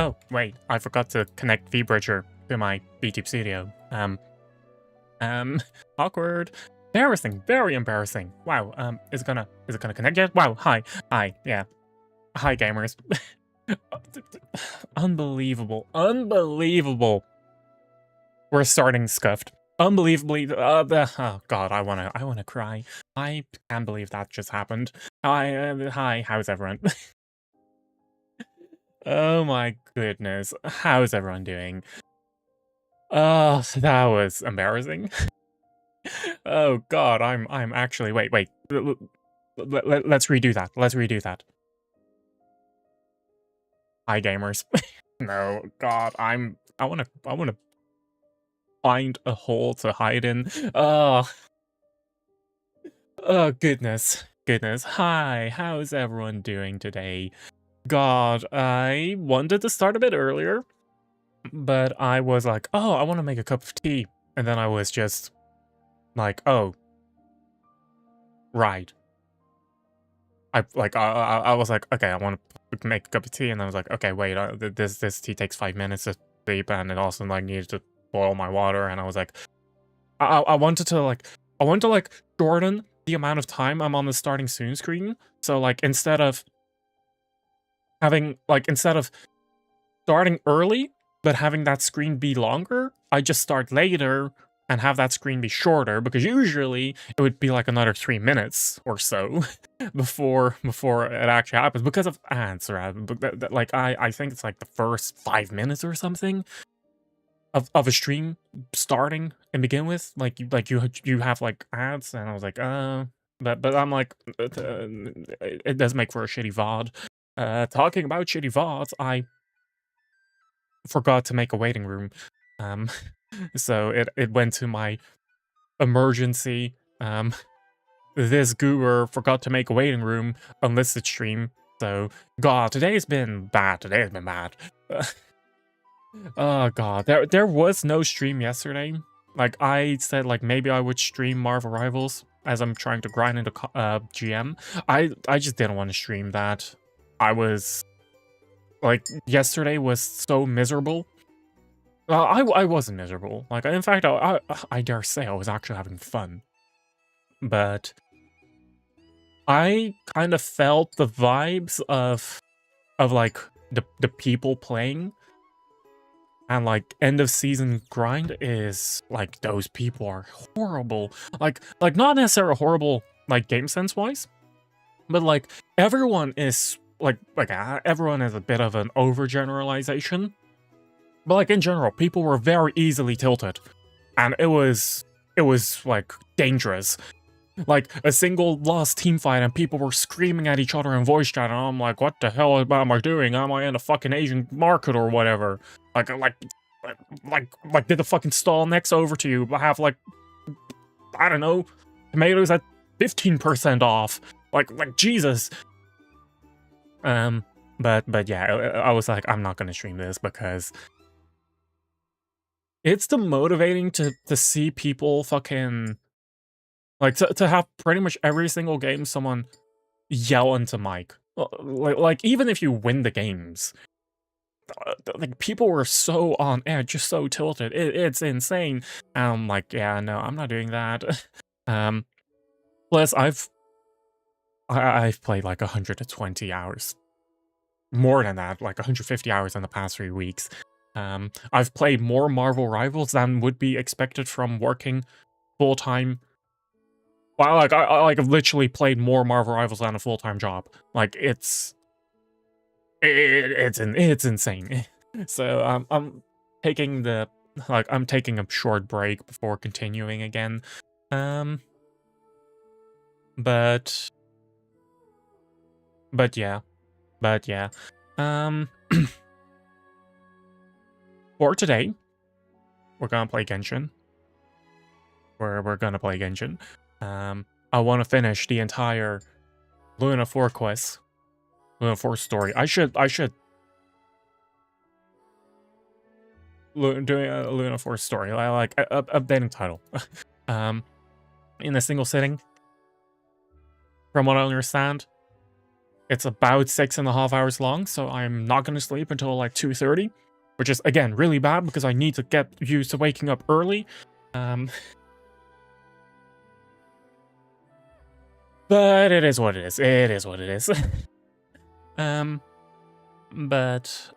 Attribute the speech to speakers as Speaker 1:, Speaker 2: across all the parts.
Speaker 1: Oh, wait, I forgot to connect vBridger to my BTube Studio. Awkward. Embarrassing, very embarrassing. Wow, is it gonna connect yet? Wow, hi, yeah. Hi, gamers. Unbelievable, unbelievable. We're starting scuffed. Unbelievably, oh god, I wanna cry. I can't believe that just happened. Hi, how's everyone? Oh my goodness, how's everyone doing? Oh, that was embarrassing. Oh god, I'm actually, wait, let's redo that, let's redo that. Hi, gamers. No, god, I wanna find a hole to hide in. Oh, oh goodness. Hi, how's everyone doing today? God, I wanted to start a bit earlier, but I was like, oh, I want to make a cup of tea. And then I was just like, oh, right. I was like, okay, I want to make a cup of tea. And I was like, okay, wait, this tea takes 5 minutes to steep, and it also like needed to boil my water. And I was like, I wanted to shorten the amount of time I'm on the starting soon screen. So like instead of starting early but having that screen be longer, I just start later and have that screen be shorter, because usually it would be like another 3 minutes or so before it actually happens because of ads, or like I think it's like the first 5 minutes or something of a stream starting and begin with, like you have like ads, and I was like, but I'm like, it does make for a shitty VOD. Talking about shitty VODs, I forgot to make a waiting room, so it went to my emergency. This goober forgot to make a waiting room unlisted stream. So god, today's been bad. Oh god, there was no stream yesterday. Like I said, like maybe I would stream Marvel Rivals as I'm trying to grind into GM. I just didn't want to stream that. I was like, yesterday was so miserable. I wasn't miserable. Like in fact, I dare say I was actually having fun. But I kind of felt the vibes of like the people playing. And like end of season grind is like, those people are horrible. Like not necessarily horrible like game sense wise, but like everyone is everyone is a bit of an overgeneralization. But like in general, people were very easily tilted, and it was like dangerous. Like a single lost team fight and people were screaming at each other in voice chat, and I'm like, what the hell am I doing? Am I in a fucking Asian market or whatever? Like did the fucking stall next over to you have like, I don't know, tomatoes at 15% off? Like Jesus. But yeah, I was like, I'm not gonna stream this because it's demotivating to see people fucking like to have pretty much every single game someone yell into mic. Like even if you win the games, like people were so on edge, just so tilted. It's insane. And I'm like, yeah, no, I'm not doing that. Plus I've played like 120 hours. More than that, like 150 hours in the past 3 weeks. I've played more Marvel Rivals than would be expected from working full-time. Well, like I've literally played more Marvel Rivals than a full-time job. Like it's insane. So I'm taking a short break before continuing again. But yeah. For today, we're gonna play Genshin. We're gonna play Genshin. I want to finish the entire Luna 4 quest, Luna 4 story. I should doing a Luna 4 story. I like updating title. In a single sitting, from what I understand. It's about 6.5 hours long, so I'm not gonna sleep until like 2:30, which is again really bad because I need to get used to waking up early. But it is what it is. It is what it is. um, but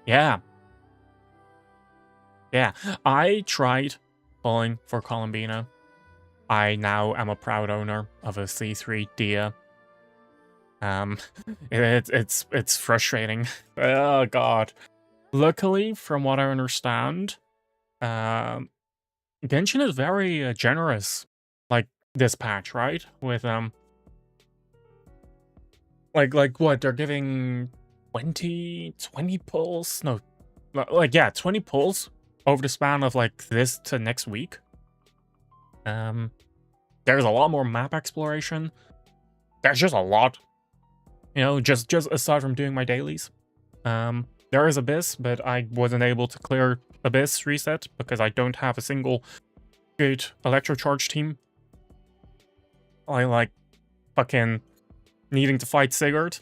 Speaker 1: yeah, yeah. I tried pulling for Columbina. I now am a proud owner of a C3 Dia. It's frustrating. Oh god. Luckily, from what I understand, Genshin is very generous, like this patch, right? With like what they're giving 20 pulls? No, like yeah, 20 pulls over the span of like this to next week. There's a lot more map exploration. There's just a lot, you know, just aside from doing my dailies. There is Abyss, but I wasn't able to clear Abyss reset because I don't have a single good Electro Charge team. I like fucking needing to fight Sigurd.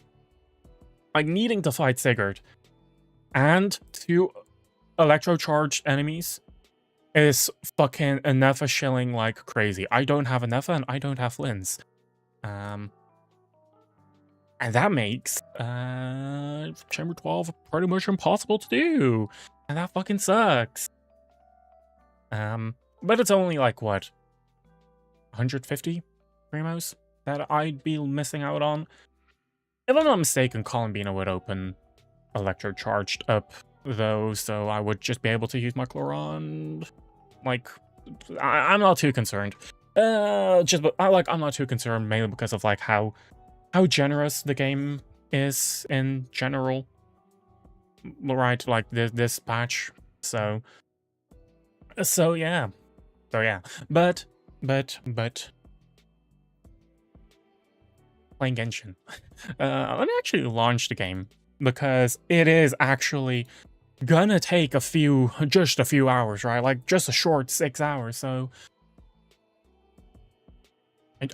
Speaker 1: Like needing to fight Sigurd and 2 Electro Charged enemies is fucking Anefa shilling like crazy. I don't have Anefa and I don't have Lynn's. And that makes Chamber 12 pretty much impossible to do. And that fucking sucks. But it's only like what? 150 primos that I'd be missing out on. If I'm not mistaken, Columbina would open Electro Charged up though, so I would just be able to use my Chloron. Like, I'm not too concerned. I'm not too concerned mainly because of like how generous the game is in general, right? Like this patch. So yeah, but playing Genshin. Let me actually launch the game because it is actually gonna take just a few hours, right? Like just a short 6 hours. So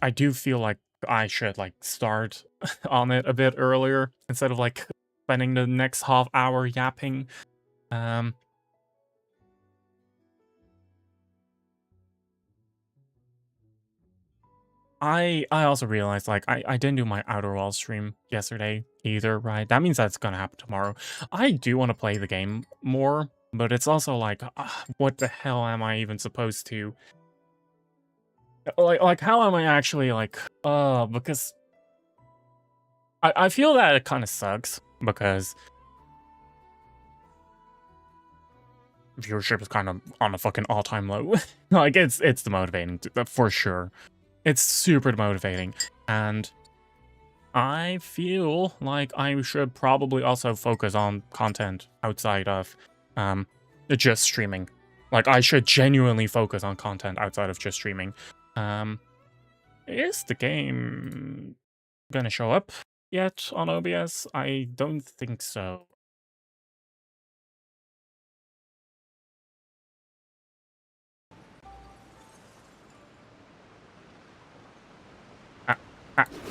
Speaker 1: I do feel like I should like start on it a bit earlier instead of like spending the next half hour yapping. I also realized like I didn't do my Outer Worlds stream yesterday either, right? That means that's gonna happen tomorrow. I do want to play the game more, but it's also like, what the hell am I even supposed to? Like how am I actually like, because I feel that it kind of sucks because viewership is kind of on a fucking all-time low. Like it's demotivating for sure. It's super demotivating, and I feel like I should probably also focus on content outside of just streaming. Like I should genuinely focus on content outside of just streaming. Is the game gonna show up yet on OBS? I don't think so.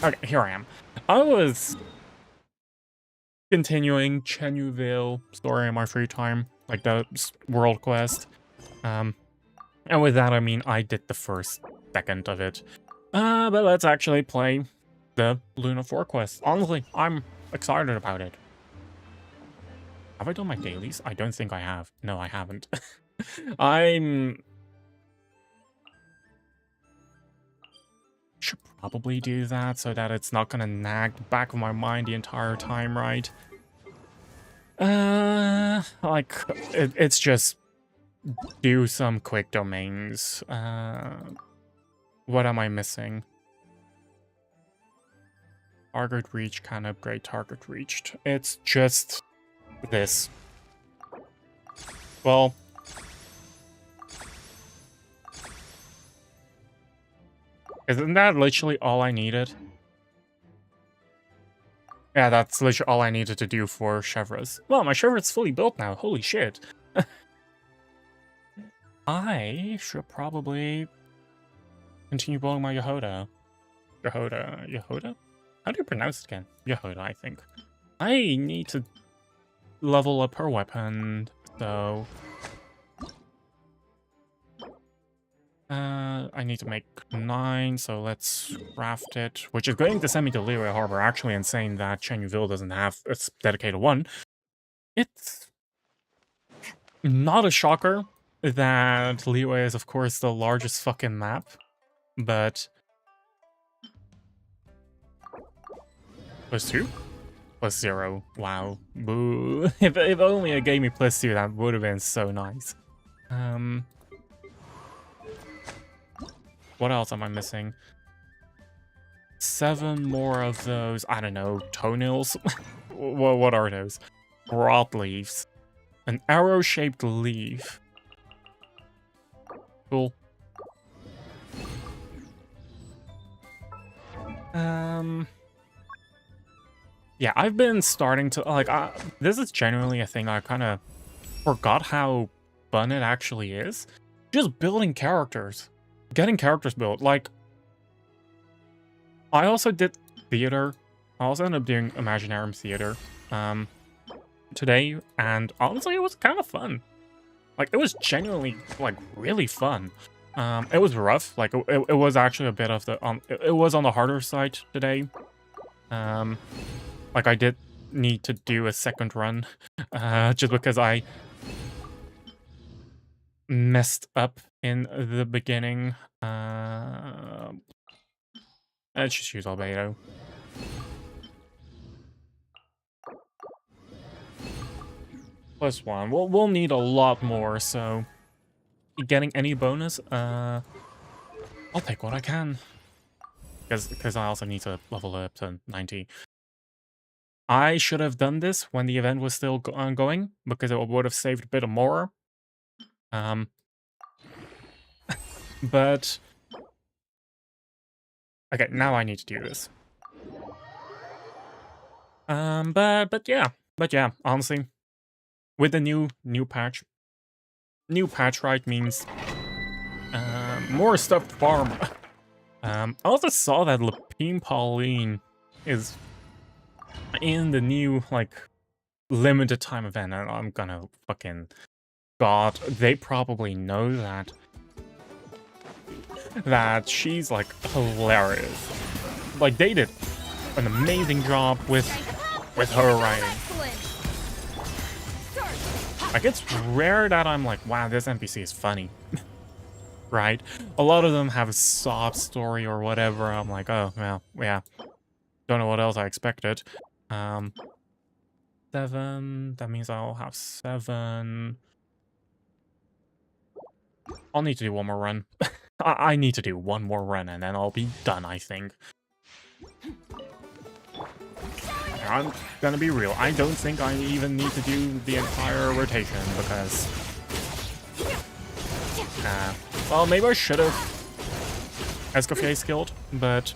Speaker 1: Okay, here I am. I was continuing Chenyuville story in my free time, like the world quest. And with that, I mean I did the first second of it. But let's actually play the Luna 4 quest. Honestly, I'm excited about it. Have I done my dailies? I don't think I have. No, I haven't. Should probably do that so that it's not gonna nag the back of my mind the entire time, right? Like, it's just do some quick domains. What am I missing? Target reach, can upgrade target reached. It's just this. Well, isn't that literally all I needed? Yeah, that's literally all I needed to do for Chevrolet's. Well, my Chevrolet's fully built now. Holy shit. I should probably continue building my Yehoda. Yehoda? How do you pronounce it again? Yehoda, I think. I need to level up her weapon, so... I need to make 9, so let's craft it, which is going to send me to Leeway Harbor. Actually insane that Chenyuville doesn't have its dedicated one. It's not a shocker that Leeway is, of course, the largest fucking map, but... +2? +0. Wow. Boo. If only it gave me +2, that would have been so nice. What else am I missing? 7 more of those, I don't know, toenails? What are those? Broadleaves. An arrow-shaped leaf. Cool. Yeah, I've been starting to, like, this is genuinely a thing I kind of forgot how fun it actually is. Just building characters. Getting characters built. Like, I also did theater. I also ended up doing Imaginarium theater today, and honestly, it was kind of fun. Like, it was genuinely, like, really fun. It was rough. Like, it was actually a bit of the, it was on the harder side today. Like, I did need to do a second run, just because I messed up in the beginning. Let's just use Albedo. +1. We'll need a lot more, so... Getting any bonus? I'll take what I can. Because I also need to level up to 90. I should have done this when the event was still ongoing, because it would have saved a bit more. But... Okay, now I need to do this. But yeah, honestly, with the new patch, right, means more stuff to farm. I also saw that Lapine Pauline is in the new, like, limited time event, and I'm gonna fucking... God, they probably know that she's, like, hilarious. Like, they did an amazing job with her writing. Like, it's rare that I'm like, wow, this NPC is funny. Right? A lot of them have a sob story or whatever. I'm like, oh, well, yeah. Don't know what else I expected. 7. That means I'll have 7. I'll need to do one more run. I need to do one more run and then I'll be done, I think. I'm gonna be real. I don't think I even need to do the entire rotation because... well, maybe I should have Escoffier skilled, but...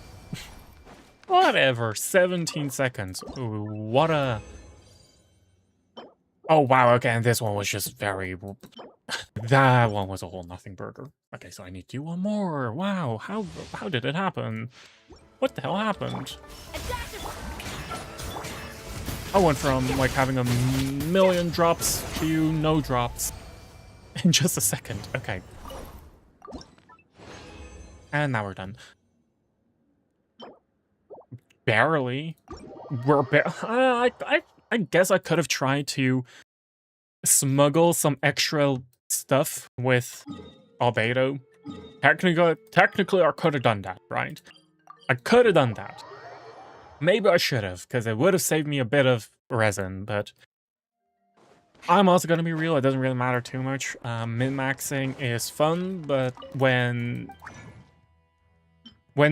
Speaker 1: whatever. 17 seconds. Ooh, what a... Oh, wow, okay, and this one was just very... that one was a whole nothing burger. Okay, so I need to do one more. Wow, how did it happen? What the hell happened? I went from, like, having a million drops to no drops in just a second. Okay. And now we're done. Barely. I guess I could have tried to smuggle some extra stuff with Albedo. Technically, I could have done that, right? I could have done that. Maybe I should have, because it would have saved me a bit of resin, but... I'm also gonna be real, it doesn't really matter too much. Min-maxing is fun, but when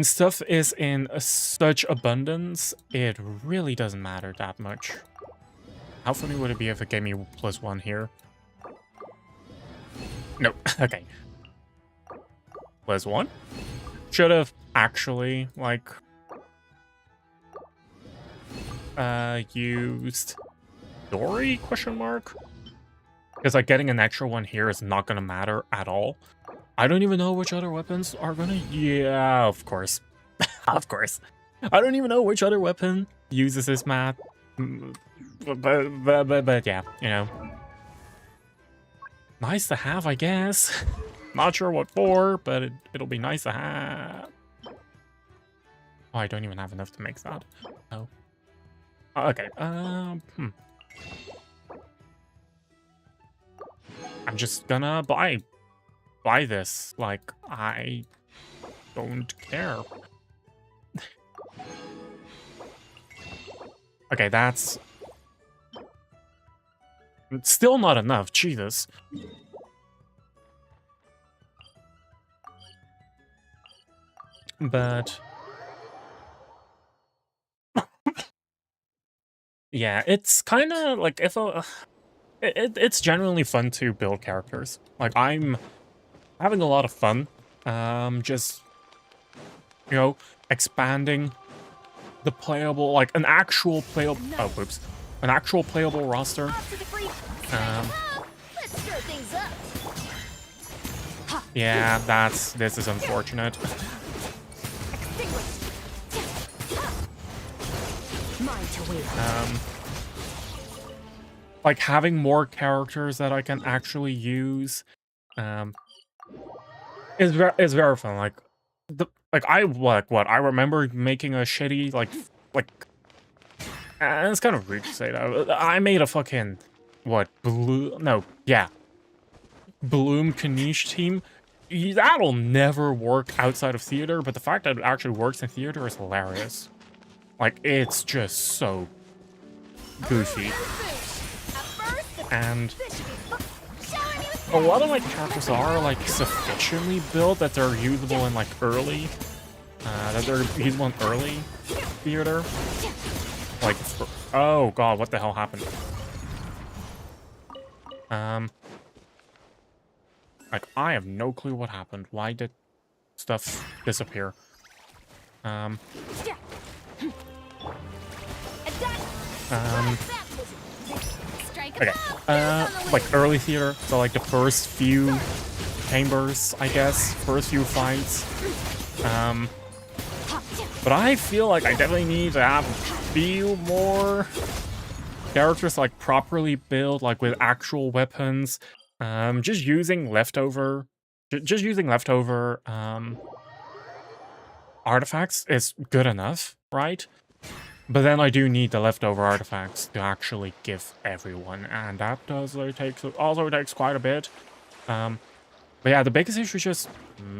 Speaker 1: stuff is in such abundance, it really doesn't matter that much. How funny would it be if it gave me +1 here? No, okay. +1? Should have actually, like... used Dory, question mark? Because, like, getting an extra one here is not gonna matter at all. I don't even know which other weapons are gonna... Yeah, of course. Of course. I don't even know which other weapon uses this map. But yeah, you know. Nice to have, I guess. Not sure what for, but it'll be nice to have. Oh, I don't even have enough to make that. Oh. Okay, I'm just gonna buy this. Like, I don't care. Okay, that's... It's still not enough, Jesus. But... yeah, it's kind of like, if a... it's genuinely fun to build characters. Like, I'm having a lot of fun. Just, you know, expanding the playable, like, an actual playable... Oh, whoops. An actual playable roster. Yeah, this is unfortunate. Like, having more characters that I can actually use, is very fun. Like, I remember making a shitty, and it's kind of rude to say that. I made a fucking, Bloom Kanish team. That'll never work outside of theater, but the fact that it actually works in theater is hilarious. Like, it's just so goofy. And a lot of my characters are, like, sufficiently built that they're usable in, like, early. Theater. Like, oh god, what the hell happened? Like, I have no clue what happened. Why did stuff disappear? Okay, like, early theater, so, like, the first few chambers, I guess, first few fights. But I feel like I definitely need to have a few more characters, like, properly built, like, with actual weapons. Just using leftover artifacts is good enough, right? But then I do need the leftover artifacts to actually give everyone, and that also takes quite a bit. But yeah, the biggest issue is just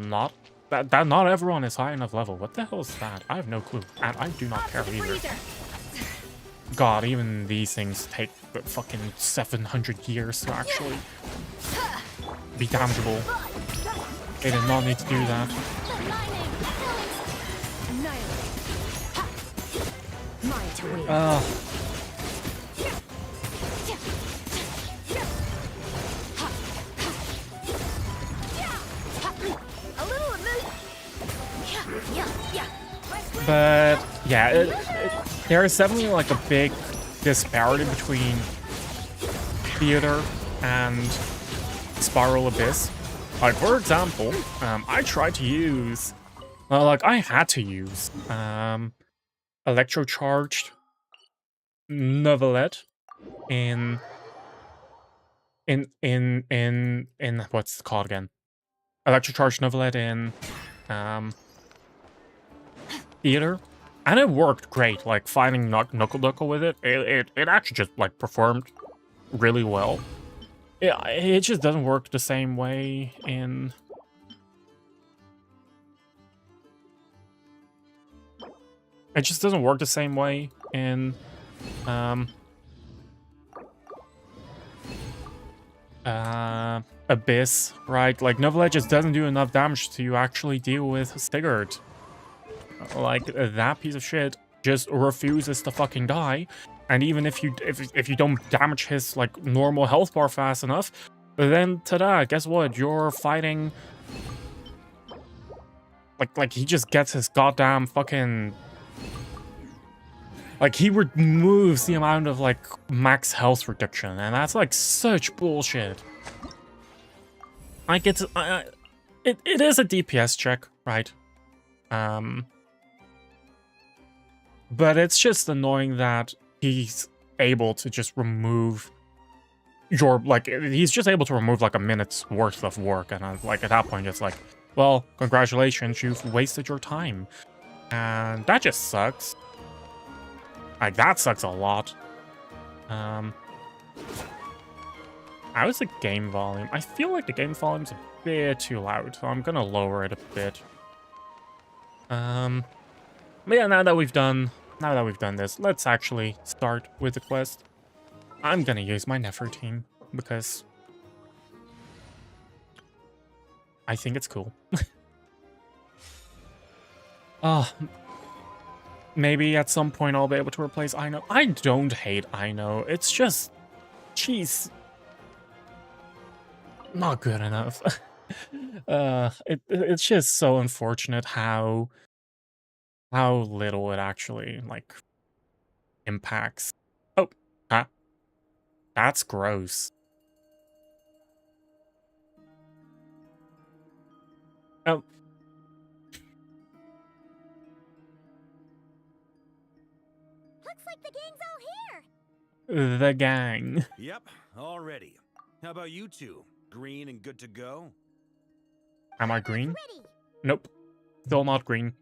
Speaker 1: not that not everyone is high enough level. What the hell is that? I have no clue, and I do not care either. God, even these things take fucking 700 years to actually be damageable. They did not need to do that. But yeah, there is definitely, like, a big disparity between theater and Spiral Abyss. Like, for example, I tried to use, I had to use electrocharged Novelette in what's it called again? Electrocharged Novelette in theater, and it worked great. Like, fighting Knuckle Duckle with it actually just, like, performed really well. Yeah, it just doesn't work the same way in... It just doesn't work the same way in Abyss, right? Like, Novelette just doesn't do enough damage to actually deal with Sigurd. Like, that piece of shit just refuses to fucking die. And even if you don't damage his, like, normal health bar fast enough, then ta-da, guess what? You're fighting... Like, he just gets his goddamn fucking... Like, he removes the amount of, like, max health reduction, and that's, like, such bullshit. Like, it is a DPS check, right? But it's just annoying that he's able to just remove your, like, he's just able to remove, like, a minute's worth of work, and like, at that point, it's like, well, congratulations, you've wasted your time. And that just sucks. Like, that sucks a lot. How is the game volume? I feel like the game volume's a bit too loud, so I'm gonna lower it a bit. But yeah, now that we've done this, let's actually start with the quest. I'm gonna use my Nefertine because I think it's cool. Maybe at some point I'll be able to replace Ino. I don't hate Ino. It's just she's not good enough. It's just so unfortunate how little it actually, like, impacts. Oh, that's gross. Oh.
Speaker 2: Looks like the gang's all here.
Speaker 1: The gang.
Speaker 3: Yep, all ready. How about you two? Green and good to go?
Speaker 1: Am I green?
Speaker 2: Ready.
Speaker 1: Nope. Still not green.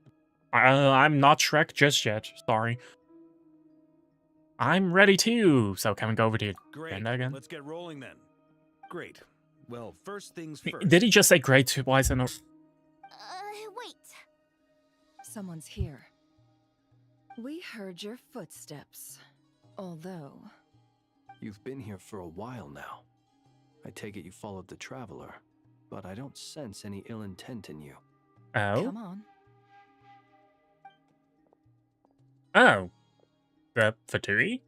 Speaker 1: I'm not Shrek just yet. Sorry. I'm ready too. So can we go over to
Speaker 3: Great.
Speaker 1: agenda again?
Speaker 3: Let's get rolling then. Great. Well, first things first.
Speaker 1: Did he just say great twice in a...
Speaker 2: Wait.
Speaker 4: Someone's here. We heard your footsteps. Although...
Speaker 5: You've been here for a while now. I take it you followed the Traveler, but I don't sense any ill intent in you.
Speaker 1: Oh?
Speaker 4: Come on.
Speaker 1: Oh. The Fatui?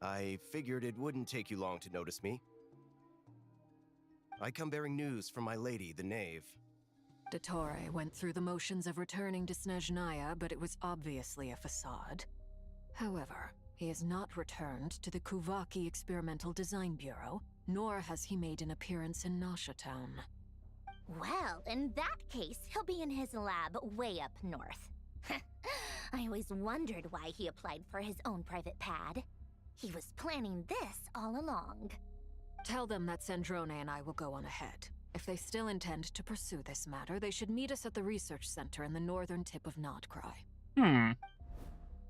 Speaker 6: I figured it wouldn't take you long to notice me. I come bearing news from my lady, the Knave.
Speaker 7: Dottore went through the motions of returning to Snezhnaya, but it was obviously a facade. However, he has not returned to the Kuvaki Experimental Design Bureau, nor has he made an appearance in Nasha Town.
Speaker 2: Well, in that case, he'll be in his lab way up north. I always wondered why he applied for his own private pad. He was planning this all along.
Speaker 7: Tell them that Sandrone and I will go on ahead. If they still intend to pursue this matter, they should meet us at the research center in the northern tip of Nodcry.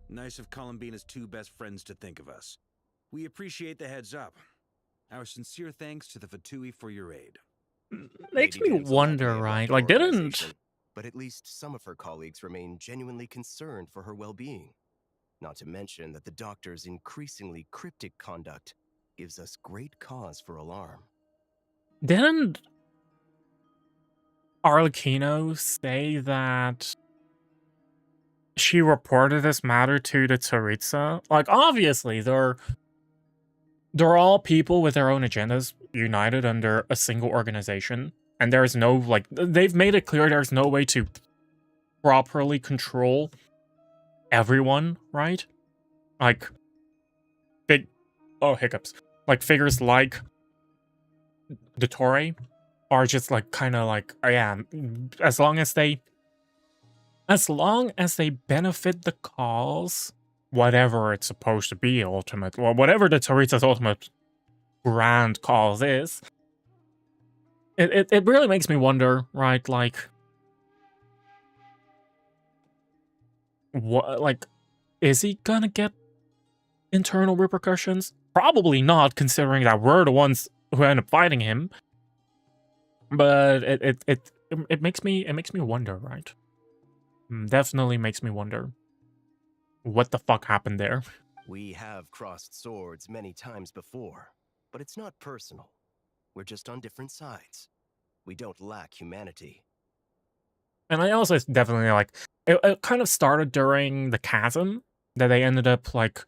Speaker 3: Nice of Columbina's two best friends to think of us. We appreciate the heads up. Our sincere thanks to the Fatui for your aid.
Speaker 1: Makes
Speaker 6: Lady
Speaker 1: me
Speaker 6: Danzel
Speaker 1: wonder,
Speaker 6: had me
Speaker 1: right?
Speaker 6: about
Speaker 1: Like,
Speaker 6: the
Speaker 1: didn't...
Speaker 6: organization, but at least some of her colleagues remain genuinely concerned for her well-being. Not to mention that the doctor's increasingly cryptic conduct gives us great cause for alarm.
Speaker 1: Didn't Arlecchino say that she reported this matter to the Tsaritsa? Like, obviously, they're all people with their own agendas united under a single organization. And there's no, like, they've made it clear there's no way to properly control everyone, right? Like, hiccups. Like, figures like Dottore are just, like, kind of like, yeah, as long as they benefit the cause, whatever it's supposed to be, ultimate, well, whatever the Tsaritsa's ultimate grand cause is, it really makes me wonder, right, like, what, like, is he gonna get internal repercussions? Probably not, considering that we're the ones who end up fighting him. But it makes me wonder, right? Definitely makes me wonder what the fuck happened there.
Speaker 6: We have crossed swords many times before, but it's not personal. We're just on different sides. We don't lack humanity.
Speaker 1: And I also definitely, like, it kind of started during the chasm, that they ended up, like,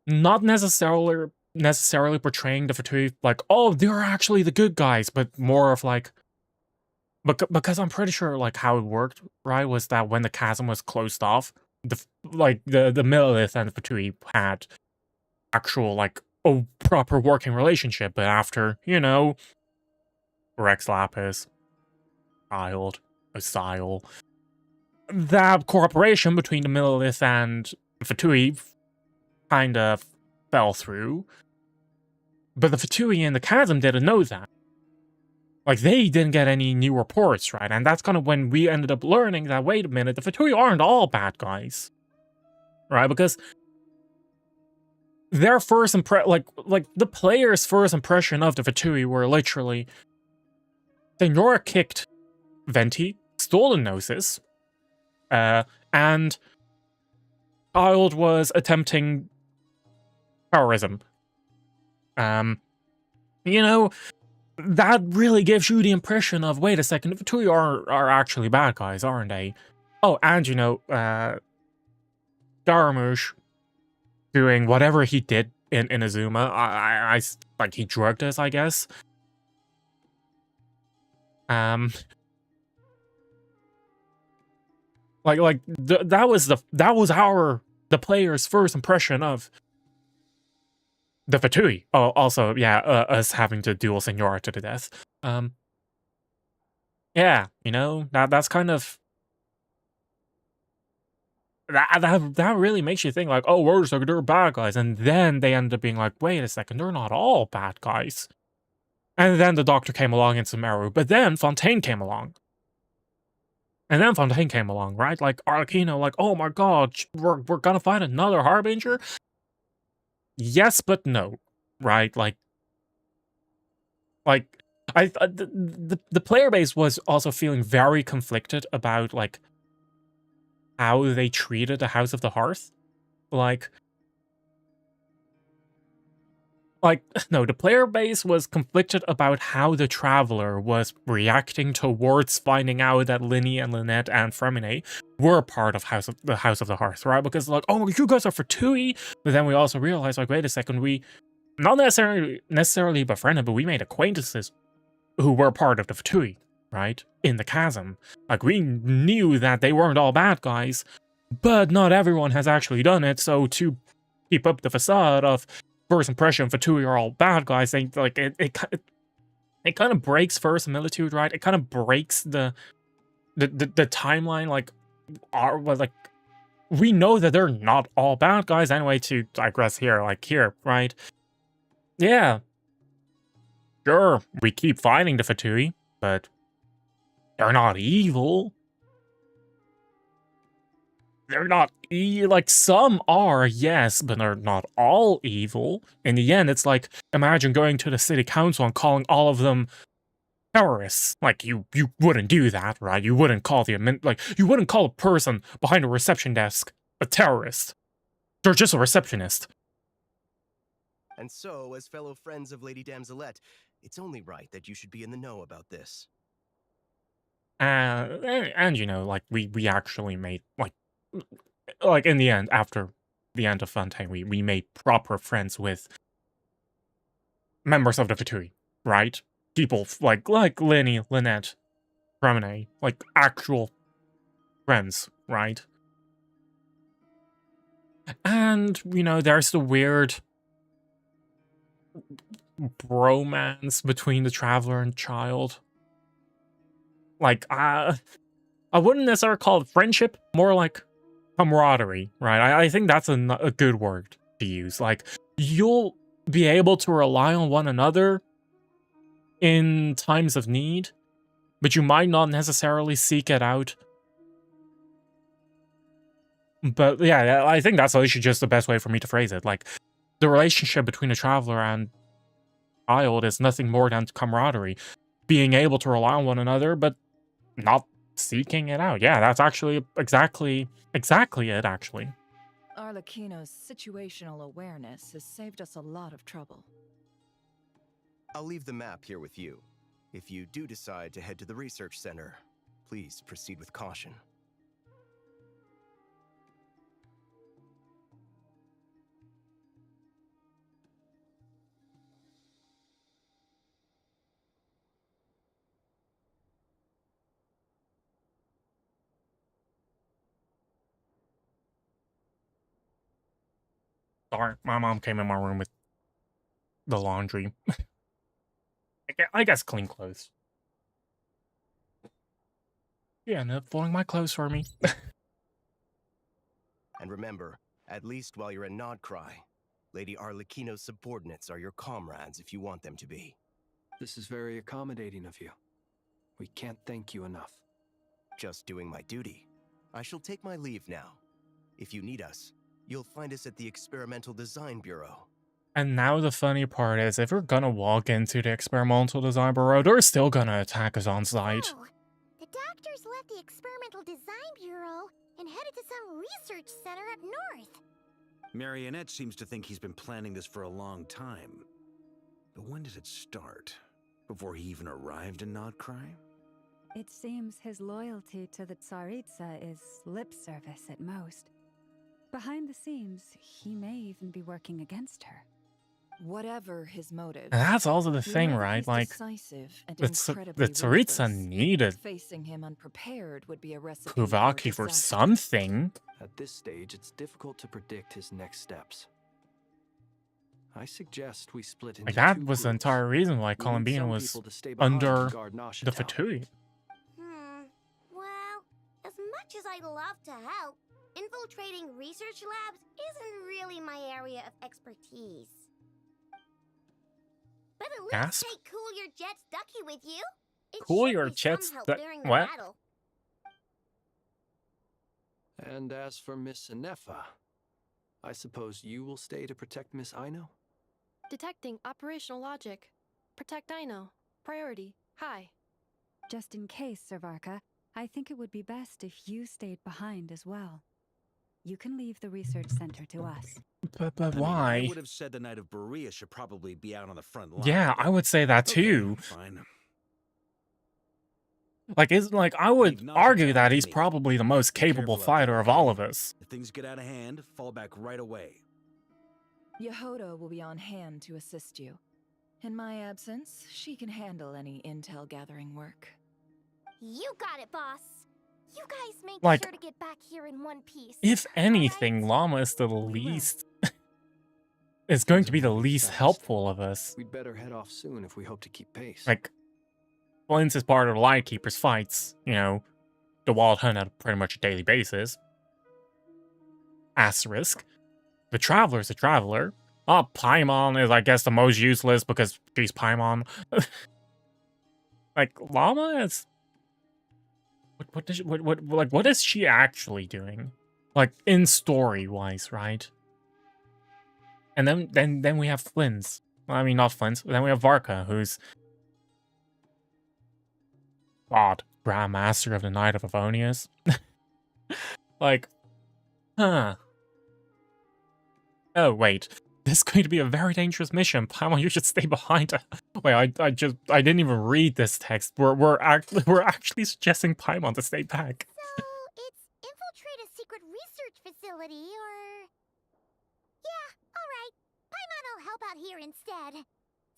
Speaker 1: not necessarily portraying the Fatui like, oh, they're actually the good guys, but more of like, because I'm pretty sure, like, how it worked, right, was that when the chasm was closed off, the Millelith and the Fatui had actual, like, a proper working relationship, but after, you know, Rex Lapis, Child, Osile. That cooperation between the Millilith and Fatui kind of fell through. But the Fatui and the Chasm didn't know that. Like, they didn't get any new reports, right? And that's kind of when we ended up learning that, wait a minute, the Fatui aren't all bad guys. Right? Because their first like the player's first impression of the Fatui were literally Senora kicked Venti, stole the Gnosis, and Child was attempting terrorism. You know, that really gives you the impression of, wait a second, the Fatui are actually bad guys, aren't they? Oh, and you know, Scaramouche doing whatever he did in Inazuma, I like, he drugged us, I guess. That was the player's first impression of the Fatui. Oh, also, yeah, us having to duel Senora to the death. Yeah, you know, that's kind of that really makes you think, like, oh, wait a second, they're bad guys, and then they end up being like, wait a second, they're not all bad guys. And then the Doctor came along in Sumeru, but then Fontaine came along. Right? Like, Arlecchino, like, oh my god, we're gonna find another Harbinger? Yes, but no. Right? Like, the player base was also feeling very conflicted about, like, how they treated the House of the Hearth. No, the player base was conflicted about how the Traveler was reacting towards finding out that Linny and Lynette and Fremine were part of the House of the Hearth, right? Because, like, oh, you guys are Fatui, but then we also realized, like, wait a second, we not necessarily befriended, but we made acquaintances who were part of the Fatui, right? In the Chasm. Like, we knew that they weren't all bad guys, but not everyone has actually done it, so to keep up the facade of first impression Fatui are all bad guys, they, like, it kind of breaks verisimilitude, right? It kind of breaks the timeline, like, we know that they're not all bad guys anyway, to digress here, like, here, right? Yeah. Sure, we keep fighting the Fatui, but they're not evil. They're not like, some are, yes, but they're not all evil. In the end, it's like, imagine going to the city council and calling all of them terrorists. Like, you wouldn't do that, right? You wouldn't call you wouldn't call a person behind a reception desk a terrorist. They're just a receptionist.
Speaker 6: And so, as fellow friends of Lady Damselette, it's only right that you should be in the know about this.
Speaker 1: And you know, like, we actually made, like, in the end, after the end of Fontaine, we made proper friends with members of the Fatui, right? People like Linny, Lynette, Fremine, like, actual friends, right? And, you know, there's the weird bromance between the Traveler and Child. Like, I wouldn't necessarily call it friendship, more like camaraderie, right? I think that's a good word to use. Like, you'll be able to rely on one another in times of need, but you might not necessarily seek it out. But yeah, I think that's actually just the best way for me to phrase it. Like, the relationship between a Traveler and Child is nothing more than camaraderie. Being able to rely on one another, but not seeking it out. Yeah, that's actually exactly it, actually.
Speaker 4: Arlecchino's situational awareness has saved us a lot of trouble.
Speaker 6: I'll leave the map here with you. If you do decide to head to the research center, please proceed with caution.
Speaker 1: Sorry, my mom came in my room with the laundry. I guess clean clothes. You ended up folding my clothes for me.
Speaker 6: And remember, at least while you're in Nodcry, Lady Arlecchino's subordinates are your comrades if you want them to be.
Speaker 5: This is very accommodating of you. We can't thank you enough.
Speaker 6: Just doing my duty. I shall take my leave now. If you need us, you'll find us at the Experimental Design Bureau.
Speaker 1: And now the funny part is, if we're gonna walk into the Experimental Design Bureau, they're still gonna attack us on sight.
Speaker 2: Oh, the doctors left the Experimental Design Bureau and headed to some research center up north.
Speaker 3: Marionette seems to think he's been planning this for a long time. But when did it start? Before he even arrived in Nodcry?
Speaker 8: It seems his loyalty to the Tsaritsa is lip service at most. Behind the scenes, he may even be working against her.
Speaker 4: Whatever his motives,
Speaker 1: And that's also the
Speaker 4: we
Speaker 1: thing,
Speaker 4: know that
Speaker 1: right?
Speaker 4: he's
Speaker 1: Like,
Speaker 4: decisive and
Speaker 1: the
Speaker 4: incredibly
Speaker 1: Tsaritsa
Speaker 4: ruthless.
Speaker 1: needed
Speaker 4: Facing him unprepared would be a recipe
Speaker 1: Kuvaki for
Speaker 4: disaster.
Speaker 1: something.
Speaker 5: At this stage, it's difficult to predict his next steps. I suggest we split into
Speaker 1: Like, that
Speaker 5: two
Speaker 1: was the
Speaker 5: groups.
Speaker 1: entire reason why
Speaker 5: We need
Speaker 1: Columbine
Speaker 5: some
Speaker 1: was
Speaker 5: people to stay behind
Speaker 1: under
Speaker 5: and guard Nasha
Speaker 1: the
Speaker 5: Tower.
Speaker 1: Fatui.
Speaker 2: Well, as much as I'd love to help, infiltrating research labs isn't really my area of expertise. But at least
Speaker 1: Gasp.
Speaker 2: take Cool Your Jet's Ducky with you. It
Speaker 1: Cool
Speaker 2: should
Speaker 1: Your
Speaker 2: be some
Speaker 1: Jet's
Speaker 2: help
Speaker 1: Du-
Speaker 2: during the
Speaker 1: what?
Speaker 2: battle.
Speaker 5: And as for Miss Inefa, I suppose you will stay to protect Miss Aino?
Speaker 9: Detecting operational logic. Protect Dino. Priority. High.
Speaker 8: Just in case, Servarka, I think it would be best if you stayed behind as well. You can leave the research center to us.
Speaker 1: But
Speaker 3: I mean,
Speaker 1: why?
Speaker 3: I would have said the Knight of Berea should probably be out on the front line.
Speaker 1: Yeah, I would say that
Speaker 3: Okay,
Speaker 1: too.
Speaker 3: fine.
Speaker 1: Like, I would
Speaker 3: Leave Nasha
Speaker 1: argue
Speaker 3: Tower
Speaker 1: that
Speaker 3: to
Speaker 1: he's
Speaker 3: me.
Speaker 1: probably the most
Speaker 3: Be
Speaker 1: capable
Speaker 3: careful out
Speaker 1: fighter
Speaker 3: there,
Speaker 1: of all
Speaker 3: Ellie.
Speaker 1: of us.
Speaker 3: If things get out of hand, fall back right away.
Speaker 4: Yehoda will be on hand to assist you. In my absence, she can handle any intel gathering work.
Speaker 2: You got it, boss. You guys make
Speaker 1: Like,
Speaker 2: sure to get back here in one piece.
Speaker 1: If anything,
Speaker 2: Alright?
Speaker 1: Llama is the
Speaker 4: will.
Speaker 1: least... is going to be the
Speaker 5: Moving
Speaker 1: least
Speaker 5: fast.
Speaker 1: helpful of us.
Speaker 5: We'd better head off soon if we hope to keep pace.
Speaker 1: Like, Flint is part of the Lightkeeper's fights. You know, the Wild Hunt on pretty much a daily basis. Asterisk. The Traveler's a Traveler. Oh, Paimon is, I guess, the most useless because she's Paimon. Like, Llama is... What is she actually doing? Like, in story-wise, right? And then we have Flint's. Well, I mean, not Flint's. Then we have Varka, who's... God, Grand Master of the Knight of Avonius. Like, huh. Oh, wait. This is going to be a very dangerous mission. Paimon, you should stay behind. Wait, I didn't even read this text. We're actually suggesting Paimon to stay back.
Speaker 2: So, it's infiltrate a secret research facility, or... Yeah, alright. Paimon will help out here instead.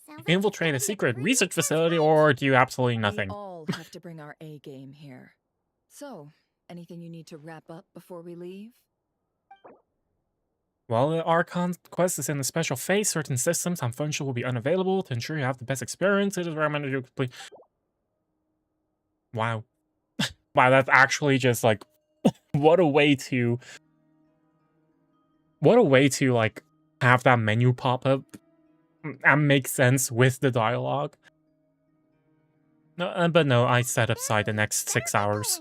Speaker 2: Sounds like
Speaker 1: Infiltrate a
Speaker 2: it's gonna be
Speaker 1: secret
Speaker 2: pretty
Speaker 1: research
Speaker 2: intense
Speaker 1: facility,
Speaker 2: fight.
Speaker 1: or do absolutely nothing?
Speaker 4: We all have to bring our A game here. So, anything you need to wrap up before we leave?
Speaker 1: While the Archon quest is in the special phase, certain systems and functions will be unavailable. To ensure you have the best experience, it is recommended you complete... Wow. Wow, that's actually just like... What a way to, like, have that menu pop up and make sense with the dialogue. No, but no, I set aside the next 6 hours.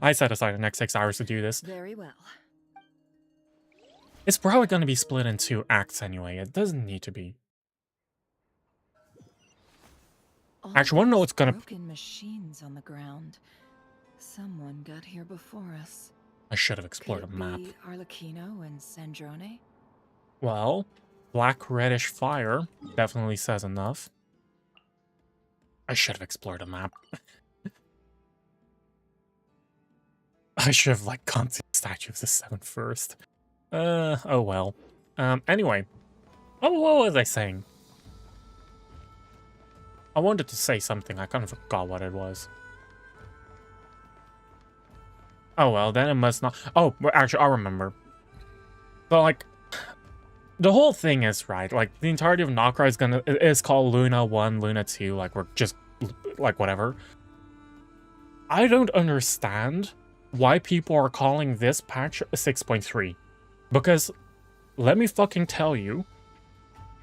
Speaker 1: I set aside the next 6 hours to do this.
Speaker 4: Very well.
Speaker 1: It's probably going to be split in 2 acts anyway. It doesn't need to be. Actually, wanna know what's gonna-
Speaker 4: broken machines on the ground. Someone got here before us.
Speaker 1: I should have explored
Speaker 4: Could
Speaker 1: a
Speaker 4: it
Speaker 1: map.
Speaker 4: be Arlecchino and Sandrone?
Speaker 1: Well, black reddish fire definitely says enough. I should have explored a map. I should have, like, gone to the Statue of the Seven first. Oh well. Anyway. Oh, what was I saying? I wanted to say something. I kind of forgot what it was. Oh well, then it must not... Oh, well, actually, I remember. So, like... The whole thing is, right, like, the entirety of Nokra is called Luna 1, Luna 2, like, we're just... Like, whatever. I don't understand why people are calling this patch 6.3. Because, let me fucking tell you,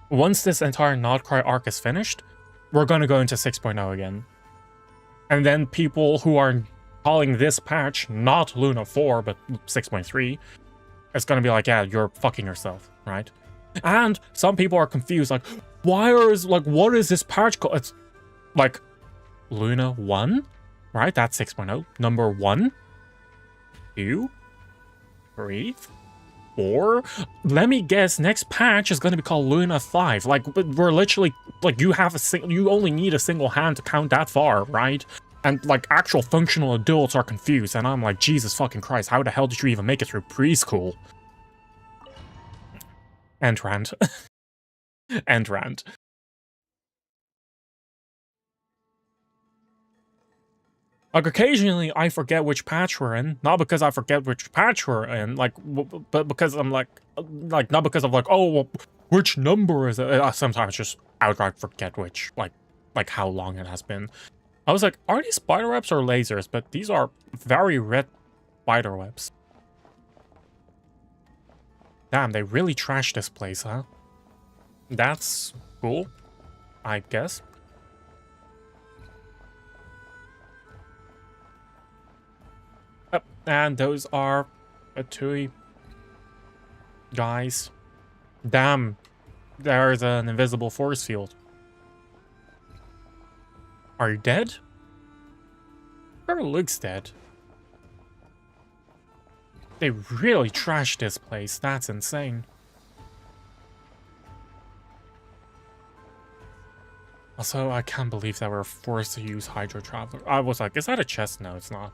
Speaker 1: once this entire Notcry arc is finished, we're gonna go into 6.0 again. And then people who are calling this patch not Luna 4, but 6.3, it's gonna be like, yeah, you're fucking yourself, right? And some people are confused, like, what is this patch called? It's like, Luna 1, right? That's 6.0. Number 1, 2, 3, 4. Let me guess, next patch is gonna be called Luna 5. Like, we're literally, like, you only need a single hand to count that far, right? And, like, actual functional adults are confused, and I'm like, Jesus fucking Christ, how the hell did you even make it through preschool? End rant. End rant. Like, occasionally I forget which patch we're in, not because I forget which patch we're in, like, but because I'm like, not because of like, oh, well, which number is it? I sometimes just outright forget which, like how long it has been. I was like, are these spider webs or lasers? But these are very red spider webs. Damn, they really trashed this place, huh? That's cool, I guess. And those are Atui guys. Damn, there's an invisible force field. Are you dead? Sure looks dead. They really trashed this place. That's insane. Also, I can't believe that we're forced to use Hydro Traveler. I was like, is that a chest? No, it's not.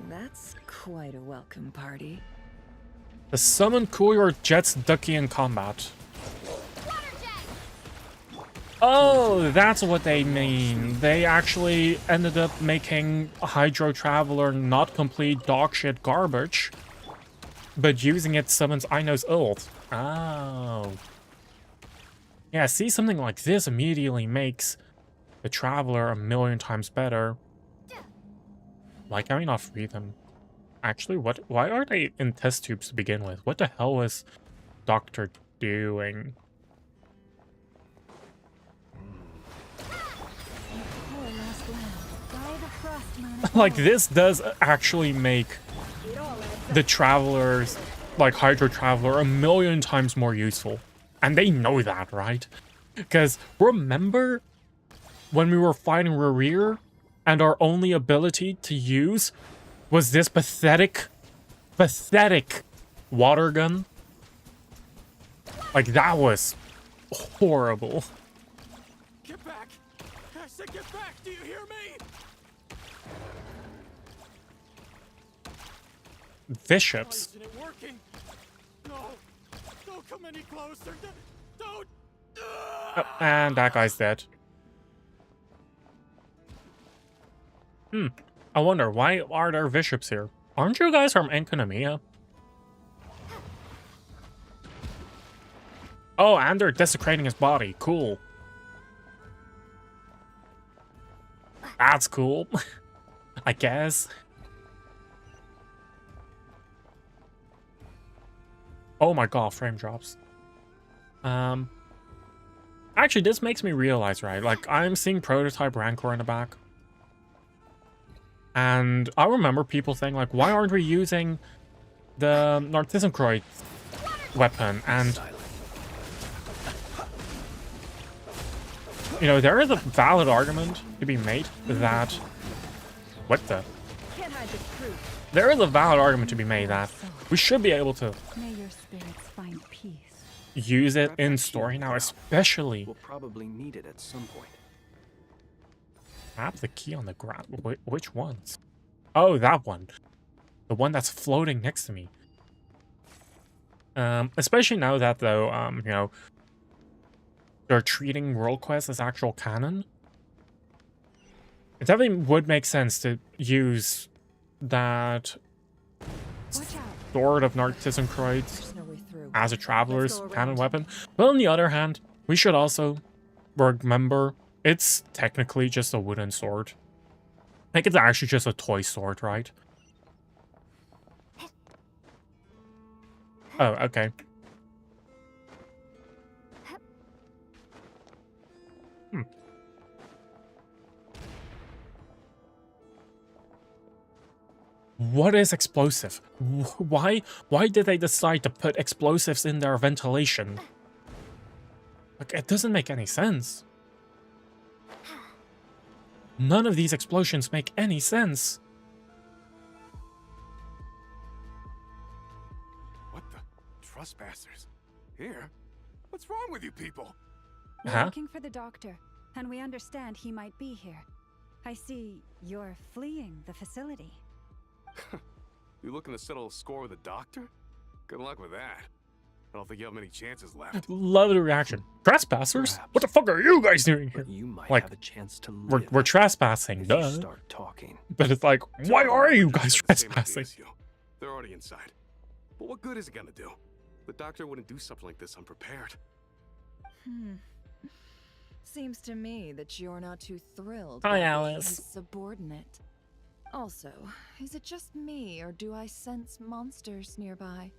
Speaker 4: That's quite a welcome party.
Speaker 1: The summon courier jets ducky in combat. Oh, that's what they mean. They actually ended up making Hydro Traveler not complete dogshit garbage, but using it summons Ino's ult. Oh. Yeah, see, something like this immediately makes the Traveler a million times better. Why can we not free them? Actually, why are they in test tubes to begin with? What the hell was Doctor doing? Like, this does actually make the Travelers, like Hydro Traveler, a million times more useful. And they know that, right? Because remember when we were fighting Rerir and our only ability to use was this pathetic water gun? Like, that was horrible.
Speaker 10: Get back! I said get back! Do you hear me?
Speaker 1: Bishops.
Speaker 10: Why isn't it working? No! Don't come any closer! Don't!
Speaker 1: Oh, and that guy's dead. I wonder, why are there bishops here? Aren't you guys from Enkonomiya? Oh, and they're desecrating his body. Cool. That's cool. I guess. Oh my god, frame drops. Actually, this makes me realize, right? Like, I'm seeing Prototype Rancor in the back. And I remember people saying, like, why aren't we using the Narcissus weapon? And, you know, there is a valid argument to be made that... What the? There is a valid argument to be made that we should be able to use it in story now, especially...
Speaker 5: We'll probably need it at some point.
Speaker 1: Tap the key on the ground. Which ones? Oh, that one. The one that's floating next to me. Especially now that, though, you know, they're treating World Quest as actual canon. It definitely would make sense to use that Sword of Narcissus as a Traveler's canon weapon. But on the other hand, we should also remember it's technically just a wooden sword. think it's actually just a toy sword, right? Oh, okay. What is explosive? Why did they decide to put explosives in their ventilation? Like, it doesn't make any sense. None of these explosions make any sense.
Speaker 10: What the? Trespassers? Here? What's wrong with you people?
Speaker 8: We're
Speaker 1: Huh?
Speaker 8: looking for the doctor, and we understand he might be here. I see you're fleeing the facility.
Speaker 10: You looking to settle a score with a doctor? Good luck with that. I don't think you have many chances left.
Speaker 1: Love the reaction. Trespassers?
Speaker 5: Perhaps.
Speaker 1: What the fuck are you guys doing here?
Speaker 5: But you might
Speaker 1: Like,
Speaker 5: have a chance to
Speaker 1: We're
Speaker 5: live
Speaker 1: trespassing,
Speaker 5: if you
Speaker 1: duh.
Speaker 5: start talking.
Speaker 1: But it's like, why are you guys
Speaker 10: Have the same idea
Speaker 1: trespassing?
Speaker 10: as you. They're already inside. But what good is it gonna do? The doctor wouldn't do something like this unprepared.
Speaker 4: Seems to me that you're not too thrilled
Speaker 1: Hi,
Speaker 4: about being
Speaker 1: Alice.
Speaker 4: his subordinate. Also, is it just me, or do I sense monsters nearby?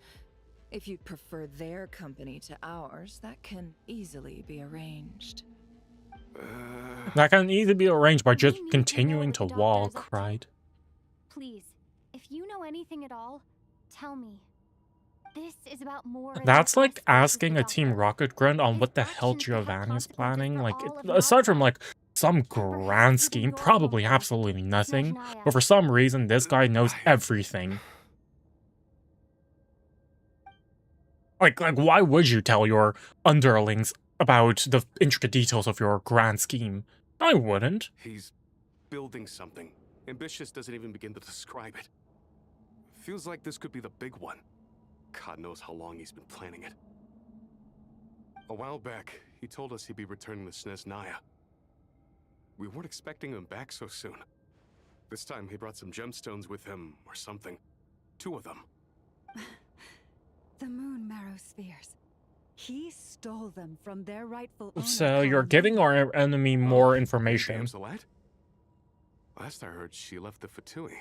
Speaker 4: If you'd prefer their company to ours, that can easily be arranged.
Speaker 1: That can easily be arranged by
Speaker 2: We
Speaker 1: just
Speaker 2: need to know
Speaker 1: continuing
Speaker 2: what
Speaker 1: to
Speaker 2: the doctor is
Speaker 1: walk,
Speaker 2: up to.
Speaker 1: right?
Speaker 2: Please, if you know anything at all, tell me. This is about more than
Speaker 1: That's
Speaker 2: us
Speaker 1: like
Speaker 2: versus
Speaker 1: asking
Speaker 2: the
Speaker 1: a Team
Speaker 2: doctor.
Speaker 1: Rocket grunt on
Speaker 2: His
Speaker 1: what the hell
Speaker 2: actions could have
Speaker 1: Giovanni is
Speaker 2: consequences
Speaker 1: planning.
Speaker 2: for
Speaker 1: Like,
Speaker 2: all of
Speaker 1: aside from
Speaker 2: Nottingham.
Speaker 1: like some grand
Speaker 2: even
Speaker 1: scheme,
Speaker 2: your
Speaker 1: probably
Speaker 2: loyalty,
Speaker 1: absolutely nothing.
Speaker 2: Snezhnaya.
Speaker 1: But for some reason, this guy knows everything. Like, why would you tell your underlings about the intricate details of your grand scheme? I wouldn't.
Speaker 10: He's building something. Ambitious doesn't even begin to describe it. Feels like this could be the big one. God knows how long he's been planning it. A while back, he told us he'd be returning to Snezhnaya. We weren't expecting him back so soon. This time he brought some gemstones with him, or something. 2 of them.
Speaker 8: The moon marrow spheres. He stole them from their rightful owner.
Speaker 1: So you're giving our enemy more information.
Speaker 10: Damselette? Last I heard, she left the Fatui.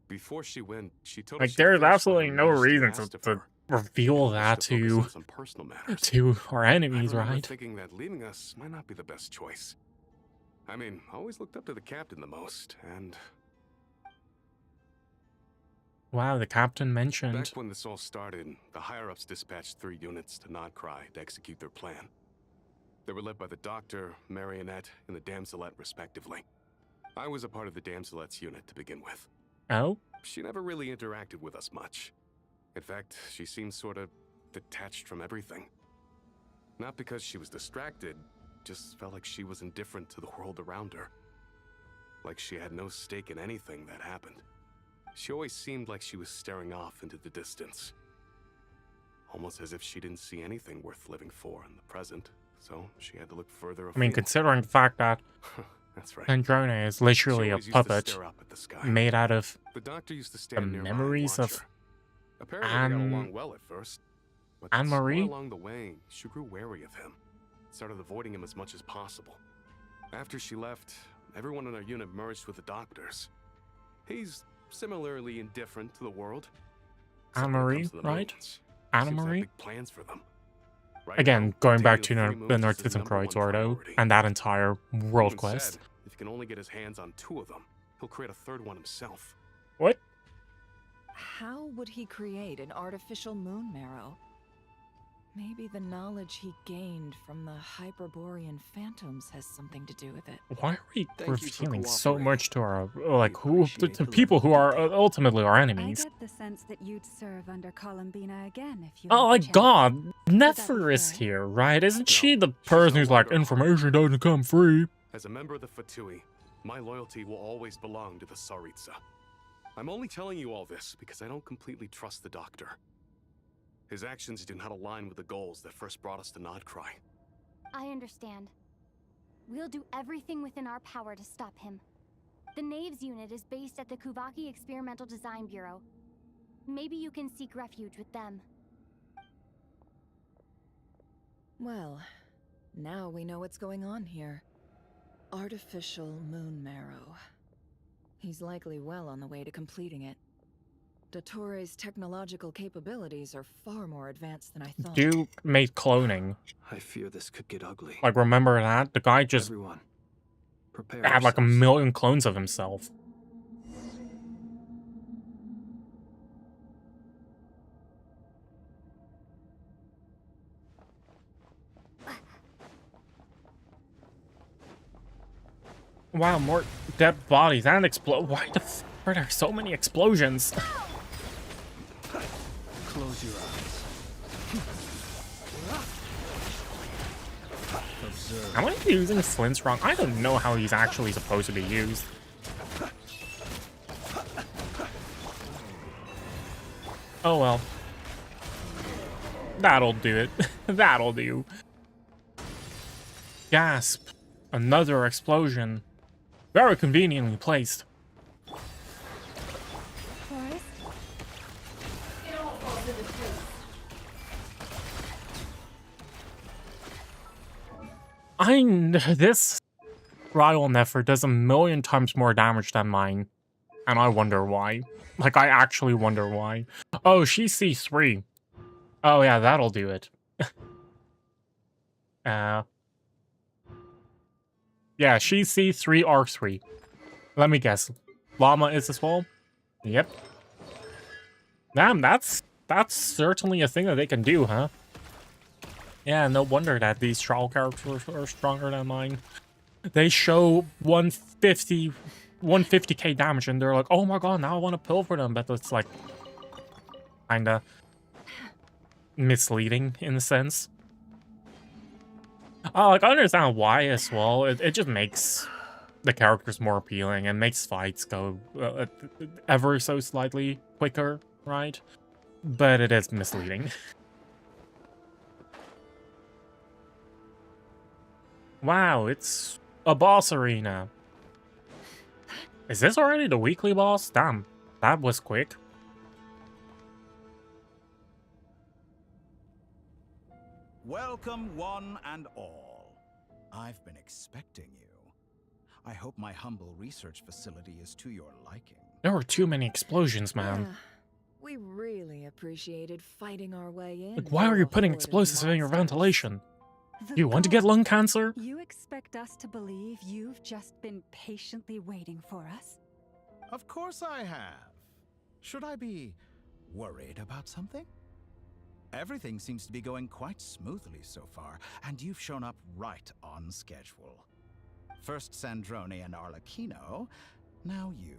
Speaker 10: Before she went, she told us
Speaker 1: Like,
Speaker 10: she
Speaker 1: there's
Speaker 10: finished what
Speaker 1: absolutely
Speaker 10: her
Speaker 1: no
Speaker 10: master
Speaker 1: reason
Speaker 10: asked of
Speaker 1: to
Speaker 10: her,
Speaker 1: reveal
Speaker 10: and
Speaker 1: that
Speaker 10: wished to focus
Speaker 1: to
Speaker 10: on some personal matters.
Speaker 1: our
Speaker 10: I
Speaker 1: enemies,
Speaker 10: remember
Speaker 1: right?
Speaker 10: thinking that leaving us might not be the best choice. I mean, I always looked up to the captain the most, and
Speaker 1: Wow, the captain mentioned.
Speaker 10: back when this all started, the higher-ups dispatched 3 units to Nodcry to execute their plan. They were led by the Doctor, Marionette, and the Damselette, respectively. I was a part of the Damselette's unit to begin with.
Speaker 1: Oh?
Speaker 10: She never really interacted with us much. In fact, she seemed sort of detached from everything. Not because she was distracted, just felt like she was indifferent to the world around her. Like she had no stake in anything that happened. She always seemed like she was staring off into the distance. Almost as if she didn't see anything worth living for in the present, so she had to look further afield.
Speaker 1: I mean, considering the fact that
Speaker 10: That's right.
Speaker 1: Androna is literally
Speaker 10: She
Speaker 1: a
Speaker 10: always used to
Speaker 1: puppet
Speaker 10: stare up at the sky.
Speaker 1: made out of
Speaker 10: The Doctor used to stand nearby and
Speaker 1: memories
Speaker 10: watch
Speaker 1: of
Speaker 10: her. Apparently they got along well at first, but
Speaker 1: Anne-Marie?
Speaker 10: somewhere along the way, she grew wary of him. Started avoiding him as much as possible. After she left, everyone in our unit merged with the Doctor's. He's similarly indifferent to the world. except when it
Speaker 1: Anne-Marie,
Speaker 10: comes to the
Speaker 1: right?
Speaker 10: moons. Seems to have
Speaker 1: Anne-Marie?
Speaker 10: big plans for them. Right
Speaker 1: Again,
Speaker 10: now,
Speaker 1: going back
Speaker 10: taking
Speaker 1: to
Speaker 10: the 3
Speaker 1: the
Speaker 10: moons is his
Speaker 1: Narcissus
Speaker 10: number one
Speaker 1: Croix Ordo
Speaker 10: priority.
Speaker 1: and that entire world
Speaker 10: Even
Speaker 1: quest.
Speaker 10: said, if he can only get his hands on 2 of them, he'll create a 3rd one himself.
Speaker 1: What?
Speaker 4: How would he create an artificial moon marrow? Maybe the knowledge he gained from the Hyperborean phantoms has something to do with it.
Speaker 1: Why are we
Speaker 5: Thank you for
Speaker 1: revealing so
Speaker 5: cooperating.
Speaker 1: much to our, like, who,
Speaker 5: appreciate
Speaker 1: to
Speaker 5: the
Speaker 1: people who
Speaker 5: level
Speaker 1: are
Speaker 5: of detail.
Speaker 1: ultimately our
Speaker 8: I
Speaker 1: enemies?
Speaker 8: get the sense that you'd serve under Columbina again if you
Speaker 1: Oh
Speaker 8: had
Speaker 1: my
Speaker 8: the chance.
Speaker 1: god,
Speaker 8: that
Speaker 1: Nefer
Speaker 8: be
Speaker 1: is
Speaker 8: fair?
Speaker 1: here, right? Isn't
Speaker 10: No,
Speaker 1: she the
Speaker 10: she's
Speaker 1: person
Speaker 10: no
Speaker 1: who's like,
Speaker 10: longer
Speaker 1: information doesn't come free?
Speaker 10: As a member of the Fatui, my loyalty will always belong to the Tsaritsa. I'm only telling you all this because I don't completely trust the Doctor. His actions do not align with the goals that first brought us to Nodcry.
Speaker 2: I understand. We'll do everything within our power to stop him. The Knaves unit is based at the Kuvaki Experimental Design Bureau. Maybe you can seek refuge with them.
Speaker 4: Well, now we know what's going on here. Artificial moon marrow. He's likely well on the way to completing it. Dottore's technological capabilities are far more advanced than I thought.
Speaker 1: Duke made cloning.
Speaker 5: I fear this could get ugly.
Speaker 1: Like, remember that? The guy just
Speaker 5: Everyone, prepare
Speaker 1: had like a
Speaker 5: yourselves.
Speaker 1: million clones of himself. Wow, more dead bodies and explode. Why the f are there so many explosions?
Speaker 5: Close your eyes. Observe.
Speaker 1: Am I using Flint's wrong? I don't know how he's actually supposed to be used. Oh well. That'll do it. That'll do. Gasp. Another explosion. Very conveniently placed. This Rival Nefer does a million times more damage than mine. And I wonder why. Like, I actually wonder why. Oh, she's C3. Oh yeah, that'll do it. Yeah, she's C3 R3. Let me guess. Llama is as well? Yep. Damn, that's certainly a thing that they can do, huh? Yeah, no wonder that these trial characters are stronger than mine. They show 150k damage and they're like, oh my god, now I want to pilfer them, but it's like kinda misleading in a sense. Like, I understand why as well. It just makes the characters more appealing and makes fights go ever so slightly quicker, right? But it is misleading. Wow, it's a boss arena. Is this already the weekly boss? Damn, that was quick.
Speaker 11: Welcome, one and all. I've been expecting you. I hope my humble research facility is to your liking.
Speaker 1: There were too many explosions, man.
Speaker 4: Yeah, we really appreciated fighting our way in.
Speaker 1: Like, why are you putting explosives in your ventilation? You want to get lung cancer?
Speaker 8: You expect us to believe you've just been patiently waiting for us?
Speaker 11: Of course I have. Should I be worried about something? Everything seems to be going quite smoothly so far, and you've shown up right on schedule. First Sandrone and Arlecchino, now you.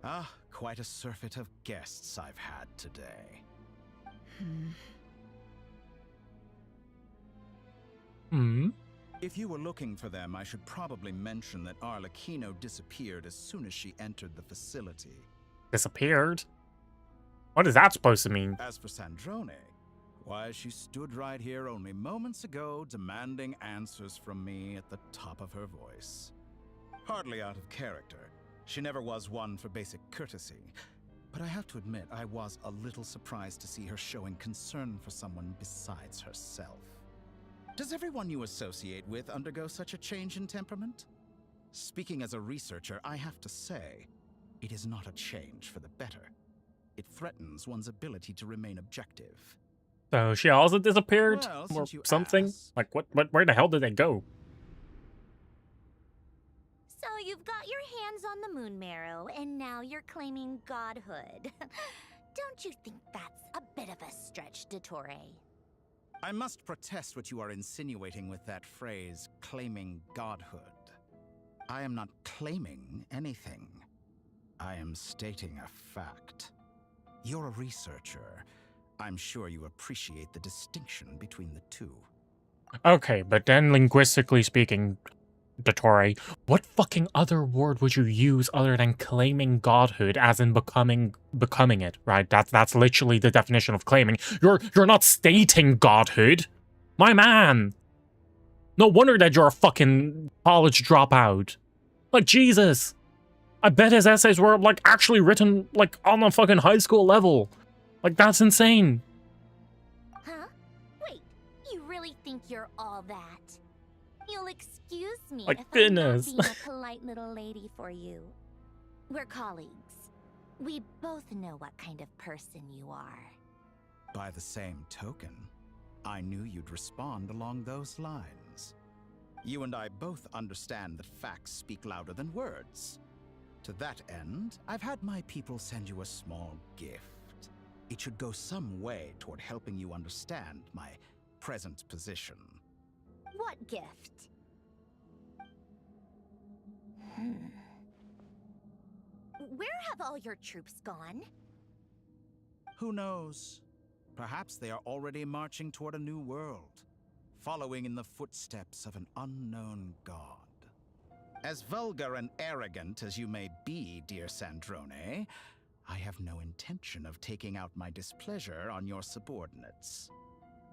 Speaker 11: Ah, quite a surfeit of guests I've had today. If you were looking for them, I should probably mention that Arlecchino disappeared as soon as she entered the facility.
Speaker 1: Disappeared? What is that supposed to mean?
Speaker 11: As for Sandrone, why, she stood right here only moments ago, demanding answers from me at the top of her voice. Hardly out of character. She never was one for basic courtesy. But I have to admit, I was a little surprised to see her showing concern for someone besides herself. Does everyone you associate with undergo such a change in temperament? Speaking as a researcher, I have to say, it is not a change for the better. It threatens one's ability to remain objective.
Speaker 1: So she also disappeared?
Speaker 11: Well,
Speaker 1: Or
Speaker 11: since you
Speaker 1: something?
Speaker 11: asked.
Speaker 1: Like, where the hell did they go?
Speaker 2: So you've got your hands on the moon marrow, and now you're claiming godhood. Don't you think that's a bit of a stretch, Dottore?
Speaker 11: I must protest what you are insinuating with that phrase, claiming godhood. I am not claiming anything. I am stating a fact. You're a researcher. I'm sure you appreciate the distinction between the two.
Speaker 1: Okay, but then linguistically speaking, Dottore, what fucking other word would you use other than claiming godhood, as in becoming it, right? That's literally the definition of claiming. You're not stating godhood. My man. No wonder that you're a fucking college dropout. Like, Jesus. I bet his essays were, like, actually written, like, on a fucking high school level. Like, that's insane.
Speaker 2: Huh? Wait, you really think you're all that? You'll excuse me
Speaker 1: My
Speaker 2: if
Speaker 1: goodness.
Speaker 2: I'm not being a polite little lady for you. We're colleagues. We both know what kind of person you are.
Speaker 11: By the same token, I knew you'd respond along those lines. You and I both understand that facts speak louder than words. To that end, I've had my people send you a small gift. It should go some way toward helping you understand my present position.
Speaker 2: What gift? Where have all your troops gone?
Speaker 11: Who knows? Perhaps they are already marching toward a new world, following in the footsteps of an unknown god. As vulgar and arrogant as you may be, dear Sandrone, I have no intention of taking out my displeasure on your subordinates.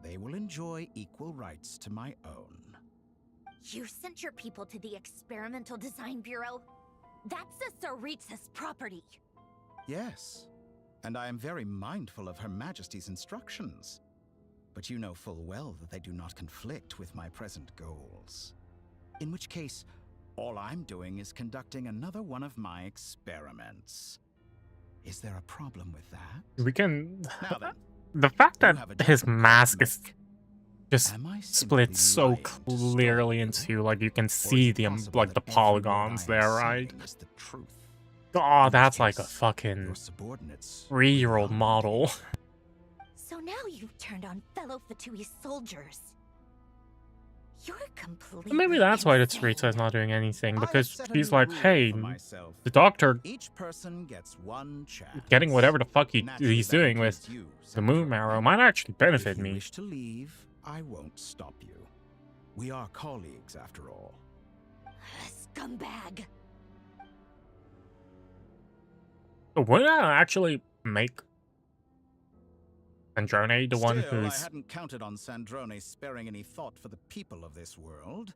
Speaker 11: They will enjoy equal rights to my own.
Speaker 2: You sent your people to the Experimental Design Bureau? That's a Tsaritsa's property.
Speaker 11: Yes, and I am very mindful of Her Majesty's instructions. But you know full well that they do not conflict with my present goals. In which case, all I'm doing is conducting another one of my experiments. Is there a problem with that?
Speaker 1: We can...
Speaker 11: Now then,
Speaker 1: The fact
Speaker 11: you
Speaker 1: that
Speaker 11: have a
Speaker 1: his
Speaker 11: different
Speaker 1: mask is
Speaker 11: outlook.
Speaker 1: just
Speaker 11: Am I
Speaker 1: split
Speaker 11: simply
Speaker 1: so
Speaker 11: lying to
Speaker 1: clearly
Speaker 11: startle you?
Speaker 1: into, like, you can
Speaker 11: Or is
Speaker 1: see
Speaker 11: it
Speaker 1: the
Speaker 11: possible
Speaker 1: like the
Speaker 11: that every word
Speaker 1: polygons
Speaker 11: I am
Speaker 1: there, right?
Speaker 11: saying is the truth?
Speaker 1: Oh,
Speaker 11: In which
Speaker 1: that's like a
Speaker 11: case,
Speaker 1: fucking
Speaker 11: your subordinates
Speaker 1: 3-year-old
Speaker 11: will
Speaker 1: model.
Speaker 2: So now you've turned on fellow Fatui soldiers. You're completely
Speaker 1: Maybe that's why the
Speaker 2: insane.
Speaker 1: Tsaritsa is not doing anything,
Speaker 11: I have
Speaker 1: because
Speaker 11: set a
Speaker 1: she's
Speaker 11: new
Speaker 1: like,
Speaker 11: rule
Speaker 1: hey,
Speaker 11: for myself.
Speaker 1: the doctor
Speaker 11: Each person gets one chance.
Speaker 1: getting whatever the fuck
Speaker 11: Naturally,
Speaker 1: he's
Speaker 11: that
Speaker 1: doing with
Speaker 11: includes you,
Speaker 1: the moon
Speaker 11: Sandrone.
Speaker 1: marrow might actually benefit
Speaker 11: If you
Speaker 1: me.
Speaker 11: wish to leave, I won't stop you. We are colleagues, after all.
Speaker 2: Scumbag.
Speaker 1: Would I actually make Sandrone the one
Speaker 11: Still,
Speaker 1: who's...
Speaker 11: I hadn't counted on Sandrone sparing any thought for the people of this world.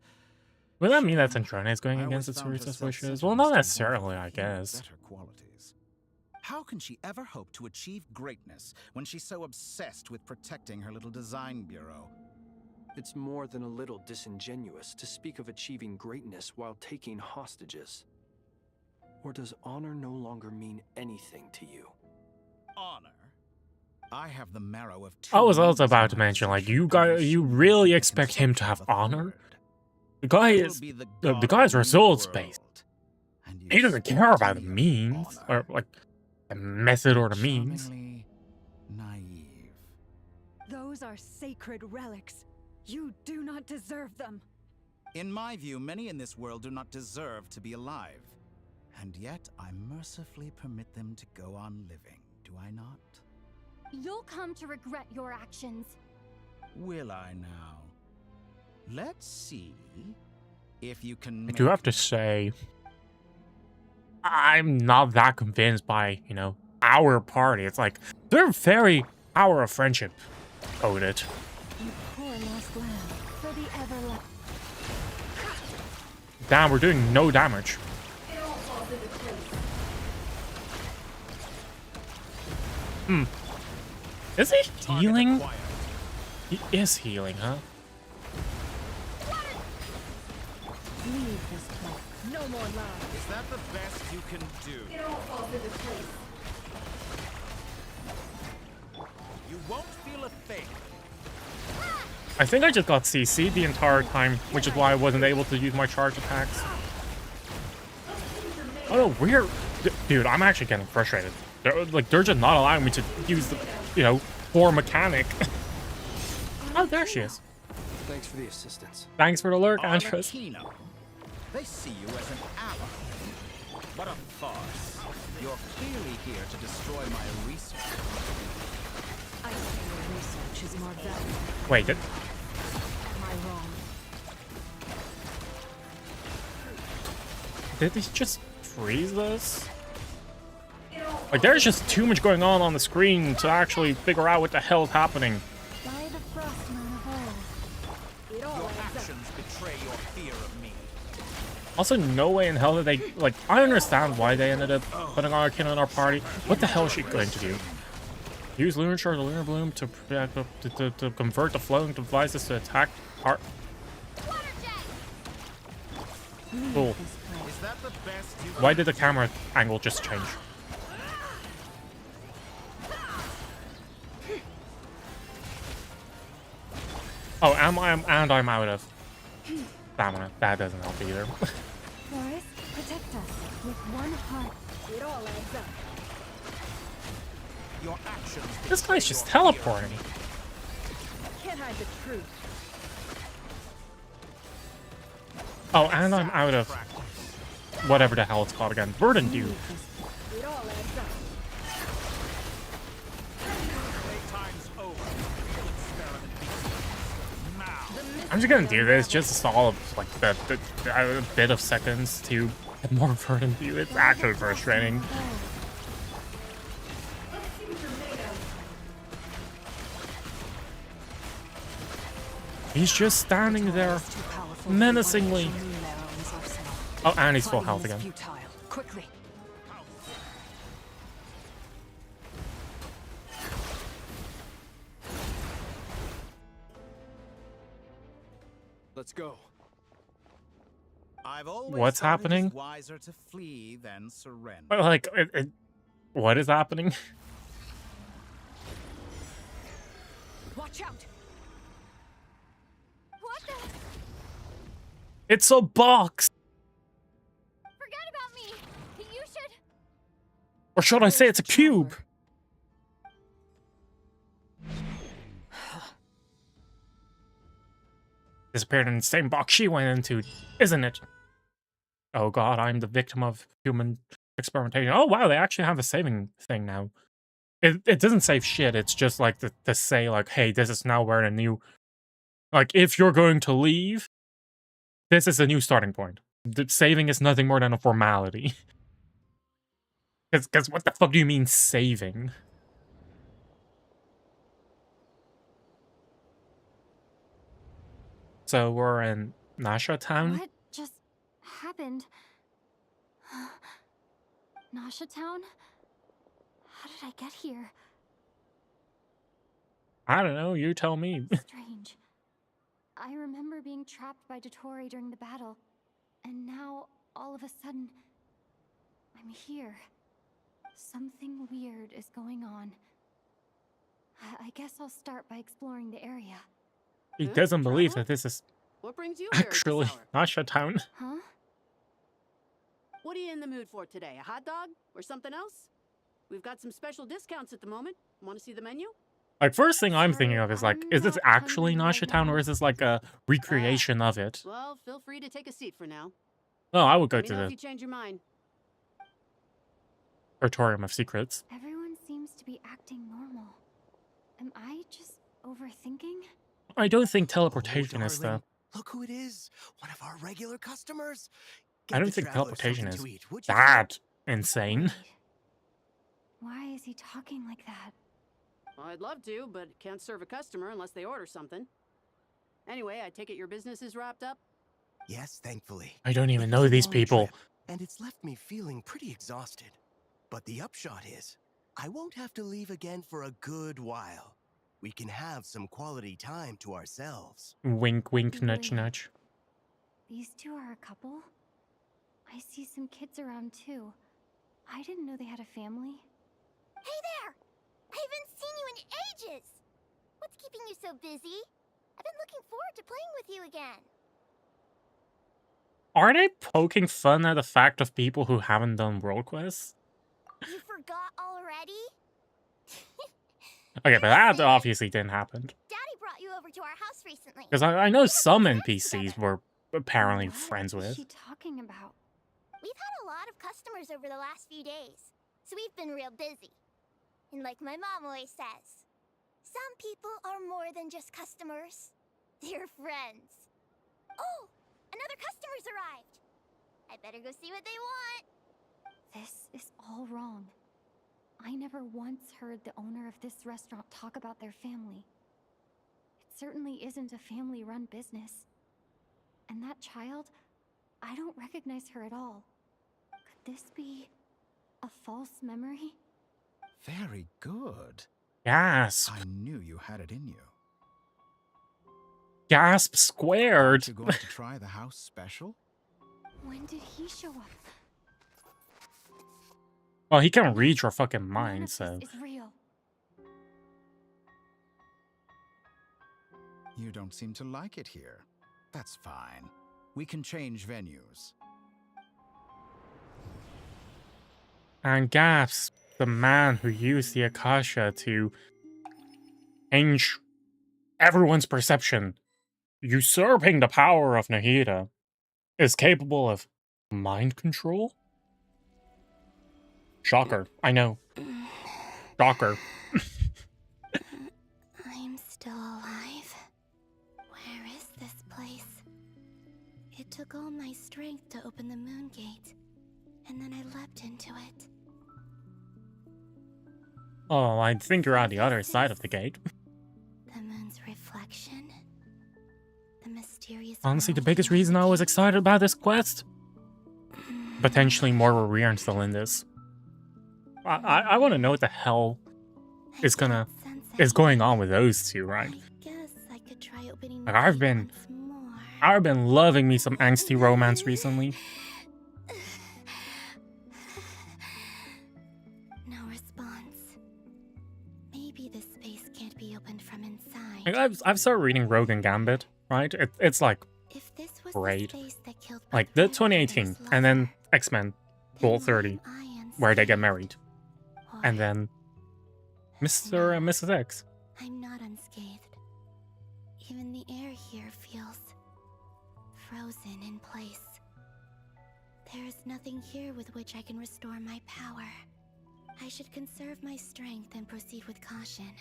Speaker 1: Would that mean that
Speaker 11: Shame.
Speaker 1: Sandrone is going
Speaker 11: I
Speaker 1: against the
Speaker 11: always found her
Speaker 1: Tsaritsa's wishes?
Speaker 11: self-centeredness
Speaker 1: Well,
Speaker 11: to
Speaker 1: not
Speaker 11: be one of
Speaker 1: necessarily,
Speaker 11: her
Speaker 1: I
Speaker 11: few
Speaker 1: guess.
Speaker 11: better qualities. How can she ever hope to achieve greatness when she's so obsessed with protecting her little design bureau?
Speaker 5: It's more than a little disingenuous to speak of achieving greatness while taking hostages. Or does honor no longer mean anything to you?
Speaker 11: Honor? I have the marrow of two
Speaker 1: I was also
Speaker 11: moons
Speaker 1: about to
Speaker 11: in my
Speaker 1: mention, like,
Speaker 11: possession,
Speaker 1: you
Speaker 11: and
Speaker 1: guys,
Speaker 11: will
Speaker 1: you
Speaker 11: soon
Speaker 1: really
Speaker 11: be
Speaker 1: expect him to
Speaker 11: consumption
Speaker 1: have
Speaker 11: of a
Speaker 1: honor?
Speaker 11: third.
Speaker 1: The guy
Speaker 11: He will
Speaker 1: is
Speaker 11: be the
Speaker 1: the
Speaker 11: god
Speaker 1: guy's
Speaker 11: of the new
Speaker 1: results
Speaker 11: world,
Speaker 1: based.
Speaker 11: and you
Speaker 1: He doesn't care
Speaker 11: spout
Speaker 1: about the
Speaker 11: me of
Speaker 1: means,
Speaker 11: honor.
Speaker 1: or like the method or the means.
Speaker 11: Charmingly naive.
Speaker 8: Those are sacred relics. You do not deserve them.
Speaker 11: In my view, many in this world do not deserve to be alive. And yet, I mercifully permit them to go on living, do I not?
Speaker 12: You'll come to regret your actions.
Speaker 11: Will I now? Let's see if you can
Speaker 1: I do have to say, I'm not that convinced by, you know, our party. It's like, they're very hour of friendship coded.
Speaker 8: You poor lost lamb. For the everlasting.
Speaker 1: Damn, we're doing no damage. Is he healing? He is healing, huh?
Speaker 8: Leave this place. No more love.
Speaker 11: Is that the best you can do?
Speaker 8: It all falls into place.
Speaker 11: You won't feel a thing.
Speaker 1: I think I just got CC'd the entire time, which is why I wasn't able to use my charge attacks. Oh no, weird. Dude, I'm actually getting frustrated. They're just not allowing me to use the, you know, core mechanic. Oh, there she is.
Speaker 5: Thanks for the assistance.
Speaker 1: Thanks for the lurk, Andros.
Speaker 11: Arlecchino. They see you as an ally. What a farce. You're clearly here to destroy my research.
Speaker 7: I say your research is more valuable.
Speaker 1: Wait,
Speaker 7: Am I wrong?
Speaker 1: did he just freeze this? Like, there's just too much going on the screen to actually figure out what the hell is happening.
Speaker 8: By the frostman of old. It all
Speaker 11: Your
Speaker 8: adds up.
Speaker 11: actions betray your fear of me.
Speaker 1: Also, no way in hell that they, like, I understand why they ended up putting Arlecchino in our party. What the hell is she going to do? Use Lunar Charge or Lunar Bloom to convert the floating devices to attack our... Cool.
Speaker 11: Is that the best you
Speaker 1: Why did the camera angle just change? Oh, and I'm out of stamina. That doesn't help either.
Speaker 8: Forest, protect us with one heart. It all adds up.
Speaker 11: Your actions.
Speaker 1: This guy's just teleporting.
Speaker 4: Can't hide the truth.
Speaker 1: Oh, and I'm out of whatever the hell it's called again. Burden Dew.
Speaker 8: It all adds up.
Speaker 11: Playtime's over. Experiment begins. Now.
Speaker 1: I'm just gonna do this just to all of like a bit of seconds to get more Burden Dew. It's actually frustrating. He's just standing there menacingly. Oh, and he's full health again.
Speaker 7: Quickly.
Speaker 5: Let's go.
Speaker 11: I've always
Speaker 1: What's
Speaker 11: thought it is
Speaker 1: happening?
Speaker 11: wiser to flee than surrender.
Speaker 1: Like, what is happening?
Speaker 7: Watch out.
Speaker 12: What the?
Speaker 1: It's a box!
Speaker 12: Forget about me. You should.
Speaker 1: Or should I say it's a cube? Disappeared in the same box she went into, isn't it? Oh god, I'm the victim of human experimentation. Oh wow, they actually have a saving thing now. It doesn't save shit, it's just like to say like, hey, this is now where the new... Like, if you're going to leave, this is a new starting point. The saving is nothing more than a formality. Because what the fuck do you mean saving? So we're in Nasha Town?
Speaker 12: What just happened? Nasha Town? How did I get here?
Speaker 1: I don't know, you tell me.
Speaker 12: Strange. I remember being trapped by Dotori during the battle, and now, all of a sudden, I'm here. Something weird is going on. I guess I'll start by exploring the area.
Speaker 1: He doesn't believe that this is
Speaker 13: What brings you here at this
Speaker 1: actually
Speaker 13: hour?
Speaker 1: Nasha Town.
Speaker 12: Huh?
Speaker 13: What are you in the mood for today? A hot dog or something else? We've got some special discounts at the moment. Want to see the menu?
Speaker 1: Like, first thing I'm thinking of is like, is this actually Nasha Town or is this like a recreation of it?
Speaker 13: Well, feel free to take a seat for now.
Speaker 1: No, I would go
Speaker 13: Let me
Speaker 1: to
Speaker 13: know if
Speaker 1: the
Speaker 13: you change your mind.
Speaker 1: Praetorium of Secrets.
Speaker 12: Everyone seems to be acting normal. Am I just overthinking?
Speaker 1: I don't think teleportation is the...
Speaker 6: Darling, look who it is. One of our regular customers.
Speaker 1: I
Speaker 6: Get
Speaker 1: don't
Speaker 6: the
Speaker 1: think
Speaker 6: traveler
Speaker 1: teleportation
Speaker 6: something
Speaker 1: is
Speaker 6: to eat, would you?
Speaker 1: that insane.
Speaker 12: Why is he talking like that?
Speaker 13: Well, I'd love to, but can't serve a customer unless they order something. Anyway, I take it your business is wrapped up?
Speaker 6: Yes, thankfully.
Speaker 1: I don't even
Speaker 6: It was
Speaker 1: know
Speaker 6: a
Speaker 1: these
Speaker 6: long
Speaker 1: people.
Speaker 6: trip, and it's left me feeling pretty exhausted. But the upshot is, I won't have to leave again for a good while. We can have some quality time to ourselves.
Speaker 1: Wink, wink, nudge,
Speaker 12: Wait.
Speaker 1: nudge.
Speaker 12: These two are a couple? I see some kids around too. I didn't know they had a family.
Speaker 2: Hey there! I haven't seen you in ages! What's keeping you so busy? I've been looking forward to playing with you again.
Speaker 1: Are they poking fun at the fact of people who haven't done world quests?
Speaker 2: You forgot already?
Speaker 1: Okay, but that obviously didn't happen.
Speaker 2: Daddy brought you over to our house recently.
Speaker 1: Because I know some NPCs were apparently
Speaker 12: What
Speaker 1: friends
Speaker 12: is
Speaker 1: with.
Speaker 12: she talking about?
Speaker 2: We've had a lot of customers over the last few days, so we've been real busy. And like my mom always says, some people are more than just customers. They're friends. Oh, another customer's arrived. I better go see what they want.
Speaker 12: This is all wrong. I never once heard the owner of this restaurant talk about their family. It certainly isn't a family-run business. And that child, I don't recognize her at all. Could this be a false memory?
Speaker 11: Very good.
Speaker 1: Gasp.
Speaker 11: I knew you had it in you.
Speaker 1: Gasp squared.
Speaker 11: You going to try the house special?
Speaker 12: When did he show up?
Speaker 1: Well, he can read your fucking
Speaker 12: None
Speaker 1: mind,
Speaker 12: of
Speaker 1: so...
Speaker 12: this is real.
Speaker 11: You don't seem to like it here. That's fine. We can change venues.
Speaker 1: And Gaps, the man who used the Akasha to change everyone's perception, usurping the power of Nahida, is capable of mind control? Shocker, I know. Shocker.
Speaker 2: I'm still alive. Where is this place? It took all my strength to open the moon gate, and then I leapt into it.
Speaker 1: Oh, I think you're on the other side of the gate.
Speaker 2: The moon's reflection. The mysterious.
Speaker 1: Honestly, the biggest reason I was excited about this quest? Potentially more rear still in this. I want to know what the hell is going on with those two, right?
Speaker 2: I could try opening
Speaker 1: Like I've been loving me some angsty romance recently.
Speaker 2: No response. Maybe this space can't be opened from inside.
Speaker 1: Like I've started reading Rogue and Gambit, right? It's like great. Like the 2018, and then X-Men, Goal 30, where they get married. And then Mr. and Mrs. X.
Speaker 2: I'm not unscathed. Even the air here feels frozen in place. There is nothing here with which I can restore my power. I should conserve my strength and proceed with caution.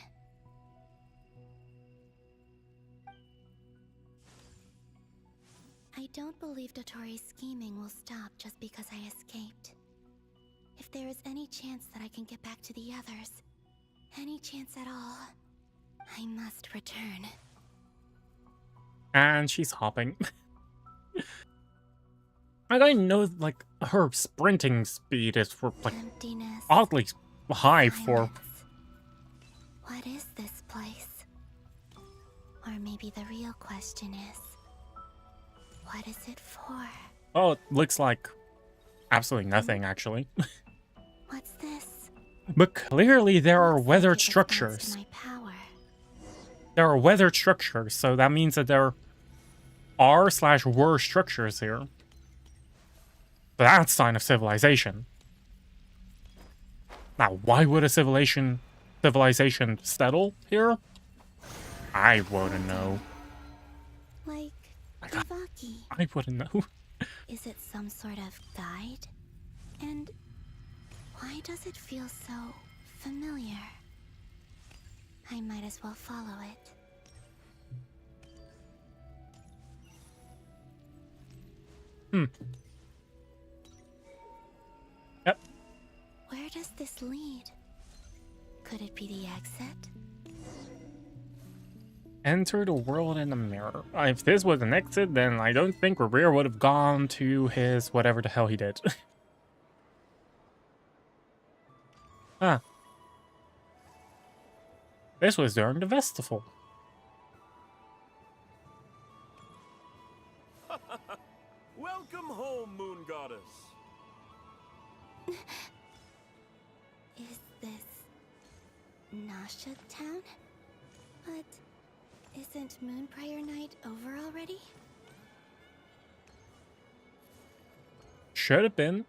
Speaker 2: I don't believe Dotori's scheming will stop just because I escaped. If there is any chance that I can get back to the others, any chance at all, I must return.
Speaker 1: And she's hopping. Like I know, like her sprinting speed is for like oddly high for.
Speaker 2: What is this place? Or maybe the real question is, what is it for?
Speaker 1: Oh, it looks like absolutely nothing actually.
Speaker 2: What's this?
Speaker 1: But clearly there are weathered structures. There are weathered structures, so that means that there are/were structures here. That's a sign of civilization. Now, why would a civilization settle here? I wouldn't know.
Speaker 2: Like Kuvaki.
Speaker 1: I wouldn't know.
Speaker 2: Is it some sort of guide? And why does it feel so familiar? I might as well follow it.
Speaker 1: Yep.
Speaker 2: Where does this lead? Could it be the exit?
Speaker 1: Enter the world in the mirror. If this was an exit, then I don't think Rear would have gone to his whatever the hell he did. Huh. This was during the festival.
Speaker 14: Welcome home, Moon Goddess.
Speaker 2: Is this Nasha Town? But isn't Moonbriar Night over already?
Speaker 1: Should have been.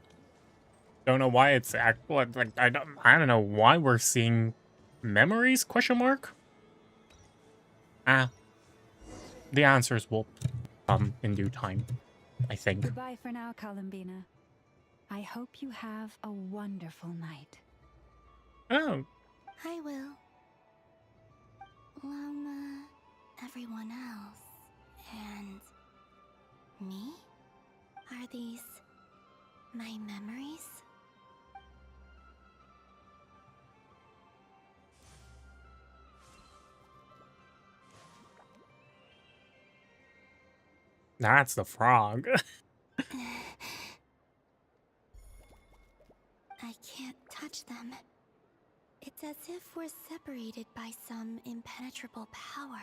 Speaker 1: Don't know why it's like I don't know why we're seeing memories? Question mark. The answers will come in due time, I think.
Speaker 8: Goodbye for now, Columbina. I hope you have a wonderful night.
Speaker 1: Oh.
Speaker 2: I will. Loma, everyone else, and me? Are these my memories?
Speaker 1: That's the frog.
Speaker 2: I can't touch them. It's as if we're separated by some impenetrable power.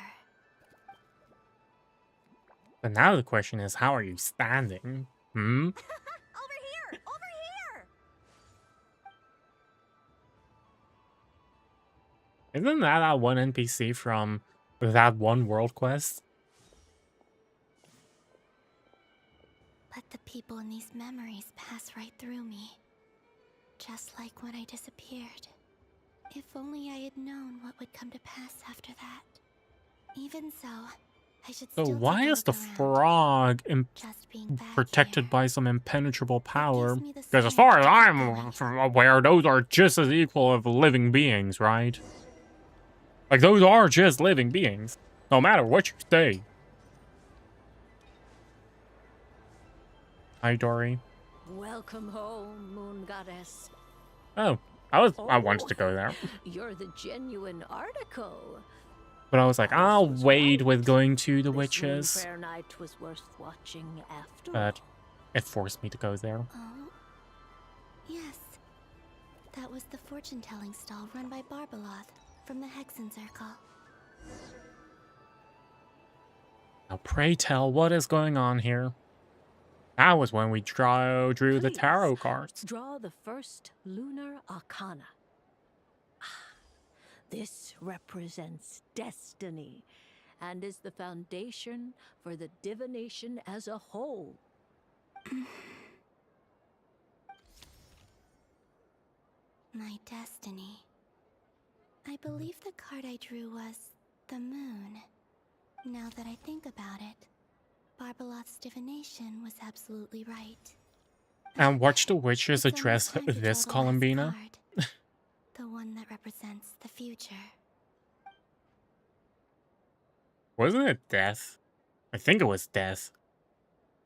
Speaker 1: But now the question is, how are you standing? Hmm?
Speaker 2: Over here! Over here!
Speaker 1: Isn't that one NPC from that one world quest?
Speaker 2: But the people in these memories pass right through me. Just like when I disappeared. If only I had known what would come to pass after that. Even so, I should
Speaker 1: So
Speaker 2: still
Speaker 1: why
Speaker 2: take a
Speaker 1: is
Speaker 2: look
Speaker 1: the
Speaker 2: around.
Speaker 1: frog
Speaker 2: Just being back
Speaker 1: protected
Speaker 2: here.
Speaker 1: by some impenetrable power?
Speaker 2: me the
Speaker 1: Because as
Speaker 2: strength
Speaker 1: far as
Speaker 2: to keep
Speaker 1: I'm aware, those are just as equal of living beings, right? Like, those are just living beings, no matter what you say. Hi, Dory.
Speaker 15: Welcome home, Moon Goddess.
Speaker 1: Oh, I wanted to go there.
Speaker 15: You're the genuine article.
Speaker 1: But I was like, I'll wait with going to the witches.
Speaker 15: Fair night was worth watching after
Speaker 1: But it forced me to go there.
Speaker 2: Oh, yes. That was the fortune-telling stall run by Barbeloth from the Hexen Circle.
Speaker 1: Now, pray tell, what is going on here? That was when we drew the tarot cards.
Speaker 15: Draw the first lunar arcana. This represents destiny and is the foundation for the divination as a whole.
Speaker 2: My destiny. I believe the card I drew was the moon. Now that I think about it, Barbeloth's divination was absolutely right.
Speaker 1: And watch the witches
Speaker 2: It's
Speaker 1: address
Speaker 2: almost time to
Speaker 1: this
Speaker 2: draw the last
Speaker 1: Columbina.
Speaker 2: card. The one that represents the future.
Speaker 1: Wasn't it death? I think it was death.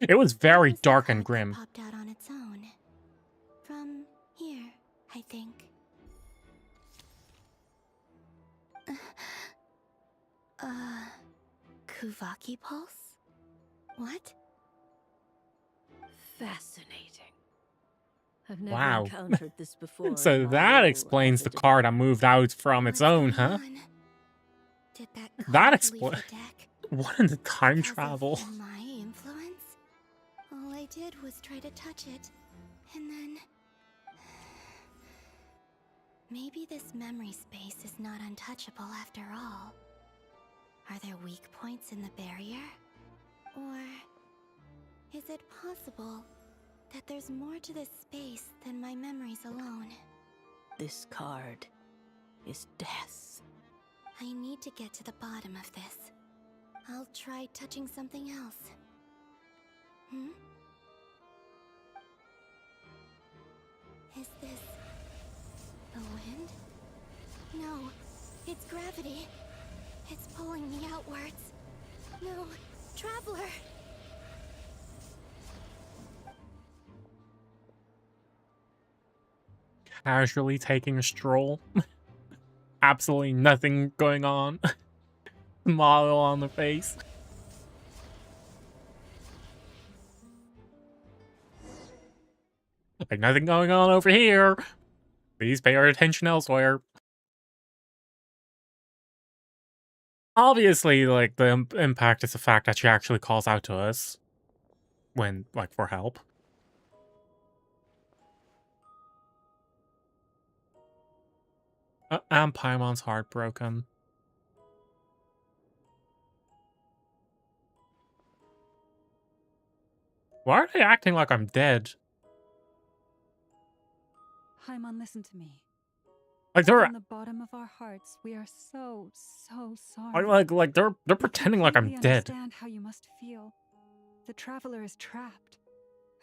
Speaker 1: It was very dark and grim.
Speaker 2: Popped out on its own. From here, I think. Kuvaki pulse? What?
Speaker 15: Fascinating. I've never
Speaker 1: Wow.
Speaker 15: encountered this before.
Speaker 1: So
Speaker 15: in my
Speaker 1: that
Speaker 15: role
Speaker 1: explains
Speaker 15: as
Speaker 1: the
Speaker 15: a
Speaker 1: card I moved out from its own, huh?
Speaker 2: Did that
Speaker 1: That
Speaker 2: card leave
Speaker 1: explains.
Speaker 2: the deck
Speaker 1: What in the time
Speaker 2: because of
Speaker 1: travel?
Speaker 2: my influence? All I did was try to touch it, and then... Maybe this memory space is not untouchable after all. Are there weak points in the barrier? Or is it possible that there's more to this space than my memories alone?
Speaker 15: This card is death.
Speaker 2: I need to get to the bottom of this. I'll try touching something else. Hmm? Is this the wind? No, it's gravity. It's pulling me outwards. No, Traveler!
Speaker 1: Casually taking a stroll. Absolutely nothing going on. Smile on the face. Like, nothing going on over here. Please pay our attention elsewhere. Obviously, like, the impact is the fact that she actually calls out to us. When, like, for help. And Paimon's heartbroken. Why are they acting like I'm dead?
Speaker 8: Paimon, listen to me.
Speaker 1: Like, they're
Speaker 8: From the bottom of our hearts, we are so sorry.
Speaker 1: like they're pretending like I'm dead.
Speaker 8: Understand how you must feel. The traveler is trapped,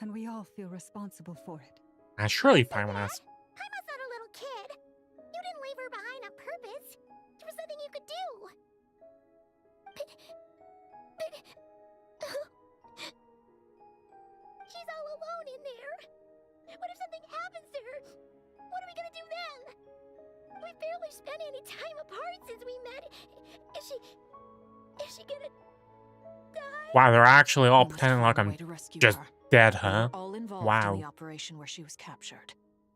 Speaker 8: and we all feel responsible for it.
Speaker 1: And surely Paimon has.
Speaker 2: Paimon's not a little kid. You didn't leave her behind on purpose. There was nothing you could do. But... She's all alone in there. What if something happens to her? What are we gonna do then? We've barely spent any time apart since we met. Is she gonna die?
Speaker 1: Wow, they're actually all pretending like I'm just dead, huh?
Speaker 7: We're all involved in the
Speaker 1: Wow.
Speaker 7: operation where she was captured,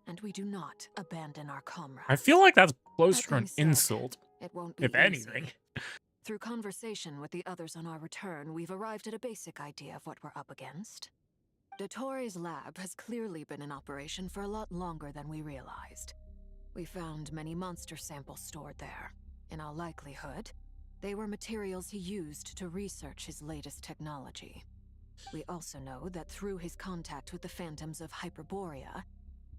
Speaker 7: and we do not abandon our comrades.
Speaker 1: I feel like that's close
Speaker 7: That
Speaker 1: to an
Speaker 7: being said,
Speaker 1: insult,
Speaker 7: it won't be
Speaker 1: if
Speaker 7: easy.
Speaker 1: anything.
Speaker 7: Through conversation with the others on our return, we've arrived at a basic idea of what we're up against. Dottore's lab has clearly been in operation for a lot longer than we realized. We found many monster samples stored there. In all likelihood, they were materials he used to research his latest technology. We also know that through his contact with the phantoms of Hyperborea,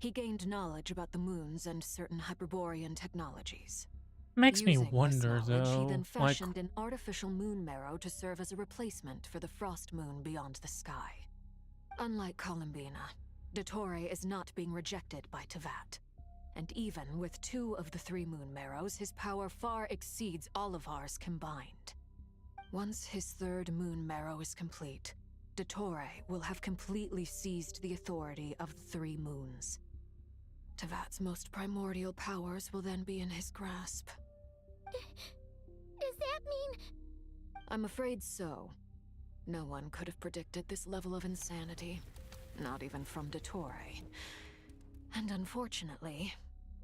Speaker 7: he gained knowledge about the moons and certain Hyperborean technologies.
Speaker 1: Makes me
Speaker 7: Using
Speaker 1: wonder,
Speaker 7: this knowledge, he
Speaker 1: though,
Speaker 7: then
Speaker 1: like,
Speaker 7: fashioned an artificial moon marrow to serve as a replacement for the frost moon beyond the sky. Unlike Columbina, Dottore is not being rejected by Tevat. And even with 2 of the 3 moon marrows, his power far exceeds all of ours combined. Once his 3rd moon marrow is complete, Dottore will have completely seized the authority of the 3 moons. Tevat's most primordial powers will then be in his grasp.
Speaker 2: Does that mean...
Speaker 7: I'm afraid so. No one could have predicted this level of insanity. Not even from Dottore. And unfortunately,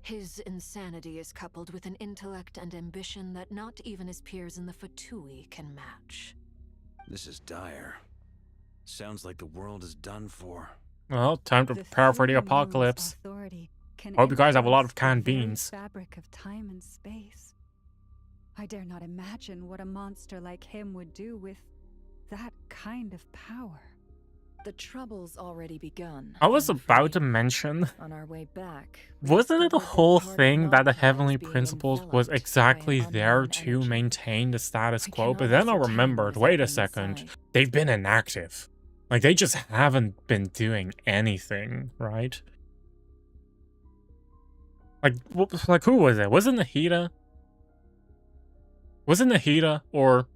Speaker 7: his insanity is coupled with an intellect and ambition that not even his peers in the Fatui can match.
Speaker 3: This is dire. Sounds like the world is done for.
Speaker 1: Well, time to prepare for the apocalypse. Hope you guys have a lot of canned beans.
Speaker 8: Fabric of time and space. I dare not imagine what a monster like him would do with that kind of power.
Speaker 4: The trouble's already begun.
Speaker 1: I was about to mention,
Speaker 4: On our way back,
Speaker 1: wasn't it the whole thing that the Heavenly Principles was exactly there to maintain the status quo? But then I remembered, wait a second, they've been inactive. Like, they just haven't been doing anything, right? Like who was it? Wasn't Nahida? Wasn't Nahida or...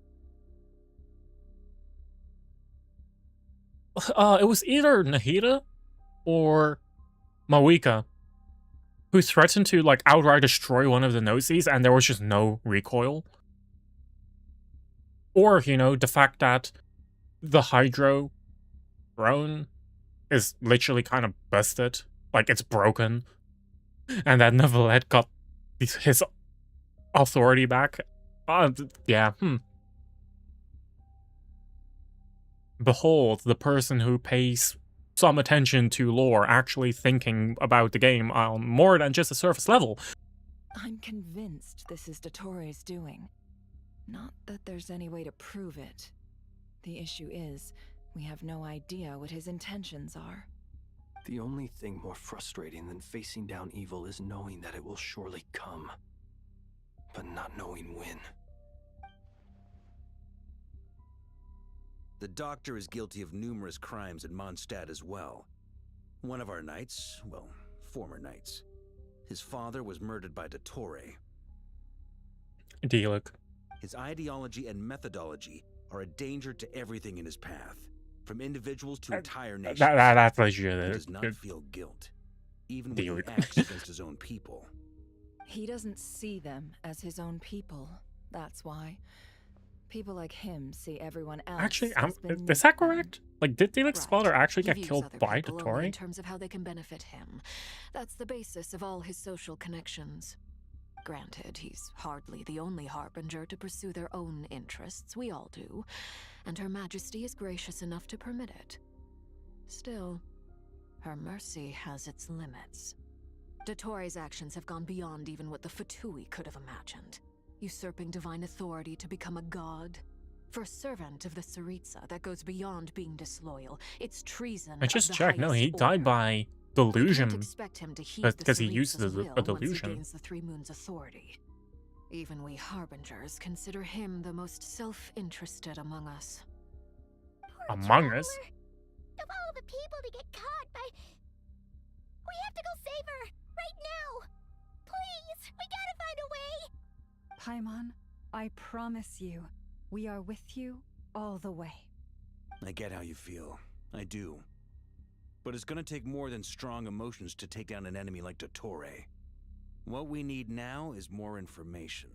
Speaker 1: it was either Nahida or Mawika who threatened to, like, outright destroy one of the Gnosis, and there was just no recoil. Or, you know, the fact that the Hydro throne is literally kind of busted. Like, it's broken. And that Neuvillette got his authority back. Yeah, Behold, the person who pays some attention to lore actually thinking about the game on more than just a surface level.
Speaker 4: I'm convinced this is Dottore's doing. Not that there's any way to prove it. The issue is, we have no idea what his intentions are.
Speaker 5: The only thing more frustrating than facing down evil is knowing that it will surely come, but not knowing when.
Speaker 3: The Doctor is guilty of numerous crimes in Mondstadt as well. One of our knights, well, former knights, his father was murdered by Dottore.
Speaker 1: Dealuk.
Speaker 3: His ideology and methodology are a danger to everything in his path, from individuals to entire nations.
Speaker 1: That's legit.
Speaker 3: He does not feel guilt, even when he acts against his own people.
Speaker 4: He doesn't see them as his own people. That's why. People like him see everyone else.
Speaker 1: Actually, is that correct? Like, did Dealuk's father actually get killed by
Speaker 7: Only
Speaker 1: Dottore?
Speaker 7: in terms of how they can benefit him. That's the basis of all his social connections. Granted, he's hardly the only harbinger to pursue their own interests. We all do. And Her Majesty is gracious enough to permit it. Still, her mercy has its limits. Dottore's actions have gone beyond even what the Fatui could have imagined. Usurping divine authority to become a god. For a servant of the Tsaritsa, that goes beyond being disloyal. It's treason.
Speaker 1: I just checked. No, he died by delusion. Because he used a delusion.
Speaker 7: Once he gains the Three Moons' authority. Even we harbingers consider him the most self-interested among us.
Speaker 1: Among us?
Speaker 2: Of all the people to get caught by... We have to go save her! Right now! Please! We gotta find a way!
Speaker 8: Paimon, I promise you, we are with you all the way.
Speaker 3: I get how you feel. I do. But it's gonna take more than strong emotions to take down an enemy like Dottore. What we need now is more information.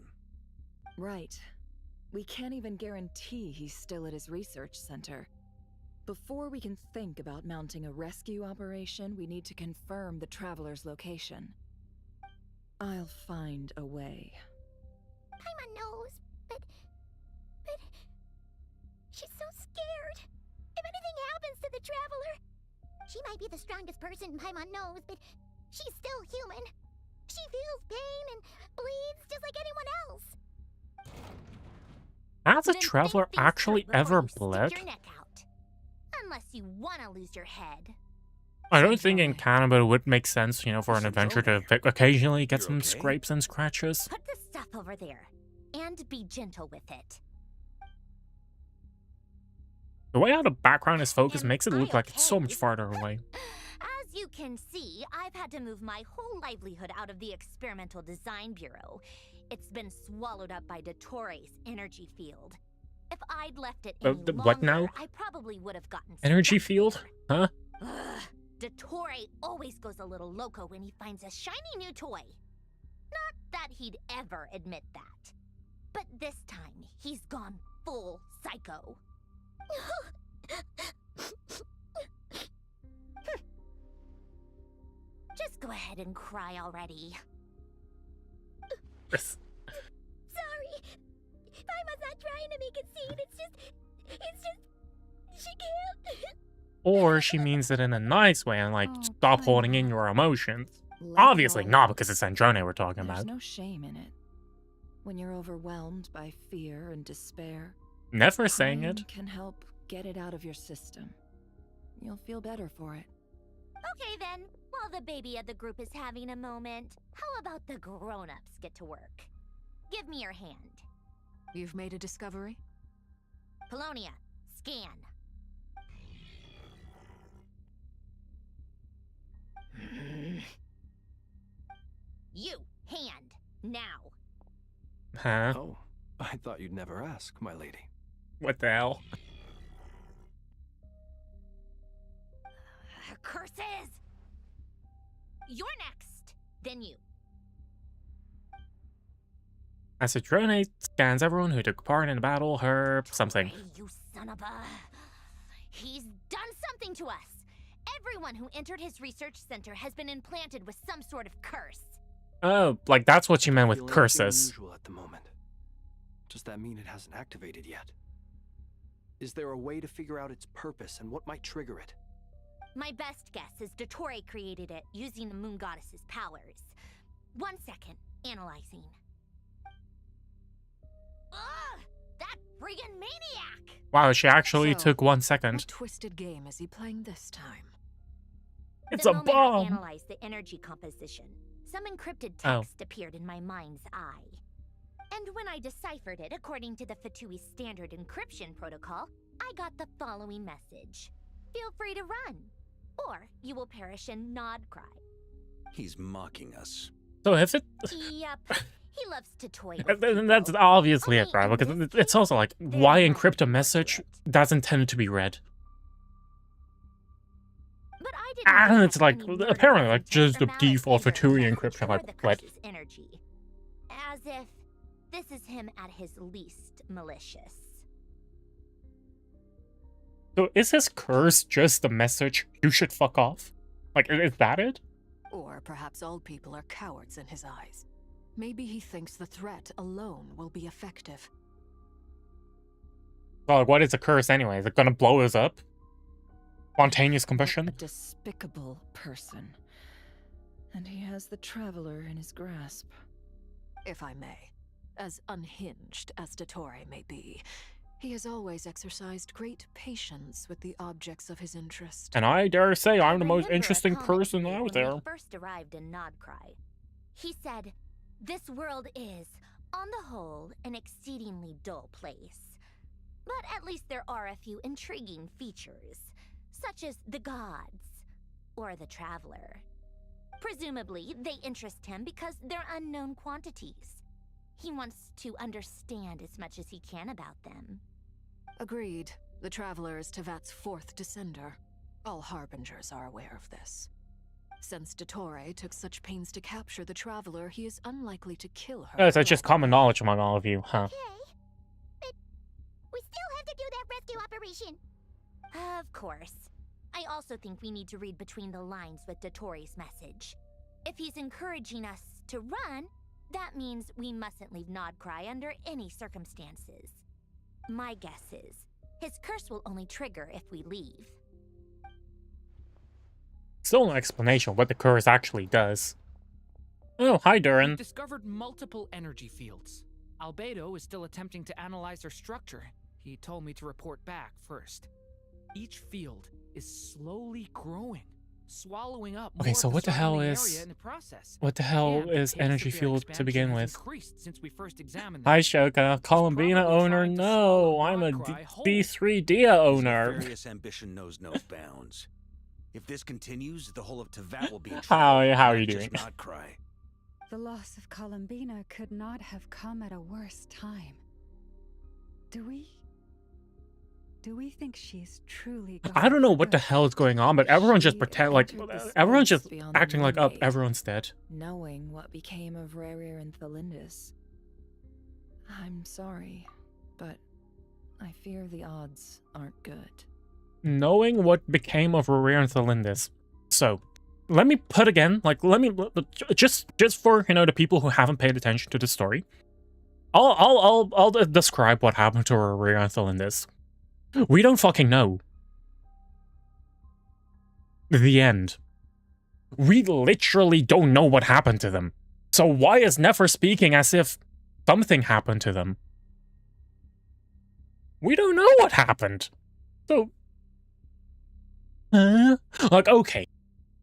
Speaker 4: Right. We can't even guarantee he's still at his research center. Before we can think about mounting a rescue operation, we need to confirm the traveler's location. I'll find a way.
Speaker 2: Paimon knows, but... She's so scared. If anything happens to the traveler, She might be the strongest person Paimon knows, but she's still human. She feels pain and bleeds just like anyone else.
Speaker 1: Has a
Speaker 2: Then
Speaker 1: traveler
Speaker 2: think things
Speaker 1: actually
Speaker 2: through before
Speaker 1: ever
Speaker 2: you stick
Speaker 1: bled?
Speaker 2: your neck out. Unless you want to lose your head.
Speaker 1: I don't think in Canada it would make sense, you know, for an adventurer to occasionally get
Speaker 3: You're
Speaker 1: some
Speaker 3: okay?
Speaker 1: scrapes and scratches.
Speaker 2: Put the stuff over there, and be gentle with it.
Speaker 1: The way how the background is focused
Speaker 2: Am
Speaker 1: makes it
Speaker 2: I
Speaker 1: look like it's so much
Speaker 2: okay?
Speaker 1: farther away.
Speaker 2: As you can see, I've had to move my whole livelihood out of the Experimental Design Bureau. It's been swallowed up by Dottoro's energy field. If I'd left it any
Speaker 1: what now?
Speaker 2: longer, I probably would have gotten
Speaker 1: Energy
Speaker 2: stuck
Speaker 1: field? Huh?
Speaker 2: there. Ugh, Dottore always goes a little loco when he finds a shiny new toy. Not that he'd ever admit that. But this time, he's gone full psycho. Just go ahead and cry already. Sorry. Paimon's not trying to make it seem. It's just, she can't.
Speaker 1: Or she means it in a nice way and like,
Speaker 4: Oh,
Speaker 1: stop
Speaker 4: Paimon.
Speaker 1: holding in your emotions.
Speaker 4: Let
Speaker 1: Obviously
Speaker 4: go.
Speaker 1: not because it's Androne we're talking
Speaker 4: There's
Speaker 1: about.
Speaker 4: no shame in it. When you're overwhelmed by fear and despair,
Speaker 1: Never saying
Speaker 4: crying
Speaker 1: it.
Speaker 4: can help get it out of your system. You'll feel better for it.
Speaker 2: Okay then, while the baby of the group is having a moment, how about the grown-ups get to work? Give me your hand.
Speaker 7: You've made a discovery?
Speaker 2: Polonia, scan. You, hand, now.
Speaker 1: Huh?
Speaker 5: Oh, I thought you'd never ask, my lady.
Speaker 1: What the hell?
Speaker 2: Curses! You're next, then you.
Speaker 1: As Androne scans everyone who took part in the battle, her something.
Speaker 2: Hey, you son of a... He's done something to us. Everyone who entered his research center has been implanted with some sort of curse.
Speaker 1: Oh, like that's what you meant with
Speaker 5: Feel anything
Speaker 1: curses.
Speaker 5: unusual at the moment. Does that mean it hasn't activated yet? Is there a way to figure out its purpose and what might trigger it?
Speaker 2: My best guess is Dottore created it using the Moon Goddess's powers. 1 second, analyzing. Ugh! That friggin' maniac!
Speaker 1: Wow, she actually
Speaker 7: So,
Speaker 1: took 1
Speaker 7: What
Speaker 1: second.
Speaker 7: twisted game is he playing this time?
Speaker 1: It's
Speaker 2: the
Speaker 1: a
Speaker 2: moment I
Speaker 1: bomb!
Speaker 2: analyzed the energy composition, some encrypted
Speaker 1: Oh.
Speaker 2: text appeared in my mind's eye. And when I deciphered it according to the Fatui standard encryption protocol, I got the following message. Feel free to run, or you will perish in nod cry.
Speaker 3: He's mocking us.
Speaker 1: So if it...
Speaker 2: Yep, he loves to toy with
Speaker 1: Then that's
Speaker 2: people.
Speaker 1: obviously it,
Speaker 2: Only
Speaker 1: right?
Speaker 2: in
Speaker 1: Because
Speaker 2: this
Speaker 1: it's also like,
Speaker 2: they're
Speaker 1: why
Speaker 2: not
Speaker 1: encrypt a
Speaker 2: used
Speaker 1: message
Speaker 2: to it.
Speaker 1: that's intended to be read?
Speaker 2: But I didn't
Speaker 1: And
Speaker 2: detect
Speaker 1: it's like,
Speaker 2: any murderous
Speaker 1: apparently, like,
Speaker 2: intent
Speaker 1: just
Speaker 2: or
Speaker 1: the
Speaker 2: malice
Speaker 1: default
Speaker 2: either
Speaker 1: Fatui
Speaker 2: that
Speaker 1: encryption,
Speaker 2: could
Speaker 1: like,
Speaker 2: the
Speaker 1: what?
Speaker 2: curse's energy. As if this is him at his least malicious.
Speaker 1: So is his curse just a message, you should fuck off? Like, is that it?
Speaker 7: Or perhaps all people are cowards in his eyes. Maybe he thinks the threat alone will be effective.
Speaker 1: Well, like, what is a curse anyway? Is it gonna blow us up? Spontaneous
Speaker 4: A
Speaker 1: combustion?
Speaker 4: despicable person. And he has the Traveler in his grasp.
Speaker 7: If I may. As unhinged as Dottore may be, he has always exercised great patience with the objects of his interest.
Speaker 1: And I dare say I'm the most
Speaker 2: Remember a
Speaker 1: interesting
Speaker 2: comment he
Speaker 1: person
Speaker 2: made
Speaker 1: out
Speaker 2: when
Speaker 1: there.
Speaker 2: we first arrived in Nodcry. He said, "This world is, on the whole, an exceedingly dull place. But at least there are a few intriguing features, such as the gods, or the Traveler. Presumably, they interest him because they're unknown quantities. He wants to understand as much as he can about them."
Speaker 7: Agreed. The Traveler is Tevat's fourth descender. All Harbingers are aware of this. Since Dottore took such pains to capture the Traveler, he is unlikely to kill her.
Speaker 1: That's just common knowledge among all of you, huh?
Speaker 2: Okay, but we still have to do that rescue operation. Of course. I also think we need to read between the lines with Dottori's message. If he's encouraging us to run, that means we mustn't leave Nodcry under any circumstances. My guess is, his curse will only trigger if we leave.
Speaker 1: Still no explanation of what the curse actually does. Oh, hi, Durin.
Speaker 16: We've discovered multiple energy fields. Albedo is still attempting to analyze their structure. He told me to report back first. Each field is slowly growing, swallowing up more
Speaker 1: Okay, so
Speaker 16: of the
Speaker 1: what the hell
Speaker 16: surrounding
Speaker 1: is...
Speaker 16: area in the process.
Speaker 1: What the hell
Speaker 16: And the
Speaker 1: is
Speaker 16: pace of
Speaker 1: energy
Speaker 16: their
Speaker 1: field to
Speaker 16: expansion
Speaker 1: begin
Speaker 16: has
Speaker 1: with?
Speaker 16: increased since we first examined
Speaker 1: Hi,
Speaker 16: them.
Speaker 1: Shoka. Columbina owner? No, I'm a D3 Dia owner.
Speaker 3: Nefarious ambition knows no bounds. If this continues, the whole of Teyvat will be in trouble.
Speaker 1: How are
Speaker 3: not
Speaker 1: you
Speaker 3: just
Speaker 1: doing?
Speaker 3: Not cry.
Speaker 8: The loss of Columbina could not have come at a worse time. Do we think she's truly gone?
Speaker 1: I don't know what the hell is going on, but everyone's just everyone's just acting like, oh, everyone's dead.
Speaker 4: Knowing what became of Rerir and Thelindis. I'm sorry, but I fear the odds aren't good.
Speaker 1: Knowing what became of Rerir and Thelindis. So, let me put again, just for, you know, the people who haven't paid attention to the story, I'll describe what happened to Rerir and Thelindis. We don't fucking know. The end. We literally don't know what happened to them. So why is Nefer speaking as if something happened to them? We don't know what happened. So... like, okay.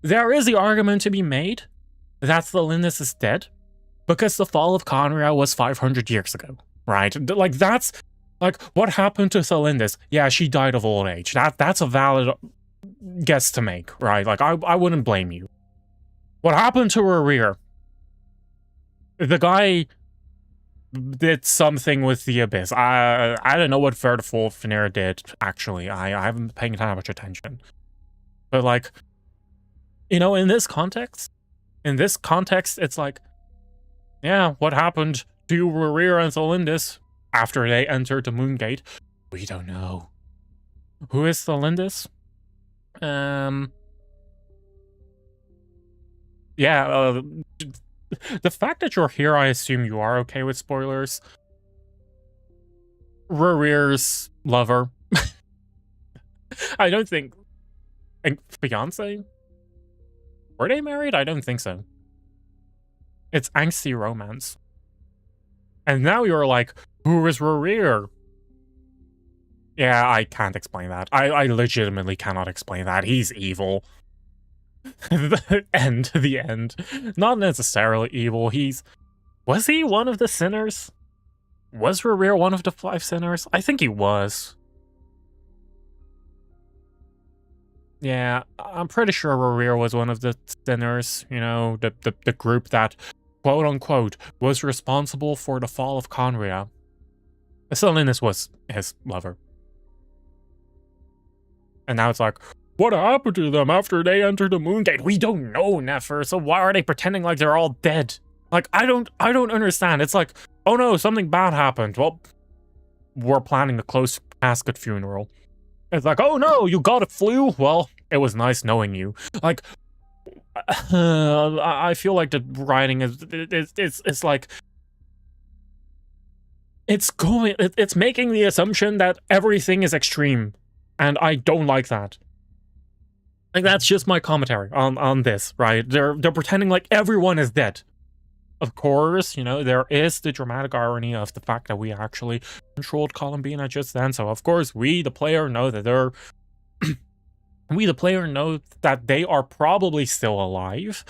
Speaker 1: There is the argument to be made that Thelindis is dead because the fall of Conria was 500 years ago, right? Like, that's... Like, what happened to Thelindis? Yeah, she died of old age. That's a valid guess to make, right? Like, I wouldn't blame you. What happened to Rerir? The guy did something with the Abyss. I don't know what Verdefulfnir did, actually. I haven't been paying that much attention. But, like, you know, in this context, it's like, yeah, what happened to Rerir and Thelindis after they entered the Moongate? We don't know. Who is Thelindis? Yeah, the fact that you're here, I assume you are okay with spoilers. Rerir's lover. I don't think... Fiancé? Were they married? I don't think so. It's angsty romance. And now you're like, who is Rerir? Yeah, I can't explain that. I legitimately cannot explain that. He's evil. The end. Not necessarily evil. Was he one of the sinners? Was Rerir one of the 5 sinners? I think he was. Yeah, I'm pretty sure Rerir was one of the sinners, you know, the group that, quote-unquote, was responsible for the fall of Conria. Thelindis was his lover. And now it's like, what happened to them after they entered the Moongate? We don't know, Nefer, so why are they pretending like they're all dead? Like, I don't understand. It's like, oh no, something bad happened. Well, we're planning a close casket funeral. It's like, oh no, you got a flu? Well, it was nice knowing you. Like, I feel like the writing it's like, it's making the assumption that everything is extreme, and I don't like that. Like, that's just my commentary on this, right? They're pretending like everyone is dead. Of course, you know, there is the dramatic irony of the fact that we actually controlled Columbina just then, so of course we, the player, know that they're... we, the player, know that they are probably still alive.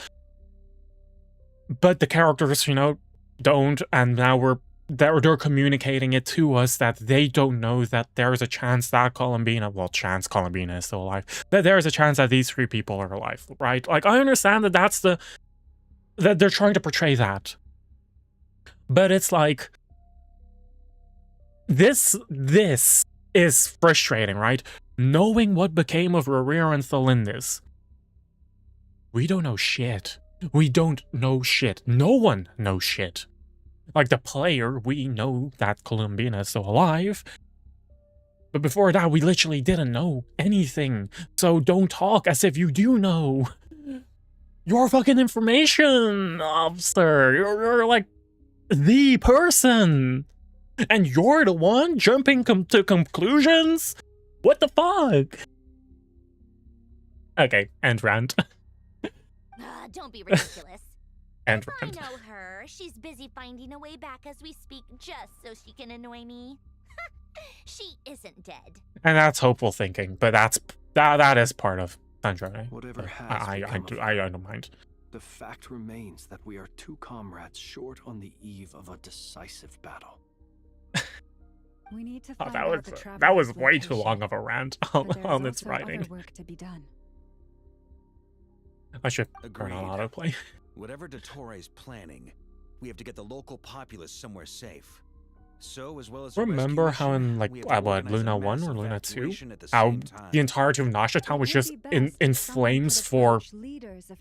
Speaker 1: But the characters, you know, don't, and now they're communicating it to us that they don't know that there's a chance that Columbina is still alive. That there's a chance that these 3 people are alive, right? Like, I understand that that they're trying to portray that. But it's like, this is frustrating, right? Knowing what became of Rerir and Thelindis. We don't know shit. We don't know shit. No one knows shit. Like, the player, we know that Columbina is still alive. But before that, we literally didn't know anything. So don't talk as if you do know. You're a fucking information officer. You're like the person. And you're the one jumping to conclusions? What the fuck? Okay, end rant.
Speaker 2: don't be ridiculous.
Speaker 1: And
Speaker 2: I know her. She's busy finding a way back as we speak just so she can annoy me. She isn't dead.
Speaker 1: And that's hopeful thinking, but that is part of Sandra.
Speaker 5: Whatever has
Speaker 1: I don't mind.
Speaker 5: The fact remains that we are two comrades short on the eve of a decisive battle.
Speaker 8: We need to find
Speaker 1: Oh,
Speaker 8: out the
Speaker 1: that was
Speaker 8: traveler's
Speaker 1: way too
Speaker 8: location.
Speaker 1: long of a rant
Speaker 8: But there's
Speaker 1: on its
Speaker 8: also
Speaker 1: writing.
Speaker 8: other work to be done.
Speaker 1: I should turn on autoplay.
Speaker 3: Whatever Dottore planning, we have to get the local populace somewhere safe. So, as well as a
Speaker 1: Remember
Speaker 3: rescue
Speaker 1: how
Speaker 3: mission,
Speaker 1: in like
Speaker 3: we have to
Speaker 1: what,
Speaker 3: organize a
Speaker 1: Luna 1 or
Speaker 3: massive
Speaker 1: Luna 2,
Speaker 3: evacuation at the
Speaker 1: how
Speaker 3: same time.
Speaker 1: the entirety of Nasha Town was just in flames for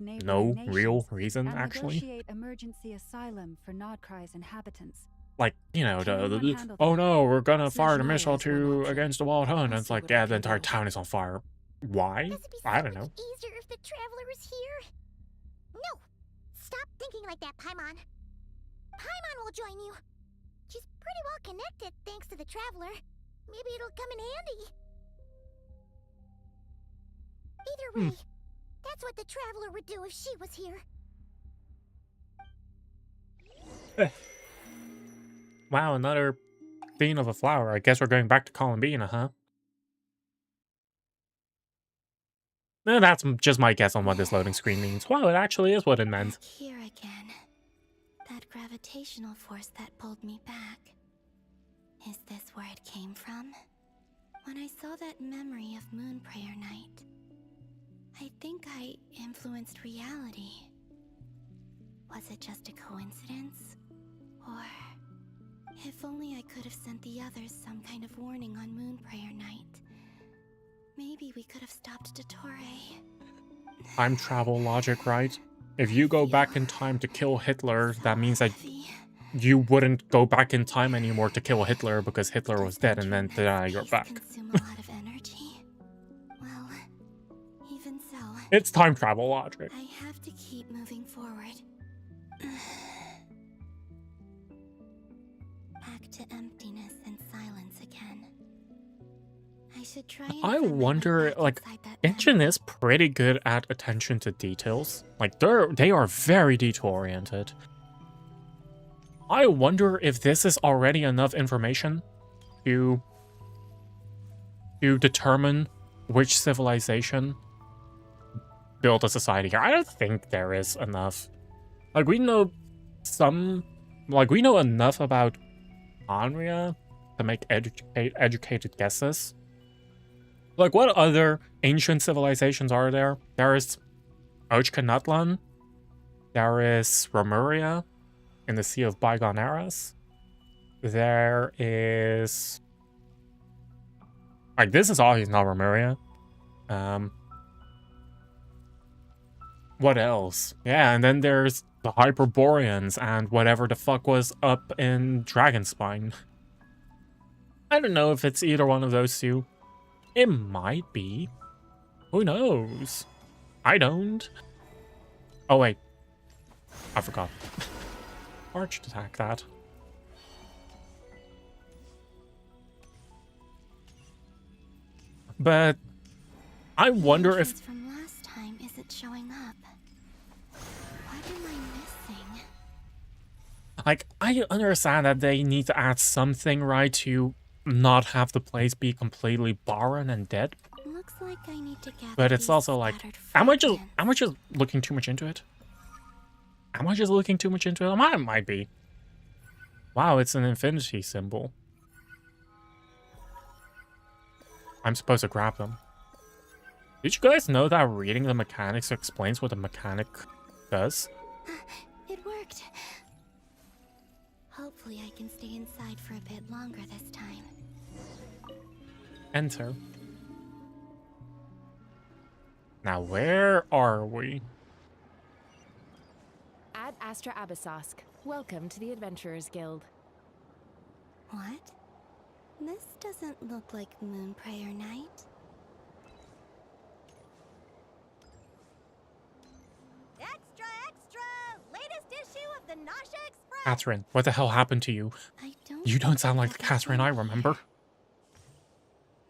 Speaker 1: no real reason, actually.
Speaker 8: Negotiate emergency asylum for Nodcry's inhabitants.
Speaker 1: Like, you know, oh no, we're gonna fire the missile to against the Wild Hunt. And it's like, yeah, the entire town is on fire. Why? I don't know.
Speaker 2: Easier if the Traveler was here. No! Stop thinking like that, Paimon. Paimon will join you. She's pretty well connected thanks to the Traveler. Maybe it'll come in handy. Either way, that's what the Traveler would do if she was here.
Speaker 1: Wow, another bean of a flower. I guess we're going back to Columbina, huh? That's just my guess on what this loading screen means. Wow, it actually is what it meant.
Speaker 2: Here again. That gravitational force that pulled me back. Is this where it came from? When I saw that memory of Moon Prayer Night, I think I influenced reality. Was it just a coincidence? Or if only I could have sent the others some kind of warning on Moon Prayer Night. Maybe we could have stopped Dottore.
Speaker 1: Time travel logic, right? If you go back in time to kill Hitler, that means that you wouldn't go back in time anymore to kill Hitler because Hitler was dead, and then you're back.
Speaker 2: Consume a lot of energy. Well, even so,
Speaker 1: It's time travel logic.
Speaker 2: I have to keep moving forward. Back to emptiness and silence again. I should try and
Speaker 1: I
Speaker 2: find my way
Speaker 1: wonder,
Speaker 2: back
Speaker 1: like,
Speaker 2: inside that
Speaker 1: Genshin is pretty good at attention to details. Like, they are very detail-oriented. I wonder if this is already enough information to determine which civilization built a society here. I don't think there is enough. Like, we know enough about Anria to make educated guesses. Like, what other ancient civilizations are there? There is Ochkanutlan. There is Romuria in the Sea of Bygone Eras. There is... Like, this is obviously not Romuria. What else? Yeah, and then there's the Hyperboreans and whatever the fuck was up in Dragonspine. I don't know if it's either one of those two. It might be. Who knows? I don't. Oh, wait. I forgot. Arch attack that. But I wonder if...
Speaker 2: from last time isn't showing up. What am I missing?
Speaker 1: Like, I understand that they need to add something, right, to not have the place be completely barren and dead.
Speaker 2: Looks like I need to gather
Speaker 1: But it's
Speaker 2: these
Speaker 1: also like,
Speaker 2: scattered
Speaker 1: am I just
Speaker 2: fragments.
Speaker 1: looking too much into it? Am I just looking too much into it? I might be. Wow, it's an infinity symbol. I'm supposed to grab them. Did you guys know that reading the mechanics explains what the mechanic does?
Speaker 2: It worked. Hopefully I can stay inside for a bit longer this time.
Speaker 1: Enter. Now, where are we?
Speaker 17: Ad Astra Abyssosk. Welcome to the Adventurers Guild.
Speaker 2: What? This doesn't look like Moon Prayer Night.
Speaker 18: Extra, extra! Latest issue of the Nasha Express!
Speaker 1: Catherine, what the hell happened to you? You don't sound like the Catherine I remember.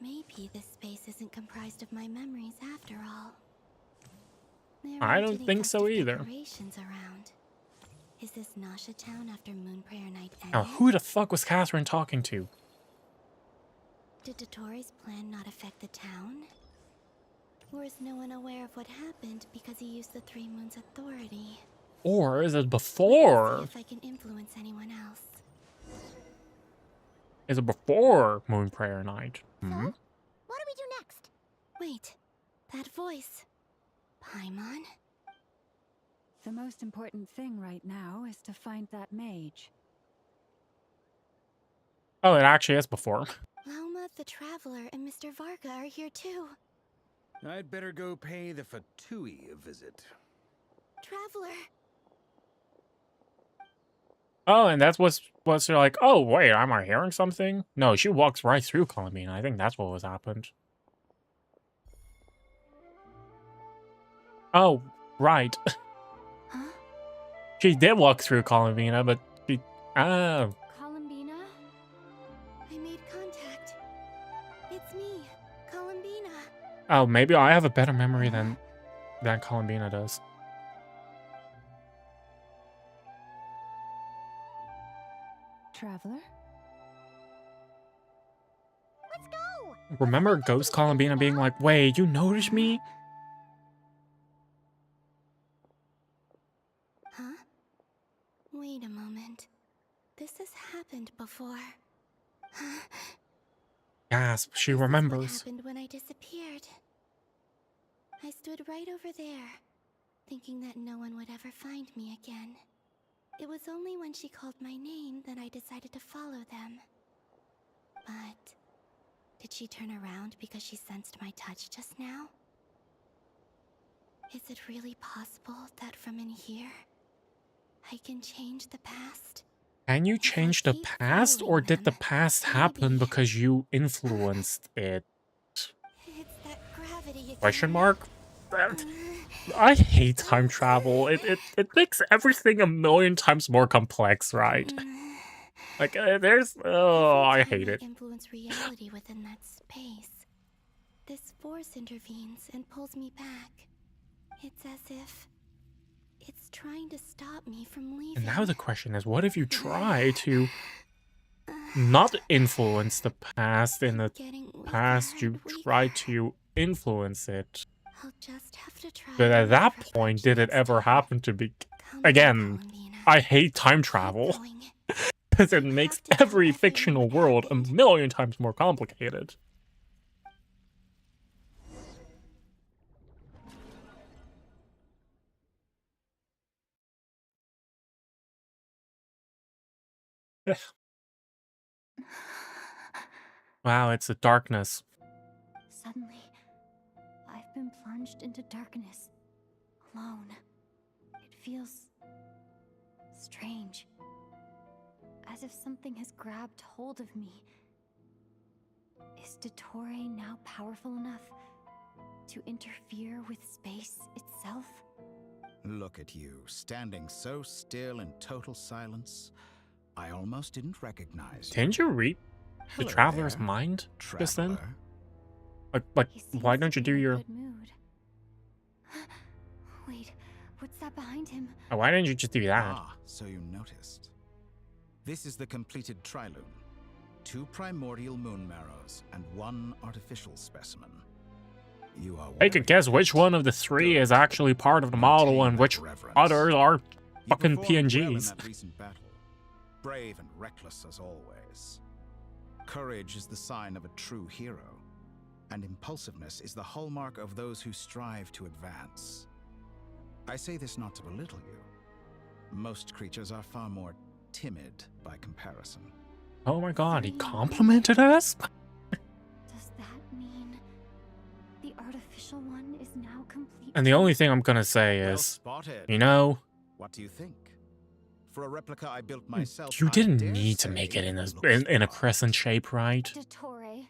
Speaker 2: Maybe this space isn't comprised of my memories after all. There
Speaker 1: I don't think so either.
Speaker 2: Decorations around. Is this Nasha town after Moon Prayer Night
Speaker 1: Now,
Speaker 2: ended?
Speaker 1: who the fuck was Catherine talking to?
Speaker 2: Did Dottoro's plan not affect the town? Or is no one aware of what happened because he used the Three Moons' authority?
Speaker 1: Or is it
Speaker 2: See
Speaker 1: before?
Speaker 2: if I can influence anyone else.
Speaker 1: Is it before Moon Prayer Night? Hmm?
Speaker 2: What do we do next? Wait, that voice. Paimon?
Speaker 8: The most important thing right now is to find that mage.
Speaker 1: Oh, it actually is before.
Speaker 2: Lauma the Traveler and Mr. Varga are here too.
Speaker 3: I'd better go pay the Fatui a visit.
Speaker 2: Traveler!
Speaker 1: Oh, and that's what's they're like, oh, wait, am I hearing something? No, she walks right through Columbine. I think that's what was happened. Oh, right.
Speaker 2: Huh?
Speaker 1: She did walk through Columbine, but she... Oh.
Speaker 2: Columbina? I made contact. It's me, Columbina.
Speaker 1: Oh, maybe I have a better memory than Columbina does.
Speaker 8: Traveler?
Speaker 2: Let's go!
Speaker 1: Remember Ghost Columbina being like, wait, you noticed me?
Speaker 2: Huh? Wait a moment. This has happened before.
Speaker 1: Gasp, she
Speaker 2: What
Speaker 1: remembers.
Speaker 2: happened when I disappeared? I stood right over there, thinking that no one would ever find me again. It was only when she called my name that I decided to follow them. But did she turn around because she sensed my touch just now? Is it really possible that from in here, I can change the past?
Speaker 1: Can you change the past, or did the past happen because you influenced it?
Speaker 2: It's that gravity again.
Speaker 1: Question mark? I hate time travel. It makes everything a million times more complex, right? Like, there's... Oh, I hate it.
Speaker 2: Influence reality within that space. This force intervenes and pulls me back. It's as if it's trying to stop me from leaving.
Speaker 1: And now the question is, what if you try to not influence the past in the past, you try to influence it?
Speaker 2: I'll just have to try.
Speaker 1: But at that point, did it ever happen to be... Again, I hate time travel. Because it makes every fictional world a million times more complicated. Wow, it's the darkness.
Speaker 12: Suddenly, I've been plunged into darkness, alone. It feels strange, as if something has grabbed hold of me. Is Dottore now powerful enough to interfere with space itself?
Speaker 11: Look at you, standing so still in total silence. I almost didn't recognize you.
Speaker 1: Didn't you read the
Speaker 11: Hello
Speaker 1: Traveler's
Speaker 11: there,
Speaker 1: mind just then?
Speaker 11: Traveler.
Speaker 1: Like, why don't you do your...
Speaker 12: Good mood. Wait, what's that behind him?
Speaker 1: Why didn't you just do that?
Speaker 11: Ah, so you noticed. This is the completed trilune. 2 primordial moon marrows and 1 artificial specimen. You are
Speaker 1: I could guess which one of the 3 is actually part of the model and which others are fucking PNGs.
Speaker 11: That recent battle. Brave and reckless as always. Courage is the sign of a true hero, and impulsiveness is the hallmark of those who strive to advance. I say this not to belittle you. Most creatures are far more timid by comparison.
Speaker 1: Oh my god, he complimented us?
Speaker 12: Does that mean the artificial one is now complete?
Speaker 1: And the only thing I'm gonna say
Speaker 11: Well
Speaker 1: is,
Speaker 11: spotted.
Speaker 1: you know,
Speaker 11: What do you think? For a replica I built myself,
Speaker 1: you
Speaker 11: I
Speaker 1: didn't
Speaker 11: dare
Speaker 1: need to
Speaker 11: say
Speaker 1: make it in
Speaker 11: it
Speaker 1: a
Speaker 11: looks
Speaker 1: crescent shape, right?
Speaker 12: Dottore,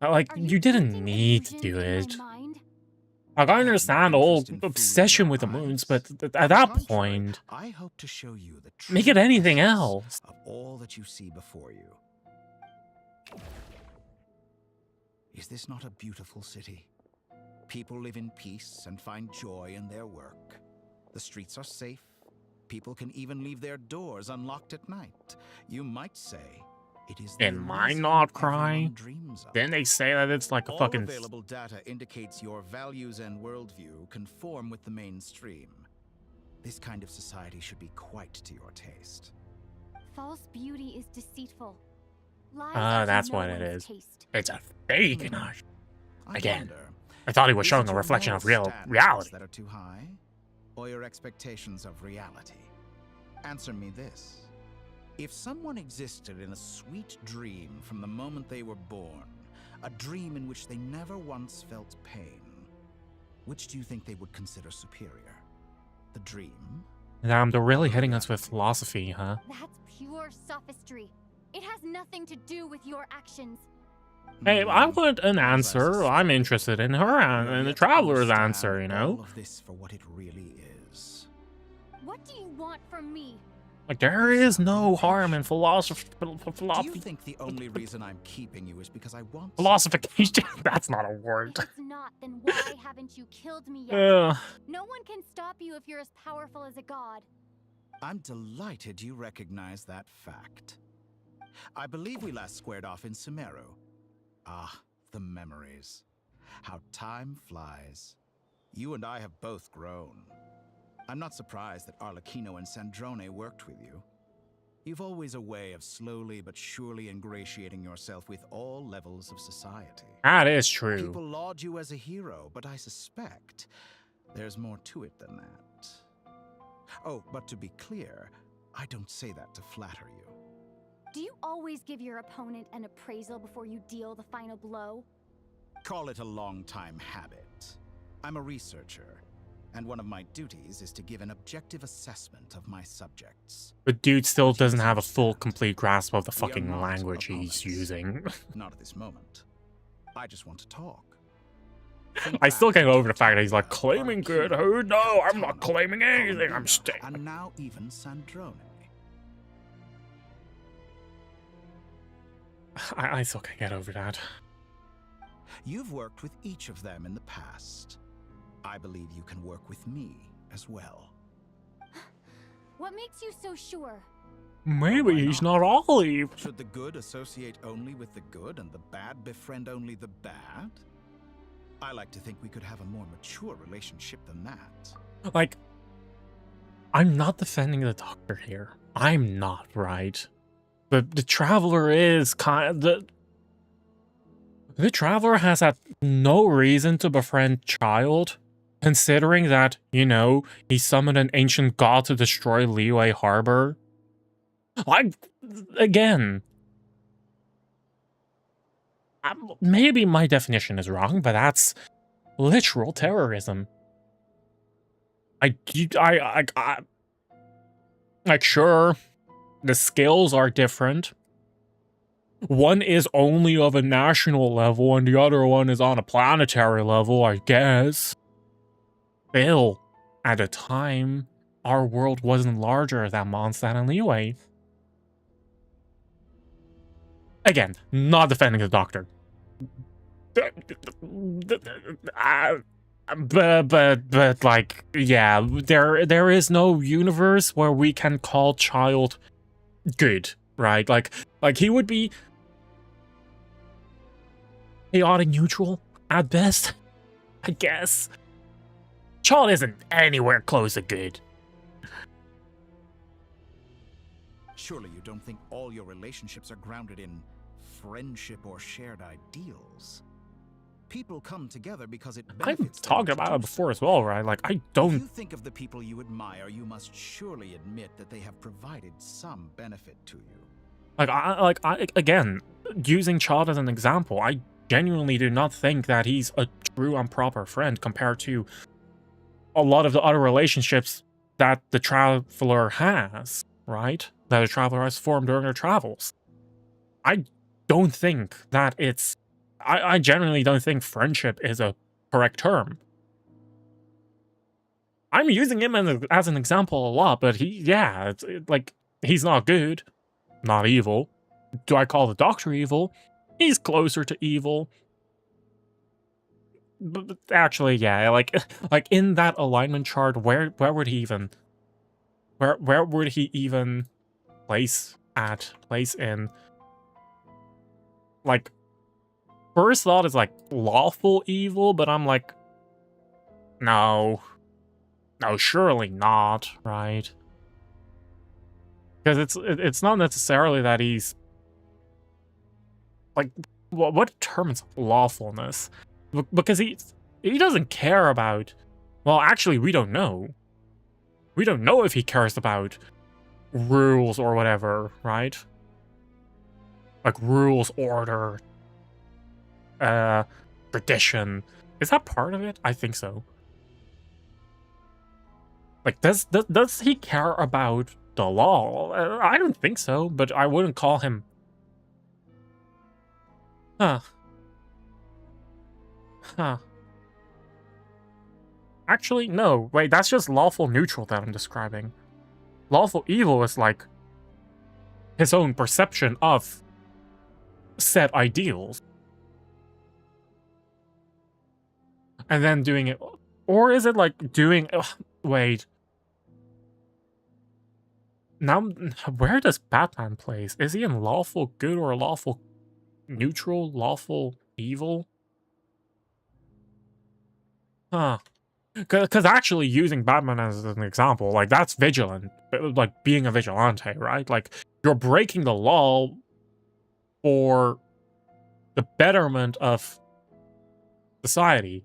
Speaker 1: Like, you didn't need to do it. Like, I understand the whole obsession with the moons, but at that point,
Speaker 11: I hope to show you the
Speaker 1: make it anything
Speaker 11: truth
Speaker 1: else.
Speaker 11: of all that you see before you. Is this not a beautiful city? People live in peace and find joy in their work. The streets are safe. People can even leave their doors unlocked at night. You might say it is the
Speaker 1: And mine
Speaker 11: Elysium
Speaker 1: not
Speaker 11: everyone
Speaker 1: cry.
Speaker 11: dreams of.
Speaker 1: Then they say that it's like a
Speaker 11: All
Speaker 1: fucking...
Speaker 11: available data indicates your values and worldview conform with the mainstream. This kind of society should be quite to your taste.
Speaker 12: False beauty is deceitful. Lies
Speaker 1: Ah,
Speaker 12: are to
Speaker 1: that's
Speaker 12: no
Speaker 1: what it
Speaker 12: one's
Speaker 1: is.
Speaker 12: taste.
Speaker 1: It's a fake Nash.
Speaker 11: I
Speaker 1: Again,
Speaker 11: wonder,
Speaker 1: I thought he was
Speaker 11: is
Speaker 1: showing
Speaker 11: it
Speaker 1: a
Speaker 11: your
Speaker 1: reflection of
Speaker 11: moral
Speaker 1: real
Speaker 11: standards
Speaker 1: reality.
Speaker 11: that are too high, or your expectations of reality? Answer me this. If someone existed in a sweet dream from the moment they were born, a dream in which they never once felt pain, which do you think they would consider superior? The dream?
Speaker 1: Damn, they're really hitting us with philosophy, huh?
Speaker 12: That's pure sophistry. It has nothing to do with your actions.
Speaker 1: Hey, I want an answer. I'm interested in her and the traveler's answer, you know?
Speaker 11: All of this for what it really is.
Speaker 12: What do you want from me?
Speaker 1: Like, there is no harm in philosophy.
Speaker 11: Do you think the only reason I'm keeping you is because I want
Speaker 1: Philosophication? That's not a word.
Speaker 12: If it's not, then why haven't you killed me yet? No one can stop you if you're as powerful as a god.
Speaker 11: I'm delighted you recognize that fact. I believe we last squared off in Sumeru. Ah, the memories. How time flies. You and I have both grown. I'm not surprised that Arlecchino and Sandrone worked with you. You've always a way of slowly but surely ingratiating yourself with all levels of society.
Speaker 1: That is true.
Speaker 11: People laud you as a hero, but I suspect there's more to it than that. Oh, but to be clear, I don't say that to flatter you.
Speaker 12: Do you always give your opponent an appraisal before you deal the final blow?
Speaker 11: Call it a long-time habit. I'm a researcher, and one of my duties is to give an objective assessment of my subjects.
Speaker 1: But dude still doesn't have a full, complete grasp of the
Speaker 11: We are
Speaker 1: fucking
Speaker 11: not
Speaker 1: language
Speaker 11: opponents.
Speaker 1: he's using.
Speaker 11: Not at this moment. I just want to talk.
Speaker 1: I still can't go over the fact that he's like claiming good. Oh no, I'm not claiming anything. I'm staying.
Speaker 11: And now even Sandrone.
Speaker 1: I still can't get over that.
Speaker 11: You've worked with each of them in the past. I believe you can work with me as well.
Speaker 12: What makes you so sure?
Speaker 1: Maybe he's not all evil.
Speaker 11: Should the good associate only with the good and the bad befriend only the bad? I like to think we could have a more mature relationship than that.
Speaker 1: Like, I'm not defending the doctor here. I'm not, right? But the traveler is kind of... The traveler has had no reason to befriend Child, considering that, you know, he summoned an ancient god to destroy Liyue Harbor. Again, maybe my definition is wrong, but that's literal terrorism. Like, sure, the scales are different. One is only of a national level, and the other one is on a planetary level, I guess. Still, at the time, our world wasn't larger than Mondstadt and Liyue. Again, not defending the doctor. But like, yeah, there is no universe where we can call Child good, right? Like he would be chaotic neutral at best, I guess. Child isn't anywhere close to good.
Speaker 11: Surely you don't think all your relationships are grounded in friendship or shared ideals. People come together because it benefits
Speaker 1: I've talked about it before as well, right? Like, I
Speaker 11: If
Speaker 1: don't...
Speaker 11: you think of the people you admire, you must surely admit that they have provided some benefit to you.
Speaker 1: Again, using Child as an example, I genuinely do not think that he's a true and proper friend compared to a lot of the other relationships that the traveler has, right? That the traveler has formed during their travels. I don't think that it's... I genuinely don't think friendship is a correct term. I'm using him as an example a lot, but like, he's not good, not evil. Do I call the doctor evil? He's closer to evil. actually, yeah, like like in that alignment chart, where would he even where would he even place in? Like, first thought is like lawful evil, but I'm like, no, surely not, right? Because it's not necessarily that he's like, what determines lawfulness? Because he doesn't care about. Well, actually, we don't know. We don't know if he cares about rules or whatever, right? Like rules, order, tradition. Is that part of it? I think so. Like, does he care about the law? I don't think so, but I wouldn't call him. Huh. Actually, no. Wait, that's just lawful neutral that I'm describing. Lawful evil is like his own perception of set ideals. And then doing it. Or is it like doing... wait. Now, where does Batman place? Is he in lawful good or lawful neutral? Lawful evil? Huh. Because actually using Batman as an example, like, that's vigilant. Like, being a vigilante, right? Like, you're breaking the law for the betterment of society.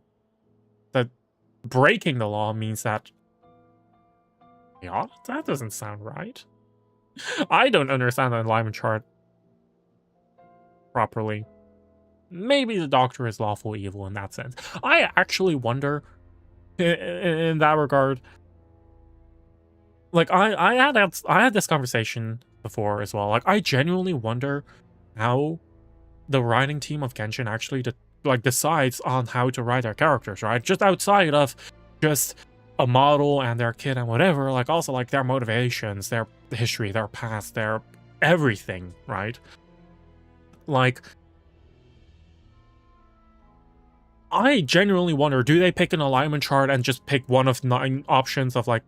Speaker 1: That breaking the law means that... yeah, that doesn't sound right. I don't understand the alignment chart properly. Maybe the Doctor is lawful evil in that sense. I actually wonder, in that regard, like, I had this conversation before as well. Like, I genuinely wonder how the writing team of Genshin actually decides on how to write their characters, right? Just outside of just a model and their kid and whatever, like, also like their motivations, their history, their past, their everything, right? Like, I genuinely wonder, do they pick an alignment chart and just pick one of 9 options of like,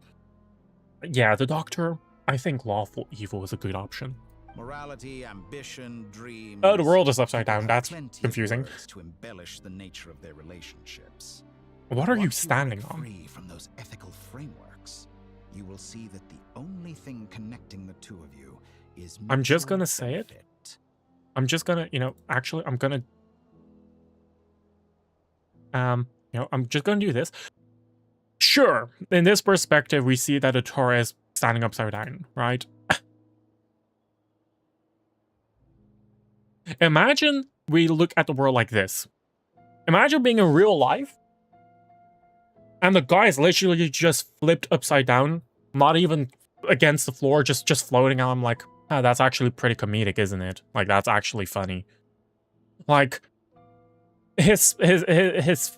Speaker 1: yeah, the Doctor, I think lawful evil is a good option.
Speaker 11: Morality, ambition, dreams.
Speaker 1: Oh, the world is upside down. That's
Speaker 11: Plenty of
Speaker 1: confusing.
Speaker 11: words to embellish the nature of their relationships.
Speaker 1: What are you
Speaker 11: Once
Speaker 1: standing
Speaker 11: break
Speaker 1: on?
Speaker 11: Free from those ethical frameworks, you will see that the only thing connecting the two of you is
Speaker 1: I'm just
Speaker 11: mutual
Speaker 1: gonna say it.
Speaker 11: benefit.
Speaker 1: I'm just gonna, actually, I'm gonna, I'm just gonna do this. Sure, in this perspective, we see that Ettore is standing upside down, right? Imagine we look at the world like this. Imagine being in real life, and the guy is literally just flipped upside down, not even against the floor, just floating. And I'm like, oh, that's actually pretty comedic, isn't it? Like, that's actually funny. Like, his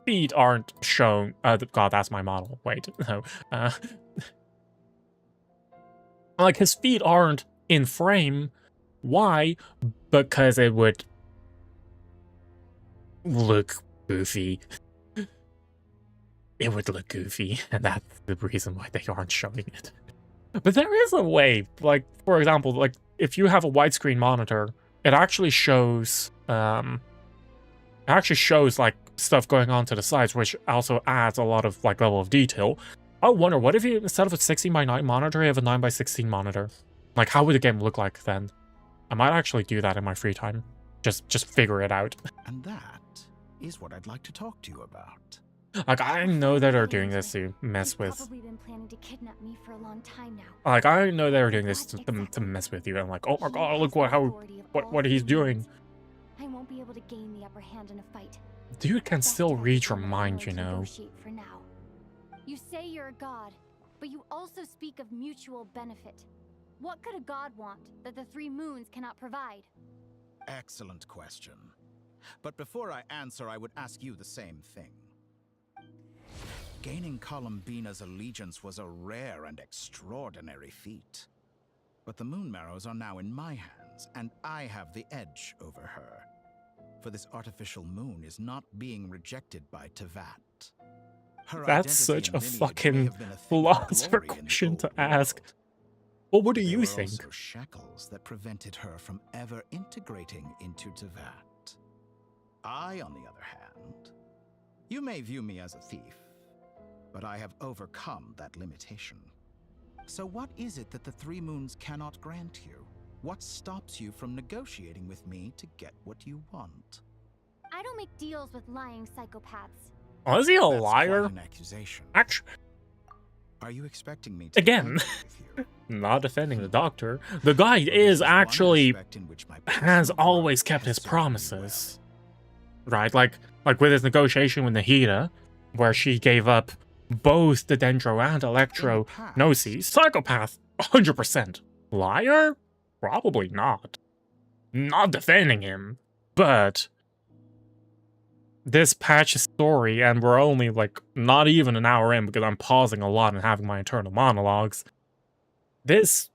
Speaker 1: feet aren't shown. God, that's my model. Wait, no. Like, his feet aren't in frame. Why? Because it would look goofy. It would look goofy, and that's the reason why they aren't showing it. But there is a way, like, for example, like, if you have a widescreen monitor, it actually shows, like, stuff going on to the sides, which also adds a lot of, like, level of detail. I wonder, what if you, instead of a 16:9 monitor, you have a 9:16 monitor? Like, how would the game look like then? I might actually do that in my free time. Just figure it out.
Speaker 11: And that is what I'd like to talk to you about.
Speaker 1: Like, I know that they're doing this to mess with...
Speaker 12: Probably been planning to kidnap me for a long time now.
Speaker 1: Like, I know they're doing this to mess with you. I'm like, oh my god, look what he's doing.
Speaker 12: I won't be able to gain the upper hand in a fight.
Speaker 1: Dude can still read your mind, you know.
Speaker 12: For now. You say you're a god, but you also speak of mutual benefit. What could a god want that the 3 moons cannot provide?
Speaker 11: Excellent question. But before I answer, I would ask you the same thing. Gaining Columbina's allegiance was a rare and extraordinary feat. But the Moon Marrows are now in my hands, and I have the edge over her. for this artificial moon is not being rejected by Tevat. Her
Speaker 1: That's such
Speaker 11: identity
Speaker 1: a
Speaker 11: and lineage may
Speaker 1: fucking
Speaker 11: have been a thing of
Speaker 1: philosopher
Speaker 11: glory in the
Speaker 1: question to
Speaker 11: old
Speaker 1: ask.
Speaker 11: world.
Speaker 1: Well, what do
Speaker 11: There
Speaker 1: you
Speaker 11: were
Speaker 1: think?
Speaker 11: also shackles that prevented her from ever integrating into Tevat. I, on the other hand, you may view me as a thief, but I have overcome that limitation. So what is it that the Three Moons cannot grant you? What stops you from negotiating with me to get what you want?
Speaker 12: I don't make deals with lying psychopaths.
Speaker 1: Oh, is he a
Speaker 11: That's
Speaker 1: liar?
Speaker 11: quite an accusation.
Speaker 1: Actually,
Speaker 11: Are you expecting me to
Speaker 1: again,
Speaker 11: argue with you?
Speaker 1: not defending the doctor. The guy is actually has always kept his promises, right? Like with his negotiation with Nahida, where she gave up both the Dendro and Electro Gnosis. Psychopath, 100%. Liar? Probably not. Not defending him, but this patch's story, and we're only like not even an hour in because I'm pausing a lot and having my internal monologues. This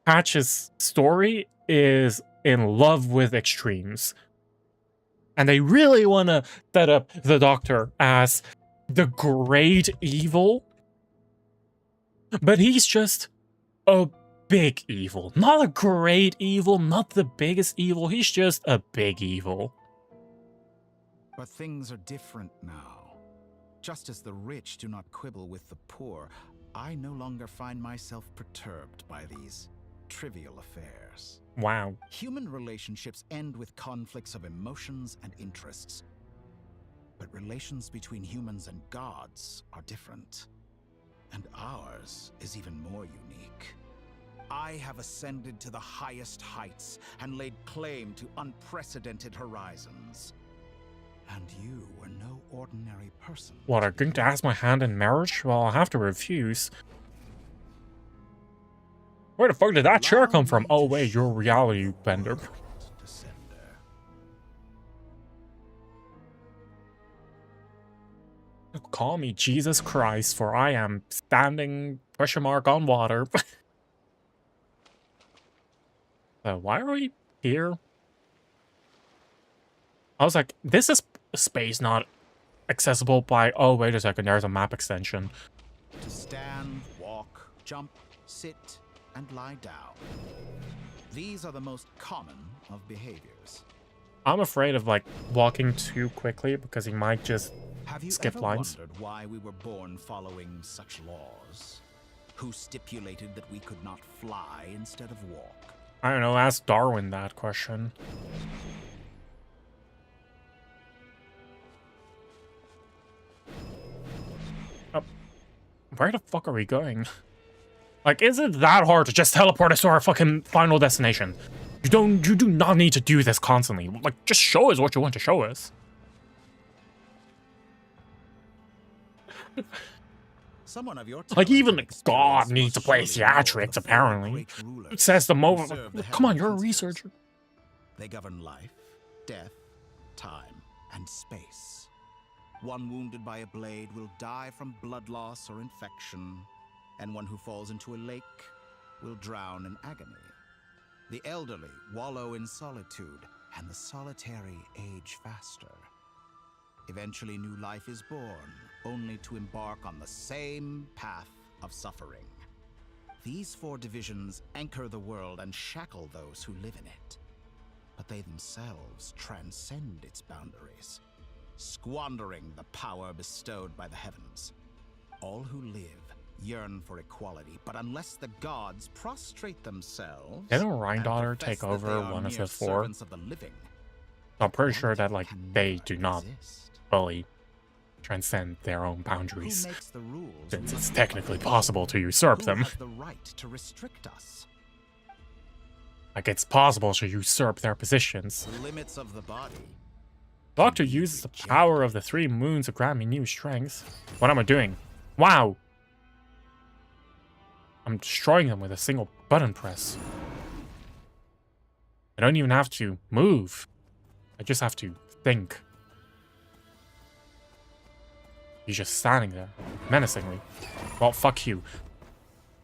Speaker 1: patch's story is in love with extremes. And they really want to set up the Doctor as the great evil. But he's just a big evil. Not a great evil, not the biggest evil. He's just a big evil.
Speaker 11: But things are different now. Just as the rich do not quibble with the poor, I no longer find myself perturbed by these trivial affairs.
Speaker 1: Wow.
Speaker 11: Human relationships end with conflicts of emotions and interests. But relations between humans and gods are different. And ours is even more unique. I have ascended to the highest heights and laid claim to unprecedented horizons. And you were no ordinary person.
Speaker 1: What, are you going to ask my hand in marriage? Well, I'll have to refuse. Where the fuck did that chair come from? Oh wait, you're a reality bender. Call me Jesus Christ, for I am standing !, on water. Why are we here? I was like, this is space not accessible by... Oh, wait a second, there's a map extension.
Speaker 11: To stand, walk, jump, sit, and lie down. These are the most common of behaviors.
Speaker 1: I'm afraid of, like, walking too quickly because he might just skip lines.
Speaker 11: Have you ever wondered why we were born following such laws? Who stipulated that we could not fly instead of walk?
Speaker 1: I don't know, ask Darwin that question. Where the fuck are we going? Like, is it that hard to just teleport us to our fucking final destination? You do not need to do this constantly. Like, just show us what you want to show us.
Speaker 11: Someone of your
Speaker 1: Like, even God needs to play theatrics, apparently. It says the moment. Come on, you're a researcher.
Speaker 11: They govern life, death, time, and space. One wounded by a blade will die from blood loss or infection, and one who falls into a lake will drown in agony. The elderly wallow in solitude, and the solitary age faster. Eventually, new life is born, only to embark on the same path of suffering. These four divisions anchor the world and shackle those who live in it. But they themselves transcend its boundaries, squandering the power bestowed by the heavens. All who live yearn for equality, but unless the gods prostrate themselves...
Speaker 1: Didn't Rhine take over one of the four? I'm pretty sure that, like, they do not fully transcend their own boundaries, since it's technically possible to usurp them.
Speaker 11: The right to restrict us.
Speaker 1: Like, it's possible to usurp their positions.
Speaker 11: The limits of the body.
Speaker 1: Doctor uses the power of the three moons to grant me new strength. What am I doing? Wow! I'm destroying them with a single button press. I don't even have to move. I just have to think. He's just standing there, menacingly. Well, fuck you.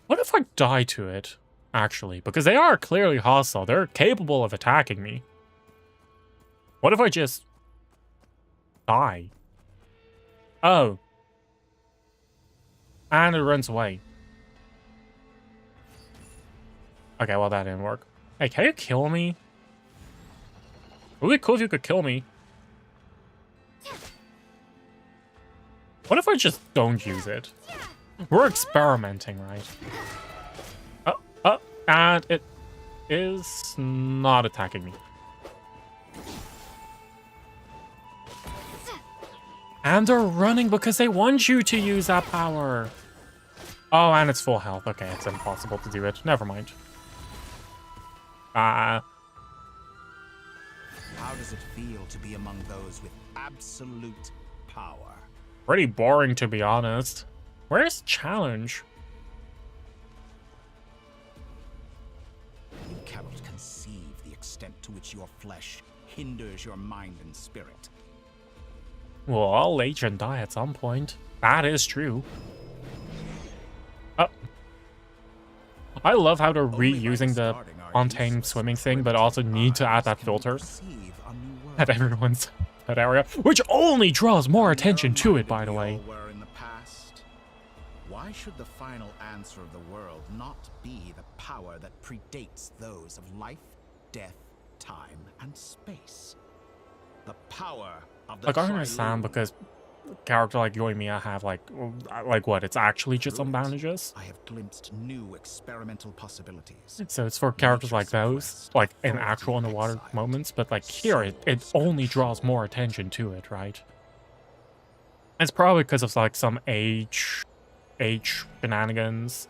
Speaker 1: What if I die to it, actually? Because they are clearly hostile. They're capable of attacking me. What if I just die? Oh. And it runs away. Okay, well that didn't work. Hey, can you kill me? It would be cool if you could kill me. What if I just don't use it? We're experimenting, right? And it is not attacking me. And they're running because they want you to use that power. Oh, and it's full health. Okay, it's impossible to do it. Never mind.
Speaker 11: How does it feel to be among those with absolute power?
Speaker 1: Pretty boring, to be honest. Where's challenge?
Speaker 11: You cannot conceive the extent to which your flesh hinders your mind and spirit.
Speaker 1: Well, I'll age and die at some point. That is true. I love how they're reusing the on-tame swimming thing, but also need to add that filter at everyone's that area, which only draws more attention to it, by the way.
Speaker 11: Why should the final answer of the world not be the power that predates those of life, death, time, and space? The power of the
Speaker 1: Like, I understand because a character like Yoimiya have like what? It's actually just some bandages.
Speaker 11: I have glimpsed new experimental possibilities.
Speaker 1: So it's for characters like those, like in actual underwater moments. But like here, it only draws more attention to it, right? It's probably because of like some age shenanigans.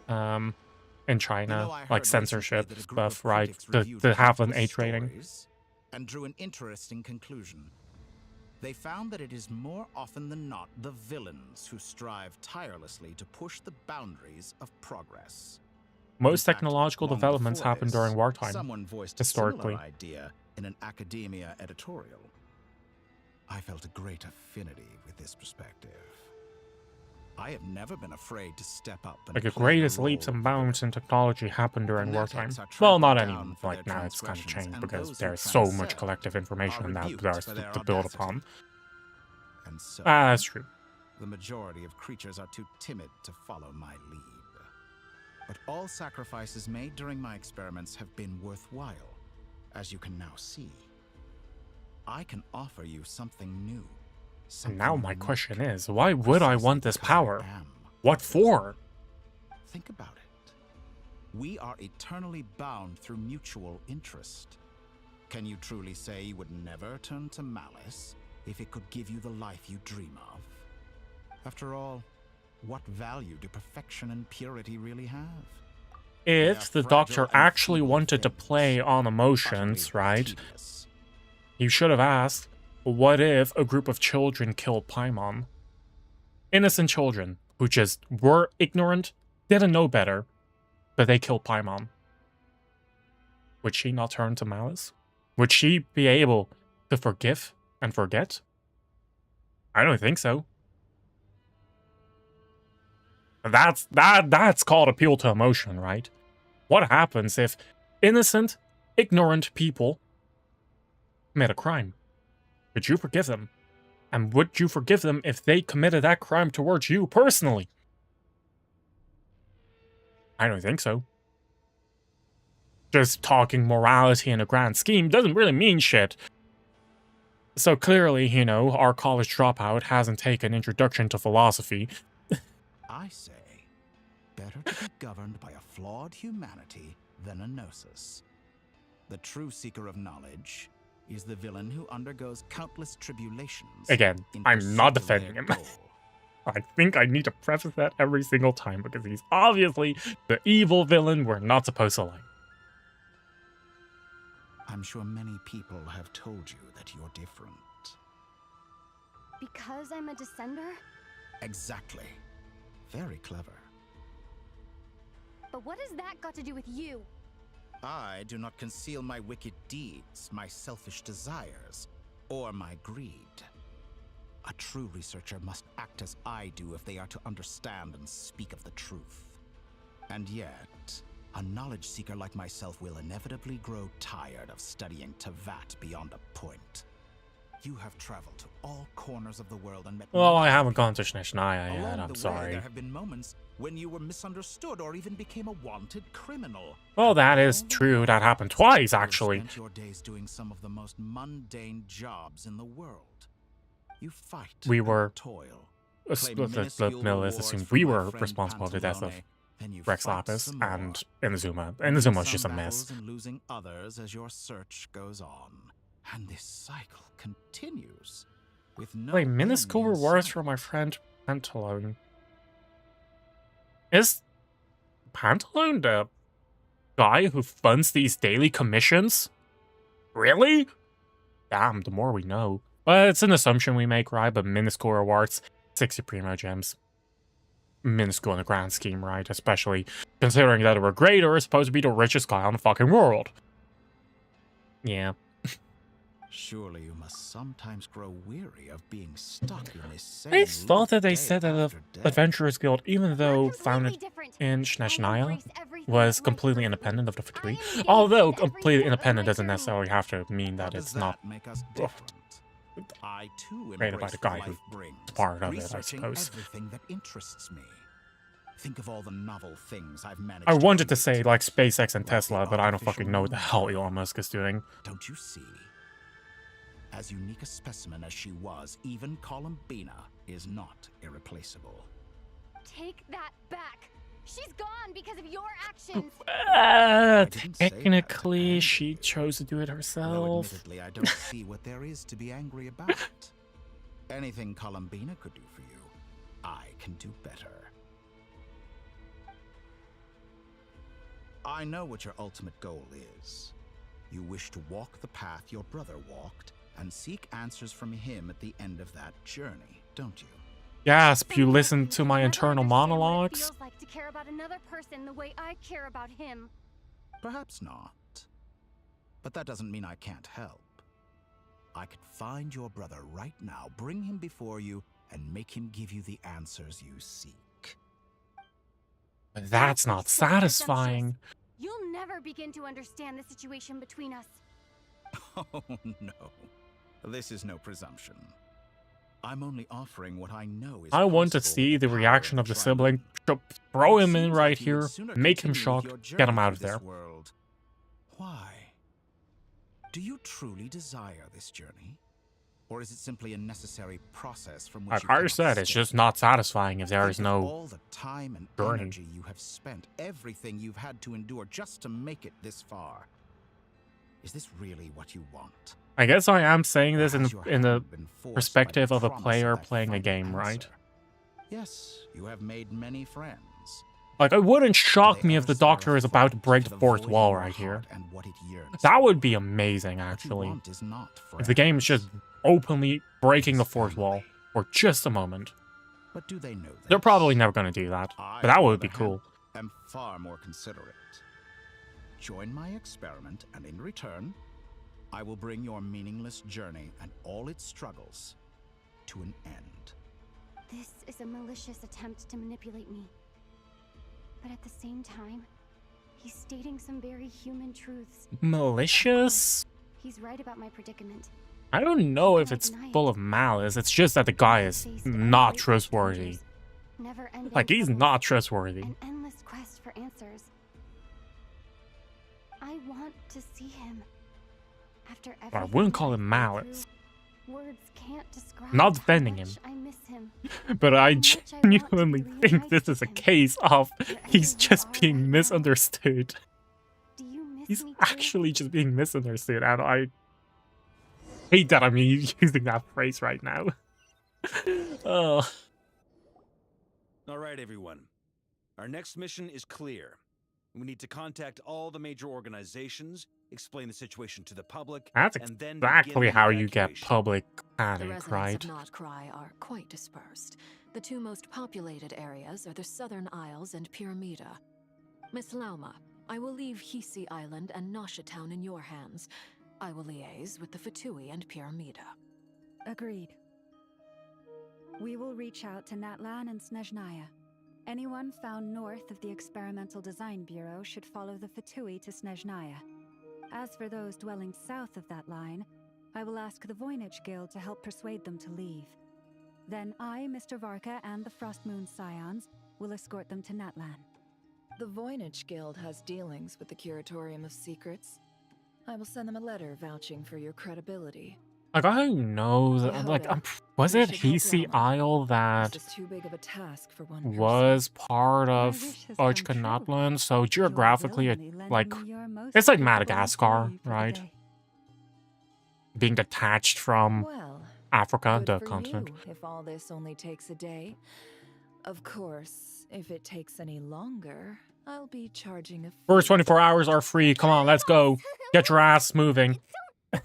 Speaker 1: In China, like censorship stuff, right? To have an age rating.
Speaker 11: And drew an interesting conclusion. They found that it is more often than not the villains who strive tirelessly to push the boundaries of progress.
Speaker 1: Most technological developments happen during wartime,
Speaker 11: Someone voiced
Speaker 1: historically.
Speaker 11: a similar idea in an academia editorial. I felt a great affinity with this perspective. I have never been afraid to step up and
Speaker 1: Like the
Speaker 11: play
Speaker 1: greatest
Speaker 11: role
Speaker 1: leaps
Speaker 11: of
Speaker 1: and bounds in technology happen during wartime.
Speaker 11: Fanatics are
Speaker 1: Well, not
Speaker 11: trampled
Speaker 1: any,
Speaker 11: down for
Speaker 1: like
Speaker 11: their
Speaker 1: now it's kind of
Speaker 11: transgressions,
Speaker 1: changed
Speaker 11: and
Speaker 1: because
Speaker 11: those who
Speaker 1: there's
Speaker 11: try
Speaker 1: so
Speaker 11: to
Speaker 1: much
Speaker 11: sell
Speaker 1: collective information
Speaker 11: are
Speaker 1: that
Speaker 11: rebuked
Speaker 1: there's
Speaker 11: for their
Speaker 1: to build
Speaker 11: audacity.
Speaker 1: upon.
Speaker 11: And so,
Speaker 1: That's true.
Speaker 11: the majority of creatures are too timid to follow my lead. But all sacrifices made during my experiments have been worthwhile, as you can now see. I can offer you something new.
Speaker 1: And now my question is, why would I want this power? What for?
Speaker 11: Think about it. We are eternally bound through mutual interest. Can you truly say you would never turn to malice if it could give you the life you dream of? After all, what value do perfection and purity really have?
Speaker 1: If the doctor actually wanted to play on emotions, right? You should have asked, what if a group of children killed Paimon? Innocent children who just were ignorant, didn't know better, but they killed Paimon. Would she not turn to malice? Would she be able to forgive and forget? I don't think so. That's called appeal to emotion, right? What happens if innocent, ignorant people commit a crime? Would you forgive them? And would you forgive them if they committed that crime towards you personally? I don't think so. Just talking morality in a grand scheme doesn't really mean shit. So clearly, you know, our college dropout hasn't taken introduction to philosophy.
Speaker 11: I say, better to be governed by a flawed humanity than a gnosis. The true seeker of knowledge is the villain who undergoes countless tribulations.
Speaker 1: Again, I'm not defending him. I think I need to preface that every single time because he's obviously the evil villain we're not supposed to like.
Speaker 11: I'm sure many people have told you that you're different.
Speaker 12: Because I'm a descender?
Speaker 11: Exactly. Very clever.
Speaker 12: But what has that got to do with you?
Speaker 11: I do not conceal my wicked deeds, my selfish desires, or my greed. A true researcher must act as I do if they are to understand and speak of the truth. And yet, A knowledge seeker like myself will inevitably grow tired of studying Tavat beyond a point. You have traveled to all corners of the world and met
Speaker 1: Well,
Speaker 11: many
Speaker 1: I haven't gone to Snezhnaya yet,
Speaker 11: Along
Speaker 1: I'm
Speaker 11: the way,
Speaker 1: sorry.
Speaker 11: there have been moments when you were misunderstood or even became a wanted criminal.
Speaker 1: Well, that is true. That happened twice,
Speaker 11: You have
Speaker 1: actually.
Speaker 11: spent your days doing some of the most mundane jobs in the world. You fight
Speaker 1: We were...
Speaker 11: toil.
Speaker 1: Let's assume
Speaker 11: rewards
Speaker 1: we
Speaker 11: from my
Speaker 1: were
Speaker 11: friend
Speaker 1: responsible for the death of
Speaker 11: Pantalone, then you
Speaker 1: Rex
Speaker 11: fight
Speaker 1: Lapis
Speaker 11: some more.
Speaker 1: and Inazuma.
Speaker 11: Winning
Speaker 1: Inazuma was
Speaker 11: some
Speaker 1: just a
Speaker 11: battles
Speaker 1: mess.
Speaker 11: and losing others as your search goes on. And this cycle continues. With no
Speaker 1: Wait,
Speaker 11: end
Speaker 1: minuscule
Speaker 11: in
Speaker 1: rewards
Speaker 11: sight.
Speaker 1: for my friend Pantalone. Is Pantalone the guy who funds these daily commissions? Really? Damn, the more we know. But it's an assumption we make, right? But minuscule rewards, 60 primo gems. Minuscule in the grand scheme, right? Especially considering that we're greater is supposed to be the richest guy on the fucking world. Yeah.
Speaker 11: Surely you must sometimes grow weary of being stuck in this same
Speaker 1: I thought that they
Speaker 11: loop
Speaker 1: said
Speaker 11: day
Speaker 1: that the
Speaker 11: after day.
Speaker 1: Adventurers Guild, even though founded in Snezhnaya, was completely independent of the Fatui. Although completely independent doesn't necessarily have to mean that it's not
Speaker 11: Make us different. I too
Speaker 1: created by
Speaker 11: embrace
Speaker 1: the
Speaker 11: what
Speaker 1: guy
Speaker 11: life
Speaker 1: who's
Speaker 11: brings,
Speaker 1: part of it, I
Speaker 11: researching
Speaker 1: suppose.
Speaker 11: everything that interests me. Think of all the novel things I've managed
Speaker 1: I
Speaker 11: to
Speaker 1: wanted to
Speaker 11: create.
Speaker 1: say, like, SpaceX and
Speaker 11: Like
Speaker 1: Tesla,
Speaker 11: the
Speaker 1: but I don't
Speaker 11: artificial
Speaker 1: fucking know what the
Speaker 11: moon
Speaker 1: hell
Speaker 11: girl.
Speaker 1: Elon Musk is doing.
Speaker 11: Don't you see? As unique a specimen as she was, even Columbina is not irreplaceable.
Speaker 12: Take that back. She's gone because of your actions.
Speaker 11: didn't say that,
Speaker 1: Technically, she chose to do it
Speaker 11: Though
Speaker 1: herself.
Speaker 11: admittedly, I don't see what there is to be angry about. Anything Columbina could do for you, I can do better. I know what your ultimate goal is. You wish to walk the path your brother walked and seek answers from him at the end of that journey, don't you?
Speaker 1: Gasp, you listen to my internal
Speaker 12: It
Speaker 1: monologues?
Speaker 12: feels like to care about another person the way I care about him.
Speaker 11: Perhaps not. But that doesn't mean I can't help. I could find your brother right now, bring him before you, and make him give you the answers you seek.
Speaker 1: But that's not satisfying.
Speaker 12: You'll never begin to understand the situation between us.
Speaker 11: Oh, no. This is no presumption. I'm only offering what I know is
Speaker 1: I want to
Speaker 11: possible
Speaker 1: see
Speaker 11: with
Speaker 1: the
Speaker 11: power
Speaker 1: reaction
Speaker 11: of
Speaker 1: of the
Speaker 11: Triumph.
Speaker 1: sibling. Throw him in
Speaker 11: Seems
Speaker 1: right
Speaker 11: like you would
Speaker 1: here,
Speaker 11: sooner
Speaker 1: make him
Speaker 11: continue with
Speaker 1: shocked,
Speaker 11: your
Speaker 1: get him
Speaker 11: journey
Speaker 1: out of
Speaker 11: through this
Speaker 1: there.
Speaker 11: world. Why? Do you truly desire this journey? Or is it simply a necessary process from which
Speaker 1: I've
Speaker 11: you
Speaker 1: already
Speaker 11: cannot
Speaker 1: said it's
Speaker 11: escape?
Speaker 1: just not satisfying if there is
Speaker 11: Think of
Speaker 1: no
Speaker 11: all the time and
Speaker 1: journey.
Speaker 11: energy you have spent, everything you've had to endure just to make it this far. Is this really what you want?
Speaker 1: I guess I am saying this in
Speaker 11: Has your
Speaker 1: the
Speaker 11: hand been forced by
Speaker 1: perspective
Speaker 11: the
Speaker 1: of a
Speaker 11: promise
Speaker 1: player
Speaker 11: that
Speaker 1: playing a
Speaker 11: final
Speaker 1: game,
Speaker 11: answer?
Speaker 1: right?
Speaker 11: Yes, you have made many friends.
Speaker 1: Like, it wouldn't shock
Speaker 11: They
Speaker 1: me if
Speaker 11: ever
Speaker 1: the
Speaker 11: set a
Speaker 1: Doctor is about to break
Speaker 11: to
Speaker 1: the
Speaker 11: the
Speaker 1: fourth
Speaker 11: void in
Speaker 1: wall
Speaker 11: your
Speaker 1: right here.
Speaker 11: heart and what it yearns
Speaker 1: That would
Speaker 11: for.
Speaker 1: be amazing,
Speaker 11: What you
Speaker 1: actually.
Speaker 11: want is not
Speaker 1: If the game is just openly breaking the fourth wall for just a moment.
Speaker 11: But do they know this?
Speaker 1: They're probably never going to do that,
Speaker 11: I,
Speaker 1: but that
Speaker 11: on
Speaker 1: would
Speaker 11: the
Speaker 1: be
Speaker 11: other
Speaker 1: cool.
Speaker 11: hand, am far more considerate. Join my experiment, and in return, I will bring your meaningless journey and all its struggles to an end.
Speaker 12: This is a malicious attempt to manipulate me. But at the same time, he's stating some very human truths.
Speaker 1: Malicious?
Speaker 12: He's right about my predicament.
Speaker 1: I don't know if it's full of malice. It's just that the guy is not trustworthy.
Speaker 12: Never-ending
Speaker 1: Like, he's
Speaker 12: troubles,
Speaker 1: not trustworthy.
Speaker 12: An endless quest for answers. I want to see him. After
Speaker 1: But I
Speaker 12: everything
Speaker 1: wouldn't call
Speaker 12: I've
Speaker 1: it
Speaker 12: been
Speaker 1: malice.
Speaker 12: through, words can't describe
Speaker 1: Not
Speaker 12: how
Speaker 1: defending him.
Speaker 12: much I miss him.
Speaker 1: But I
Speaker 12: How much I want to
Speaker 1: genuinely
Speaker 12: be
Speaker 1: think this is a case of he's just being misunderstood.
Speaker 12: Do you miss
Speaker 1: He's
Speaker 12: me too?
Speaker 1: actually just being misunderstood, and I hate that I'm using that phrase right now. Oh.
Speaker 3: All right, everyone. Our next mission is clear. We need to contact all the major organizations, explain the situation to the public,
Speaker 1: That's
Speaker 3: and then
Speaker 1: exactly
Speaker 3: begin the
Speaker 1: how you get
Speaker 3: evacuation.
Speaker 1: public
Speaker 7: The
Speaker 1: panic,
Speaker 7: residents
Speaker 1: right?
Speaker 7: of Notcry are quite dispersed. The two most populated areas are the Southern Isles and Pyramida. Miss Lauma, I will leave Hisi Island and Nasha Town in your hands. I will liaise with the Fatui and Pyramida.
Speaker 8: Agreed. We will reach out to Natlan and Snezhnaya. Anyone found north of the Experimental Design Bureau should follow the Fatui to Snezhnaya. As for those dwelling south of that line, I will ask the Voynich Guild to help persuade them to leave. Then I, Mr. Varka, and the Frostmoon Scions will escort them to Natlan.
Speaker 4: The Voynich Guild has dealings with the Curatorium of Secrets. I will send them a letter vouching for your credibility.
Speaker 1: Like, I know that, like, was it Hisi Isle that
Speaker 4: This is too big of a task for one
Speaker 1: was part of Ochka Natlan? So geographically, it, like, it's like Madagascar, right? Being detached from Africa, the continent.
Speaker 4: If all this only takes a day. Of course, if it takes any longer, I'll be charging a fee.
Speaker 1: First 24 hours are free. Come on, let's go. Get your ass moving.
Speaker 2: I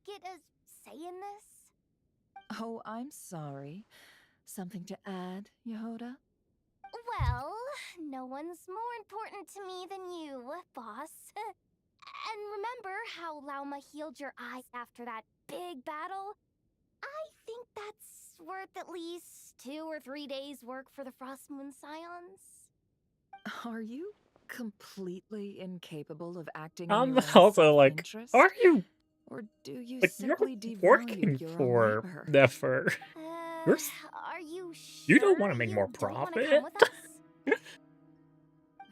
Speaker 2: get a say in this?
Speaker 4: Oh, I'm sorry. Something to add, Yehoda?
Speaker 2: Well, no one's more important to me than you, boss. And remember how Lauma healed your eyes after that big battle? I think that's worth at least 2 or 3 days' work for the Frostmoon Scions.
Speaker 4: Are you completely incapable of acting in
Speaker 1: I'm
Speaker 4: your own
Speaker 1: also like,
Speaker 4: self-interest?
Speaker 1: are you?
Speaker 4: Or do you
Speaker 1: Like,
Speaker 4: simply
Speaker 1: you're
Speaker 4: devalue
Speaker 1: working
Speaker 4: your own
Speaker 1: for
Speaker 4: labor?
Speaker 1: Nefer.
Speaker 2: Are you
Speaker 1: You don't want to make more profit.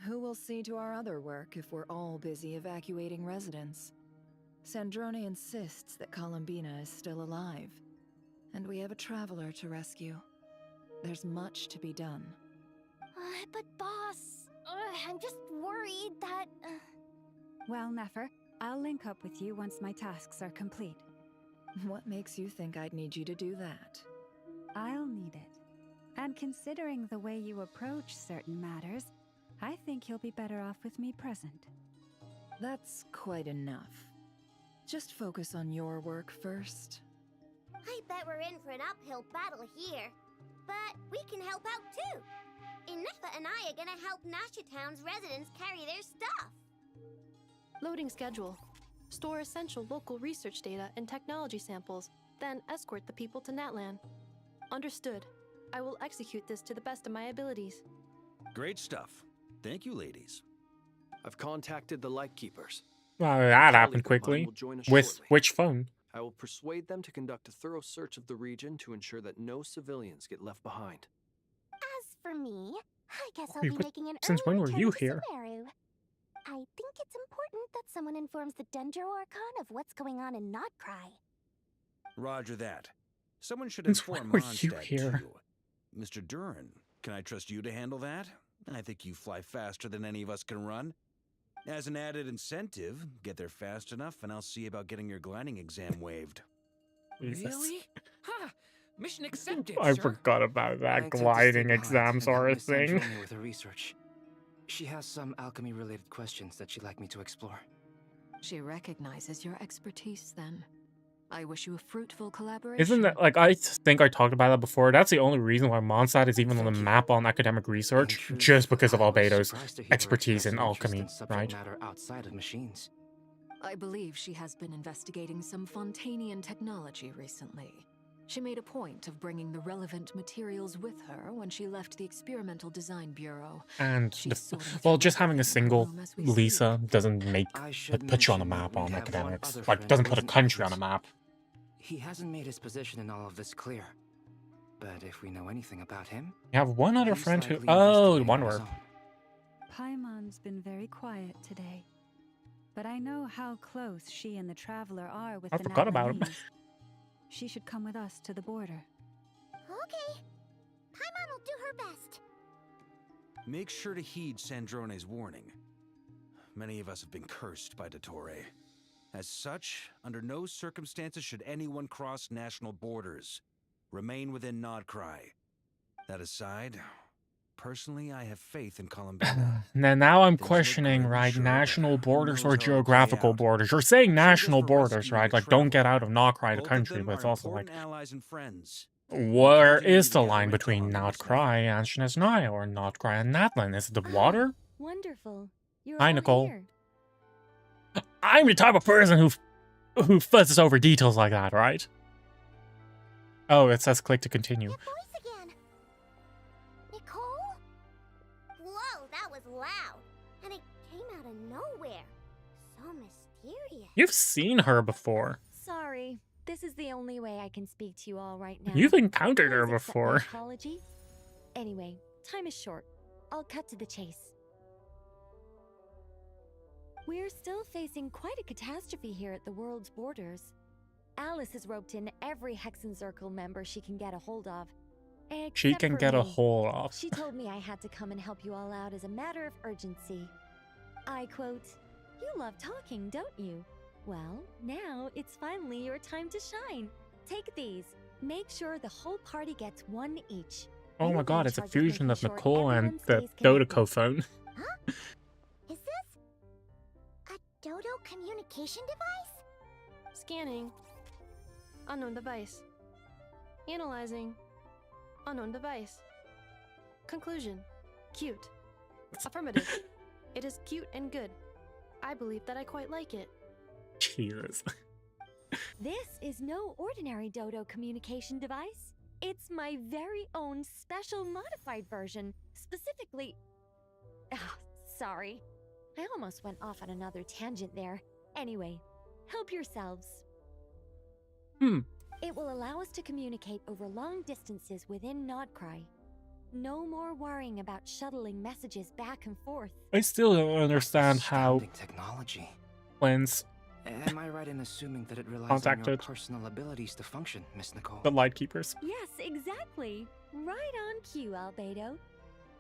Speaker 4: Who will see to our other work if we're all busy evacuating residents? Sandrone insists that Columbina is still alive, and we have a traveler to rescue. There's much to be done.
Speaker 2: But boss, I'm just worried that...
Speaker 8: Well, Nefer, I'll link up with you once my tasks are complete.
Speaker 4: What makes you think I'd need you to do that?
Speaker 8: I'll need it. And considering the way you approach certain matters, I think you'll be better off with me present.
Speaker 4: That's quite enough. Just focus on your work first.
Speaker 18: I bet we're in for an uphill battle here. But we can help out too. Inefa and I are gonna help Nasha Town's residents carry their stuff.
Speaker 9: Loading schedule. Store essential local research data and technology samples, then escort the people to Natlan. Understood. I will execute this to the best of my abilities.
Speaker 3: Great stuff. Thank you, ladies.
Speaker 5: I've contacted the Lightkeepers.
Speaker 1: Well, that happened quickly. With which phone?
Speaker 5: I will persuade them to conduct a thorough search of the region to ensure that no civilians get left behind.
Speaker 2: As for me, I guess I'll
Speaker 1: Wait,
Speaker 2: be
Speaker 1: what-
Speaker 2: making an
Speaker 1: since when
Speaker 2: early
Speaker 1: were
Speaker 2: return
Speaker 1: you
Speaker 2: to
Speaker 1: here?
Speaker 2: Sumeru. I think it's important that someone informs the Dendro Archon of what's going on in Notcry.
Speaker 3: Roger that. Someone should
Speaker 1: Since
Speaker 3: inform
Speaker 1: when were you
Speaker 3: Mondstadt,
Speaker 1: here?
Speaker 3: too. Mr. Duran, can I trust you to handle that? I think you fly faster than any of us can run. As an added incentive, get there fast enough and I'll see about getting your gliding exam waived.
Speaker 16: Really? Ha! Mission accepted,
Speaker 1: I
Speaker 16: sir.
Speaker 1: forgot about
Speaker 19: I
Speaker 1: that.
Speaker 19: intend to stay
Speaker 1: Gliding
Speaker 19: behind
Speaker 1: exams
Speaker 19: and
Speaker 1: are a
Speaker 19: help Miss
Speaker 1: thing.
Speaker 19: Sandrone with her research. She has some alchemy-related questions that she'd like me to explore.
Speaker 7: She recognizes your expertise then. I wish you a fruitful collaboration.
Speaker 1: Isn't that, like, I think I talked about that before. That's the only reason why Mondstadt is even on the map on academic research, just because of Albedo's
Speaker 19: Surprised to hear her
Speaker 1: expertise
Speaker 19: express
Speaker 1: in
Speaker 19: an interest
Speaker 1: alchemy,
Speaker 19: in subject
Speaker 1: right?
Speaker 19: matter outside of machines.
Speaker 7: I believe she has been investigating some Fontanian technology recently. She made a point of bringing the relevant materials with her when she left the Experimental Design Bureau.
Speaker 1: And, well, just having a single Lisa doesn't make, put you on a map on academics. Like, doesn't put a country on a map.
Speaker 19: He hasn't made his position in all of this clear. But if we know anything about him...
Speaker 1: You have one other
Speaker 19: he's
Speaker 1: friend who,
Speaker 19: likely
Speaker 1: oh,
Speaker 19: investigating
Speaker 1: one
Speaker 19: on his
Speaker 1: word.
Speaker 19: own.
Speaker 8: Paimon's been very quiet today. But I know how close she and the Traveler are with
Speaker 1: I
Speaker 8: the
Speaker 1: forgot about him.
Speaker 8: Natlanese. She should come with us to the border.
Speaker 18: Okay. Paimon will do her best.
Speaker 3: Make sure to heed Sandrone's warning. Many of us have been cursed by Dottore. As such, under no circumstances should anyone cross national borders. Remain within Nodcry. That aside, personally, I have faith in Columbina.
Speaker 1: Now I'm questioning, right, national borders or geographical borders. You're saying national borders, right? Like, don't get out of Notcry, the country, but it's also like,
Speaker 3: Allies and friends.
Speaker 1: where is the line between Notcry and Snezhnaya, or Notcry and Natlan? Is it the water?
Speaker 12: Wonderful. You're
Speaker 1: Hi,
Speaker 12: all
Speaker 1: Nicole.
Speaker 12: here.
Speaker 1: I'm the type of person who fuzzes over details like that, right? Oh, it says click to continue.
Speaker 2: Nicole?
Speaker 18: loud, and it came out of nowhere. So mysterious.
Speaker 1: You've seen her before.
Speaker 20: Sorry, this is the only way I can speak to you all right now.
Speaker 1: You've encountered her
Speaker 20: Please accept my
Speaker 1: before.
Speaker 20: apology. Anyway, time is short. I'll cut to the chase. We're still facing quite a catastrophe here at the world's borders. Alice has roped in every Hexen Circle member she can get a hold of.
Speaker 1: She
Speaker 20: Except
Speaker 1: can
Speaker 20: for
Speaker 1: get a
Speaker 20: me.
Speaker 1: hold of.
Speaker 20: She told me I had to come and help you all out as a matter of urgency. I quote, "You love talking, don't you? Well, now it's finally your time to shine. Take these. Make sure the whole party gets one each."
Speaker 1: Oh my god, it's a fusion of
Speaker 20: making sure
Speaker 1: Nicole and
Speaker 20: everyone
Speaker 1: the
Speaker 20: stays connected.
Speaker 1: Dodoco phone.
Speaker 18: Is this a dodo communication device?
Speaker 9: Scanning. Unknown device. Analyzing. Unknown device. Conclusion. Cute. Affirmative. It is cute and good. I believe that I quite like it.
Speaker 1: Jesus.
Speaker 20: This is no ordinary Dodo communication device. It's my very own special modified version, specifically... Ah, sorry. I almost went off on another tangent there. Anyway, help yourselves. It will allow us to communicate over long distances within Nodcry. No more worrying about shuttling messages back and forth.
Speaker 1: I still don't understand how
Speaker 19: technology.
Speaker 1: Flint's
Speaker 19: Am I right in assuming that it relies on your
Speaker 1: contacted
Speaker 19: personal abilities to function, Miss Nicole?
Speaker 1: the Lightkeepers.
Speaker 20: Yes, exactly. Right on cue, Albedo.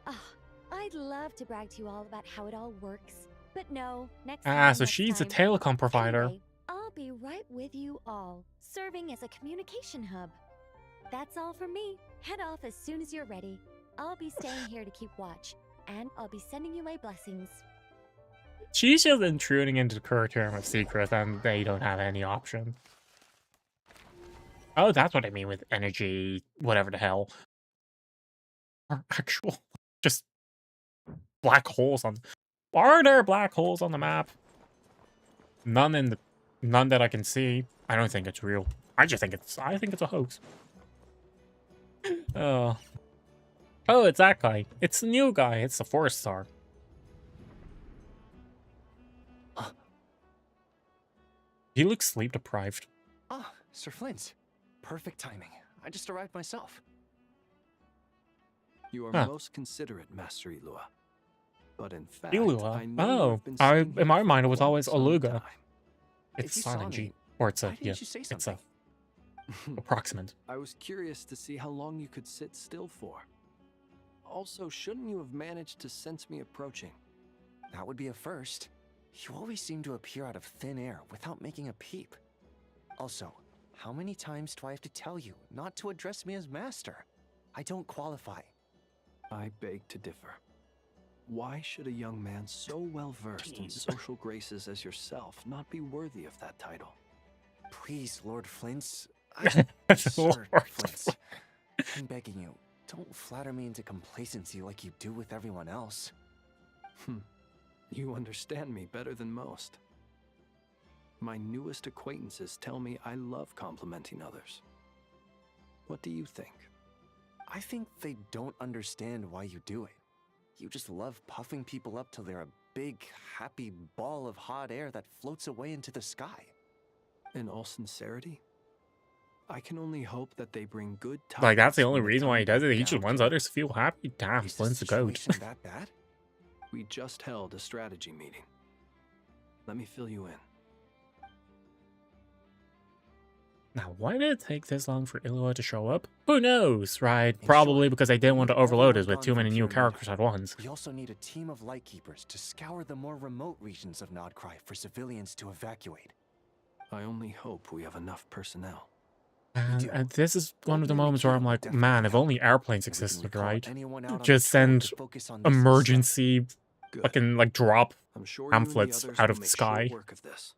Speaker 20: Ah, I'd love to brag to you all about how it all works. But no, next time,
Speaker 1: So
Speaker 20: next
Speaker 1: she's a
Speaker 20: time.
Speaker 1: telecom provider.
Speaker 20: Anyway, I'll be right with you all, serving as a communication hub. That's all from me. Head off as soon as you're ready. I'll be staying here to keep watch, and I'll be sending you my blessings.
Speaker 1: She's just intruding into the curriculum of secret and they don't have any option. Oh, that's what I mean with energy, whatever the hell. Or actual, just black holes on... Are there black holes on the map? None that I can see. I don't think it's real. I think it's a hoax. Oh, it's that guy. It's the new guy. It's the Forest Star. He looks sleep deprived.
Speaker 6: Ah, Sir Flint. Perfect timing. I just arrived myself.
Speaker 5: You are
Speaker 1: Huh.
Speaker 5: most considerate, Master Elua. But in fact,
Speaker 1: Ilua.
Speaker 5: I know
Speaker 1: Oh,
Speaker 5: you've been sitting
Speaker 1: in my
Speaker 5: here
Speaker 1: mind it
Speaker 5: for
Speaker 1: was
Speaker 5: quite
Speaker 1: always
Speaker 5: some
Speaker 1: Aluga.
Speaker 5: time.
Speaker 1: It's
Speaker 6: If you saw
Speaker 1: silent G.
Speaker 6: me,
Speaker 1: Or it's a,
Speaker 6: why didn't
Speaker 1: yeah,
Speaker 6: you say
Speaker 1: it's a
Speaker 6: something?
Speaker 1: approximate.
Speaker 5: I was curious to see how long you could sit still for. Also, shouldn't you have managed to sense me approaching?
Speaker 6: That would be a first. You always seem to appear out of thin air without making a peep. Also, how many times do I have to tell you not to address me as master? I don't qualify.
Speaker 5: I beg to differ. Why should a young man so well versed in social graces as yourself not be worthy of that title?
Speaker 6: Please, Lord Flint's... Sir
Speaker 1: Lord
Speaker 6: Flint's. I'm begging you, don't flatter me into complacency like you do with everyone else.
Speaker 5: You understand me better than most. My newest acquaintances tell me I love complimenting others. What do you think?
Speaker 6: I think they don't understand why you do it. You just love puffing people up till they're a big, happy ball of hot air that floats away into the sky.
Speaker 5: In all sincerity, I can only hope that they bring good tidings.
Speaker 1: Like, that's the only
Speaker 5: when
Speaker 1: reason why he
Speaker 5: time
Speaker 1: does it. He
Speaker 5: comes
Speaker 1: just wants others to feel happy. Damn,
Speaker 6: Is the
Speaker 1: Flint's a goat.
Speaker 6: situation that bad?
Speaker 5: We just held a strategy meeting. Let me fill you in.
Speaker 1: Now, why did it take this long for Ilua to show up? Who knows, right? Probably because they didn't want to overload us with too many new characters at once.
Speaker 6: We also need a team of Lightkeepers to scour the more remote regions of Nodcry for civilians to evacuate.
Speaker 5: I only hope we have enough personnel.
Speaker 1: And this is one of the moments where I'm like, man, if only airplanes existed, right?
Speaker 6: anyone out on
Speaker 1: Just
Speaker 6: patrol to
Speaker 1: send
Speaker 6: focus on this
Speaker 1: emergency fucking, like, drop
Speaker 5: I'm sure you and the
Speaker 1: pamphlets
Speaker 5: others
Speaker 1: out
Speaker 5: will
Speaker 1: of the
Speaker 5: make
Speaker 1: sky.
Speaker 5: short work of this.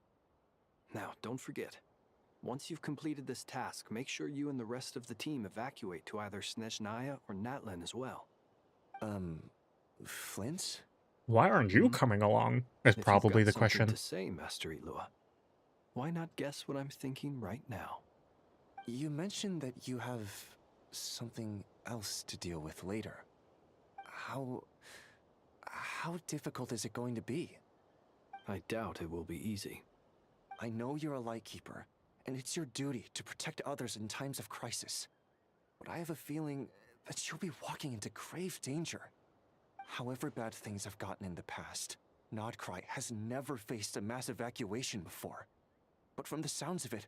Speaker 5: Now, don't forget. Once you've completed this task, make sure you and the rest of the team evacuate to either Snezhnaya or Natlan as well.
Speaker 6: Flint?
Speaker 1: Why aren't you coming along? Is
Speaker 5: If you've
Speaker 1: probably
Speaker 5: got
Speaker 1: the
Speaker 5: something
Speaker 1: question.
Speaker 5: to say, Master Elua, why not guess what I'm thinking right now?
Speaker 6: You mentioned that you have something else to deal with later. How How difficult is it going to be?
Speaker 5: I doubt it will be easy.
Speaker 6: I know you're a Lightkeeper, and it's your duty to protect others in times of crisis. But I have a feeling that you'll be walking into grave danger. However bad things have gotten in the past, Nodcry has never faced a mass evacuation before. But from the sounds of it,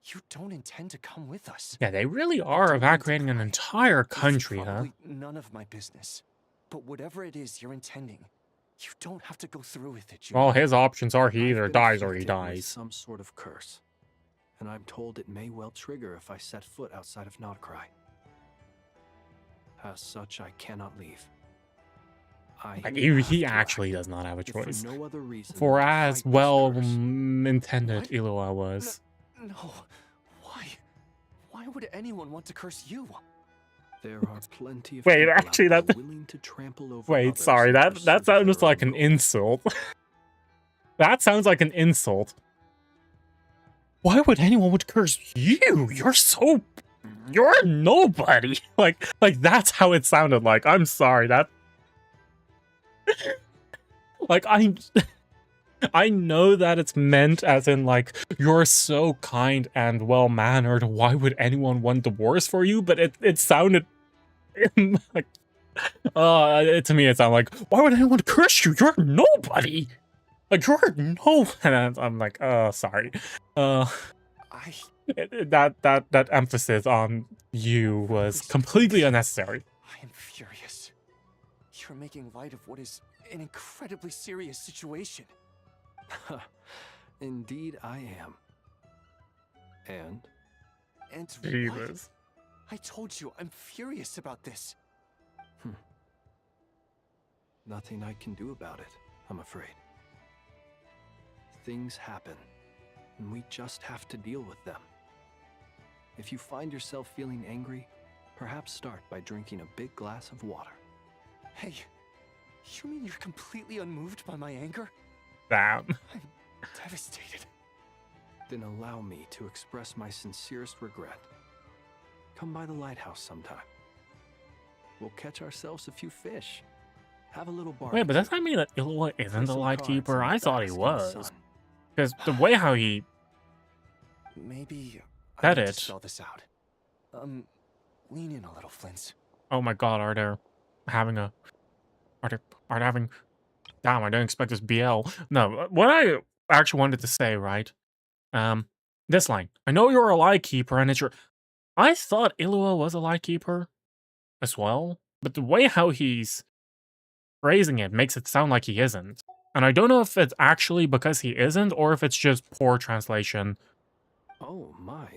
Speaker 6: you don't intend to come with us.
Speaker 1: Yeah, they really are evacuating an entire country, huh?
Speaker 6: Probably none of my business. But whatever it is you're intending, you don't have to go through with it,
Speaker 1: Well, his options are he either
Speaker 5: I've been
Speaker 1: dies or he
Speaker 5: afflicted with
Speaker 1: dies.
Speaker 5: some sort of curse, and I'm told it may well trigger if I set foot outside of Nodcry. As such, I cannot leave.
Speaker 1: Like, he actually does not have a
Speaker 5: if for
Speaker 1: choice.
Speaker 5: no other reason
Speaker 1: For
Speaker 5: than to
Speaker 1: as
Speaker 5: fight this
Speaker 1: well
Speaker 5: curse.
Speaker 1: intended Illua was.
Speaker 6: No. Why? Why would anyone want to curse you?
Speaker 5: There are plenty of
Speaker 1: Wait,
Speaker 5: people out
Speaker 1: actually,
Speaker 5: there
Speaker 1: that.
Speaker 5: willing to trample over
Speaker 1: Wait,
Speaker 5: others
Speaker 1: sorry,
Speaker 5: in
Speaker 1: that
Speaker 5: pursuit of
Speaker 1: sounds
Speaker 5: their
Speaker 1: like
Speaker 5: own
Speaker 1: an insult. That sounds like an insult. Why would anyone would curse you? You're nobody. Like that's how it sounded like. I'm sorry, that. Like, I know that it's meant as in, like, you're so kind and well-mannered, why would anyone want the worst for you? But it sounded like, to me it sounded like, why would anyone curse you? You're nobody! Like, you're no... And I'm like, sorry. That emphasis on you was completely unnecessary.
Speaker 6: I am furious. You're making light of what is an incredibly serious situation.
Speaker 5: Indeed, I am. And?
Speaker 6: And
Speaker 1: Jesus.
Speaker 6: what? I told you, I'm furious about this.
Speaker 5: Nothing I can do about it, I'm afraid. Things happen, and we just have to deal with them. If you find yourself feeling angry, perhaps start by drinking a big glass of water.
Speaker 6: Hey, you mean you're completely unmoved by my anger?
Speaker 1: Damn.
Speaker 6: I'm devastated.
Speaker 5: Then allow me to express my sincerest regret. Come by the lighthouse sometime. We'll catch ourselves a few fish. Have a little barbecue.
Speaker 1: Wait, but does that mean that Illua isn't the
Speaker 5: some
Speaker 1: Lightkeeper? I
Speaker 5: cards
Speaker 1: thought he
Speaker 5: and bask in the
Speaker 1: was.
Speaker 5: sun.
Speaker 1: Because the way how he
Speaker 6: Maybe I
Speaker 1: said
Speaker 6: need to
Speaker 1: it.
Speaker 6: spell this out. Lean in a little, Flint.
Speaker 1: Oh my god, are they having... Damn, I didn't expect this BL. No, what I actually wanted to say, right? This line. I know you're a Lightkeeper and it's your... I thought Illua was a Lightkeeper as well, but the way how he's phrasing it makes it sound like he isn't. And I don't know if it's actually because he isn't, or if it's just poor translation.
Speaker 5: Oh my.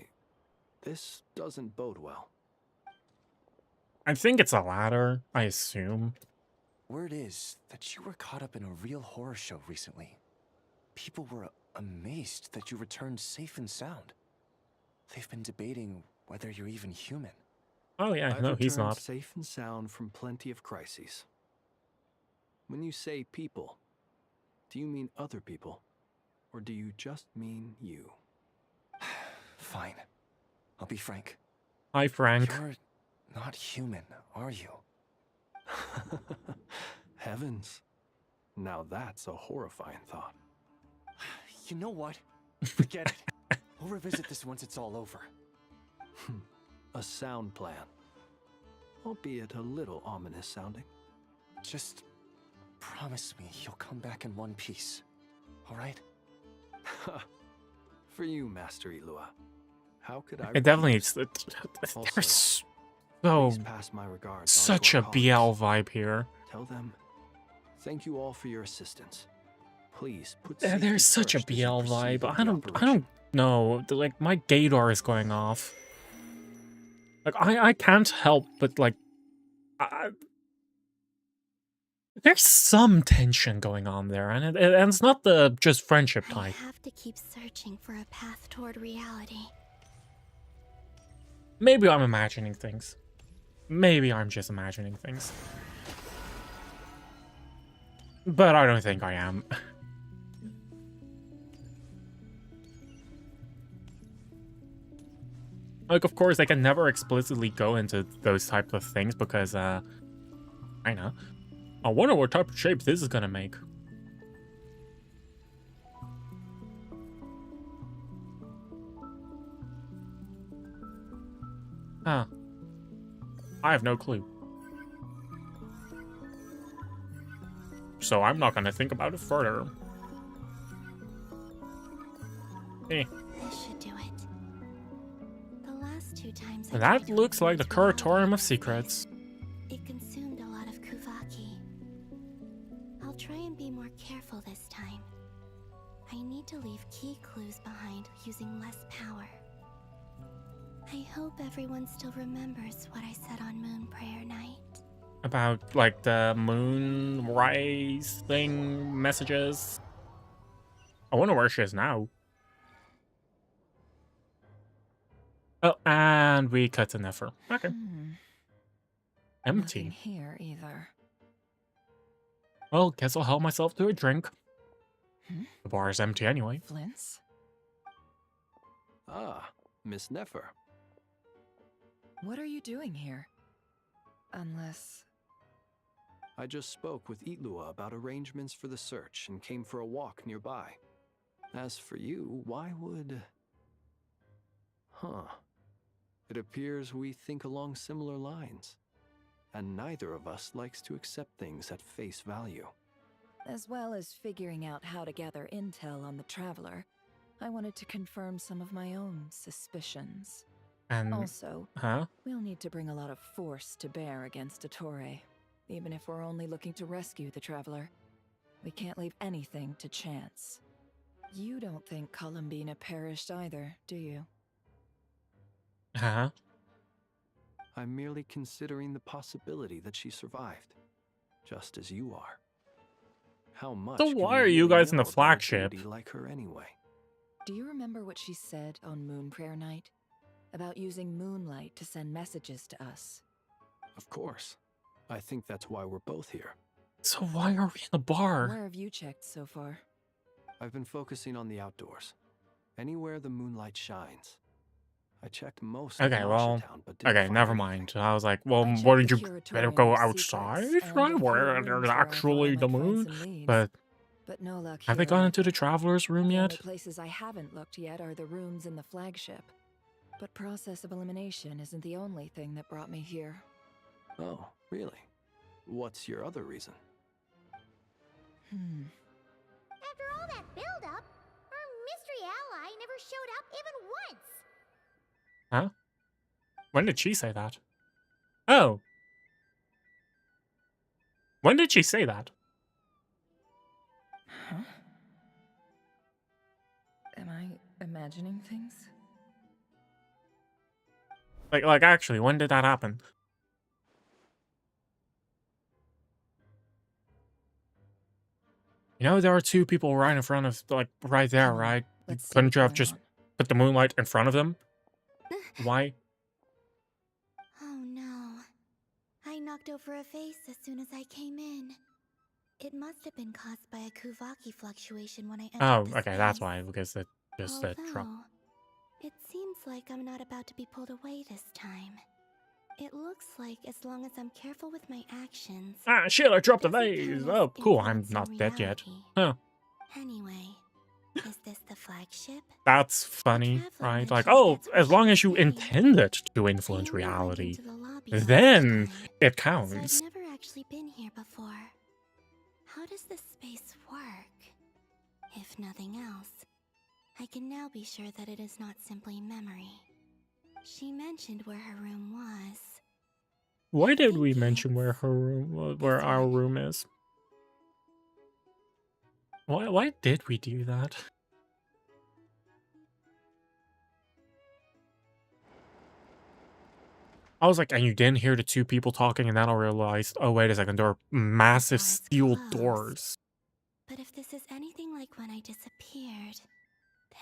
Speaker 5: This doesn't bode well.
Speaker 1: I think it's the latter, I assume.
Speaker 6: Word is that you were caught up in a real horror show recently. People were amazed that you returned safe and sound. They've been debating whether you're even human.
Speaker 1: Oh yeah,
Speaker 5: I've
Speaker 1: no, he's
Speaker 5: returned
Speaker 1: not.
Speaker 5: safe and sound from plenty of crises. When you say people, do you mean other people? Or do you just mean you?
Speaker 6: Fine. I'll be frank.
Speaker 1: Hi, Frank.
Speaker 6: You're not human, are you?
Speaker 5: Heavens. Now that's a horrifying thought.
Speaker 6: You know what? Forget it. We'll revisit this once it's all over.
Speaker 5: A sound plan. Albeit a little ominous sounding.
Speaker 6: Just promise me you'll come back in one piece. Alright?
Speaker 5: For you, Master Illua. How could I...
Speaker 1: It definitely...
Speaker 5: Also,
Speaker 1: There's so...
Speaker 5: please pass my regards on
Speaker 1: Such
Speaker 5: to
Speaker 1: a
Speaker 5: our
Speaker 1: BL
Speaker 5: colleagues.
Speaker 1: vibe here.
Speaker 5: Tell them, thank you all for your assistance. Please put
Speaker 1: There's
Speaker 5: safety
Speaker 1: such a
Speaker 5: first as
Speaker 1: BL
Speaker 5: you proceed
Speaker 1: vibe.
Speaker 5: with
Speaker 1: I
Speaker 5: the
Speaker 1: don't
Speaker 5: operation.
Speaker 1: know. Like, my gaydar is going off. Like, I can't help but, like... there's some tension going on there, and it's not the just friendship type.
Speaker 18: I have to keep searching for a path toward reality.
Speaker 1: Maybe I'm imagining things. Maybe I'm just imagining things. But I don't think I am. Like, of course, I can never explicitly go into those types of things because, I know. I wonder what type of shape this is gonna make. Huh. I have no clue. So I'm not gonna think about it further. Eh.
Speaker 2: This should do it. The last 2 times I tried
Speaker 1: That
Speaker 2: to
Speaker 1: looks like the
Speaker 2: explore the
Speaker 1: Curatorium of
Speaker 2: space,
Speaker 1: Secrets.
Speaker 2: it consumed a lot of Kuvaki. I'll try and be more careful this time. I need to leave key clues behind using less power. I hope everyone still remembers what I said on Moon Prayer Night.
Speaker 1: About, like, the moonrise thing messages. I wonder where she is now. Oh, and we cut to Nefer. Okay. Empty.
Speaker 4: Nothing here either.
Speaker 1: Well, guess I'll help myself to a drink. The bar is empty anyway.
Speaker 4: Flint's?
Speaker 5: Ah, Miss Nefer.
Speaker 4: What are you doing here? Unless...
Speaker 5: I just spoke with Itlua about arrangements for the search and came for a walk nearby. As for you, why would... Huh. It appears we think along similar lines. And neither of us likes to accept things at face value.
Speaker 4: As well as figuring out how to gather intel on the Traveler, I wanted to confirm some of my own suspicions.
Speaker 1: And...
Speaker 4: Also,
Speaker 1: huh?
Speaker 4: we'll need to bring a lot of force to bear against Dottore, even if we're only looking to rescue the Traveler. We can't leave anything to chance. You don't think Columbina perished either, do you?
Speaker 1: Huh?
Speaker 5: I'm merely considering the possibility that she survived, just as you are. How much
Speaker 1: So
Speaker 5: can
Speaker 1: why
Speaker 5: we
Speaker 1: are you
Speaker 5: really
Speaker 1: guys in the
Speaker 5: know about a
Speaker 1: flagship?
Speaker 5: beauty like her anyway?
Speaker 4: Do you remember what she said on Moon Prayer Night? About using moonlight to send messages to us?
Speaker 5: Of course. I think that's why we're both here.
Speaker 1: So why are we in the bar?
Speaker 4: Where have you checked so far?
Speaker 5: I've been focusing on the outdoors. Anywhere the moonlight shines. I checked most of
Speaker 1: Okay, well,
Speaker 5: Town, but didn't
Speaker 1: okay,
Speaker 5: find
Speaker 1: never
Speaker 5: anything.
Speaker 1: mind. I was like, well,
Speaker 4: I checked
Speaker 1: wouldn't
Speaker 4: the
Speaker 1: you better
Speaker 4: Curatorium
Speaker 1: go
Speaker 4: of
Speaker 1: outside,
Speaker 4: Secrets and a
Speaker 1: right?
Speaker 4: few
Speaker 1: Where
Speaker 4: rooms
Speaker 1: there's
Speaker 4: where I thought I
Speaker 1: actually the
Speaker 4: might find
Speaker 1: moon?
Speaker 4: some leads.
Speaker 1: But
Speaker 4: no luck
Speaker 1: have they
Speaker 4: here
Speaker 1: gone
Speaker 4: either.
Speaker 1: into the Traveler's room
Speaker 4: The
Speaker 1: yet?
Speaker 4: only places I haven't looked yet are the rooms in the flagship. But process of elimination isn't the only thing that brought me here.
Speaker 5: Oh, really? What's your other reason?
Speaker 18: After all that build-up, our mystery ally never showed up even once.
Speaker 1: Huh? When did she say that? Oh. When did she say that?
Speaker 4: Huh? Am I imagining things?
Speaker 1: Like actually, when did that happen? You know, there are 2 people right in front of, like, right there, right? Couldn't you have just put the moonlight in front of them? Why?
Speaker 2: Oh no. I knocked over a vase as soon as I came in. It must have been caused by a Kuvaki fluctuation when I entered
Speaker 1: Oh,
Speaker 2: this
Speaker 1: okay, that's
Speaker 2: space.
Speaker 1: why, because it just that drop.
Speaker 2: Although, it seems like I'm not about to be pulled away this time. It looks like as long as I'm careful with my actions...
Speaker 1: Ah, shit, I dropped the
Speaker 2: doesn't
Speaker 1: vase!
Speaker 2: count as
Speaker 1: Oh, cool, I'm
Speaker 2: influencing
Speaker 1: not dead yet.
Speaker 2: reality.
Speaker 1: Huh.
Speaker 2: Anyway, is this the flagship?
Speaker 1: That's funny, right? Like, oh, as long as you intended to influence reality, then it
Speaker 2: So
Speaker 1: counts.
Speaker 2: I've never actually been here before. How does this space work? If nothing else, I can now be sure that it is not simply memory. She mentioned where her room was.
Speaker 1: Why did we mention where her room, where our room is? Why did we do that? I was like, and you didn't hear the 2 people talking, and then I realized, oh, wait a second, there are massive steel doors.
Speaker 2: But if this is anything like when I disappeared,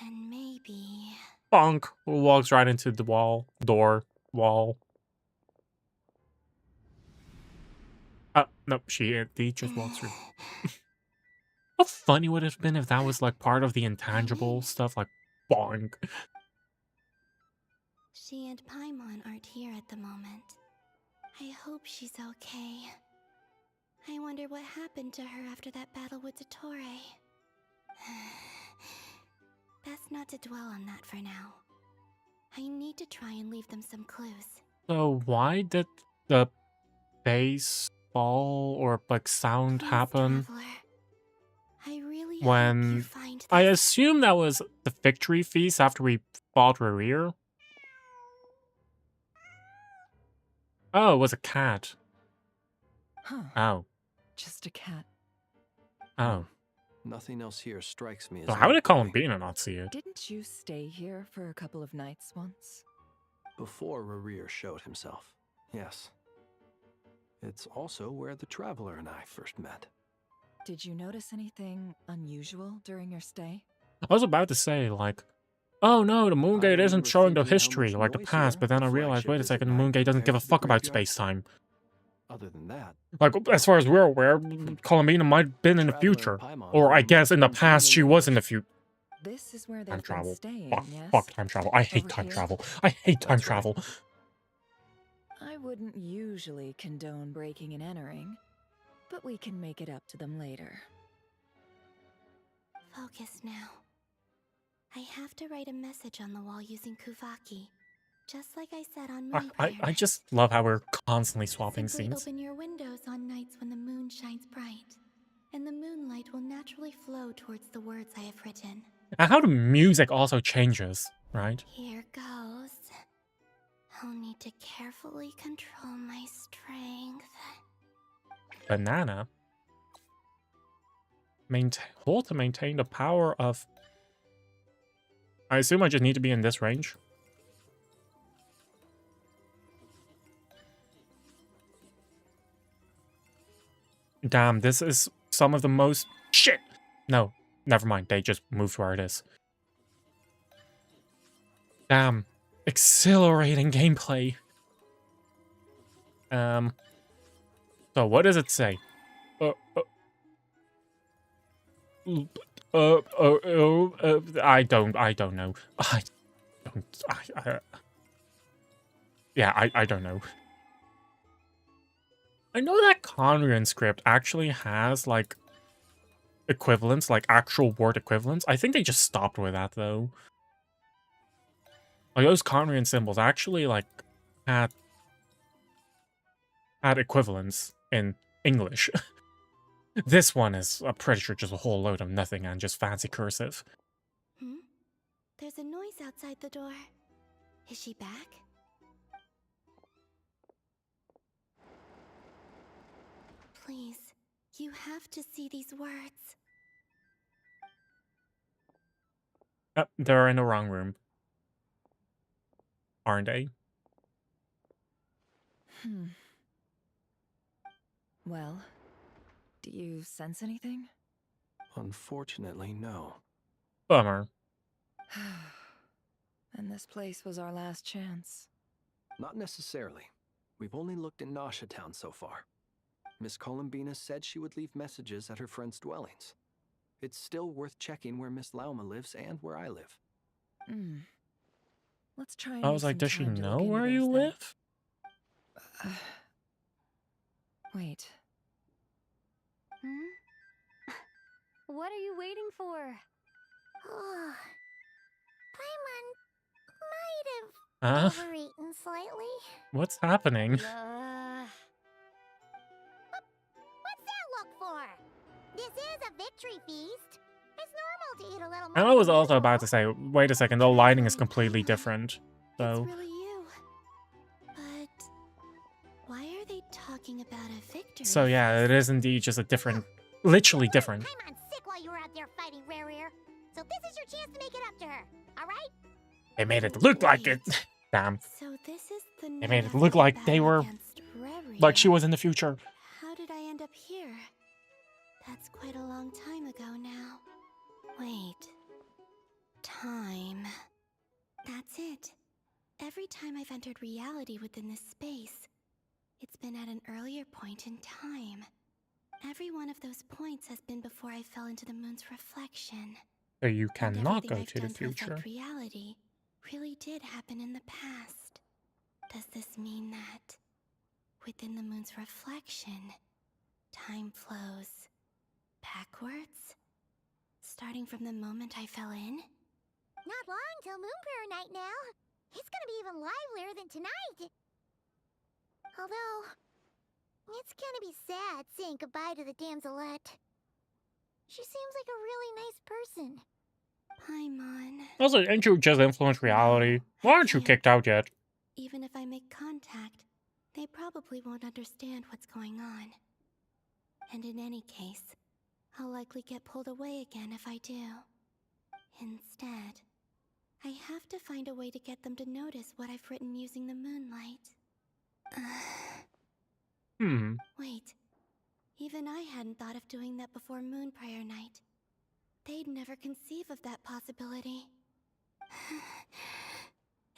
Speaker 2: then maybe...
Speaker 1: Bonk! Walks right into the wall. Wall. Nope, she just walks through. How funny would it have been if that was, like, part of the intangible stuff, like, bonk.
Speaker 2: She and Paimon aren't here at the moment. I hope she's okay.
Speaker 18: I wonder what happened to her after that battle with Dottore. Best not to dwell on that for now. I need to try and leave them some clues.
Speaker 1: So why did the bass fall or like sound happen
Speaker 18: I really
Speaker 1: when I assume that was the victory feast after we fought Rerir? Oh, it was a cat.
Speaker 4: Huh.
Speaker 1: Oh.
Speaker 4: Just a cat.
Speaker 1: Oh.
Speaker 5: Nothing else here strikes me as
Speaker 1: So how did
Speaker 5: noteworthy.
Speaker 1: Columbina not see it?
Speaker 4: Didn't you stay here for a couple of nights once?
Speaker 5: Before Rerir showed himself, yes. It's also where the Traveler and I first met.
Speaker 4: Did you notice anything unusual during your stay?
Speaker 1: I was about to say, like, oh no, the Moongate isn't showing the history, like the past, but then I realized, wait a second, the Moongate doesn't give a fuck about space-time.
Speaker 5: Other than that,
Speaker 1: Like, as far as we're aware, Columbina might have been in the future. Or I guess in the past she was in the future.
Speaker 4: This is where
Speaker 1: Time
Speaker 4: they've
Speaker 1: travel.
Speaker 4: been staying,
Speaker 1: Fuck,
Speaker 4: yes?
Speaker 1: fuck time travel. I hate
Speaker 4: Over
Speaker 1: time
Speaker 4: here?
Speaker 1: travel. I hate time travel.
Speaker 4: I wouldn't usually condone breaking and entering, but we can make it up to them later.
Speaker 18: Focus now. I have to write a message on the wall using Kuvaki, just like I said on Moon
Speaker 1: I just love how we're constantly swapping
Speaker 18: Simply
Speaker 1: scenes.
Speaker 18: open your windows on nights when the moon shines bright, and the moonlight will naturally flow towards the words I have written.
Speaker 1: And how the music also changes, right?
Speaker 18: Here goes. I'll need to carefully control my strength.
Speaker 1: Banana. Hold to maintain the power of... I assume I just need to be in this range. Damn, this is some of the most... Shit! No, never mind. They just moved where it is. Damn. Exhilarating gameplay. So what does it say? I don't know. I don't know. I know that Conrian script actually has, like, equivalents, like actual word equivalents. I think they just stopped with that, though. Like, those Conrian symbols actually, like, had equivalents in English. This one is, I'm pretty sure, just a whole load of nothing and just fancy cursive.
Speaker 18: There's a noise outside the door. Is she back? Please, you have to see these words.
Speaker 1: They're in the wrong room. Aren't they?
Speaker 4: Well, do you sense anything?
Speaker 5: Unfortunately, no.
Speaker 1: Bummer.
Speaker 4: And this place was our last chance.
Speaker 5: Not necessarily. We've only looked in Nasha Town so far. Miss Columbina said she would leave messages at her friends' dwellings. It's still worth checking where Miss Lauma lives and where I live.
Speaker 4: Let's try and
Speaker 1: I was like, does she know where you live?
Speaker 4: Wait.
Speaker 12: What are you waiting for?
Speaker 18: Oh, Paimon might have
Speaker 1: Huh?
Speaker 18: overeaten slightly.
Speaker 1: What's happening?
Speaker 18: What's that look for? This is a victory feast. It's normal to eat a little more.
Speaker 1: And I was also about to say, wait a second, the lighting is completely different. So,
Speaker 18: It's really you. But why are they talking about a victory?
Speaker 1: so yeah, it is indeed just a different, literally different.
Speaker 18: Paimon's sick while you were out there fighting Rerir. So this is your chance to make it up to her. All right?
Speaker 1: They made it look like it. Damn.
Speaker 18: So this is the
Speaker 1: They made it look like they were, like she was in the future.
Speaker 18: How did I end up here? That's quite a long time ago now. Wait. Time. That's it. Every time I've entered reality within this space, it's been at an earlier point in time. Every one of those points has been before I fell into the moon's reflection.
Speaker 1: So you
Speaker 18: And
Speaker 1: cannot
Speaker 18: everything
Speaker 1: go
Speaker 18: I've
Speaker 1: to the
Speaker 18: done to
Speaker 1: future.
Speaker 18: affect reality really did happen in the past. Does this mean that within the moon's reflection, Time flows backwards? Starting from the moment I fell in?
Speaker 2: Not long till Moon Prayer Night now. It's gonna be even livelier than tonight. Although, it's gonna be sad saying goodbye to the damselette. She seems like a really nice person.
Speaker 18: Paimon.
Speaker 1: Also, ain't you just influence reality? Why aren't you kicked out yet?
Speaker 18: Even if I make contact, they probably won't understand what's going on. And in any case, I'll likely get pulled away again if I do. Instead, I have to find a way to get them to notice what I've written using the moonlight. Wait, even I hadn't thought of doing that before Moon Prayer Night. They'd never conceive of that possibility.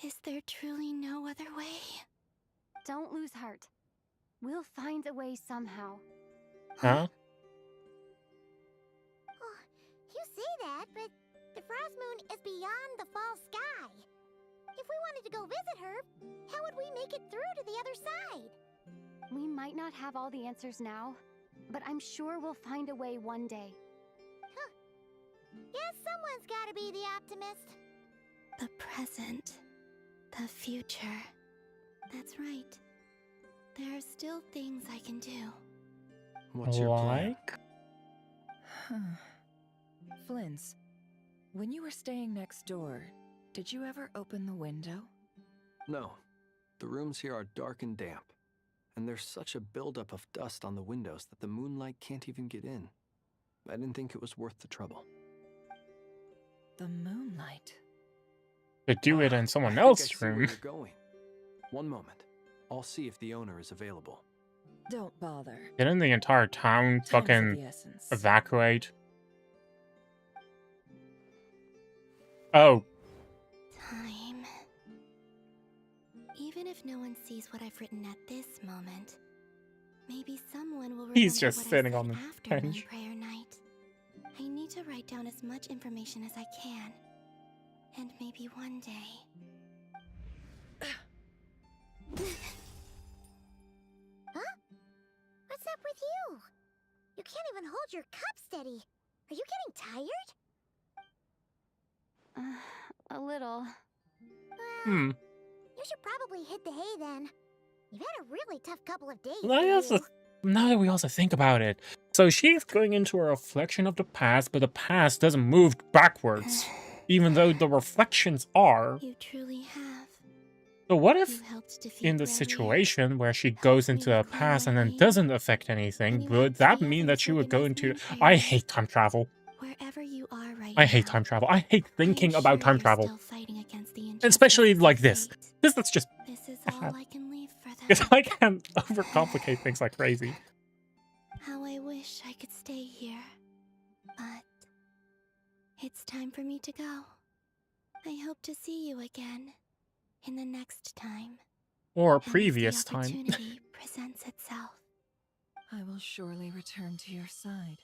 Speaker 18: Is there truly no other way?
Speaker 12: Don't lose heart. We'll find a way somehow.
Speaker 1: Huh?
Speaker 2: Oh, you say that, but the Frost Moon is beyond the fall sky. If we wanted to go visit her, how would we make it through to the other side?
Speaker 12: We might not have all the answers now, but I'm sure we'll find a way one day.
Speaker 2: Huh. Guess someone's gotta be the optimist.
Speaker 18: The present. The future. That's right. There are still things I can do.
Speaker 5: What's your plan?
Speaker 4: Flint's, when you were staying next door, did you ever open the window?
Speaker 5: No. The rooms here are dark and damp, and there's such a buildup of dust on the windows that the moonlight can't even get in. I didn't think it was worth the trouble.
Speaker 4: The moonlight?
Speaker 1: To do it in someone
Speaker 5: I think I
Speaker 1: else's
Speaker 5: see where
Speaker 1: room.
Speaker 5: you're going. One moment. I'll see if the owner is available.
Speaker 4: Don't bother.
Speaker 1: Didn't the entire town fucking evacuate? Oh.
Speaker 18: Time. Even if no one sees what I've written at this moment, maybe someone will remember
Speaker 1: He's just
Speaker 18: what
Speaker 1: sitting
Speaker 18: I
Speaker 1: on
Speaker 18: said
Speaker 1: the
Speaker 18: after
Speaker 1: bench.
Speaker 18: Moon Prayer Night. I need to write down as much information as I can. And maybe one day...
Speaker 2: Huh? What's up with you? You can't even hold your cup steady. Are you getting tired?
Speaker 12: A little.
Speaker 2: You should probably hit the hay then. You've had a really tough couple of days.
Speaker 1: Now that we also think about it, so she's going into a reflection of the past, but the past doesn't move backwards, even though the reflections are.
Speaker 18: You truly have.
Speaker 1: So what if, in the situation where she goes into the past and then doesn't affect anything, would that mean that she would go into... I hate time travel.
Speaker 18: Wherever you are right
Speaker 1: I hate time travel. I hate thinking about time travel. Especially like this. This is just...
Speaker 18: This is all I can leave for them.
Speaker 1: Because I can overcomplicate things like crazy.
Speaker 18: How I wish I could stay here. But... it's time for me to go. I hope to see you again. In the next time.
Speaker 1: Or a
Speaker 18: and
Speaker 1: previous
Speaker 18: if the
Speaker 1: time.
Speaker 18: opportunity presents itself.
Speaker 4: I will surely return to your side.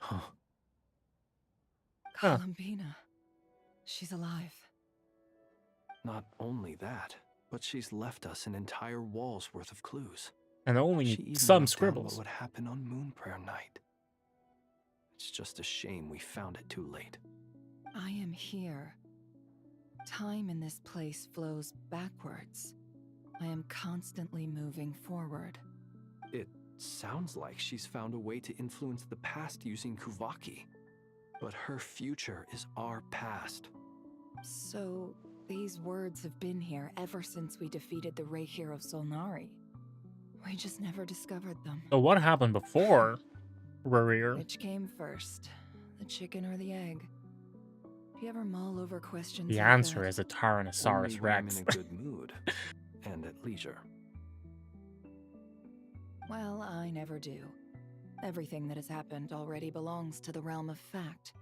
Speaker 5: Huh.
Speaker 4: Columbina. She's alive.
Speaker 5: Not only that, but she's left us an entire wall's worth of clues.
Speaker 1: And
Speaker 5: She
Speaker 1: only
Speaker 5: even
Speaker 1: some
Speaker 5: wrote down
Speaker 1: scribbles.
Speaker 5: what would happen on Moon Prayer Night. It's just a shame we found it too late.
Speaker 4: I am here. Time in this place flows backwards. I am constantly moving forward.
Speaker 5: It sounds like she's found a way to influence the past using Kuvaki. But her future is our past.
Speaker 4: So, these words have been here ever since we defeated the Reikir of Solnari. We just never discovered them.
Speaker 1: So what happened before Rerir?
Speaker 4: Which came first, the chicken or the egg? Do you ever mull over questions
Speaker 1: The
Speaker 4: like
Speaker 1: answer
Speaker 4: that?
Speaker 1: is a Tyrannosaurus
Speaker 5: Only when I'm
Speaker 1: Rex.
Speaker 5: in a good mood and at leisure.
Speaker 4: Well, I never do. Everything that has happened already belongs to the realm of fact.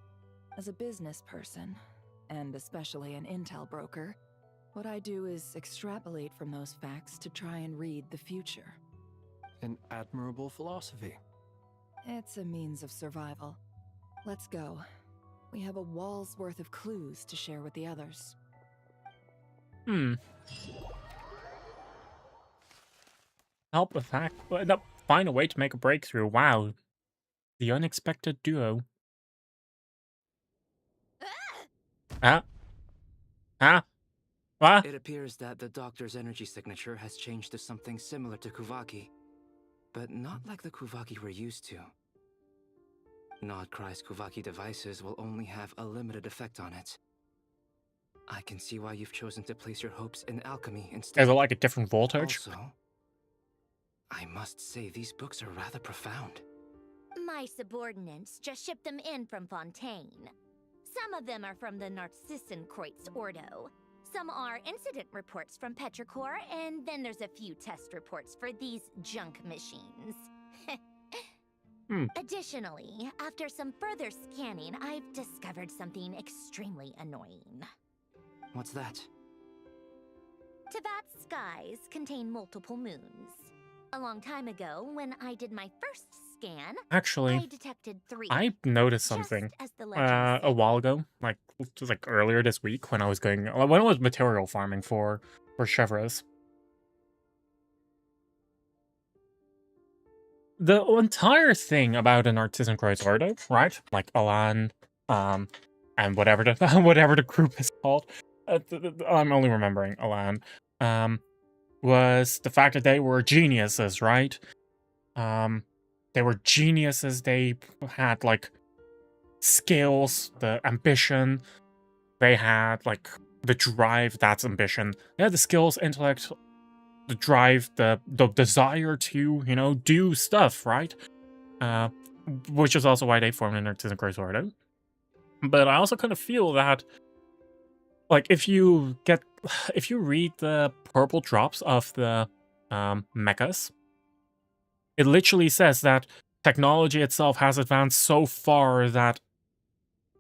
Speaker 4: As a business person, and especially an intel broker, what I do is extrapolate from those facts to try and read the future.
Speaker 5: An admirable philosophy.
Speaker 4: It's a means of survival. Let's go. We have a wall's worth of clues to share with the others.
Speaker 1: Help attack. No, find a way to make a breakthrough. Wow. The unexpected duo. Huh? Huh? What?
Speaker 19: It appears that the doctor's energy signature has changed to something similar to Kuvaki, but not like the Kuvaki we're used to. Nodcry's Kuvaki devices will only have a limited effect on it. I can see why you've chosen to place your hopes in alchemy instead.
Speaker 1: Is it like a different voltage?
Speaker 19: Also, I must say these books are rather profound.
Speaker 2: My subordinates just shipped them in from Fontaine. Some of them are from the Narcissenkreuz Ordo. Some are incident reports from Petrichor, and then there's a few test reports for these junk machines. Additionally, after some further scanning, I've discovered something extremely annoying.
Speaker 19: What's that?
Speaker 2: Tevat's skies contain multiple moons. A long time ago, when I did my first scan,
Speaker 1: Actually,
Speaker 2: I detected 3.
Speaker 1: I noticed something
Speaker 2: as the legend
Speaker 1: a while ago, just like earlier this week when I was material farming for Chevres. The entire thing about an Narcissenkreuz Ordo, right? Like Alan, and whatever the whatever the group is called. I'm only remembering Alan. Was the fact that they were geniuses, right? They were geniuses. They had like skills, the ambition. They had like the drive. That's ambition. They had the skills, intellect, the drive, the desire to, you know, do stuff, right? Which is also why they formed an Narcissenkreuz Ordo. But I also kind of feel that, like, if you read the purple drops of the mechas, it literally says that technology itself has advanced so far that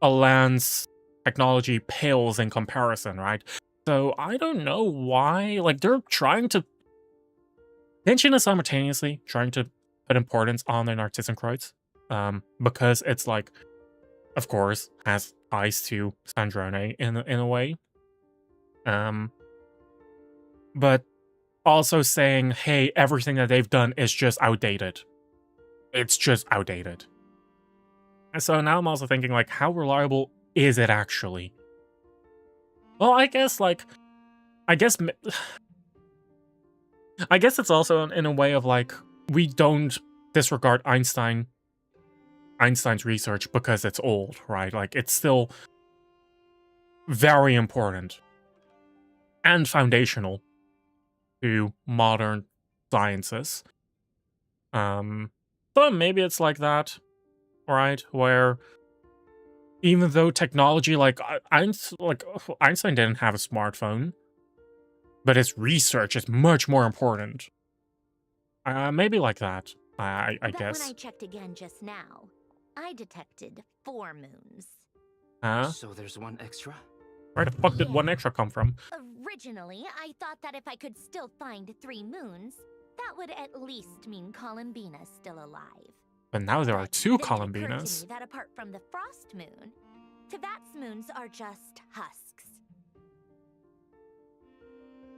Speaker 1: Alan's technology pales in comparison, right? So I don't know why, like, they're trying to Genshin is simultaneously trying to put importance on the Narcissenkreuz, because it's like, of course, has ties to Sandrone in a way. But also saying, hey, everything that they've done is just outdated. It's just outdated. And so now I'm also thinking, like, how reliable is it actually? Well, I guess it's also in a way of like, we don't disregard Einstein's research because it's old, right? Like, it's still very important and foundational to modern sciences. So maybe it's like that, right? Where even though technology, like Einstein didn't have a smartphone, but his research is much more important. Maybe like that. I guess.
Speaker 2: When I checked again just now, I detected 4 moons.
Speaker 1: Huh?
Speaker 19: So there's one extra?
Speaker 1: Where the fuck did one extra come from?
Speaker 2: Originally, I thought that if I could still find 3 moons, that would at least mean Columbina's still alive.
Speaker 1: But now there are 2
Speaker 2: Then it occurred to
Speaker 1: Columbinas.
Speaker 2: me that apart from the frost moon, Tevat's moons are just husks.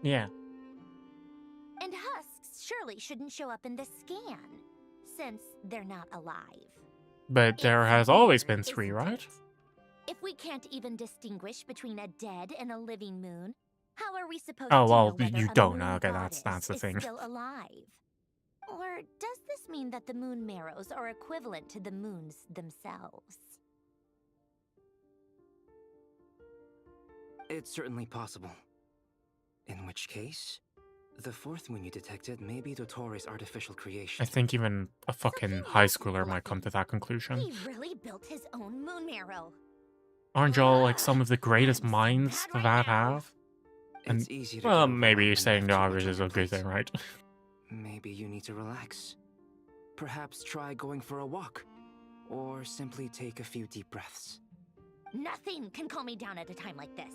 Speaker 1: Yeah.
Speaker 2: And husks surely shouldn't show up in the scan, since they're not alive.
Speaker 1: But there has always been 3, right?
Speaker 2: If we can't even distinguish between a dead and a living moon, how are we supposed
Speaker 1: Oh,
Speaker 2: to
Speaker 1: well,
Speaker 2: know whether
Speaker 1: you
Speaker 2: a
Speaker 1: don't
Speaker 2: moon
Speaker 1: know. Okay,
Speaker 2: goddess
Speaker 1: that's the
Speaker 2: is
Speaker 1: thing.
Speaker 2: still alive? Or does this mean that the moon marrows are equivalent to the moons themselves?
Speaker 19: It's certainly possible. In which case, the 4th moon you detected may be Dottore artificial creation.
Speaker 1: I think even a fucking high schooler might come to that conclusion.
Speaker 2: He really built his own moon marrow.
Speaker 1: Aren't y'all like some of the greatest minds that have? And,
Speaker 19: It's easy to
Speaker 1: well,
Speaker 19: get
Speaker 1: maybe
Speaker 19: overwhelmed
Speaker 1: saying
Speaker 19: when
Speaker 1: the
Speaker 19: you have
Speaker 1: obvious
Speaker 19: too
Speaker 1: is
Speaker 19: much
Speaker 1: a good
Speaker 19: on
Speaker 1: thing,
Speaker 19: your
Speaker 1: right?
Speaker 19: Maybe you need to relax. Perhaps try going for a walk. Or simply take a few deep breaths.
Speaker 2: Nothing can calm me down at a time like this.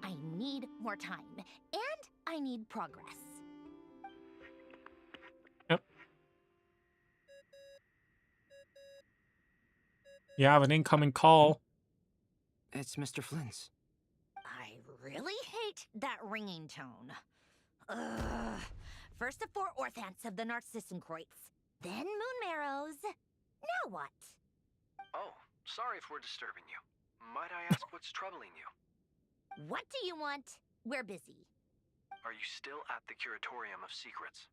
Speaker 2: I need more time, and I need progress.
Speaker 1: Yep. You have an incoming call.
Speaker 19: It's Mr. Flynn's.
Speaker 2: I really hate that ringing tone. Ugh. First the 4 orthants of the Narcissenkreuz, then moon marrows. Now what?
Speaker 5: Oh, sorry if we're disturbing you. Might I ask what's troubling you?
Speaker 2: What do you want? We're busy.
Speaker 5: Are you still at the Curatorium of Secrets?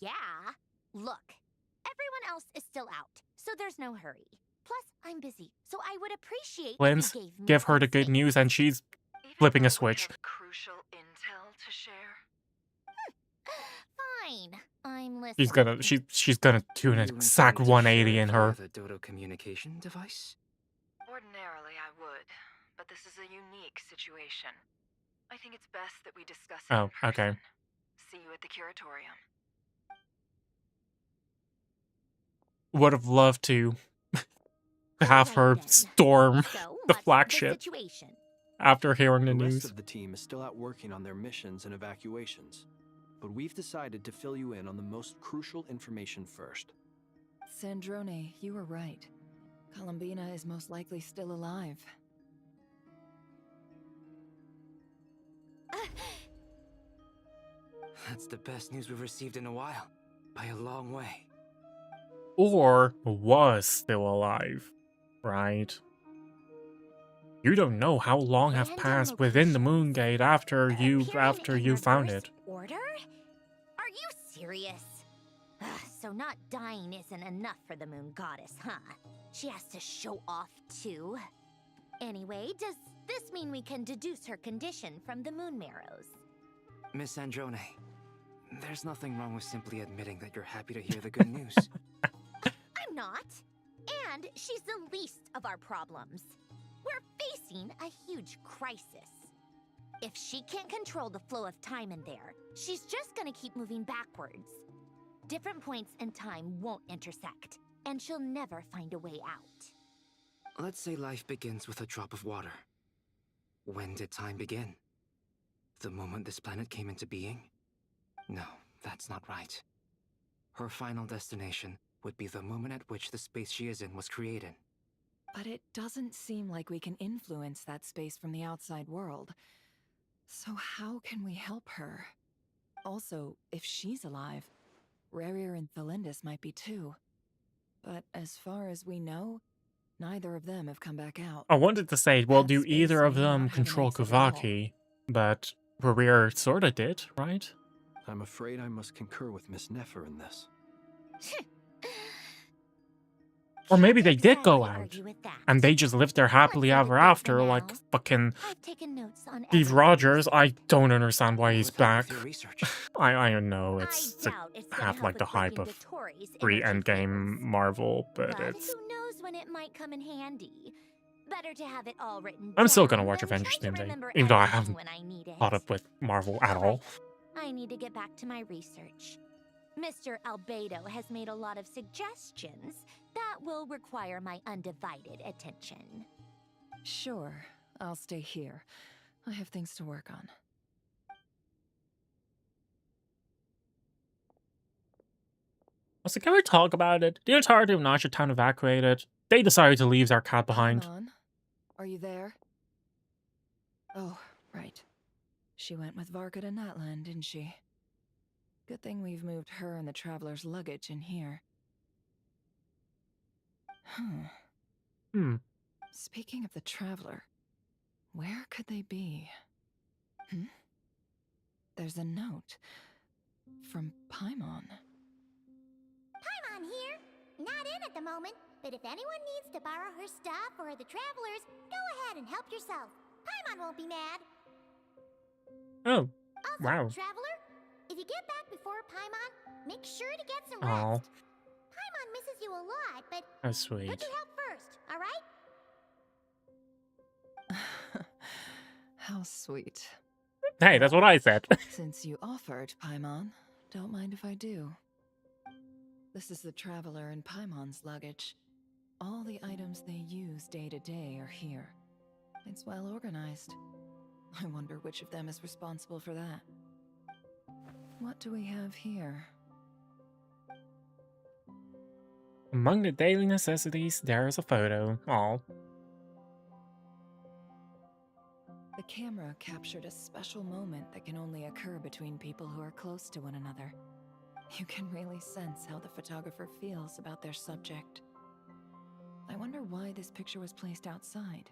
Speaker 2: Yeah. Look, everyone else is still out, so there's no hurry. Plus, I'm busy, so I would appreciate
Speaker 1: Linz,
Speaker 2: if you gave me
Speaker 1: give her
Speaker 2: some
Speaker 1: the good
Speaker 2: space.
Speaker 1: news and she's flipping a switch.
Speaker 4: Crucial intel to share.
Speaker 2: Fine, I'm listening.
Speaker 1: She's gonna do an
Speaker 19: You
Speaker 1: exact
Speaker 19: intend to
Speaker 1: 180
Speaker 19: share
Speaker 1: in
Speaker 19: it
Speaker 1: her.
Speaker 19: via the Dodo communication device?
Speaker 4: Ordinarily, I would, but this is a unique situation. I think it's best that we discuss it
Speaker 1: Oh,
Speaker 4: in
Speaker 1: okay.
Speaker 4: person. See you at the Curatorium.
Speaker 1: Would have loved to have her storm
Speaker 2: So,
Speaker 1: the
Speaker 2: what's
Speaker 1: flagship
Speaker 2: situation?
Speaker 1: after hearing the
Speaker 5: The rest
Speaker 1: news.
Speaker 5: of the team is still out working on their missions and evacuations, but we've decided to fill you in on the most crucial information first.
Speaker 4: Sandrone, you were right. Columbina is most likely still alive.
Speaker 19: That's the best news we've received in a while. By a long way.
Speaker 1: Or was still alive, right? You don't know how long have
Speaker 2: And
Speaker 1: passed within the moon gate after you found it.
Speaker 2: Order? Are you serious? So not dying isn't enough for the moon goddess, huh? She has to show off too. Anyway, does this mean we can deduce her condition from the moon marrows?
Speaker 19: Miss Androne, there's nothing wrong with simply admitting that you're happy to hear the good news.
Speaker 2: I'm not. And she's the least of our problems. We're facing a huge crisis. If she can't control the flow of time in there, she's just gonna keep moving backwards. Different points in time won't intersect, and she'll never find a way out.
Speaker 19: Let's say life begins with a drop of water. When did time begin? The moment this planet came into being? No, that's not right. Her final destination would be the moment at which the space she is in was created.
Speaker 4: But it doesn't seem like we can influence that space from the outside world. So how can we help her? Also, if she's alive, Rarier and Thalindus might be too. But as far as we know, neither of them have come back out.
Speaker 1: I wanted to say, well,
Speaker 4: That
Speaker 1: do
Speaker 4: space
Speaker 1: either of
Speaker 4: may not
Speaker 1: them
Speaker 4: have an
Speaker 1: control
Speaker 4: exit at all.
Speaker 1: Kuvaki? But Rarier sorta did, right?
Speaker 5: I'm afraid I must concur with Miss Nefer in this.
Speaker 1: Or maybe they did go
Speaker 2: exactly
Speaker 1: out,
Speaker 2: argue with that.
Speaker 1: and they just lived there happily
Speaker 2: Let's leave
Speaker 1: ever
Speaker 2: it there for
Speaker 1: after, like
Speaker 2: now.
Speaker 1: fucking
Speaker 2: I've taken notes on
Speaker 1: Steve
Speaker 2: everything.
Speaker 1: Rogers. I don't understand why he's
Speaker 19: What's up with
Speaker 1: back.
Speaker 19: your research?
Speaker 1: I know it's
Speaker 2: I
Speaker 1: to
Speaker 2: doubt it's gonna
Speaker 1: have
Speaker 2: help
Speaker 1: like the
Speaker 2: with
Speaker 1: hype
Speaker 2: breaking
Speaker 1: of
Speaker 2: Dottoro's
Speaker 1: free
Speaker 2: energy
Speaker 1: endgame
Speaker 2: fields.
Speaker 1: Marvel, but
Speaker 2: But
Speaker 1: it's.
Speaker 2: who knows when it might come in handy? Better to have it all written
Speaker 1: I'm still
Speaker 2: down
Speaker 1: gonna watch
Speaker 2: than
Speaker 1: Avengers
Speaker 2: try to
Speaker 1: Doomsday,
Speaker 2: remember
Speaker 1: even though I
Speaker 2: everything
Speaker 1: haven't
Speaker 2: when I need it.
Speaker 1: caught up with Marvel at all.
Speaker 2: I need to get back to my research. Mr. Albedo has made a lot of suggestions that will require my undivided attention.
Speaker 4: Sure, I'll stay here. I have things to work on.
Speaker 1: Also, can we talk about it? The entirety of Nacha Town evacuated. They decided to leave their cat behind.
Speaker 4: Paimon, are you there? Oh, right. She went with Varka to Natlan, didn't she? Good thing we've moved her and the Traveler's luggage in here. Speaking of the Traveler, where could they be? There's a note from Paimon.
Speaker 2: Paimon here. Not in at the moment, but if anyone needs to borrow her stuff or the Travelers, go ahead and help yourself. Paimon won't be mad.
Speaker 1: Oh,
Speaker 2: Also,
Speaker 1: wow.
Speaker 2: Traveler, if you get back before Paimon, make sure to get some
Speaker 1: Aw,
Speaker 2: rest. Paimon misses you a lot, but
Speaker 1: that's sweet.
Speaker 2: put your help first, all right?
Speaker 4: How sweet.
Speaker 1: Hey, that's what I said.
Speaker 4: Since you offered, Paimon, don't mind if I do. This is the Traveler and Paimon's luggage. All the items they use day to day are here. It's well organized. I wonder which of them is responsible for that. What do we have here?
Speaker 1: Among the daily necessities, there is a photo. Aw.
Speaker 4: The That camera captured a special moment that can only occur between people who are close to one another. You can really sense how the photographer feels about their subject. I wonder why this picture was placed outside.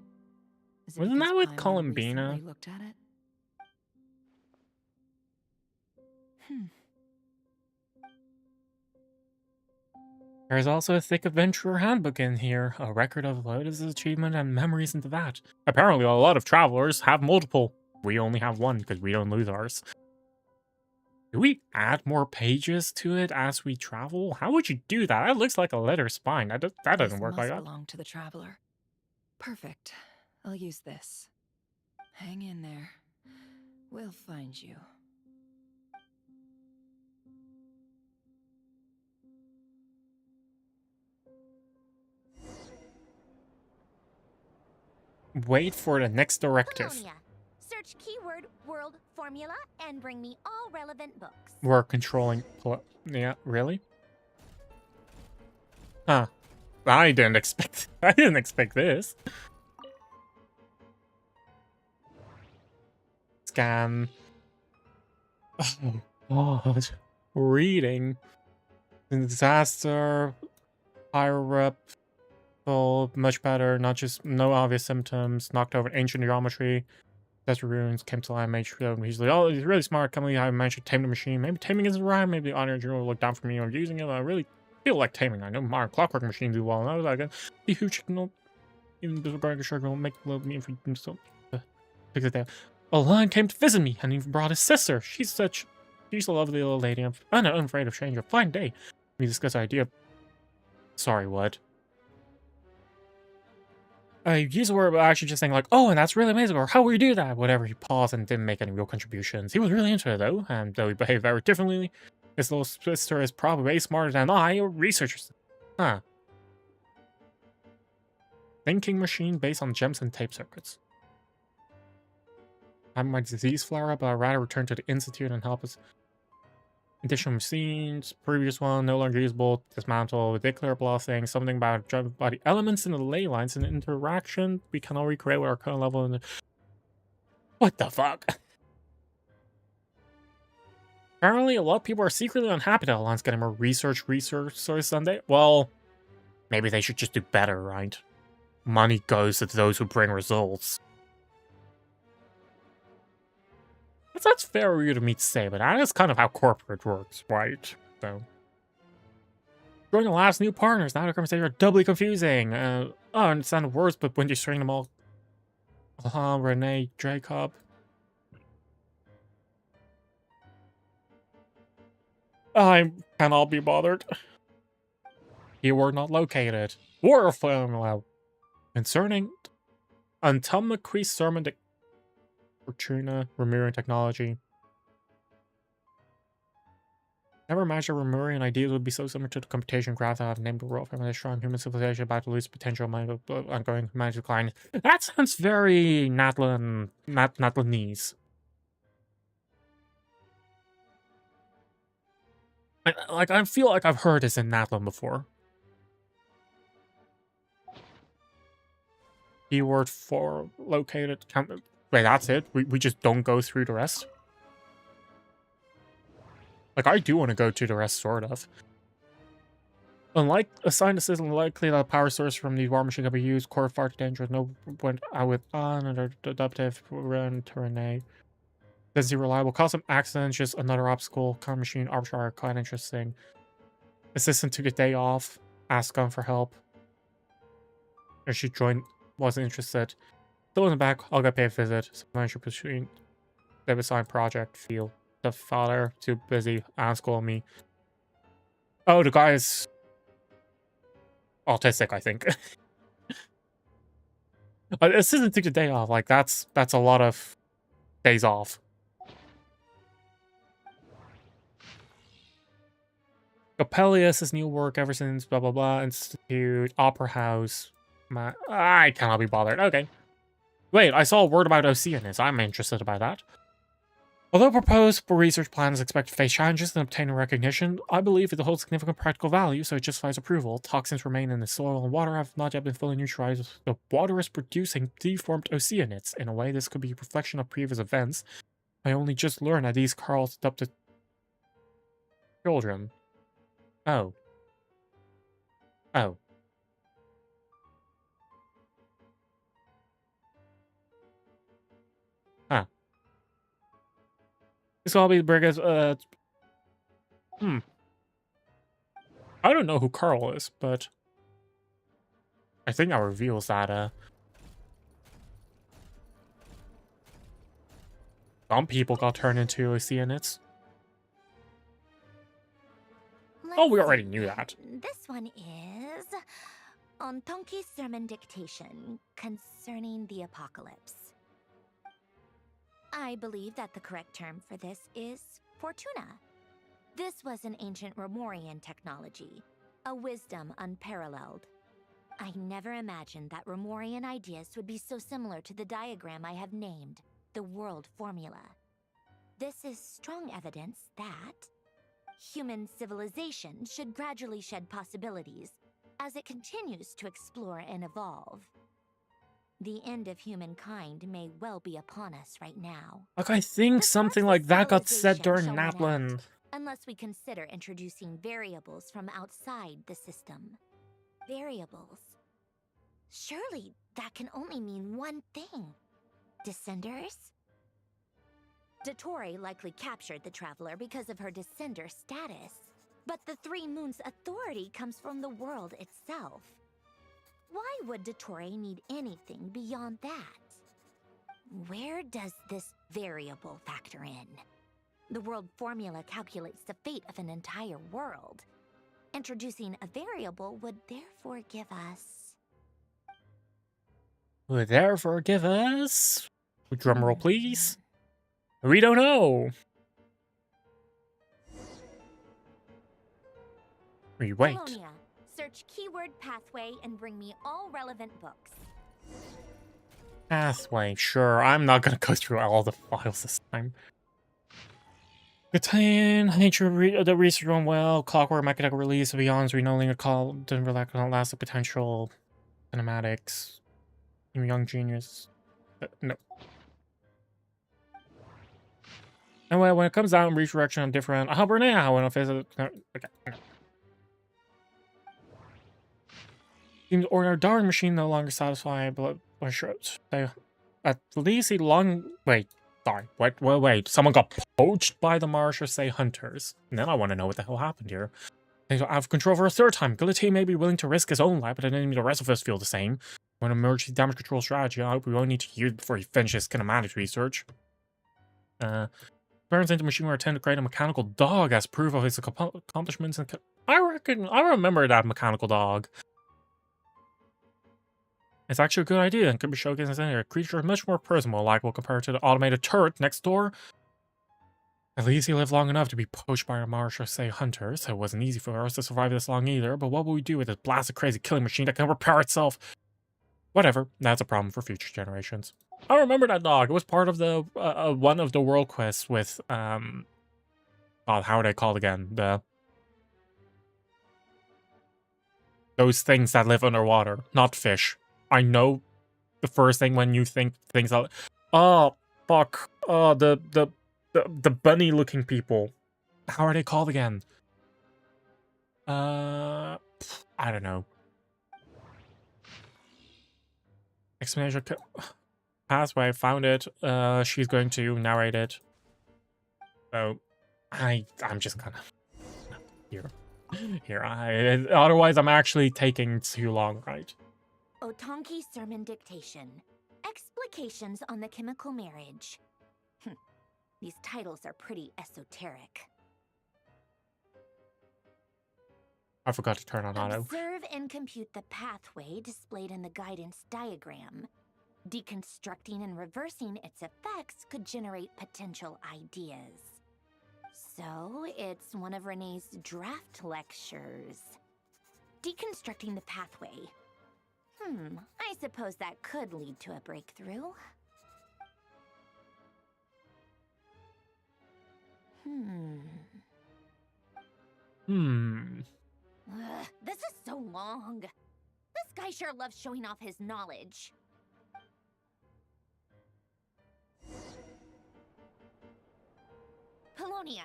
Speaker 4: Is it
Speaker 1: Wasn't
Speaker 4: because
Speaker 1: that with
Speaker 4: Paimon
Speaker 1: Columbina?
Speaker 4: recently looked at it?
Speaker 1: There's also a thick adventurer handbook in here, a record of Lotus's achievement and memories into that. Apparently a lot of travelers have multiple. We only have one because we don't lose ours. Do we add more pages to it as we travel? How would you do that? That looks like a letter spine. That doesn't work like
Speaker 4: This
Speaker 1: that.
Speaker 4: must belong to the traveler. Perfect. I'll use this. Hang in there. We'll find you.
Speaker 1: Wait for the next directive.
Speaker 2: Colonia. Search keyword world formula and bring me all relevant books.
Speaker 1: We're controlling... Yeah, really? Huh. I didn't expect this. Scan. Oh, God. Reading. Disaster. Higher up. Oh, much better. Not just no obvious symptoms. Knocked over ancient geometry. Desert ruins. Came to life. Made sure he's like, oh, he's really smart. Can't believe I managed to tame the machine. Maybe taming isn't right. Maybe the honor will look down for me on using it. I really feel like taming. I know modern clockwork machines do well. And I was like, the huge signal. Even disregarding the sugar will make love me for himself. Fix it there. A lion came to visit me and even brought his sister. She's a lovely little lady. I'm unafraid of change. A fine day. We discuss idea. Sorry, what? Use the word actually just saying like, oh, and that's really amazing, or how will you do that? Whatever. He paused and didn't make any real contributions. He was really into it though, and though he behaved very differently, his little sister is probably way smarter than I, or researchers. Huh. Thinking machine based on gems and tape circuits. Having my disease flare up, but I'd rather return to the institute and help us. Additional machines, previous one, no longer usable, dismantle, ridiculous bluffing, something about the elements in the ley lines and interaction we can all recreate with our current level. And what the fuck? Apparently, a lot of people are secretly unhappy that Alliance getting more research Sunday. Well, maybe they should just do better, right? Money goes to those who bring results. That's fair of you to me to say, but that is kind of how corporate works, right? So, join the last new partners. Now the conversations are doubly confusing. I understand the words, but when you string them all, Renee, Jacob. I cannot be bothered. You were not located. War formula concerning until McCree's sermon. Fortuna, Remurian technology. Never imagined Remurian ideas would be so similar to the computation graph that I've named the world from a strong human civilization about to lose potential ongoing humanity decline. That sounds very Natlanese. I feel like I've heard this in Natlan before. Keyword for located. Wait, that's it? We just don't go through the rest? Like, I do want to go to the rest, sort of. Unlike a scientist isn't likely that a power source from the war machine can be used. Core far too dangerous. No went out with another adaptive run to Renee. Doesn't seem reliable. Cause some accidents, just another obstacle. Car machine arbitrary, quite interesting. Assistant took a day off. Asked Gun for help. And she joined, wasn't interested. Still in the back, I'll get paid a visit. Financial pursuing the assigned project field. The father too busy unschool me. Oh, the guy is autistic, I think. Assistant took the day off. Like that's a lot of days off. Coppelius' new work ever since blah blah blah Institute Opera House. I cannot be bothered. Okay. Wait, I saw a word about OC in this. I'm interested about that. Although proposed research plans expect to face challenges in obtaining recognition, I believe it holds significant practical value, so it justifies approval. Toxins remain in the soil and water have not yet been fully neutralized. The water is producing deformed oceanids. In a way, this could be a reflection of previous events. I only just learned that these Carls adopted children. Oh. Oh. Huh. This will all be the biggest, I don't know who Carl is, but I think that reveals that, some people got turned into oceanids. Oh, we already knew that.
Speaker 2: This one is on Tonki's sermon dictation concerning the apocalypse. I believe that the correct term for this is Fortuna. This was an ancient Romorian technology, a wisdom unparalleled. I never imagined that Romorian ideas would be so similar to the diagram I have named, the world formula. This is strong evidence that human civilization should gradually shed possibilities as it continues to explore and evolve. The end of humankind may well be upon us right now.
Speaker 1: Like, I think something like that got said during
Speaker 2: Civilization shall run
Speaker 1: Natlan.
Speaker 2: out, unless we consider introducing variables from outside the system. Variables. Surely that can only mean one thing. Descenders? Dottore likely captured the traveler because of her descender status. But the Three Moons' authority comes from the world itself. Why would Dottore need anything beyond that? Where does this variable factor in? The world formula calculates the fate of an entire world. Introducing a variable would therefore give us...
Speaker 1: Would therefore give us... Drumroll, please. We don't know. Wait.
Speaker 2: Colonia. Search keyword pathway and bring me all relevant books.
Speaker 1: Pathway, sure. I'm not gonna go through all the files this time. Contain the research went well. Clockwork mechanical release of Beyond's renewing a call didn't relax on elastic potential. Cinematics. Young genius. No. Anyway, when it comes out in redirection on different Renee, when I visit okay. Seems ordinary darting machine no longer satisfied, but they at least he long wait. Sorry, wait. Someone got poached by the Marshal, say hunters. And then I want to know what the hell happened here. They don't have control for a third time. Guillotine may be willing to risk his own life, but I didn't mean the rest of us feel the same. When emergency damage control strategy, I hope we won't need to use it before he finishes kinematics research. Burns into machine where intended to create a mechanical dog as proof of his accomplishments. And I remember that mechanical dog. It's actually a good idea and could be showcased as a creature much more personal, likable compared to the automated turret next door. At least he lived long enough to be poached by our Marshal, say hunters. So it wasn't easy for us to survive this long either, but what will we do with this blasted crazy killing machine that can repair itself? Whatever, that's a problem for future generations. I remember that dog. It was part of the one of the world quests with God, how are they called again? Those things that live underwater, not fish. I know the first thing when you think things out. Oh fuck! Oh, the bunny-looking people. How are they called again? I don't know. Explanation. Pathway, found it. She's going to narrate it. So, I'm just gonna here. Otherwise, I'm actually taking too long, right?
Speaker 2: Otonki sermon dictation. Explications on the chemical marriage. These titles are pretty esoteric.
Speaker 1: I forgot to turn on auto.
Speaker 2: Observe and compute the pathway displayed in the guidance diagram. Deconstructing and reversing its effects could generate potential ideas. So, it's one of Renee's draft lectures. Deconstructing the pathway. I suppose that could lead to a breakthrough. Ugh, this is so long. This guy sure loves showing off his knowledge. Polonia,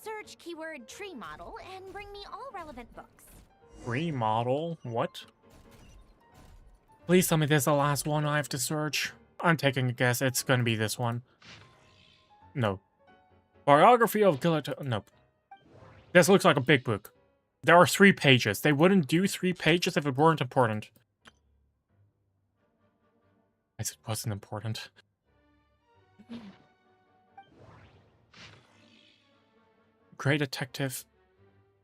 Speaker 2: search keyword tree model and bring me all relevant books.
Speaker 1: Remodel? What? Please tell me this is the last one I have to search. I'm taking a guess. It's gonna be this one. No. Biography of Gillet. Nope. This looks like a big book. There are 3 pages. They wouldn't do 3 pages if it weren't important. Guess it wasn't important. Great Detective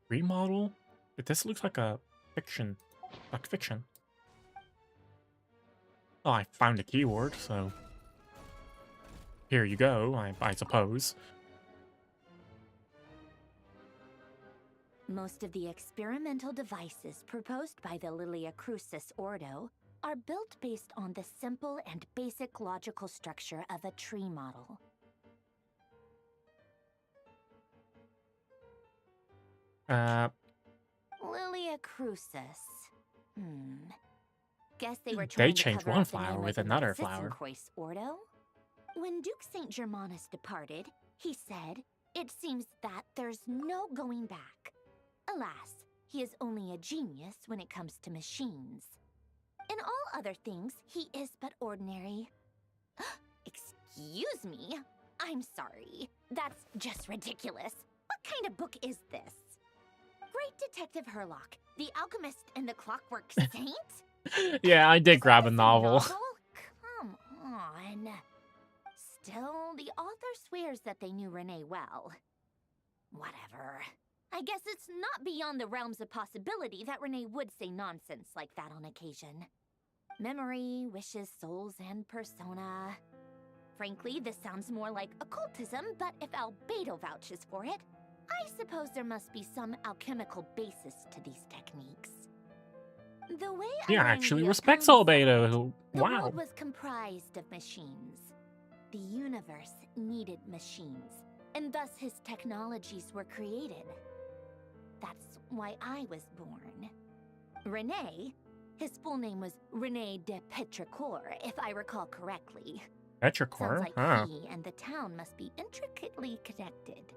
Speaker 1: Remodel? But this looks like a fiction. Like fiction. Well, I found a keyword, so... Here you go, I suppose.
Speaker 2: Most of the experimental devices proposed by the Lilia Crucis Ordo are built based on the simple and basic logical structure of a tree model. Lilia Crucis. Guess they were trying to
Speaker 1: changed
Speaker 2: cover
Speaker 1: one
Speaker 2: up the
Speaker 1: flower
Speaker 2: name
Speaker 1: with
Speaker 2: of the
Speaker 1: another flower.
Speaker 2: Sitzenkreuz Ordo. When Duke St. Germanus departed, he said, "It seems that there's no going back." Alas, he is only a genius when it comes to machines. In all other things, he is but ordinary. Excuse me? I'm sorry. That's just ridiculous. What kind of book is this? Great Detective Herlock, the Alchemist and the Clockwork Saint?
Speaker 1: Yeah, I did grab a novel.
Speaker 2: Come on. Still, the author swears that they knew Renee well. Whatever. I guess it's not beyond the realms of possibility that Renee would say nonsense like that on occasion. Memory, wishes, souls, and persona. Frankly, this sounds more like occultism, but if Albedo vouches for it, I suppose there must be some alchemical basis to these techniques. The way
Speaker 1: He
Speaker 2: Alan
Speaker 1: actually
Speaker 2: Gio
Speaker 1: respects
Speaker 2: Pound
Speaker 1: Albedo.
Speaker 2: the
Speaker 1: Wow.
Speaker 2: world was comprised of machines. The universe needed machines, and thus his technologies were created. That's why I was born. Renee, his full name was Renee de Petrichor, if I recall correctly.
Speaker 1: Petrichor?
Speaker 2: Sounds like
Speaker 1: Huh.
Speaker 2: he and the town must be intricately connected.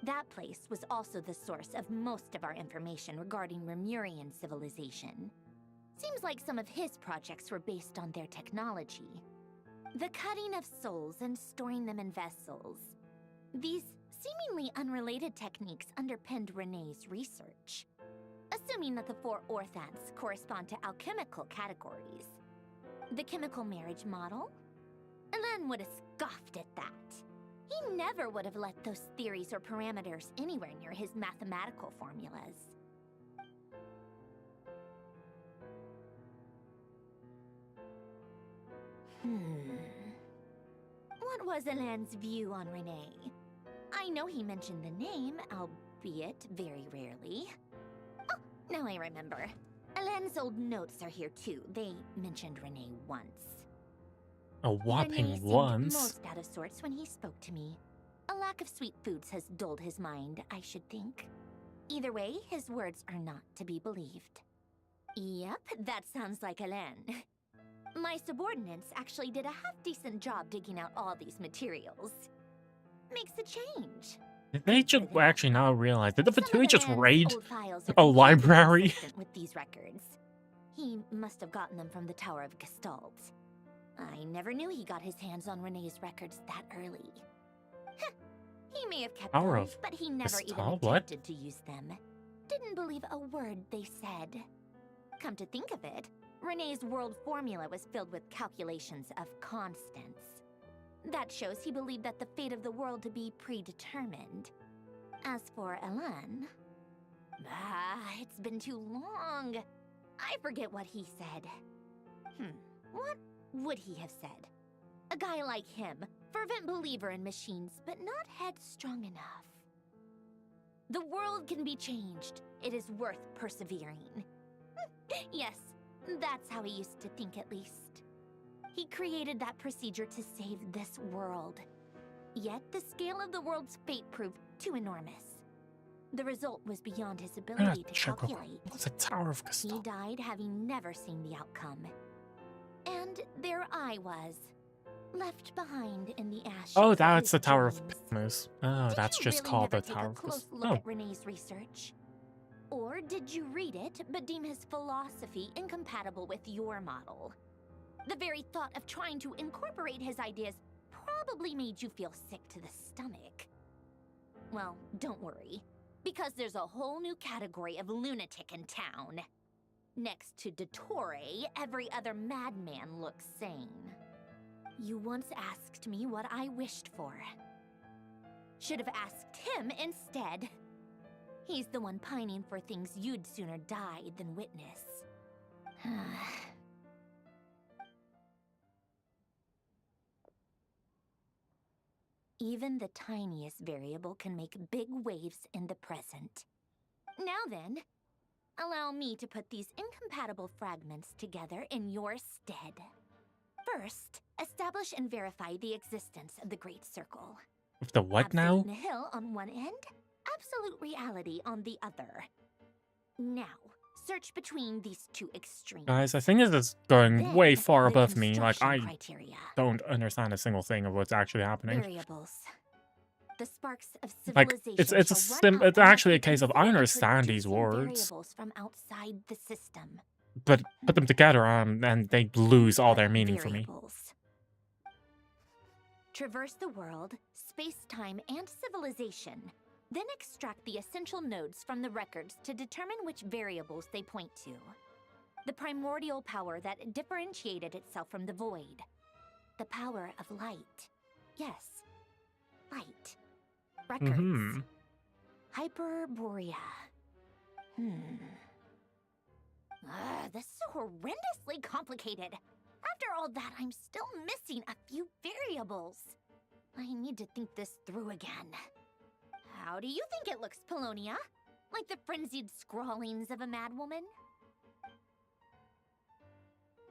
Speaker 2: That place was also the source of most of our information regarding Remurian civilization. Seems like some of his projects were based on their technology. The cutting of souls and storing them in vessels. These seemingly unrelated techniques underpinned Renee's research. Assuming that the 4 orthants correspond to alchemical categories. The chemical marriage model? Elen would have scoffed at that. He never would have let those theories or parameters anywhere near his mathematical formulas. What was Elen's view on Renee? I know he mentioned the name, albeit very rarely. Oh, now I remember. Elen's old notes are here too. They mentioned Renee once.
Speaker 1: A whopping
Speaker 2: Renee seemed
Speaker 1: once.
Speaker 2: most out of sorts when he spoke to me. A lack of sweet foods has dulled his mind, I should think. Either way, his words are not to be believed. Yep, that sounds like Elen. My subordinates actually did a half-decent job digging out all these materials. Makes a change.
Speaker 1: Did they just actually now realize? Did the Fatui just
Speaker 2: Elen's
Speaker 1: raid
Speaker 2: old files are
Speaker 1: a
Speaker 2: completely
Speaker 1: library?
Speaker 2: consistent with these records. He must have gotten them from the Tower of Gestalt. I never knew he got his hands on Renee's records that early. Heh, he may have kept
Speaker 1: Tower
Speaker 2: them,
Speaker 1: of
Speaker 2: but he never even
Speaker 1: Gestalt? What?
Speaker 2: attempted to use them. Didn't believe a word they said. Come to think of it, Renee's world formula was filled with calculations of constants. That shows he believed that the fate of the world to be predetermined. As for Elan... it's been too long. I forget what he said. What would he have said? A guy like him, fervent believer in machines, but not headstrong enough. The world can be changed. It is worth persevering. Yes, that's how he used to think at least. He created that procedure to save this world. Yet the scale of the world's fate proved too enormous. The result was beyond his
Speaker 1: I'm gonna
Speaker 2: ability to
Speaker 1: check real quick.
Speaker 2: calculate.
Speaker 1: What's the Tower of
Speaker 2: He
Speaker 1: Castell?
Speaker 2: died having never seen the outcome. And there I was, left behind in the ashes.
Speaker 1: Oh,
Speaker 2: of
Speaker 1: that's
Speaker 2: his
Speaker 1: the Tower of
Speaker 2: dreams.
Speaker 1: Pitmus. Oh,
Speaker 2: Did
Speaker 1: that's
Speaker 2: you
Speaker 1: just
Speaker 2: really
Speaker 1: called
Speaker 2: never
Speaker 1: the
Speaker 2: take
Speaker 1: Tower
Speaker 2: a
Speaker 1: of
Speaker 2: close
Speaker 1: Castell.
Speaker 2: look
Speaker 1: Oh.
Speaker 2: at Renee's research? Or did you read it, but deem his philosophy incompatible with your model? The very thought of trying to incorporate his ideas probably made you feel sick to the stomach. Well, don't worry, because there's a whole new category of lunatic in town. Next to Dottore, every other madman looks sane. You once asked me what I wished for. Should have asked him instead. He's the one pining for things you'd sooner die than witness. Even the tiniest variable can make big waves in the present. Now then, allow me to put these incompatible fragments together in your stead. First, establish and verify the existence of the Great Circle.
Speaker 1: With the what now?
Speaker 2: Absolute nihil on one end, absolute reality on the other. Now, search between these two extremes.
Speaker 1: Guys, I think this is going
Speaker 2: Then,
Speaker 1: way far
Speaker 2: the
Speaker 1: above me. Like,
Speaker 2: construction
Speaker 1: I
Speaker 2: criteria.
Speaker 1: don't understand a single thing of what's actually happening.
Speaker 2: Variables. The sparks of
Speaker 1: Like,
Speaker 2: civilization
Speaker 1: it's actually a case of I understand these words,
Speaker 2: variables from outside the system.
Speaker 1: but put them together and they lose all their meaning for me.
Speaker 2: Variables. Traverse the world, space-time, and civilization. Then extract the essential nodes from the records to determine which variables they point to. The primordial power that differentiated itself from the void. The power of light. Yes, light. Records. Hyperborea. This is horrendously complicated. After all that, I'm still missing a few variables. I need to think this through again. How do you think it looks, Polonia? Like the frenzied scrawlings of a madwoman?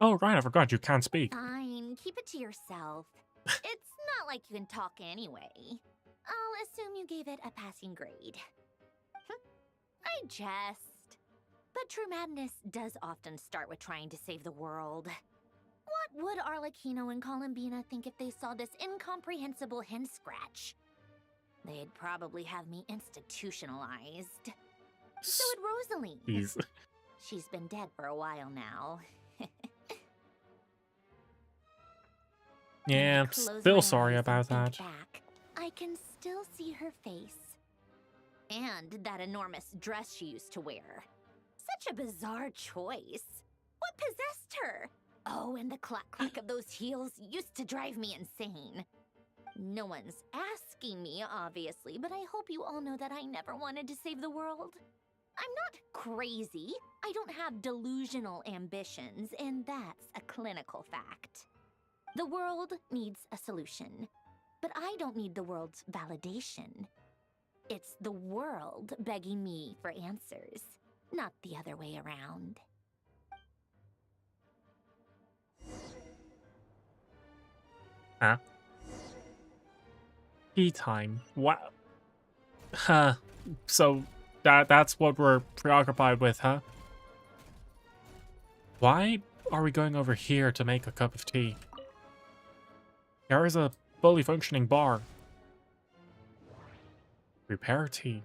Speaker 1: Oh, right, I forgot you can't speak.
Speaker 2: Fine, keep it to yourself. It's not like you can talk anyway. I'll assume you gave it a passing grade. I jest. But true madness does often start with trying to save the world. What would Arlecchino and Columbina think if they saw this incomprehensible hen scratch? They'd probably have me institutionalized. So would Rosaline.
Speaker 1: Jeez.
Speaker 2: She's been dead for a while now.
Speaker 1: Yeah, I'm still sorry about that.
Speaker 2: Back, I can still see her face. And that enormous dress she used to wear. Such a bizarre choice. What possessed her? Oh, and the clack-clack of those heels used to drive me insane. No one's asking me, obviously, but I hope you all know that I never wanted to save the world. I'm not crazy. I don't have delusional ambitions, and that's a clinical fact. The world needs a solution, but I don't need the world's validation. It's the world begging me for answers, not the other way around.
Speaker 1: Huh? Tea time. Wow. Huh. So that's what we're preoccupied with, huh? Why are we going over here to make a cup of tea? There is a fully functioning bar. Prepare tea.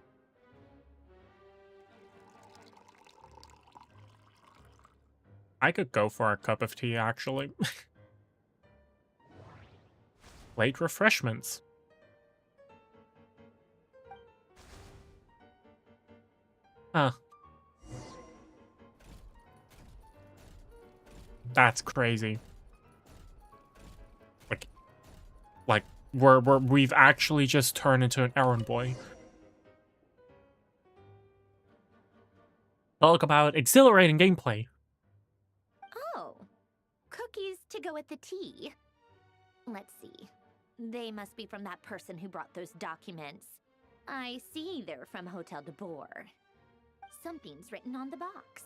Speaker 1: I could go for a cup of tea, actually. Late refreshments. Huh. That's crazy. Like we've actually just turned into an errand boy. Talk about exhilarating gameplay.
Speaker 2: Oh, cookies to go with the tea. Let's see. They must be from that person who brought those documents. I see they're from Hotel de Boer. Something's written on the box.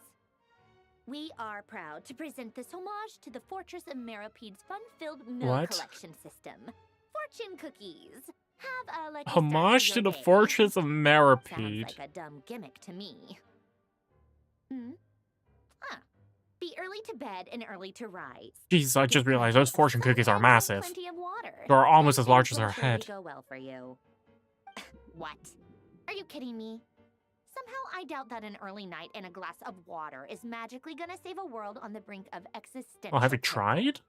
Speaker 2: We are proud to present this homage to the Fortress of Maripede's fun-filled mill
Speaker 1: What?
Speaker 2: collection system. For fortune cookies. Have a lucky
Speaker 1: Homage to the fortunes of
Speaker 2: Sounds
Speaker 1: Maripede.
Speaker 2: like a dumb gimmick to me. Hmm? Huh. Be early to bed and early to rise.
Speaker 1: Jesus, I just realized those fortune cookies are massive.
Speaker 2: Plenty of water.
Speaker 1: They're almost
Speaker 2: and
Speaker 1: as large
Speaker 2: things
Speaker 1: as
Speaker 2: will
Speaker 1: her
Speaker 2: surely
Speaker 1: head.
Speaker 2: Go well for you. What? Are you kidding me? Somehow I doubt that an early night and a glass of water is magically gonna save a world on the brink of existential.
Speaker 1: Oh, have you tried?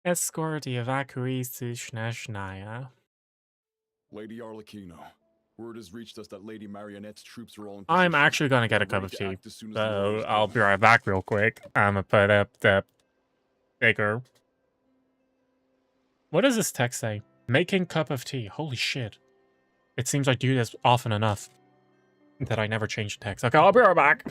Speaker 1: Escort the evacuees to Snezhnaya.
Speaker 21: Lady Arlecchino, word has reached us that Lady Marionette's troops are all in
Speaker 1: I'm
Speaker 21: position
Speaker 1: actually gonna get a
Speaker 21: and
Speaker 1: cup
Speaker 21: ready
Speaker 1: of
Speaker 21: to
Speaker 1: tea,
Speaker 21: act as soon as the
Speaker 1: so
Speaker 21: orders
Speaker 1: I'll
Speaker 21: given.
Speaker 1: be right back real quick. I'm gonna put up the bigger. What does this text say? Making cup of tea. Holy shit. It seems I do this often enough that I never change the text. Okay, I'll be right back.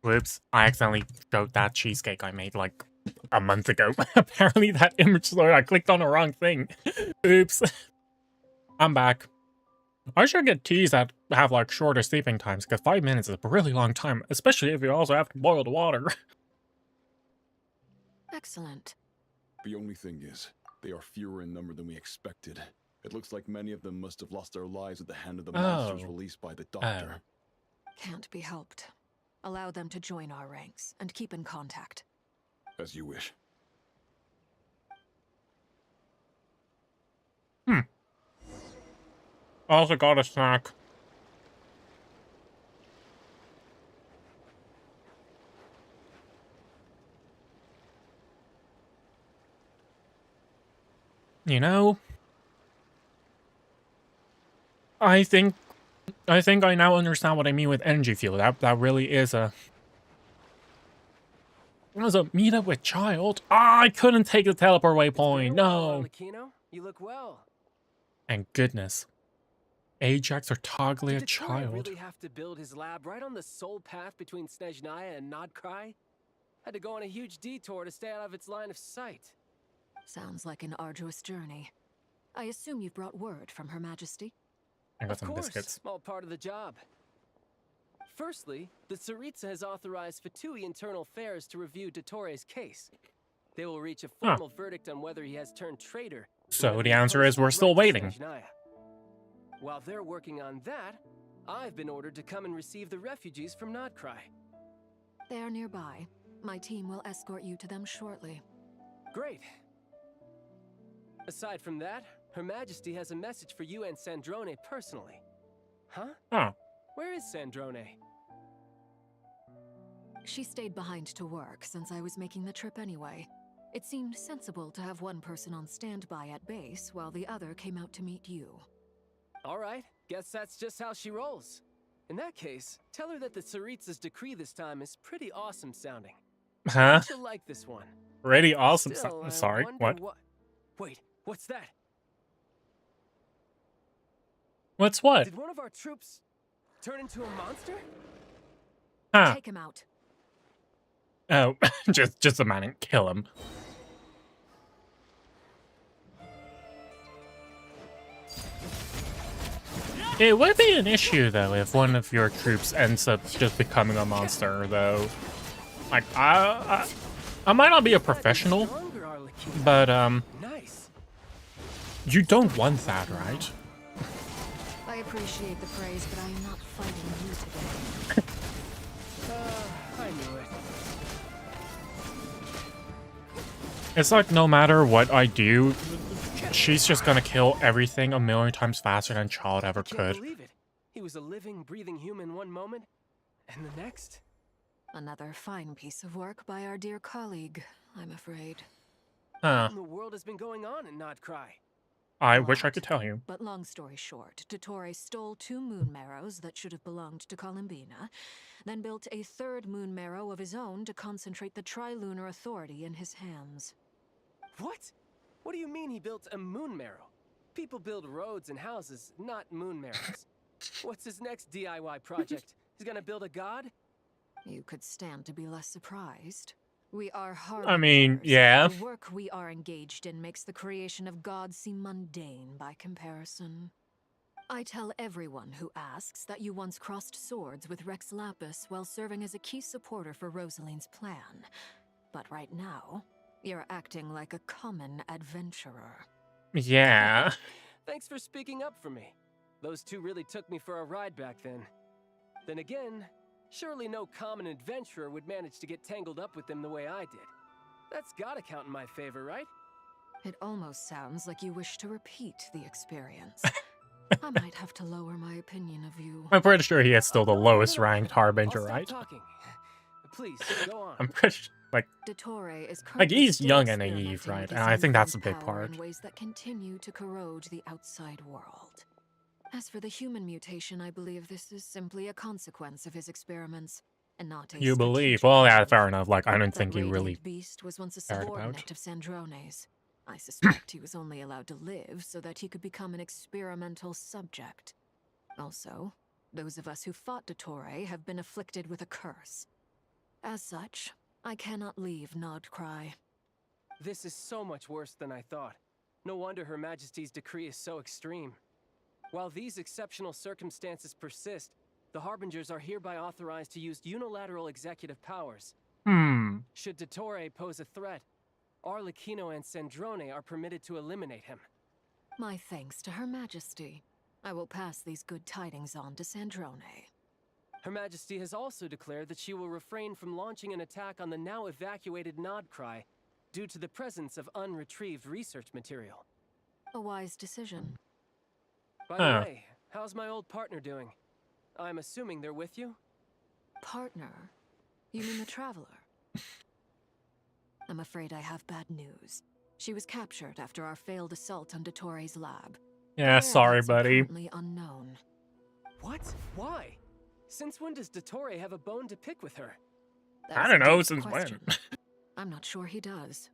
Speaker 1: Whoops, I accidentally showed that cheesecake I made like a month ago. Apparently that image story, I clicked on the wrong thing. Oops. I'm back. I should get teas that have like shorter sleeping times, because 5 minutes is a really long time, especially if you also have to boil the water.
Speaker 7: Excellent.
Speaker 21: The only thing is, they are fewer in number than we expected. It looks like many of them must have lost their lives at the hand of the monsters released by the doctor.
Speaker 7: Can't be helped. Allow them to join our ranks and keep in contact.
Speaker 21: As you wish.
Speaker 1: Also got a snack. You know, I think I now understand what I mean with energy field. That really is a... It was a meetup with child. Ah, I couldn't take the teleport waypoint. No.
Speaker 10: You look well.
Speaker 1: And goodness, Ajax or Toglia
Speaker 10: Did Toray
Speaker 1: child.
Speaker 10: really have to build his lab right on the sole path between Snezhnaya and Nodcry? Had to go on a huge detour to stay out of its line of sight.
Speaker 7: Sounds like an arduous journey. I assume you've brought word from Her Majesty?
Speaker 1: I got
Speaker 10: Of
Speaker 1: some
Speaker 10: course,
Speaker 1: biscuits.
Speaker 10: all part of the job. Firstly, the Tsaritsa has authorized Fatui Internal Affairs to review Dotore's case. They will reach a formal verdict on whether he has turned traitor.
Speaker 1: So the answer is we're still waiting.
Speaker 10: While they're working on that, I've been ordered to come and receive the refugees from Nodcry.
Speaker 7: They are nearby. My team will escort you to them shortly.
Speaker 10: Great. Aside from that, Her Majesty has a message for you and Sandrone personally. Huh?
Speaker 1: Oh.
Speaker 10: Where is Sandrone?
Speaker 7: She stayed behind to work since I was making the trip anyway. It seemed sensible to have one person on standby at base while the other came out to meet you.
Speaker 10: All right, guess that's just how she rolls. In that case, tell her that the Tsaritsa's decree this time is pretty awesome sounding.
Speaker 1: Huh?
Speaker 10: She'll like this one.
Speaker 1: Pretty awesome.
Speaker 10: Still,
Speaker 1: Sorry, what?
Speaker 10: Wait, what's that?
Speaker 1: What's what?
Speaker 10: Did one of our troops turn into a monster?
Speaker 1: Huh.
Speaker 7: Take him out.
Speaker 1: Oh, just a man and kill him. It would be an issue, though, if one of your troops ends up just becoming a monster, though. Like, I might not be a professional, but, you don't want that, right?
Speaker 7: I appreciate the praise, but I am not fighting you today.
Speaker 10: I knew it.
Speaker 1: It's like, no matter what I do, she's just gonna kill everything a million times faster than Child ever could.
Speaker 10: Can't believe it. He was a living, breathing human one moment, and the next.
Speaker 7: Another fine piece of work by our dear colleague, I'm afraid.
Speaker 1: Huh.
Speaker 10: What in the world has been going on in Nodcry?
Speaker 1: I wish I could tell you.
Speaker 7: But long story short, Dottore stole 2 moon marrows that should have belonged to Columbina, then built a 3rd moon marrow of his own to concentrate the Trilunar Authority in his hands.
Speaker 10: What? What do you mean he built a moon marrow? People build roads and houses, not moon marrows. What's his next DIY project? He's gonna build a god?
Speaker 7: You could stand to be less surprised. We are
Speaker 1: I mean, yeah.
Speaker 7: The work we are engaged in makes the creation of gods seem mundane by comparison. I tell everyone who asks that you once crossed swords with Rex Lapis while serving as a key supporter for Rosaline's plan. But right now, you're acting like a common adventurer.
Speaker 1: Yeah.
Speaker 10: Thanks for speaking up for me. Those 2 really took me for a ride back then. Then again, surely no common adventurer would manage to get tangled up with them the way I did. That's gotta count in my favor, right?
Speaker 7: It almost sounds like you wish to repeat the experience. I might have to lower my opinion of you.
Speaker 1: I'm pretty sure he is still the lowest ranked Harbinger, right?
Speaker 10: Talking. Please, go on.
Speaker 1: I'm pretty sure,
Speaker 7: Dottore is
Speaker 1: like he's
Speaker 7: still
Speaker 1: young and naive,
Speaker 7: experimenting
Speaker 1: right?
Speaker 7: with
Speaker 1: And
Speaker 7: his
Speaker 1: I think that's a
Speaker 7: newfound
Speaker 1: big
Speaker 7: power
Speaker 1: part.
Speaker 7: in ways that continue to corrode the outside world. As for the human mutation, I believe this is simply a consequence of his experiments, and not a
Speaker 1: You believe? Well, yeah, fair enough. Like, I don't think
Speaker 7: That
Speaker 1: you really
Speaker 7: radiant beast was once a
Speaker 1: cared about.
Speaker 7: subordinate of Sandrone's. I suspect he was only allowed to live so that he could become an experimental subject. Also, those of us who fought Dottore have been afflicted with a curse. As such, I cannot leave Nodcry.
Speaker 10: This is so much worse than I thought. No wonder Her Majesty's decree is so extreme. While these exceptional circumstances persist, the Harbingers are hereby authorized to use unilateral executive powers. Should Dottore pose a threat, Arlecchino and Sandrone are permitted to eliminate him.
Speaker 7: My thanks to Her Majesty. I will pass these good tidings on to Sandrone.
Speaker 10: Her Majesty has also declared that she will refrain from launching an attack on the now evacuated Nodcry due to the presence of unretrieved research material.
Speaker 7: A wise decision.
Speaker 10: By the way, how's my old partner doing? I'm assuming they're with you?
Speaker 7: Partner? You mean the Traveler? I'm afraid I have bad news. She was captured after our failed assault on Dottore's lab.
Speaker 1: Yeah, sorry, buddy.
Speaker 7: Currently unknown.
Speaker 10: What? Why? Since when does Dottore have a bone to pick with her?
Speaker 1: I don't know, since when?
Speaker 7: I'm not sure he does.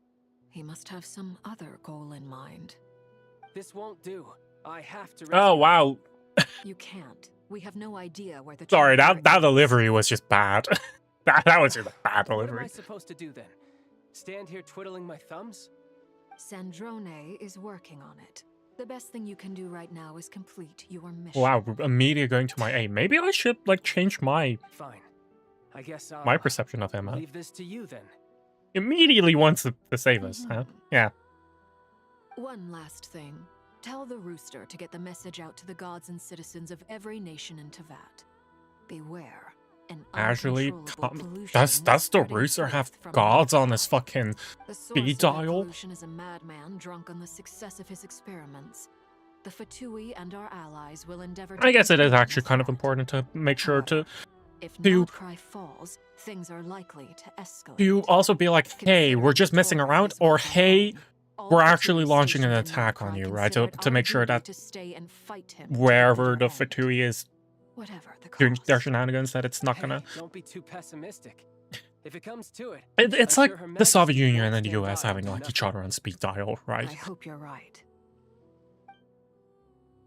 Speaker 7: He must have some other goal in mind.
Speaker 10: This won't do. I have to
Speaker 1: Oh, wow.
Speaker 7: You can't. We have no idea where the
Speaker 1: Sorry, that delivery was just bad. that was just a bad
Speaker 10: What am I
Speaker 1: delivery.
Speaker 10: supposed to do then? Stand here twiddling my thumbs?
Speaker 7: Sandrone is working on it. The best thing you can do right now is complete your mission.
Speaker 1: Wow, immediately going to my aim. Maybe I should, like, change my
Speaker 10: Fine. I guess I'll
Speaker 1: my perception of him.
Speaker 10: leave this to you then.
Speaker 1: Immediately wants to save us, huh? Yeah.
Speaker 7: One last thing. Tell the Rooster to get the message out to the gods and citizens of every nation in Tevat. Beware.
Speaker 1: Actually, does the Rooster have gods on his fucking speed dial?
Speaker 7: Pollution is a madman drunk on the success of his experiments. The Fatui and our allies will endeavor to
Speaker 1: I guess it is actually kind of important to make sure to
Speaker 7: Nodcry falls, things are likely to escalate.
Speaker 1: to also be like, hey, we're just messing around, or hey, we're actually launching an attack on you, right? To make sure that wherever the Fatui is doing their shenanigans, that it's not gonna.
Speaker 10: Don't be too pessimistic. If it comes to it,
Speaker 1: It's
Speaker 10: I'm
Speaker 1: like
Speaker 10: sure Her
Speaker 1: the Soviet
Speaker 10: Majesty
Speaker 1: Union
Speaker 10: won't
Speaker 1: and the
Speaker 10: stand
Speaker 1: US
Speaker 10: by
Speaker 1: having
Speaker 10: and do
Speaker 1: like
Speaker 10: nothing.
Speaker 1: each other on speed dial, right?
Speaker 7: I hope you're right.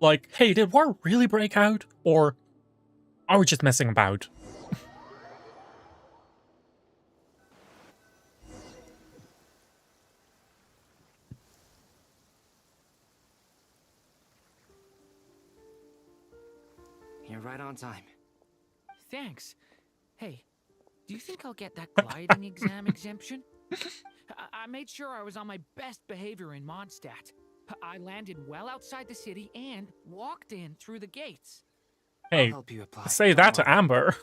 Speaker 1: Like, hey, did war really break out, or are we just messing about?
Speaker 19: You're right on time.
Speaker 16: Thanks. Hey, do you think I'll get that gliding exam exemption? I made sure I was on my best behavior in Mondstadt. I landed well outside the city and walked in through the gates.
Speaker 1: Hey,
Speaker 19: I'll help you apply.
Speaker 1: say that to Amber.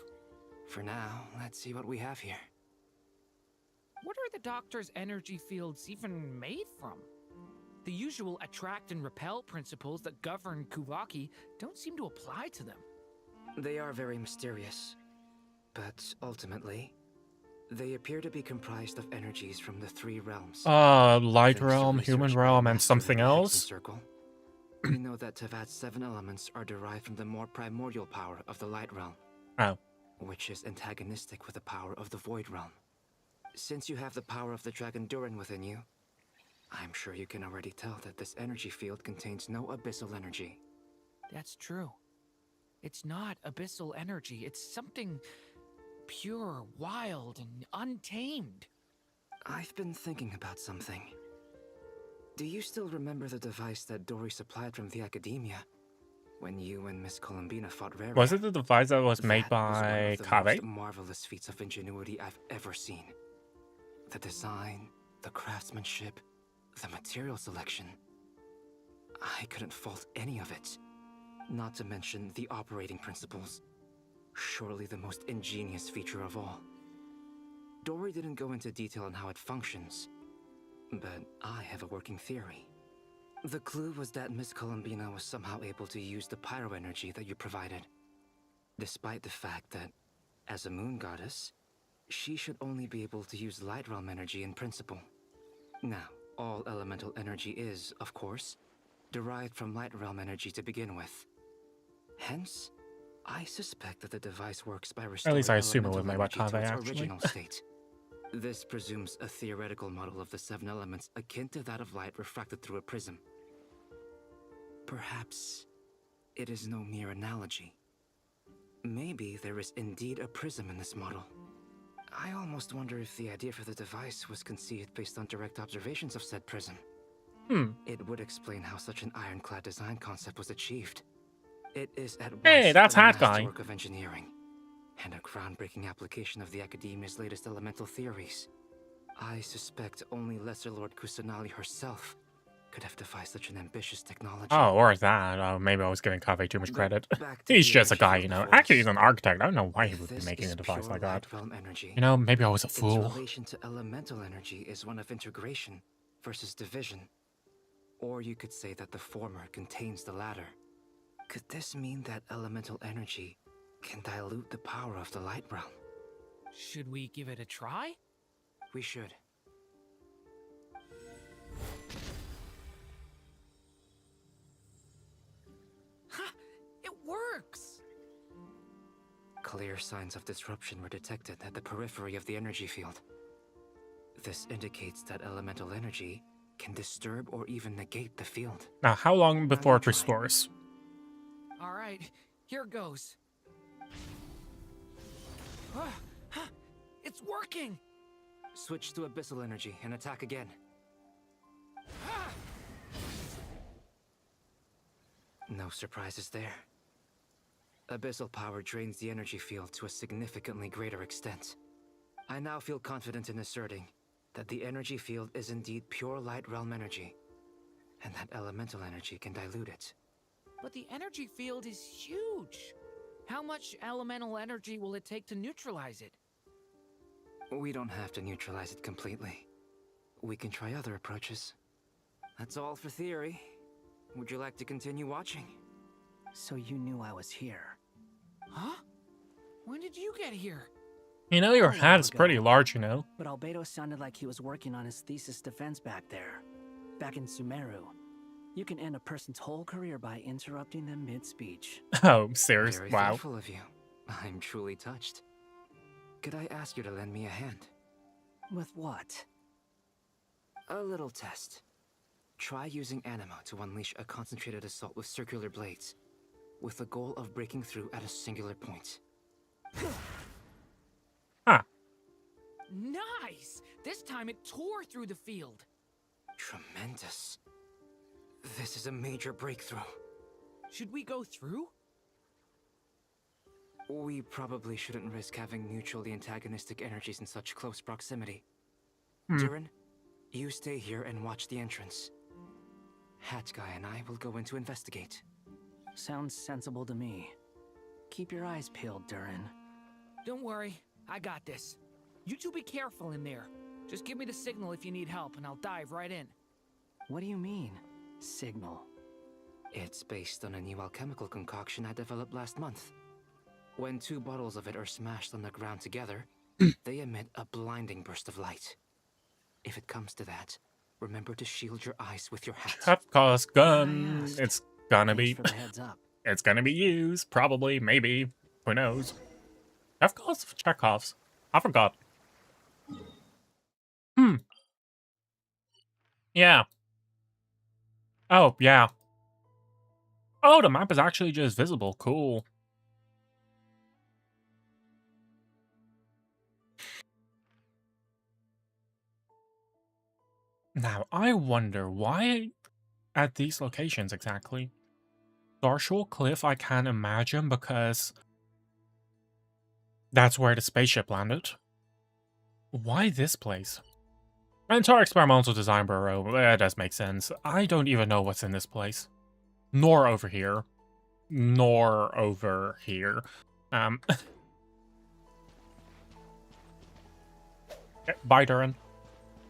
Speaker 19: For now, let's see what we have here.
Speaker 16: What are the doctor's energy fields even made from? The usual attract and repel principles that govern Kuvaki don't seem to apply to them.
Speaker 19: They are very mysterious, but ultimately, they appear to be comprised of energies from the three realms.
Speaker 1: Light realm, human realm, and something else?
Speaker 19: Circle. We know that Tevat's 7 elements are derived from the more primordial power of the light realm.
Speaker 1: Oh.
Speaker 19: Which is antagonistic with the power of the void realm. Since you have the power of the Dragon Durin within you, I'm sure you can already tell that this energy field contains no abyssal energy.
Speaker 16: That's true. It's not abyssal energy. It's something pure, wild, and untamed.
Speaker 19: I've been thinking about something. Do you still remember the device that Dory supplied from the Academia? When you and Miss Columbina fought Rare?
Speaker 1: Was it the device that was made
Speaker 19: That
Speaker 1: by
Speaker 19: was one of the most
Speaker 1: Kave?
Speaker 19: marvelous feats of ingenuity I've ever seen. The design, the craftsmanship, the material selection. I couldn't fault any of it. Not to mention the operating principles. Surely the most ingenious feature of all. Dory didn't go into detail on how it functions, but I have a working theory. The clue was that Miss Columbina was somehow able to use the pyro energy that you provided, despite the fact that, as a moon goddess, she should only be able to use light realm energy in principle. Now, all elemental energy is, of course, derived from light realm energy to begin with. Hence, I suspect that the device works by restoring
Speaker 1: least I assume it was
Speaker 19: elemental
Speaker 1: made by
Speaker 19: energy to
Speaker 1: Kave,
Speaker 19: its
Speaker 1: actually.
Speaker 19: original state. This presumes a theoretical model of the 7 elements akin to that of light refracted through a prism. Perhaps it is no mere analogy. Maybe there is indeed a prism in this model. I almost wonder if the idea for the device was conceived based on direct observations of said prism. It would explain how such an ironclad design concept was achieved. It is at once
Speaker 1: Hey, that's
Speaker 19: a
Speaker 1: Hat Guy.
Speaker 19: masterwork of engineering and a groundbreaking application of the Academia's latest elemental theories. I suspect only Lesser Lord Kusanali herself could have devised such an ambitious technology.
Speaker 1: Oh, or that. Oh, maybe I was giving Kaveh too much credit.
Speaker 19: back to
Speaker 1: He's
Speaker 19: the
Speaker 1: just a
Speaker 19: energy
Speaker 1: guy,
Speaker 19: field
Speaker 1: you know.
Speaker 19: before
Speaker 1: Actually,
Speaker 19: us.
Speaker 1: he's an architect. I don't know why he
Speaker 19: If
Speaker 1: would be
Speaker 19: this
Speaker 1: making
Speaker 19: is
Speaker 1: a device
Speaker 19: pure
Speaker 1: like that.
Speaker 19: light realm energy,
Speaker 1: You know, maybe I was a
Speaker 19: its
Speaker 1: fool.
Speaker 19: relation to elemental energy is one of integration versus division. Or you could say that the former contains the latter. Could this mean that elemental energy can dilute the power of the light realm?
Speaker 16: Should we give it a try?
Speaker 19: We should.
Speaker 16: Ha! It works!
Speaker 19: Clear signs of disruption were detected at the periphery of the energy field. This indicates that elemental energy can disturb or even negate the field.
Speaker 1: Now, how long before it restores?
Speaker 16: Alright, here goes. It's working!
Speaker 19: Switch to abyssal energy and attack again. No surprises there. Abyssal power drains the energy field to a significantly greater extent. I now feel confident in asserting that the energy field is indeed pure light realm energy, and that elemental energy can dilute it.
Speaker 16: But the energy field is huge! How much elemental energy will it take to neutralize it?
Speaker 19: We don't have to neutralize it completely. We can try other approaches. That's all for theory. Would you like to continue watching?
Speaker 13: So you knew I was here.
Speaker 16: Huh? When did you get here?
Speaker 1: You know, your
Speaker 13: A
Speaker 1: hat
Speaker 13: while
Speaker 1: is
Speaker 13: ago.
Speaker 1: pretty large, you know.
Speaker 13: But Albedo sounded like he was working on his thesis defense back there. Back in Sumeru. You can end a person's whole career by interrupting them mid-speech.
Speaker 1: Oh, serious?
Speaker 19: Very
Speaker 1: Wow.
Speaker 19: thoughtful of you. I'm truly touched. Could I ask you to lend me a hand?
Speaker 13: With what?
Speaker 19: A little test. Try using Animo to unleash a concentrated assault with circular blades, with the goal of breaking through at a singular point.
Speaker 16: Nice! This time it tore through the field.
Speaker 19: Tremendous. This is a major breakthrough.
Speaker 16: Should we go through?
Speaker 19: We probably shouldn't risk having mutually antagonistic energies in such close proximity. Durin, you stay here and watch the entrance. Hat Guy and I will go in to investigate.
Speaker 13: Sounds sensible to me. Keep your eyes peeled, Durin.
Speaker 16: Don't worry, I got this. You two be careful in there. Just give me the signal if you need help and I'll dive right in.
Speaker 13: What do you mean, signal?
Speaker 19: It's based on a new alchemical concoction I developed last month. When 2 bottles of it are smashed on the ground together, they emit a blinding burst of light. If it comes to that, remember to shield your eyes with your hat.
Speaker 1: Chekhov's gun. It's gonna
Speaker 13: Thanks
Speaker 1: be.
Speaker 13: for the heads up.
Speaker 1: It's gonna be used. Probably. Maybe. Who knows? Chekhov's. I forgot. Yeah. Oh, yeah. Oh, the map is actually just visible. Cool. Now, I wonder why at these locations exactly. Darshall Cliff, I can't imagine because that's where the spaceship landed. Why this place? Entire Experimental Design Bureau, that does make sense. I don't even know what's in this place. Nor over here. Nor over here. Bye, Durin.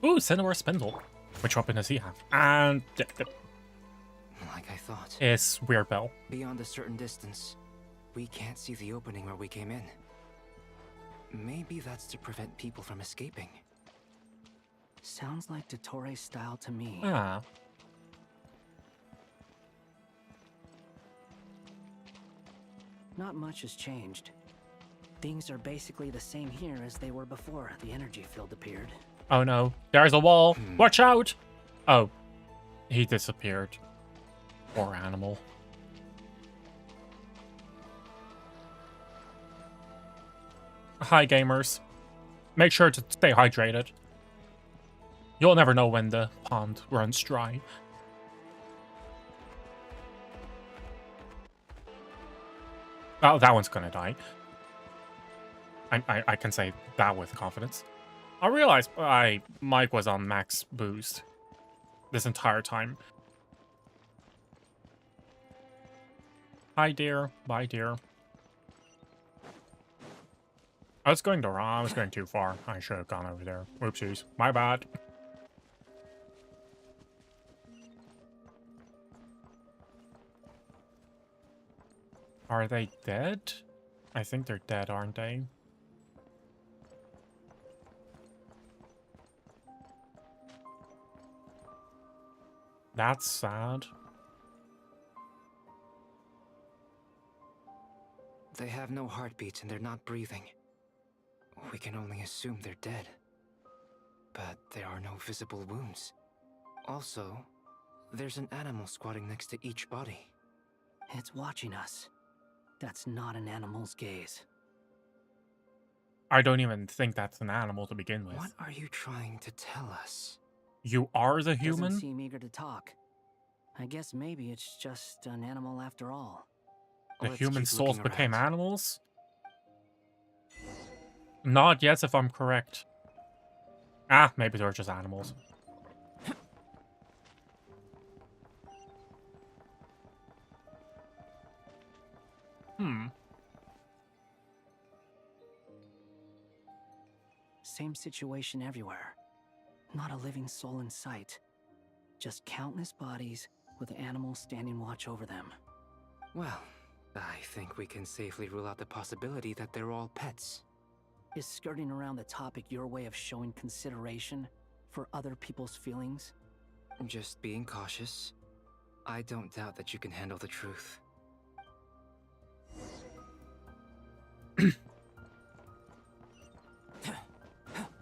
Speaker 1: Ooh, Cinema Spindle. Which weapon does he have? And
Speaker 19: Like I thought.
Speaker 1: it's Weird Bell.
Speaker 19: Beyond a certain distance, we can't see the opening where we came in. Maybe that's to prevent people from escaping.
Speaker 13: Sounds like Dottore style to me.
Speaker 1: Ah.
Speaker 13: Not much has changed. Things are basically the same here as they were before the energy field appeared.
Speaker 1: Oh no, there's a wall. Watch out! Oh, he disappeared. Poor animal. Hi, gamers. Make sure to stay hydrated. You'll never know when the pond runs dry. Oh, that one's gonna die. I can say that with confidence. I realized my mic was on max boost this entire time. Hi, dear. Bye, dear. I was going too far. I should have gone over there. Oopsies. My bad. Are they dead? I think they're dead, aren't they? That's sad.
Speaker 19: They have no heartbeats and they're not breathing. We can only assume they're dead. But there are no visible wounds. Also, there's an animal squatting next to each body.
Speaker 13: It's watching us. That's not an animal's gaze.
Speaker 1: I don't even think that's an animal to begin with.
Speaker 19: What are you trying to tell us?
Speaker 1: You are the human?
Speaker 13: Doesn't seem eager to talk. I guess maybe it's just an animal after all.
Speaker 1: The human souls became animals? Not yet, if I'm correct. Ah, maybe they're just animals.
Speaker 13: Same situation everywhere. Not a living soul in sight. Just countless bodies with animals standing watch over them.
Speaker 19: Well, I think we can safely rule out the possibility that they're all pets.
Speaker 13: Is skirting around the topic your way of showing consideration for other people's feelings?
Speaker 19: Just being cautious. I don't doubt that you can handle the truth.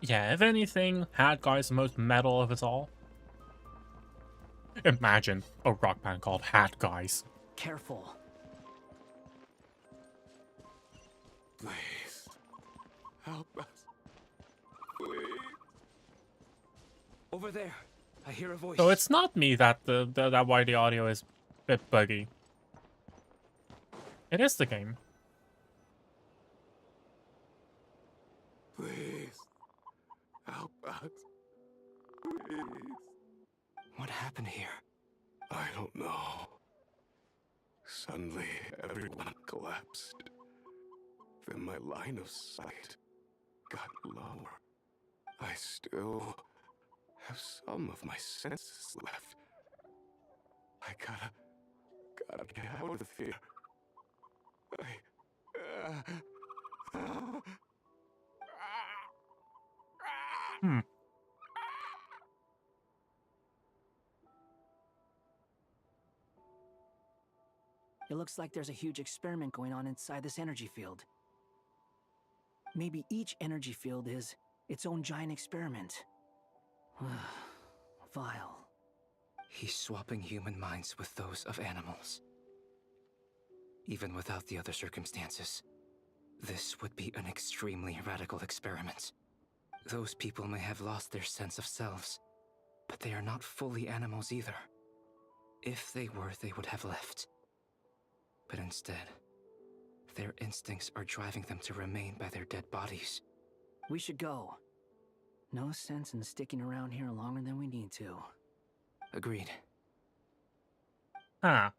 Speaker 1: Yeah, if anything, Hat Guy's the most metal of us all. Imagine a rock band called Hat Guys.
Speaker 13: Careful.
Speaker 14: Please. Help us. Please.
Speaker 19: Over there. I hear a voice.
Speaker 1: So it's not me that that why the audio is a bit buggy. It is the game.
Speaker 14: Please. Help us. Please.
Speaker 19: What happened here?
Speaker 14: I don't know. Suddenly, everyone collapsed. Then my line of sight got lower. I still have some of my senses left. I gotta get out of here.
Speaker 13: It looks like there's a huge experiment going on inside this energy field. Maybe each energy field is its own giant experiment. Vile.
Speaker 19: He's swapping human minds with those of animals. Even without the other circumstances, this would be an extremely radical experiment. Those people may have lost their sense of selves, but they are not fully animals either. If they were, they would have left. But instead, their instincts are driving them to remain by their dead bodies.
Speaker 13: We should go. No sense in sticking around here longer than we need to.
Speaker 19: Agreed.
Speaker 1: Huh.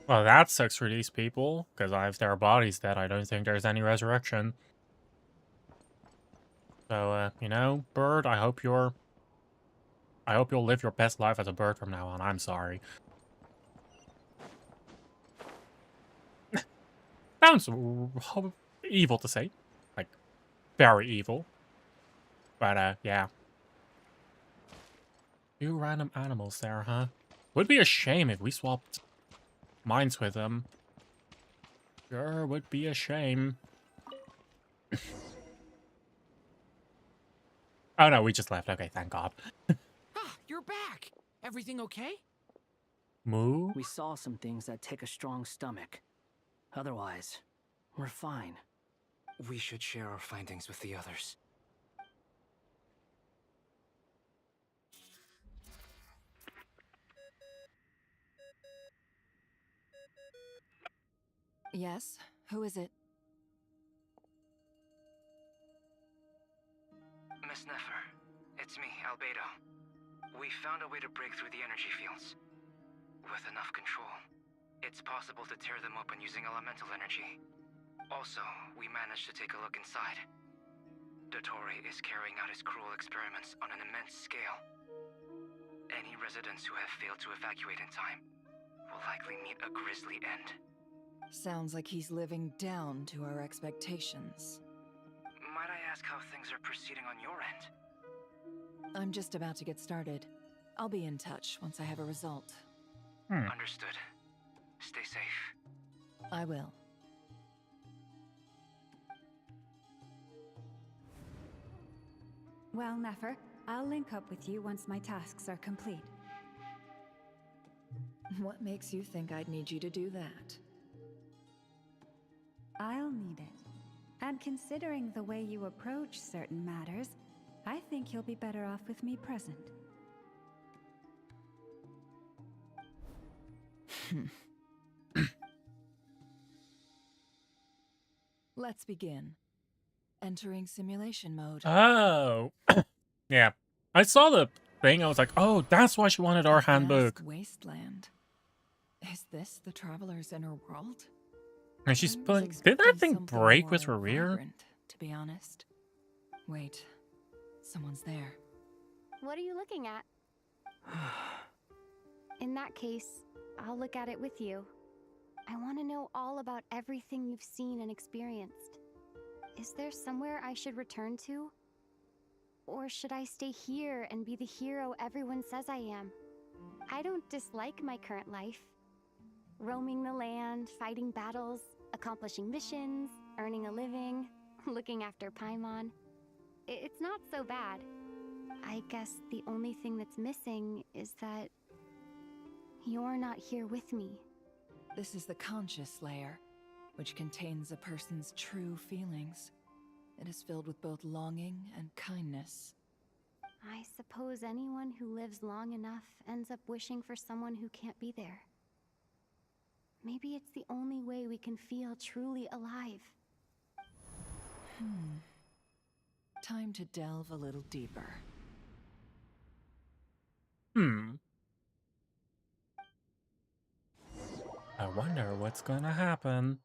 Speaker 1: Well, that sucks for these people, because if their bodies dead, I don't think there's any resurrection. So, you know, bird, I hope you'll live your best life as a bird from now on. I'm sorry. Sounds evil to say. Like, very evil. But, yeah. Few random animals there, huh? Would be a shame if we swapped minds with them. Sure would be a shame. Oh no, we just left. Okay, thank God.
Speaker 16: Ah, you're back. Everything okay?
Speaker 1: Moo?
Speaker 13: We saw some things that take a strong stomach. Otherwise, we're fine.
Speaker 19: We should share our findings with the others.
Speaker 4: Yes? Who is it?
Speaker 19: Miss Nefer, it's me, Albedo. We found a way to break through the energy fields. With enough control, it's possible to tear them open using elemental energy. Also, we managed to take a look inside. Dottore is carrying out his cruel experiments on an immense scale. Any residents who have failed to evacuate in time will likely meet a grisly end.
Speaker 4: Sounds like he's living down to our expectations.
Speaker 19: Might I ask how things are proceeding on your end?
Speaker 4: I'm just about to get started. I'll be in touch once I have a result.
Speaker 19: Understood. Stay safe.
Speaker 4: I will.
Speaker 8: Well, Nefer, I'll link up with you once my tasks are complete.
Speaker 4: What makes you think I'd need you to do that?
Speaker 8: I'll need it. And considering the way you approach certain matters, I think you'll be better off with me present.
Speaker 4: Let's begin. Entering simulation mode.
Speaker 1: Oh. Yeah. I saw the thing. I was like, oh, that's why she wanted our handbook.
Speaker 4: Vast wasteland. Is this the traveler's inner world?
Speaker 1: And she's putting. Did that thing break with her rear?
Speaker 4: Vibrant, to be honest. Wait. Someone's there.
Speaker 12: What are you looking at? In that case, I'll look at it with you. I want to know all about everything you've seen and experienced. Is there somewhere I should return to? Or should I stay here and be the hero everyone says I am? I don't dislike my current life. Roaming the land, fighting battles, accomplishing missions, earning a living, looking after Paimon. It's not so bad. I guess the only thing that's missing is that you're not here with me.
Speaker 4: This is the conscious layer, which contains a person's true feelings. It is filled with both longing and kindness.
Speaker 12: I suppose anyone who lives long enough ends up wishing for someone who can't be there. Maybe it's the only way we can feel truly alive.
Speaker 4: Time to delve a little deeper.
Speaker 1: I wonder what's gonna happen.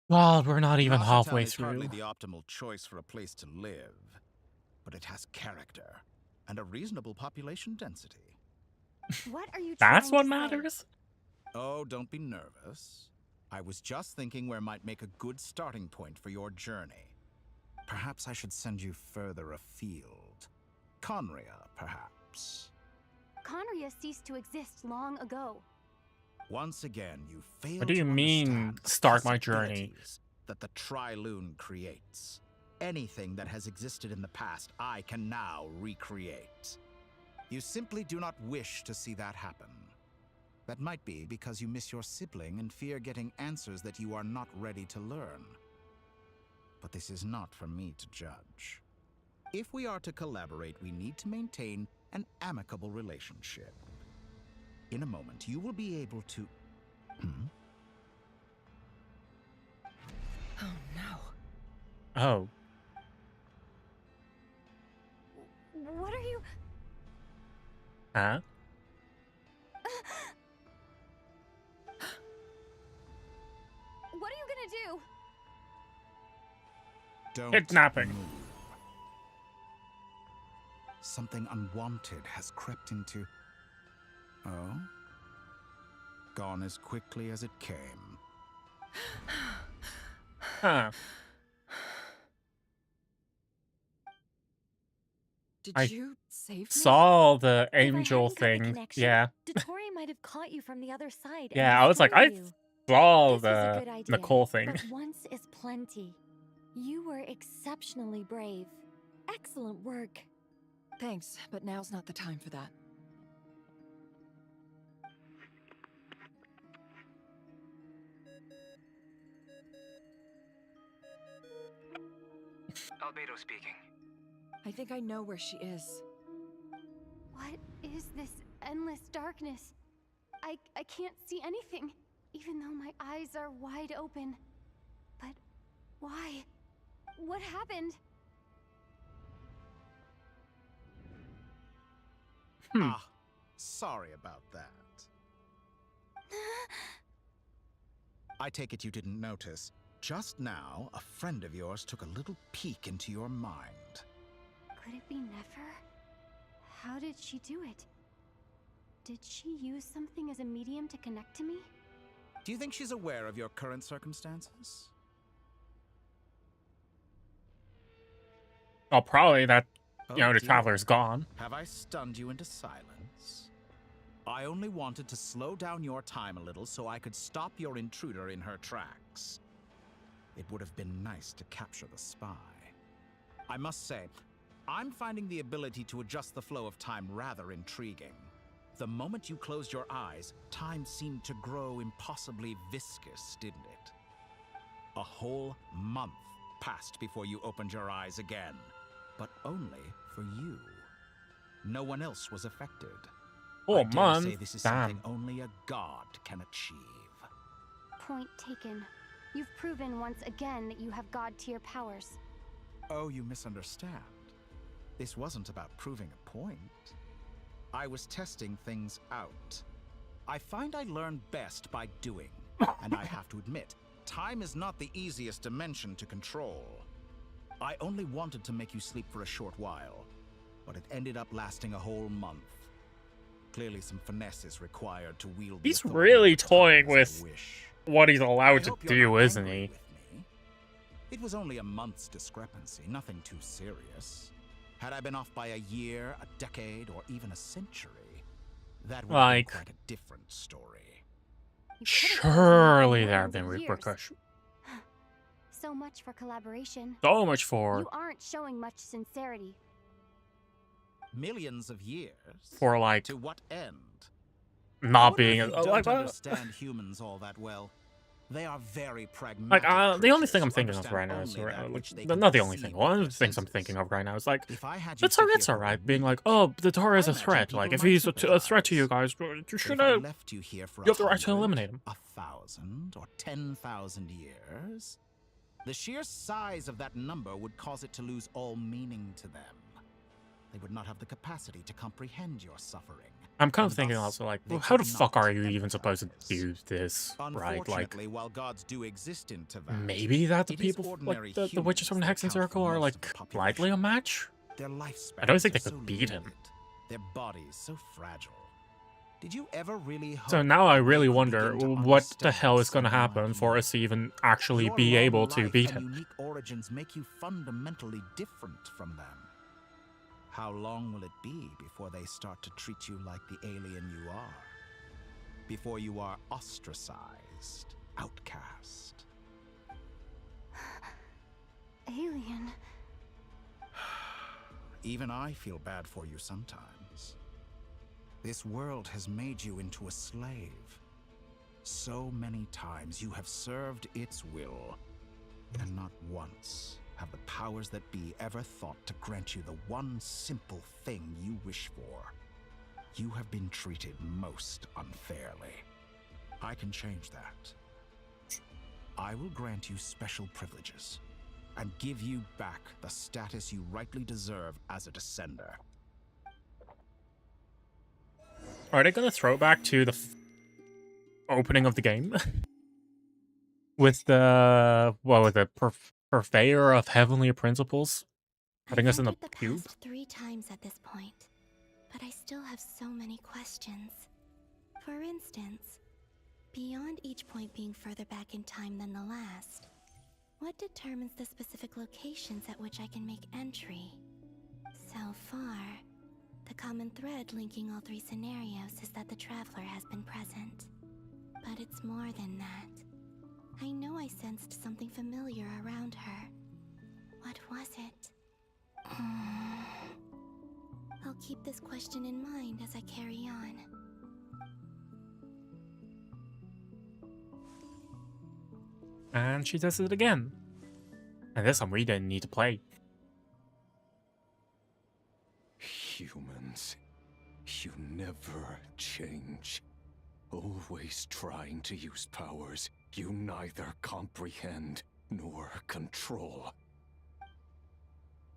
Speaker 1: Well, we're not even halfway
Speaker 11: is hardly
Speaker 1: through.
Speaker 11: the optimal choice for a place to live, but it has character and a reasonable population density.
Speaker 12: What are you
Speaker 1: That's
Speaker 12: trying
Speaker 1: what
Speaker 12: to
Speaker 1: matters?
Speaker 12: say?
Speaker 11: Oh, don't be nervous. I was just thinking where might make a good starting point for your journey. Perhaps I should send you further afield. Conria, perhaps.
Speaker 12: Conria ceased to exist long ago.
Speaker 11: Once again, you fail
Speaker 1: What do you
Speaker 11: to
Speaker 1: mean,
Speaker 11: understand the
Speaker 1: start my journey?
Speaker 11: possibilities that the Tri-Lune creates. Anything that has existed in the past, I can now recreate. You simply do not wish to see that happen. That might be because you miss your sibling and fear getting answers that you are not ready to learn. But this is not for me to judge. If we are to collaborate, we need to maintain an amicable relationship. In a moment, you will be able to...
Speaker 4: Oh no.
Speaker 1: Oh.
Speaker 12: What are you...
Speaker 1: Huh?
Speaker 12: What are you gonna do?
Speaker 11: Don't
Speaker 1: Kidnapping.
Speaker 11: move. Something unwanted has crept into... Oh? Gone as quickly as it came.
Speaker 1: Huh.
Speaker 4: Did you save me?
Speaker 1: Saw the
Speaker 20: If I
Speaker 1: angel
Speaker 20: hadn't cut the
Speaker 1: thing.
Speaker 20: connection,
Speaker 1: Yeah.
Speaker 20: Dottore might have caught you from the other side. and
Speaker 1: Yeah, I was like, I
Speaker 20: restored you.
Speaker 1: saw
Speaker 20: This was a
Speaker 1: the
Speaker 20: good idea,
Speaker 1: Nicole thing.
Speaker 20: but once is plenty. You were exceptionally brave. Excellent work.
Speaker 4: Thanks, but now's not the time for that.
Speaker 19: Albedo speaking.
Speaker 4: I think I know where she is.
Speaker 12: What is this endless darkness? I can't see anything. even though my eyes are wide open. But why? What happened?
Speaker 11: Ah, sorry about that. I take it you didn't notice. Just now, a friend of yours took a little peek into your mind.
Speaker 12: Could it be Nefer? How did she do it? Did she use something as a medium to connect to me?
Speaker 11: Do you think she's aware of your current circumstances?
Speaker 1: Well, probably that,
Speaker 11: Oh,
Speaker 1: you know, the
Speaker 11: dear.
Speaker 1: traveler's gone.
Speaker 11: Have I stunned you into silence? I only wanted to slow down your time a little so I could stop your intruder in her tracks. It would have been nice to capture the spy. I must say, I'm finding the ability to adjust the flow of time rather intriguing. The moment you closed your eyes, time seemed to grow impossibly viscous, didn't it? A whole month passed before you opened your eyes again, but only for you. No one else was affected.
Speaker 1: Oh,
Speaker 11: I dare
Speaker 1: month?
Speaker 11: say this is
Speaker 1: Damn.
Speaker 11: something only a god can achieve.
Speaker 12: Point taken. You've proven once again that you have god-tier powers.
Speaker 11: Oh, you misunderstand. This wasn't about proving a point. I was testing things out. I find I learn best by doing, and I have to admit, time is not the easiest dimension to control. I only wanted to make you sleep for a short while, but it ended up lasting a whole month. Clearly some finesse is required to wield the
Speaker 1: He's
Speaker 11: authority
Speaker 1: really
Speaker 11: of time
Speaker 1: toying
Speaker 11: as I
Speaker 1: with
Speaker 11: wish.
Speaker 1: what he's
Speaker 11: I
Speaker 1: allowed to
Speaker 11: hope you're
Speaker 1: do,
Speaker 11: not
Speaker 1: isn't
Speaker 11: angry
Speaker 1: he?
Speaker 11: with me. It was only a month's discrepancy, nothing too serious. Had I been off by a year, a decade, or even a century, that would have been
Speaker 1: Like,
Speaker 11: quite a different story.
Speaker 1: surely there have been repercussions.
Speaker 12: So much for collaboration.
Speaker 1: So much for
Speaker 12: You aren't showing much sincerity.
Speaker 11: Millions of years?
Speaker 1: For, like,
Speaker 11: To what end?
Speaker 1: not
Speaker 11: What
Speaker 1: being
Speaker 11: if
Speaker 1: a,
Speaker 11: you
Speaker 1: like,
Speaker 11: don't understand humans all that well? They are very pragmatic.
Speaker 1: the only thing I'm
Speaker 11: creatures who
Speaker 1: thinking of
Speaker 11: understand
Speaker 1: right now is
Speaker 11: only that which they can
Speaker 1: not the only
Speaker 11: perceive
Speaker 1: thing.
Speaker 11: with
Speaker 1: One of
Speaker 11: their
Speaker 1: the things I'm
Speaker 11: senses.
Speaker 1: thinking of right now is like
Speaker 11: If I had
Speaker 1: the
Speaker 11: you sit here
Speaker 1: turret's
Speaker 11: for a
Speaker 1: alright,
Speaker 11: week,
Speaker 1: being like, oh, the turret is
Speaker 11: I
Speaker 1: a
Speaker 11: imagine
Speaker 1: threat.
Speaker 11: people
Speaker 1: Like, if
Speaker 11: might
Speaker 1: he's a threat to you
Speaker 11: sympathize.
Speaker 1: guys, you
Speaker 11: But
Speaker 1: should
Speaker 11: if I
Speaker 1: have.
Speaker 11: left you here for
Speaker 1: You have the right to
Speaker 11: 100,
Speaker 1: eliminate him.
Speaker 11: 1,000, or 10,000 years, the sheer size of that number would cause it to lose all meaning to them. They would not have the capacity to comprehend your suffering.
Speaker 1: I'm kind of
Speaker 11: and
Speaker 1: thinking
Speaker 11: thus,
Speaker 1: also like,
Speaker 11: they
Speaker 1: how the
Speaker 11: could
Speaker 1: fuck
Speaker 11: not
Speaker 1: are you even supposed to do this, right? Like,
Speaker 11: Unfortunately, while gods do exist in Teyvat,
Speaker 1: maybe that the
Speaker 11: it is
Speaker 1: people,
Speaker 11: ordinary
Speaker 1: like the witches from the
Speaker 11: humans that
Speaker 1: Hexen
Speaker 11: account for
Speaker 1: Circle are
Speaker 11: most of
Speaker 1: like
Speaker 11: the
Speaker 1: likely a match.
Speaker 11: Their lifespans
Speaker 1: I don't think
Speaker 11: are
Speaker 1: they could
Speaker 11: so
Speaker 1: beat him.
Speaker 11: limited, their bodies so fragile. Did you ever really hope
Speaker 1: So now I
Speaker 11: that they
Speaker 1: really
Speaker 11: could
Speaker 1: wonder
Speaker 11: begin to
Speaker 1: what the
Speaker 11: understand
Speaker 1: hell is going to
Speaker 11: something
Speaker 1: happen
Speaker 11: like
Speaker 1: for
Speaker 11: you?
Speaker 1: us to even actually
Speaker 11: Your
Speaker 1: be
Speaker 11: long
Speaker 1: able to
Speaker 11: life
Speaker 1: beat
Speaker 11: and
Speaker 1: him.
Speaker 11: unique origins make you fundamentally different from them. How long will it be before they start to treat you like the alien you are? Before you are ostracized, outcast?
Speaker 12: Alien.
Speaker 11: Even I feel bad for you sometimes. This world has made you into a slave. So many times you have served its will, and not once have the powers that be ever thought to grant you the one simple thing you wish for. You have been treated most unfairly. I can change that. I will grant you special privileges and give you back the status you rightly deserve as a descender.
Speaker 1: Are they going to throw back to the opening of the game? With the, what was it, purveyor of heavenly principles? Putting us in the
Speaker 18: entered the
Speaker 1: cube?
Speaker 18: past 3 times at this point, but I still have so many questions. For instance, beyond each point being further back in time than the last, what determines the specific locations at which I can make entry? So far, the common thread linking all 3 scenarios is that the traveler has been present. But it's more than that. I know I sensed something familiar around her. What was it? I'll keep this question in mind as I carry on.
Speaker 1: And she does it again. And this time we didn't need to play.
Speaker 14: Humans, you never change.
Speaker 15: Always trying to use powers you neither comprehend nor control.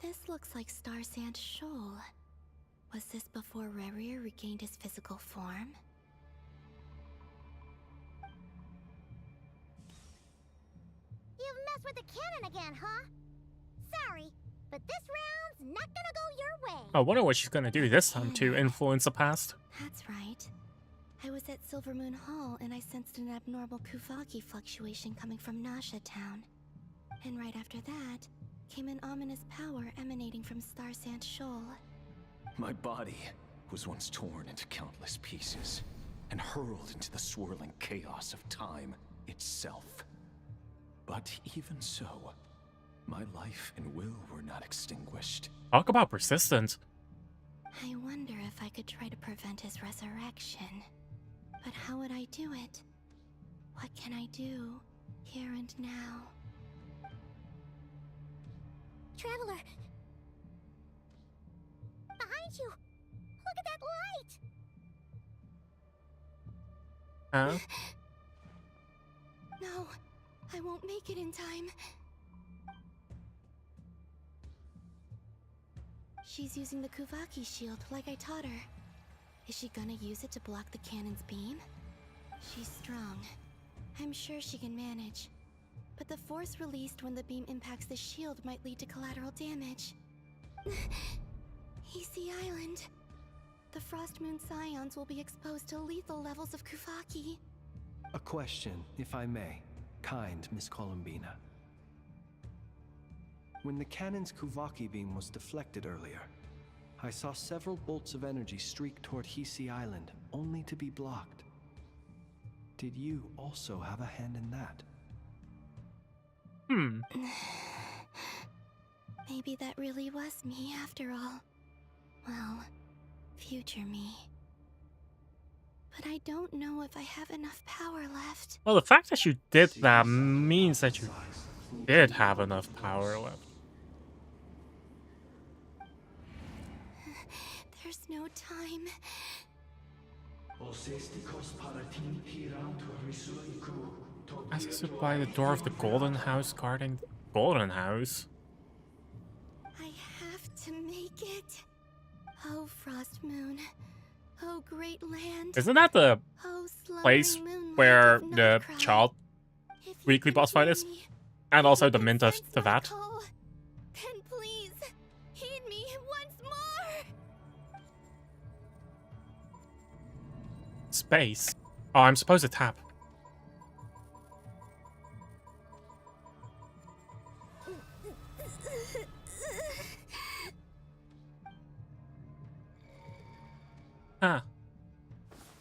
Speaker 18: This looks like Star Sand Shoal. Was this before Rerir regained his physical form?
Speaker 2: You've messed with the cannon again, huh? Sorry, but this round's not gonna go your way.
Speaker 1: I wonder what she's gonna do this time to influence the past.
Speaker 18: That's right. I was at Silvermoon Hall and I sensed an abnormal Kuvaki fluctuation coming from Nasha Town. And right after that, came an ominous power emanating from Star Sand Shoal.
Speaker 15: My body was once torn into countless pieces and hurled into the swirling chaos of time itself. But even so, my life and will were not extinguished.
Speaker 1: Talk about persistence.
Speaker 18: I wonder if I could try to prevent his resurrection. But how would I do it? What can I do, here and now?
Speaker 2: Traveler! Behind you! Look at that light!
Speaker 1: Huh?
Speaker 18: No, I won't make it in time. She's using the Kuvaki shield like I taught her. Is she gonna use it to block the cannon's beam? She's strong. I'm sure she can manage. But the force released when the beam impacts the shield might lead to collateral damage. Easy Island. The Frost Moon Scions will be exposed to lethal levels of Kuvaki.
Speaker 5: A question, if I may. Kind Miss Columbina. When the cannon's Kuvaki beam was deflected earlier, I saw several bolts of energy streak toward Hisi Island, only to be blocked. Did you also have a hand in that?
Speaker 18: Maybe that really was me after all. Well, future me. But I don't know if I have enough power left.
Speaker 1: Well, the fact that you did that means that you did have enough power left.
Speaker 18: There's no time.
Speaker 1: As I stood by the door of the Golden House guarding the Golden House.
Speaker 18: I have to make it. Oh, Frost Moon. Oh, great land.
Speaker 1: Isn't that the
Speaker 18: Oh,
Speaker 1: place
Speaker 18: moonlight
Speaker 1: where
Speaker 18: of
Speaker 1: the
Speaker 18: Nightcry.
Speaker 1: child weekly boss fight is? And also the mint of the vat?
Speaker 18: Then please, heed me once more.
Speaker 1: Space. Oh, I'm supposed to tap. Huh.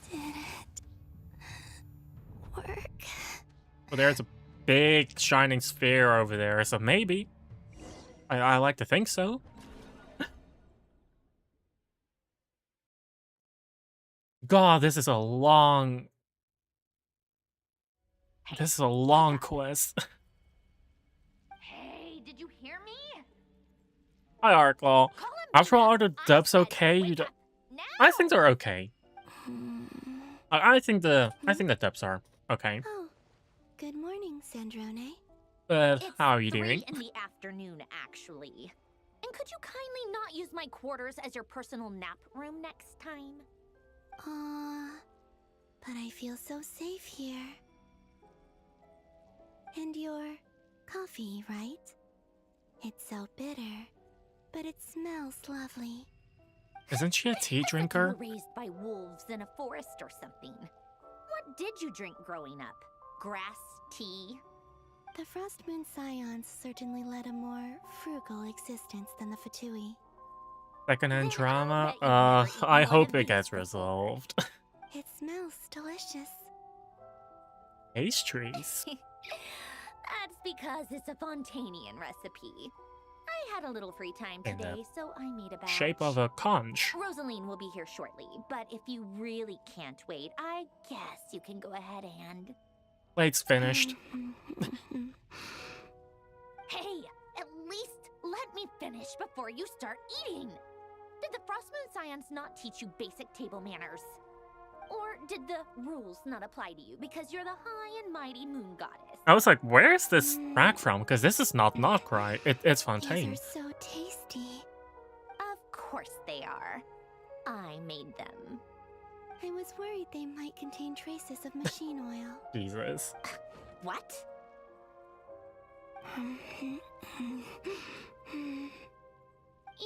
Speaker 18: Did it work?
Speaker 1: Well, there's a big shining sphere over there, so maybe. I like to think so. God, this is a long... This is a long quest.
Speaker 2: Hey, did you hear me?
Speaker 1: Hi, Arklaw. After all, are the dubs okay? I think they're okay. I think the dubs are okay.
Speaker 18: Oh, good morning, Sandrone.
Speaker 1: But how are you
Speaker 2: It's 3
Speaker 1: doing?
Speaker 2: in the afternoon, actually. And could you kindly not use my quarters as your personal nap room next time?
Speaker 18: But I feel so safe here. And your coffee, right? It's so bitter, but it smells lovely.
Speaker 1: Isn't she a tea
Speaker 2: You
Speaker 1: drinker?
Speaker 2: were raised by wolves in a forest or something. What did you drink growing up? Grass tea?
Speaker 18: The Frost Moon Scions certainly led a more frugal existence than the Fatui.
Speaker 1: Secondhand drama? I hope it gets resolved.
Speaker 18: It smells delicious.
Speaker 1: Pastries.
Speaker 2: That's because it's a Fontanian recipe. I had a little free time
Speaker 1: In the
Speaker 2: today, so I made a batch.
Speaker 1: Shape of a conch.
Speaker 2: Rosaline will be here shortly, but if you really can't wait, I guess you can go ahead and...
Speaker 1: Plate's finished.
Speaker 2: Hey, at least let me finish before you start eating. Did the Frost Moon Scions not teach you basic table manners? Or did the rules not apply to you because you're the high and mighty moon goddess?
Speaker 1: I was like, where's this track from? Because this is not right. It's Fontaine.
Speaker 18: These are so tasty.
Speaker 2: Of course they are. I made them.
Speaker 18: I was worried they might contain traces of machine oil.
Speaker 1: Jesus.
Speaker 2: What?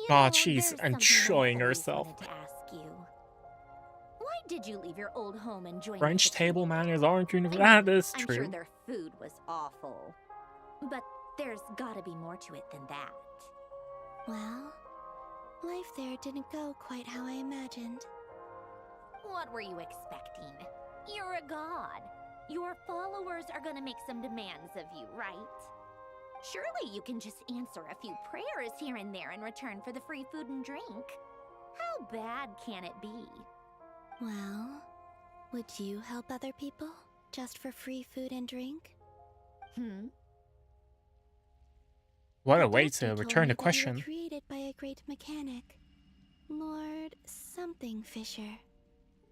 Speaker 1: Oh, she's enjoying herself.
Speaker 2: Why did you leave your old home and join
Speaker 1: French
Speaker 2: the
Speaker 1: table manners aren't universal.
Speaker 2: I mean,
Speaker 1: That is
Speaker 2: I'm
Speaker 1: true.
Speaker 2: sure their food was awful. But there's gotta be more to it than that.
Speaker 18: Well, life there didn't go quite how I imagined.
Speaker 2: What were you expecting? You're a god. Your followers are gonna make some demands of you, right? Surely you can just answer a few prayers here and there in return for the free food and drink. How bad can it be?
Speaker 18: Well, would you help other people just for free food and drink?
Speaker 1: What a way to
Speaker 18: Told
Speaker 1: return
Speaker 18: me
Speaker 1: the
Speaker 18: that you were
Speaker 1: question.
Speaker 18: created by a great mechanic, Lord something Fisher.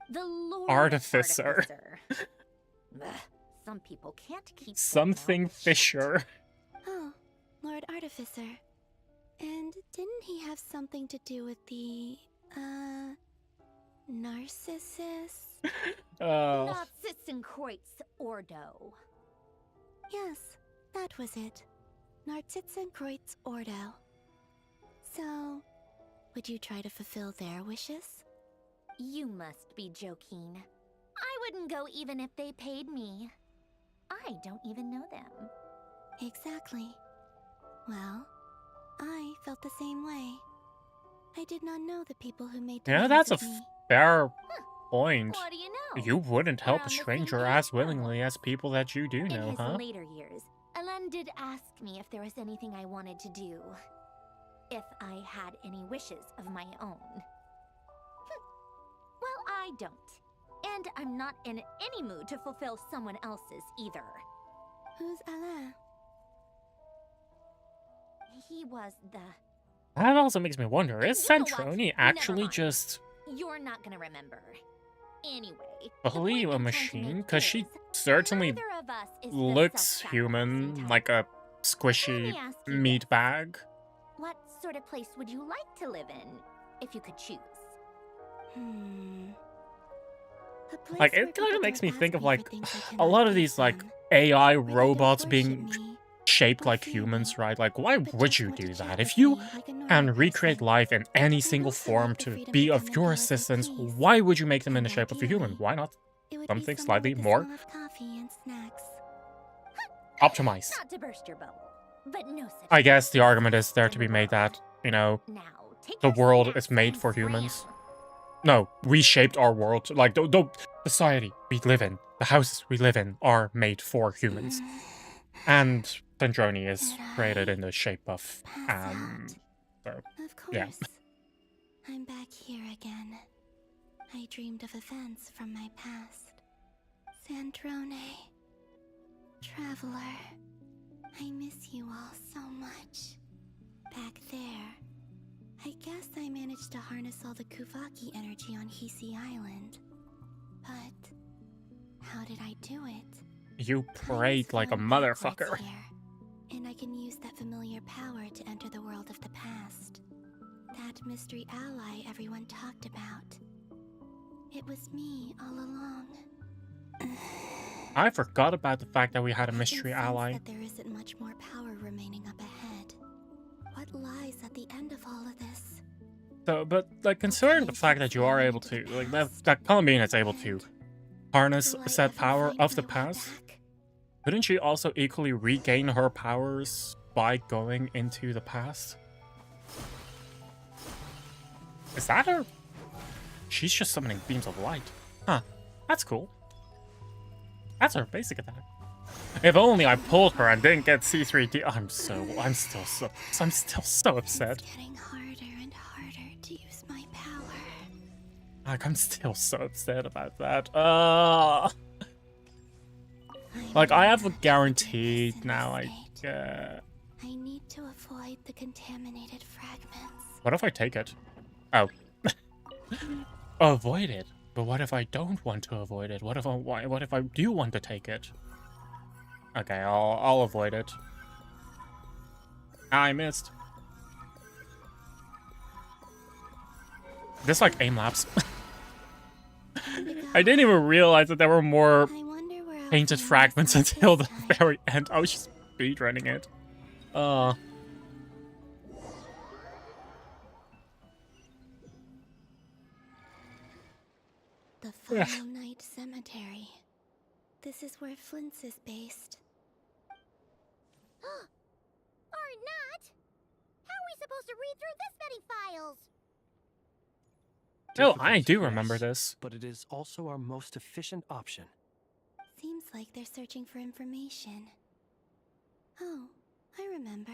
Speaker 2: The Lord
Speaker 1: Artificer.
Speaker 2: Ugh, some people can't keep
Speaker 1: Something Fisher.
Speaker 18: Oh, Lord Artificer. And didn't he have something to do with the, Narcissus?
Speaker 2: Narcissenkreuz Ordo.
Speaker 18: Yes, that was it. Narcissenkreuz Ordo. So, would you try to fulfill their wishes?
Speaker 2: You must be joking. I wouldn't go even if they paid me. I don't even know them.
Speaker 18: Exactly. Well, I felt the same way. I did not know the people who made
Speaker 1: Yeah,
Speaker 18: demands
Speaker 1: that's a
Speaker 18: of me.
Speaker 1: fair point.
Speaker 2: What do you know?
Speaker 1: You wouldn't help
Speaker 2: We're
Speaker 1: a
Speaker 2: on the same
Speaker 1: stranger
Speaker 2: page
Speaker 1: as
Speaker 2: now.
Speaker 1: willingly as people that you do
Speaker 2: In
Speaker 1: know,
Speaker 2: his
Speaker 1: huh?
Speaker 2: later years, Elen did ask me if there was anything I wanted to do. If I had any wishes of my own. Well, I don't. And I'm not in any mood to fulfill someone else's either.
Speaker 18: Who's Alain?
Speaker 2: He was the...
Speaker 1: That also makes me wonder, is
Speaker 2: You know what?
Speaker 1: Centroni
Speaker 2: Never
Speaker 1: actually
Speaker 2: mind.
Speaker 1: just
Speaker 2: You're not gonna remember. Anyway,
Speaker 1: believe a machine? Because she certainly
Speaker 2: neither of us is the
Speaker 1: looks
Speaker 2: self-sacrificing
Speaker 1: human,
Speaker 2: type.
Speaker 1: like a squishy
Speaker 2: ask you
Speaker 1: meat bag.
Speaker 2: What sort of place would you like to live in, if you could choose?
Speaker 18: A place
Speaker 1: Like,
Speaker 18: where
Speaker 1: it kind
Speaker 18: people
Speaker 1: of makes
Speaker 18: don't
Speaker 1: me think
Speaker 18: ask
Speaker 1: of,
Speaker 18: for
Speaker 1: like,
Speaker 18: things I
Speaker 1: a
Speaker 18: cannot
Speaker 1: lot of
Speaker 18: give
Speaker 1: these, like,
Speaker 18: them.
Speaker 1: AI
Speaker 18: Where they don't
Speaker 1: robots
Speaker 18: worship
Speaker 1: being
Speaker 18: me,
Speaker 1: shaped
Speaker 18: or
Speaker 1: like
Speaker 18: fear
Speaker 1: humans,
Speaker 18: me,
Speaker 1: right? Like, why
Speaker 18: but
Speaker 1: would
Speaker 18: just
Speaker 1: you
Speaker 18: want to
Speaker 1: do
Speaker 18: chat
Speaker 1: that?
Speaker 18: with
Speaker 1: If you
Speaker 18: me like a normal
Speaker 1: can recreate
Speaker 18: person.
Speaker 1: life in any
Speaker 18: I'd
Speaker 1: single
Speaker 18: also
Speaker 1: form
Speaker 18: like the
Speaker 1: to
Speaker 18: freedom
Speaker 1: be
Speaker 18: to
Speaker 1: of
Speaker 18: come and
Speaker 1: your
Speaker 18: go as I
Speaker 1: assistance,
Speaker 18: please.
Speaker 1: why would you make them in the
Speaker 18: And
Speaker 1: shape of a human?
Speaker 18: ideally,
Speaker 1: Why not
Speaker 18: it would
Speaker 1: something
Speaker 18: be
Speaker 1: slightly
Speaker 18: with the
Speaker 1: more
Speaker 18: smell of coffee and snacks.
Speaker 1: optimized?
Speaker 2: Not to burst your bubble, but no such
Speaker 1: I guess the
Speaker 2: thing
Speaker 1: argument is
Speaker 2: exists
Speaker 1: there
Speaker 2: in
Speaker 1: to
Speaker 2: the
Speaker 1: be made
Speaker 2: world.
Speaker 1: that, you know,
Speaker 2: Now, take
Speaker 1: the
Speaker 2: your
Speaker 1: world
Speaker 2: snacks
Speaker 1: is made
Speaker 2: and
Speaker 1: for
Speaker 2: scram.
Speaker 1: humans. No, we shaped our world. Like, the society we live in, the houses we live in are made for humans. And Centroni is created in the shape of, so,
Speaker 18: Of course.
Speaker 1: yeah.
Speaker 18: I'm back here again. I dreamed of events from my past. Sandrone. Traveler. I miss you all so much. Back there. I guess I managed to harness all the Kuvaki energy on Hisi Island. But how did I do it?
Speaker 1: You prayed like a motherfucker.
Speaker 18: Here, and I can use that familiar power to enter the world of the past. That mystery ally everyone talked about. It was me all along.
Speaker 1: I forgot about the fact that we had a
Speaker 18: I can
Speaker 1: mystery
Speaker 18: sense
Speaker 1: ally.
Speaker 18: that there isn't much more power remaining up ahead. What lies at the end of all of this?
Speaker 1: So, but like considering the fact that you are able to, like that Columbine is able to harness said power of the past, couldn't she also equally regain her powers by going into the past? Is that her? She's just summoning beams of light. Huh. That's cool. That's her basic attack. If only I pulled her and didn't get C3D. I'm still so upset.
Speaker 18: It's getting harder and harder to use my power.
Speaker 1: Like, I'm still so upset about that. Like, I have a guaranteed now, like,
Speaker 18: I need to avoid the contaminated fragments.
Speaker 1: what if I take it? Oh. Avoid it. But what if I don't want to avoid it? What if I do want to take it? Okay, I'll avoid it. I missed. This like aim lapse. I didn't even realize that there were more painted fragments until the very end. I was just speedrunning it.
Speaker 18: The Final Night Cemetery. This is where Flint's is based.
Speaker 2: Or not? How are we supposed to read through this many files?
Speaker 1: Oh, I do
Speaker 5: Difficult,
Speaker 1: remember
Speaker 5: yes,
Speaker 1: this.
Speaker 5: But it is also our most efficient option.
Speaker 18: Seems like they're searching for information. Oh, I remember.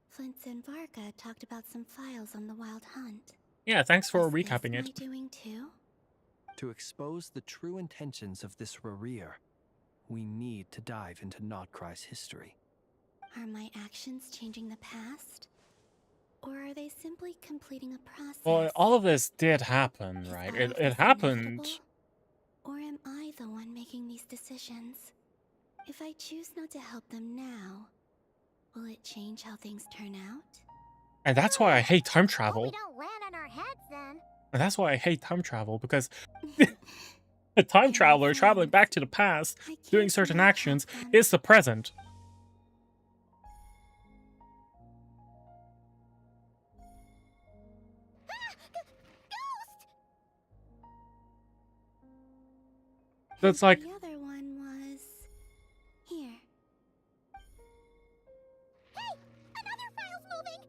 Speaker 18: Flint's and Varga talked about some files on the Wild Hunt.
Speaker 1: Yeah, thanks for
Speaker 18: Is
Speaker 1: recapping
Speaker 18: this
Speaker 1: it.
Speaker 18: my doing too?
Speaker 5: To expose the true intentions of this Rereer, we need to dive into Notcry's history.
Speaker 18: Are my actions changing the past? Or are they simply completing a process?
Speaker 1: Well, all of this did happen, right? It happened.
Speaker 18: Or am I the one making these decisions? If I choose not to help them now, will it change how things turn out?
Speaker 1: And that's why I hate time travel.
Speaker 2: We don't land on our heads then.
Speaker 1: And that's why I hate time travel, because a time traveler traveling back to the past, doing certain actions, is the present. That's like...
Speaker 18: The other one was... here.
Speaker 2: Hey! Another file's moving!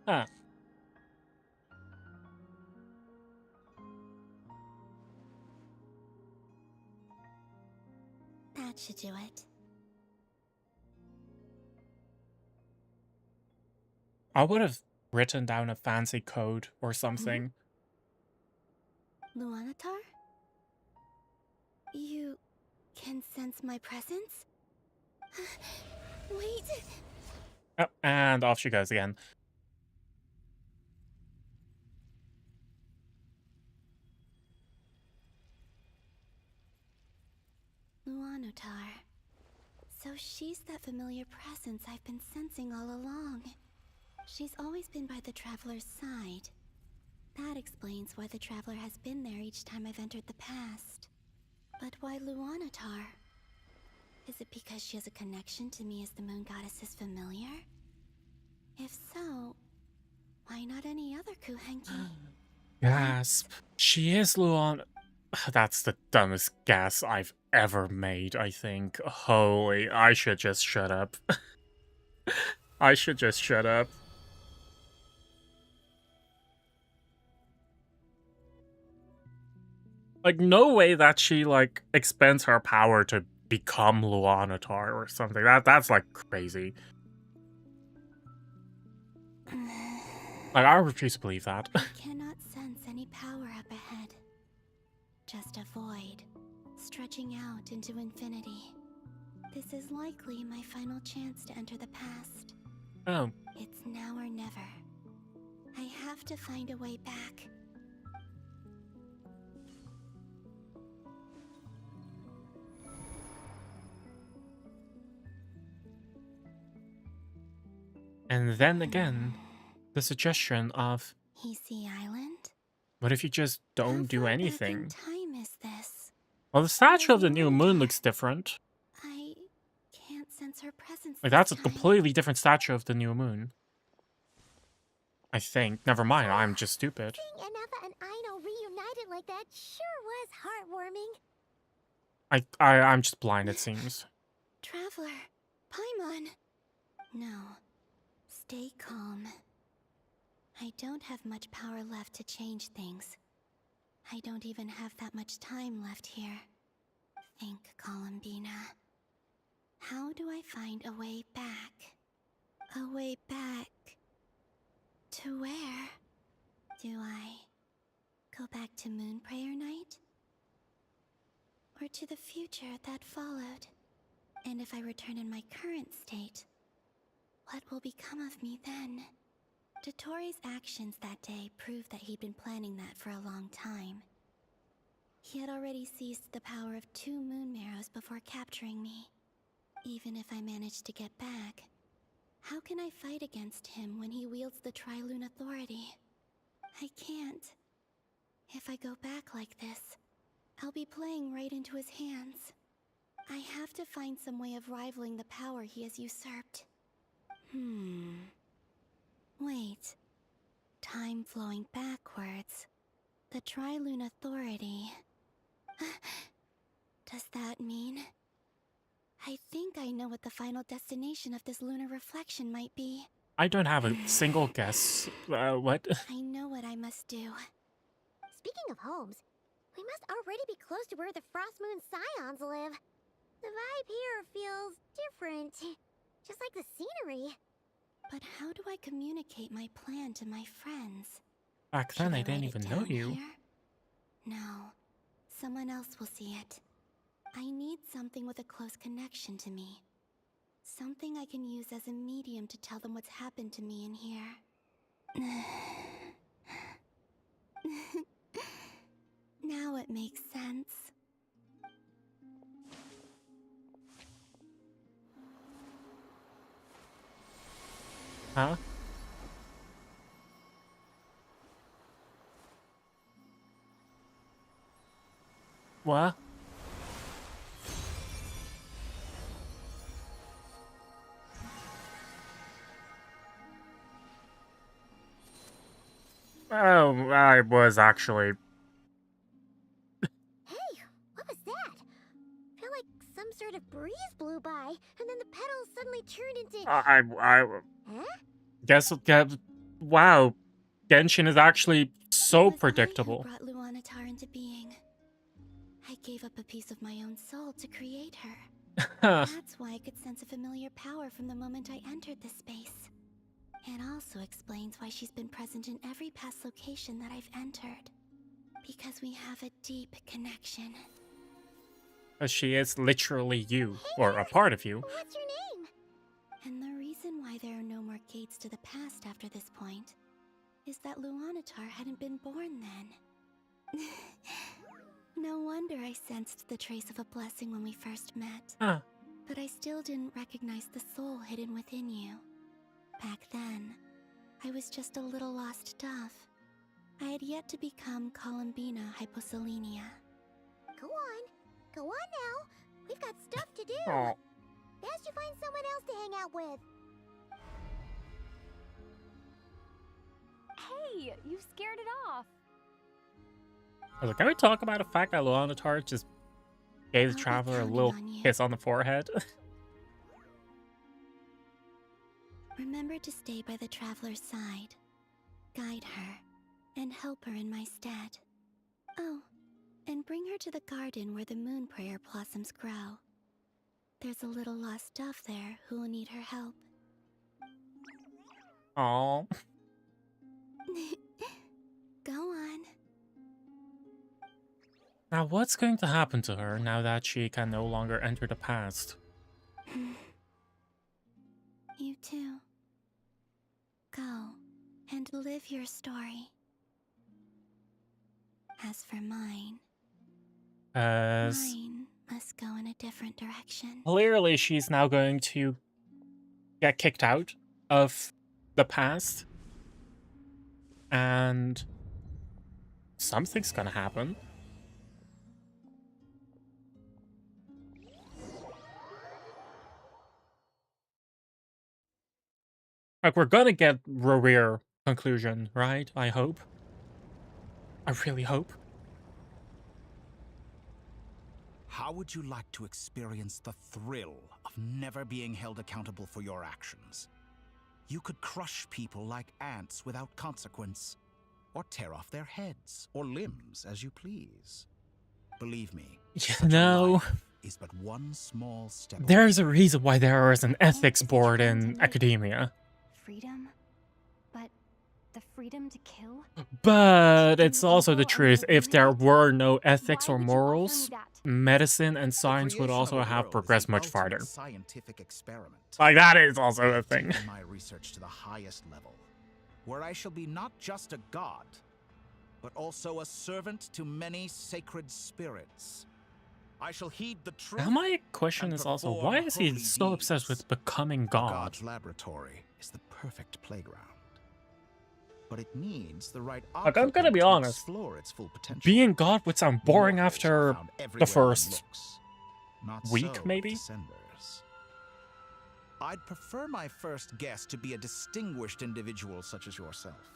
Speaker 1: Huh.
Speaker 18: That should do it.
Speaker 1: I would have written down a fancy code or something.
Speaker 18: Luanatar? You can sense my presence? Wait!
Speaker 1: Oh, and off she goes again.
Speaker 18: Luanatar. So she's that familiar presence I've been sensing all along. She's always been by the Traveler's side. That explains why the Traveler has been there each time I've entered the past. But why Luanatar? Is it because she has a connection to me as the Moon Goddess's familiar? If so, why not any other Kuhenki?
Speaker 1: Gasp. She is Luan. That's the dumbest guess I've ever made, I think. Holy, I should just shut up. I should just shut up. Like, no way that she, like, expends her power to become Luanatar or something. That's, like, crazy. Like, I refuse to believe that.
Speaker 18: I cannot sense any power up ahead. Just a void, stretching out into infinity. This is likely my final chance to enter the past.
Speaker 1: Oh.
Speaker 18: It's now or never. I have to find a way back.
Speaker 1: And then again, the suggestion of,
Speaker 18: Easy Island?
Speaker 1: what if you just don't do
Speaker 18: Back
Speaker 1: anything?
Speaker 18: in time is this?
Speaker 1: Well, the statue of the new moon looks different.
Speaker 18: I can't sense her presence.
Speaker 1: Like, that's a completely different statue of the new moon. I think. Never mind, I'm just stupid.
Speaker 2: Seeing Anafa and Aino reunited like that sure was heartwarming.
Speaker 1: I'm just blind, it seems.
Speaker 18: Traveler, Paimon. No. Stay calm. I don't have much power left to change things. I don't even have that much time left here. Think, Columbina. How do I find a way back? A way back... to where? Do I go back to Moon Prayer Night? Or to the future that followed. And if I return in my current state, what will become of me then? Dottoro's actions that day proved that he'd been planning that for a long time. He had already seized the power of 2 moon marrows before capturing me. Even if I managed to get back, how can I fight against him when he wields the Tri-Lune Authority? I can't. If I go back like this, I'll be playing right into his hands. I have to find some way of rivaling the power he has usurped. Wait. Time flowing backwards. The Tri-Lune Authority. Does that mean... I think I know what the final destination of this lunar reflection might be.
Speaker 1: I don't have a single guess. What?
Speaker 18: I know what I must do.
Speaker 2: Speaking of homes, we must already be close to where the Frost Moon Scions live. The vibe here feels different, just like the scenery.
Speaker 18: But how do I communicate my plan to my friends?
Speaker 1: Back then, I didn't even know you.
Speaker 18: Here? No, someone else will see it. I need something with a close connection to me. Something I can use as a medium to tell them what's happened to me in here. Now it makes sense.
Speaker 1: Huh? What? Oh, I was actually...
Speaker 2: Hey, what was that? I feel like some sort of breeze blew by, and then the petals suddenly turned into... Huh?
Speaker 1: Guess, wow. Genshin is actually so predictable.
Speaker 18: Brought Luanatar into being. I gave up a piece of my own soul to create her. That's why I could sense a familiar power from the moment I entered this space. It also explains why she's been present in every past location that I've entered. Because we have a deep connection.
Speaker 1: She is literally you, or a part of you.
Speaker 2: What's your name?
Speaker 18: And the reason why there are no more gates to the past after this point is that Luanatar hadn't been born then. No wonder I sensed the trace of a blessing when we first met. But I still didn't recognize the soul hidden within you. Back then, I was just a little lost dove. I had yet to become Columbina Hyposelenia.
Speaker 2: Go on now. We've got stuff to do.
Speaker 1: Oh.
Speaker 2: Best you find someone else to hang out with.
Speaker 20: Hey, you scared it off.
Speaker 1: I was like, can we talk about the fact that Luanatar just gave the traveler a little kiss on the forehead?
Speaker 18: Remember to stay by the traveler's side, guide her, and help her in my stead. Oh, and bring her to the garden where the moon prayer blossoms grow. There's a little lost dove there who will need her help.
Speaker 1: Aww.
Speaker 18: Go on.
Speaker 1: Now, what's going to happen to her now that she can no longer enter the past?
Speaker 18: You too. Go and live your story. As for mine, mine must go in a different direction.
Speaker 1: Clearly, she's now going to get kicked out of the past. And something's gonna happen. Like, we're gonna get Roweir conclusion, right? I hope. I really hope.
Speaker 11: How would you like to experience the thrill of never being held accountable for your actions? You could crush people like ants without consequence, or tear off their heads or limbs as you please. Believe me,
Speaker 1: No.
Speaker 11: is but one small step.
Speaker 1: There's a reason why there is an ethics board in academia.
Speaker 12: Freedom? But the freedom to kill?
Speaker 1: But it's also the truth. If there were no ethics or morals, medicine and
Speaker 11: The
Speaker 1: science would
Speaker 11: creation of
Speaker 1: also
Speaker 11: a
Speaker 1: have
Speaker 11: world is
Speaker 1: progressed
Speaker 11: the
Speaker 1: much
Speaker 11: ultimate
Speaker 1: farther.
Speaker 11: scientific experiment.
Speaker 1: Like, that is also a thing.
Speaker 11: Taking my research to the highest level, where I shall be not just a god, but also a servant to many sacred spirits. I shall heed the truth.
Speaker 1: Now my question is also, why is he so obsessed with becoming
Speaker 11: A
Speaker 1: God?
Speaker 11: god's laboratory is the perfect playground, but it needs the right
Speaker 1: Like, I'm gonna
Speaker 11: occupant
Speaker 1: be
Speaker 11: to
Speaker 1: honest.
Speaker 11: explore its full potential.
Speaker 1: Being God would sound boring
Speaker 11: Mortals
Speaker 1: after
Speaker 11: are found everywhere
Speaker 1: the
Speaker 11: one
Speaker 1: first
Speaker 11: looks. Not
Speaker 1: week,
Speaker 11: so with
Speaker 1: maybe?
Speaker 11: Descenders. I'd prefer my first guest to be a distinguished individual such as yourself.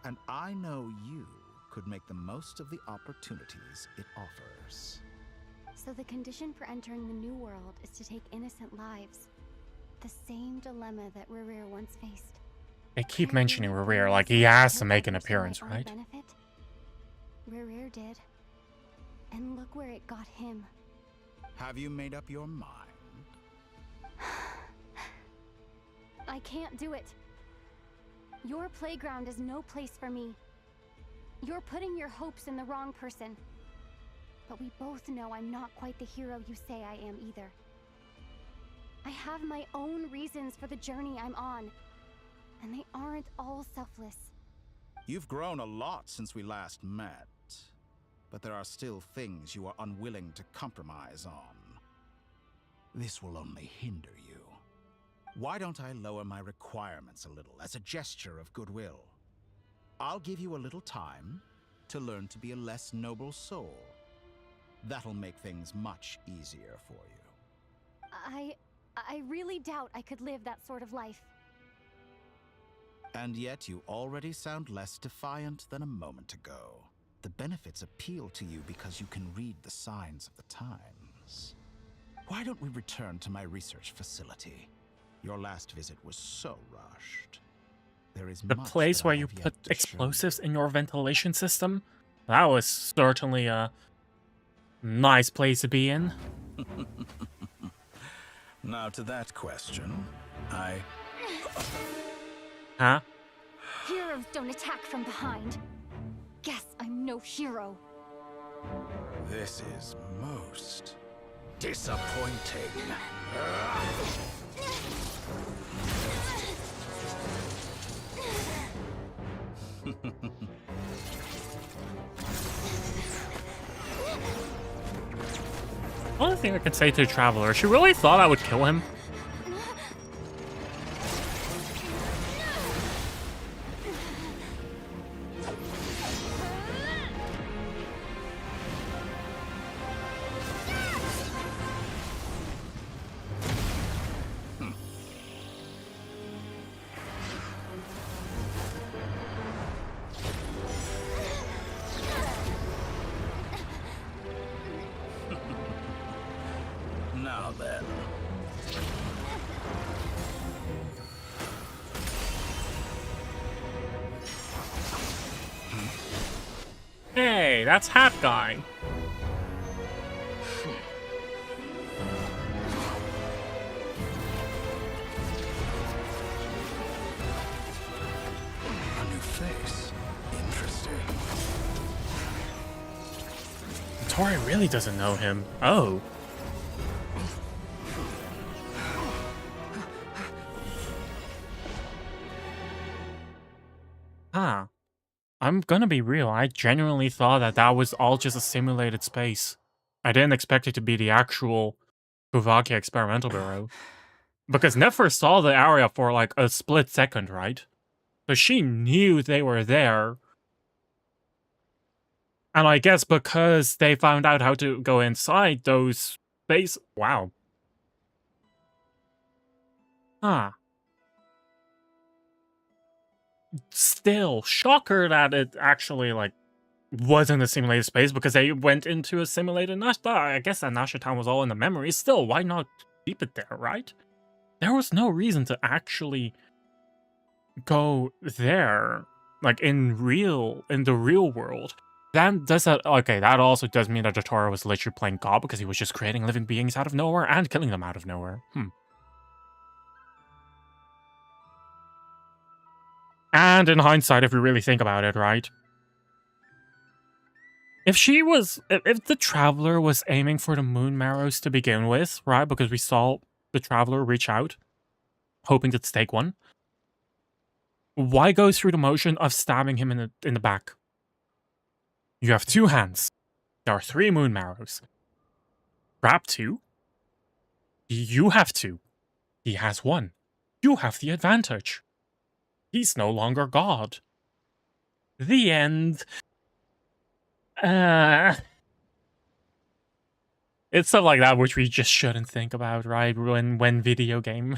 Speaker 11: And I know you could make the most of the opportunities it offers.
Speaker 12: So the condition for entering the new world is to take innocent lives. The same dilemma that Rerir once faced.
Speaker 1: They keep mentioning Rerir, like he has to make an appearance, right?
Speaker 12: Benefit? Rerir did. And look where it got him.
Speaker 11: Have you made up your mind?
Speaker 12: I can't do it. Your playground is no place for me. You're putting your hopes in the wrong person. But we both know I'm not quite the hero you say I am either. I have my own reasons for the journey I'm on, and they aren't all selfless.
Speaker 11: You've grown a lot since we last met, but there are still things you are unwilling to compromise on. This will only hinder you. Why don't I lower my requirements a little as a gesture of goodwill? I'll give you a little time to learn to be a less noble soul. That'll make things much easier for you.
Speaker 12: I really doubt I could live that sort of life.
Speaker 11: And yet you already sound less defiant than a moment ago. The benefits appeal to you because you can read the signs of the times. Why don't we return to my research facility? Your last visit was so rushed. There is
Speaker 1: The
Speaker 11: much
Speaker 1: place
Speaker 11: that
Speaker 1: where
Speaker 11: I
Speaker 1: you
Speaker 11: have
Speaker 1: put
Speaker 11: yet to show
Speaker 1: explosives in your ventilation system? That was certainly a nice place to be in.
Speaker 11: Now to that question,
Speaker 1: Huh?
Speaker 12: Heroes don't attack from behind. Guess I'm no hero.
Speaker 11: This is most disappointing.
Speaker 1: Only thing I can say to the Traveler, she really thought I would kill him.
Speaker 11: Now then.
Speaker 1: Hey, that's Hat Guy.
Speaker 11: A new face. Interesting.
Speaker 1: Tori really doesn't know him. Oh. Huh. I'm gonna be real, I genuinely thought that that was all just a simulated space. I didn't expect it to be the actual Kuvaki Experimental Bureau. Because Nefer saw the area for like a split second, right? So she knew they were there. And I guess because they found out how to go inside those space... Wow. Huh. Still, shocker that it actually, like, wasn't a simulated space because they went into a simulated Nash. I guess that Nasha Town was all in the memory. Still, why not keep it there, right? There was no reason to actually go there, like, in the real world. Then does that... Okay, that also does mean that Dottore was literally playing God because he was just creating living beings out of nowhere and killing them out of nowhere. And in hindsight, if we really think about it, right? if the Traveler was aiming for the Moon Marrows to begin with, right? Because we saw the Traveler reach out, hoping to take one. Why go through the motion of stabbing him in the back? You have 2 hands. There are 3 Moon Marrows. Grab 2. You have 2. He has 1. You have the advantage. He's no longer God. The end. It's stuff like that which we just shouldn't think about, right? When video game.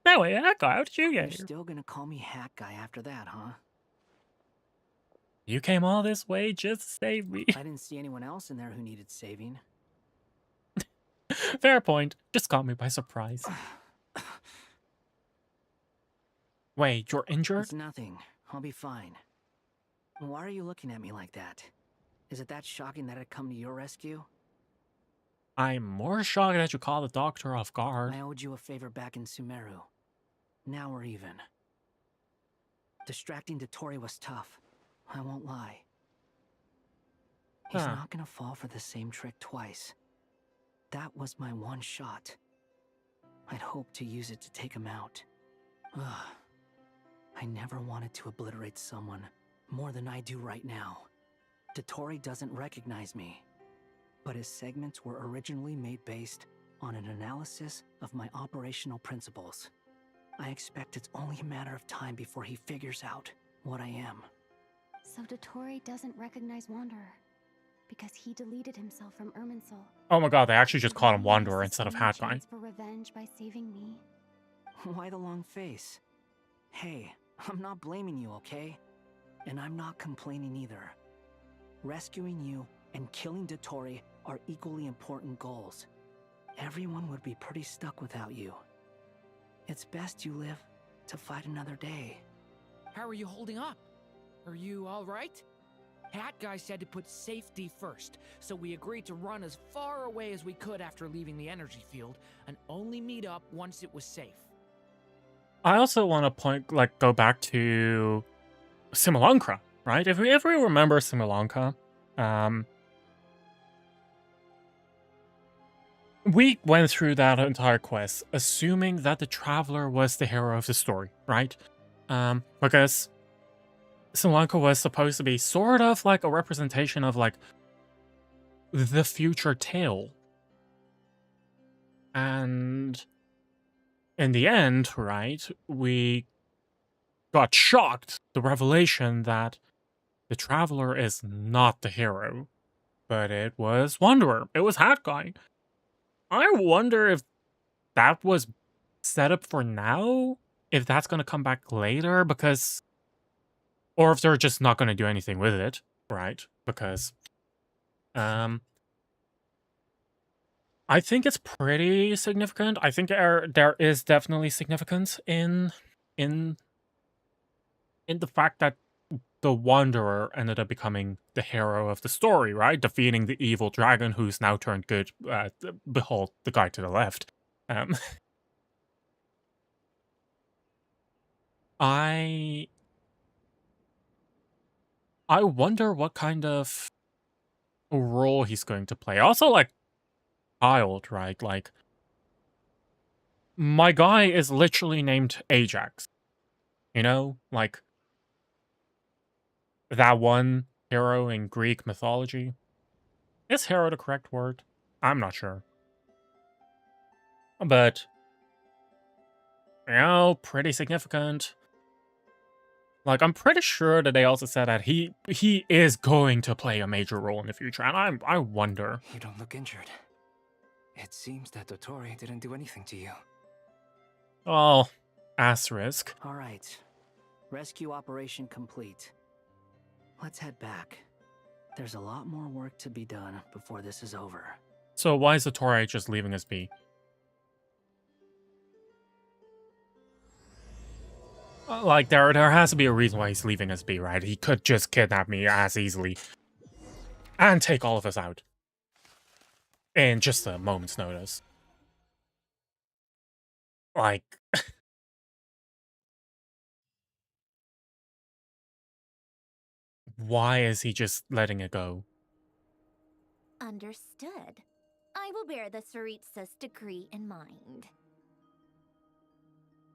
Speaker 1: Anyway, Hat Guy, how did you get
Speaker 13: You're
Speaker 1: here?
Speaker 13: still gonna call me Hat Guy after that, huh?
Speaker 1: You came all this way just to save me.
Speaker 13: I didn't see anyone else in there who needed saving.
Speaker 1: Fair point. Just caught me by surprise. Wait, you're injured?
Speaker 13: It's nothing. I'll be fine. Why are you looking at me like that? Is it that shocking that I'd come to your rescue?
Speaker 1: I'm more shocked that you called the doctor off guard.
Speaker 13: I owed you a favor back in Sumeru. Now we're even. Distracting Dotori was tough. I won't lie. He's not gonna fall for the same trick twice. That was my one shot. I'd hoped to use it to take him out. Ugh. I never wanted to obliterate someone more than I do right now. Dotori doesn't recognize me, but his segments were originally made based on an analysis of my operational principles. I expect it's only a matter of time before he figures out what I am.
Speaker 12: So Dotori doesn't recognize Wanderer because he deleted himself from Irminsul.
Speaker 1: Oh my god, they actually just called him Wanderer instead of Hat Guy.
Speaker 12: For revenge by saving me.
Speaker 13: Why the long face? Hey, I'm not blaming you, okay? And I'm not complaining either. Rescuing you and killing Dotori are equally important goals. Everyone would be pretty stuck without you. It's best you live to fight another day.
Speaker 16: How are you holding up? Are you alright? Hat Guy said to put safety first, so we agreed to run as far away as we could after leaving the energy field, and only meet up once it was safe.
Speaker 1: I also want to go back to Simulacra, right? If we remember Simulacra, we went through that entire quest assuming that the Traveler was the hero of the story, right? Because Simulacra was supposed to be sort of like a representation of like the future tale. And in the end, right, we got shocked. The revelation that the Traveler is not the hero, but it was Wanderer. It was Hat Guy. I wonder if that was set up for now, if that's going to come back later, because... Or if they're just not going to do anything with it, right? Because... I think it's pretty significant. I think there is definitely significance in the fact that the Wanderer ended up becoming the hero of the story, right? Defeating the evil dragon who's now turned good. Behold, the guy to the left. I wonder what kind of role he's going to play. Also, like, child, right? Like, my guy is literally named Ajax. You know? Like, that one hero in Greek mythology. Is hero the correct word? I'm not sure. But, you know, pretty significant. Like, I'm pretty sure that they also said that he is going to play a major role in the future, and I wonder.
Speaker 19: You don't look injured. It seems that Dotori didn't do anything to you.
Speaker 1: Oh, asterisk.
Speaker 13: All right. Rescue operation complete. Let's head back. There's a lot more work to be done before this is over.
Speaker 1: So why is Dotori just leaving us be? Like, there has to be a reason why he's leaving us be, right? He could just kidnap me as easily. And take all of us out. In just a moment's notice. Like... Why is he just letting it go?
Speaker 2: Understood. I will bear the Tsaritsa's decree in mind.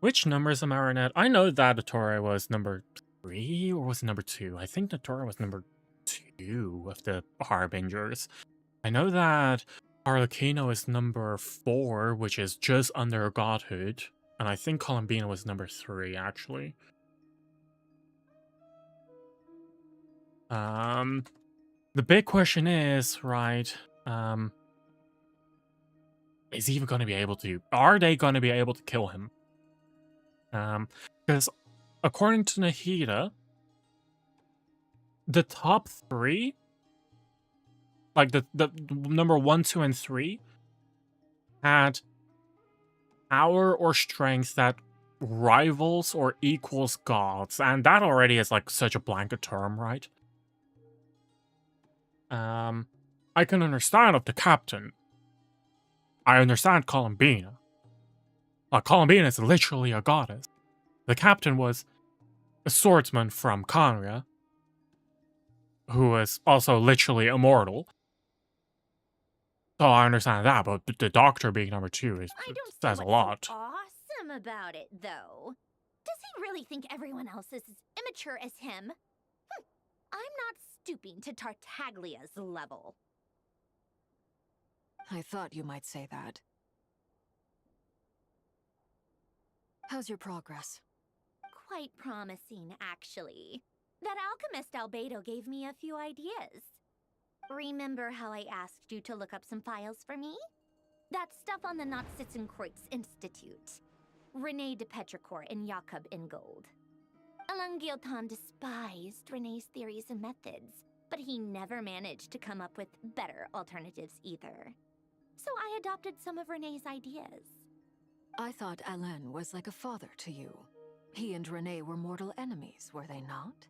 Speaker 1: Which numbers am I right at? I know that Dottore was number 3 or was it number 2? I think Dottore was number 2 of the Harbingers. I know that Arlecchino is number 4, which is just under godhood. And I think Colombina was number 3, actually. The big question is, right, is he even going to be able to... Are they going to be able to kill him? Because according to Nahida, the top 3, like the number 1, 2, and 3, had power or strength that rivals or equals gods, and that already is like such a blanket term, right? I can understand of the captain. I understand Colombina. Colombina is literally a goddess. The captain was a swordsman from Conria, who was also literally immortal. So I understand that, but the doctor being number 2 says a lot.
Speaker 2: Awesome about it, though. Does he really think everyone else is as immature as him? I'm not stooping to Tartaglia's level.
Speaker 7: I thought you might say that. How's your progress?
Speaker 2: Quite promising, actually. That alchemist Albedo gave me a few ideas. Remember how I asked you to look up some files for me? That stuff on the Nachtschitzenkreuz Institute. René de Petrichor and Jakob Ingold. Alain Guillotin despised René's theories and methods, but he never managed to come up with better alternatives either. So I adopted some of René's ideas.
Speaker 7: I thought Alain was like a father to you. He and René were mortal enemies, were they not?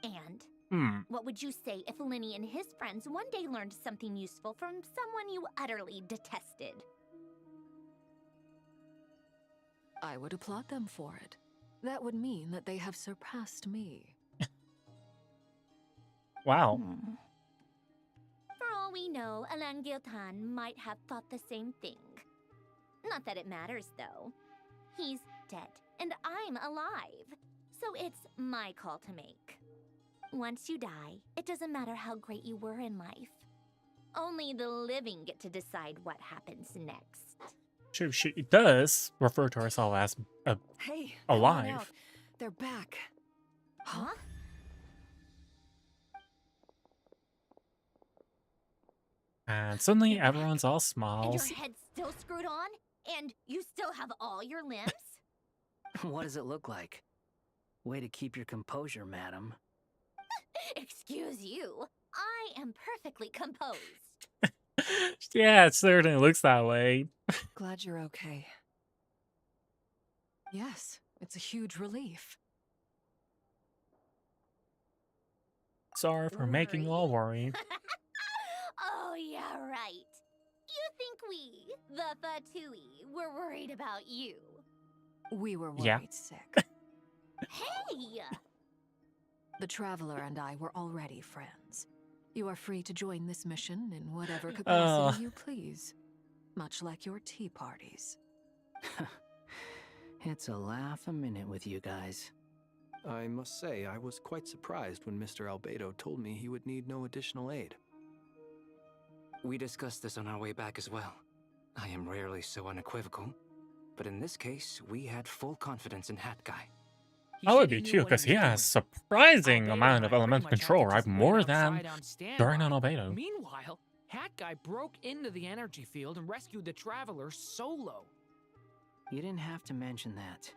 Speaker 2: And what would you say if Linny and his friends one day learned something useful from someone you utterly detested?
Speaker 7: I would applaud them for it. That would mean that they have surpassed me.
Speaker 1: Wow.
Speaker 2: For all we know, Alain Guillotin might have thought the same thing. Not that it matters, though. He's dead, and I'm alive. So it's my call to make. Once you die, it doesn't matter how great you were in life. Only the living get to decide what happens next.
Speaker 1: She does refer to herself as
Speaker 7: Hey,
Speaker 1: alive.
Speaker 7: They're back.
Speaker 2: Huh?
Speaker 1: And suddenly everyone's all smiles.
Speaker 2: And your head's still screwed on? And you still have all your limbs?
Speaker 13: What does it look like? Way to keep your composure, madam.
Speaker 2: Excuse you. I am perfectly composed.
Speaker 1: Yeah, it certainly looks that way.
Speaker 7: Glad you're okay. Yes, it's a huge relief.
Speaker 1: Sorry for making you all worry.
Speaker 2: Oh, yeah, right. You think we, the Fatui, were worried about you?
Speaker 7: We were worried
Speaker 1: Yeah.
Speaker 7: sick.
Speaker 2: Hey!
Speaker 7: The Traveler and I were already friends. You are free to join this mission in whatever capacity you please. Much like your tea parties.
Speaker 13: It's a laugh a minute with you guys.
Speaker 5: I must say, I was quite surprised when Mr. Albedo told me he would need no additional aid.
Speaker 19: We discussed this on our way back as well. I am rarely so unequivocal, but in this case, we had full confidence in Hat Guy.
Speaker 1: I would be too, because he has surprising amount of elemental control, right? More than Dorian and Albedo.
Speaker 16: Meanwhile, Hat Guy broke into the energy field and rescued the Traveler solo.
Speaker 13: You didn't have to mention that.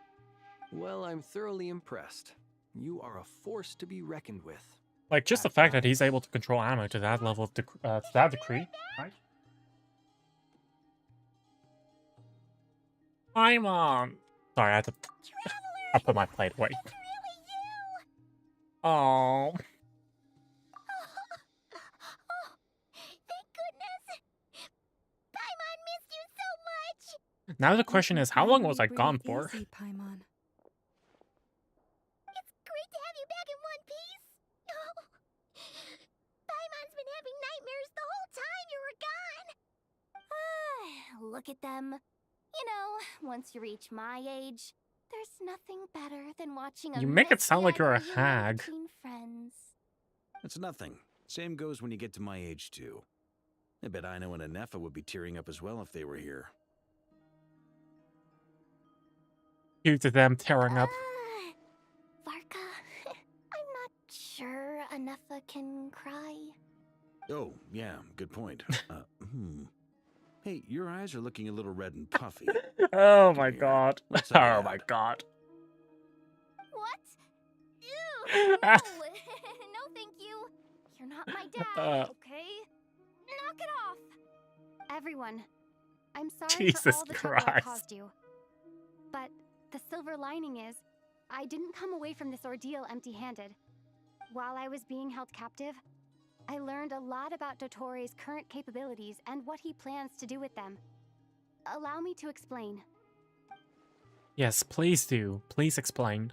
Speaker 5: Well, I'm thoroughly impressed. You are a force to be reckoned with.
Speaker 1: Like, just the fact that he's able to control ammo to that level of to that degree, right? I'm on. Sorry, I had to. I put my plate away. Oh.
Speaker 2: Thank goodness! Paimon missed you so much!
Speaker 1: Now the question is, how long was I gone for?
Speaker 8: Easy, Paimon.
Speaker 2: It's great to have you back in one piece! nightmares the whole time you were gone. Look at them. You know, once you reach my age, there's nothing better than watching a
Speaker 1: You make it sound like you're a
Speaker 2: messy reunion
Speaker 1: hag.
Speaker 2: between friends.
Speaker 3: It's nothing. Same goes when you get to my age, too. I bet Ino and Anefa would be tearing up as well if they were here.
Speaker 1: Due to them tearing up.
Speaker 2: Varka, I'm not sure Anefa can cry.
Speaker 3: Oh, yeah, good point. Hey, your eyes are looking a little red and puffy.
Speaker 1: Oh my god.
Speaker 3: Let's have
Speaker 1: Oh
Speaker 3: a
Speaker 1: my
Speaker 3: nap.
Speaker 1: god.
Speaker 2: What? Ew, no. No, thank you. You're not my dad, okay? Knock it off.
Speaker 12: Everyone, I'm sorry
Speaker 1: Jesus
Speaker 12: for all the trouble I
Speaker 1: Christ.
Speaker 12: caused you. But the silver lining is, I didn't come away from this ordeal empty-handed. While I was being held captive, I learned a lot about Dottoro's current capabilities and what he plans to do with them. Allow me to explain.
Speaker 1: Yes, please do. Please explain.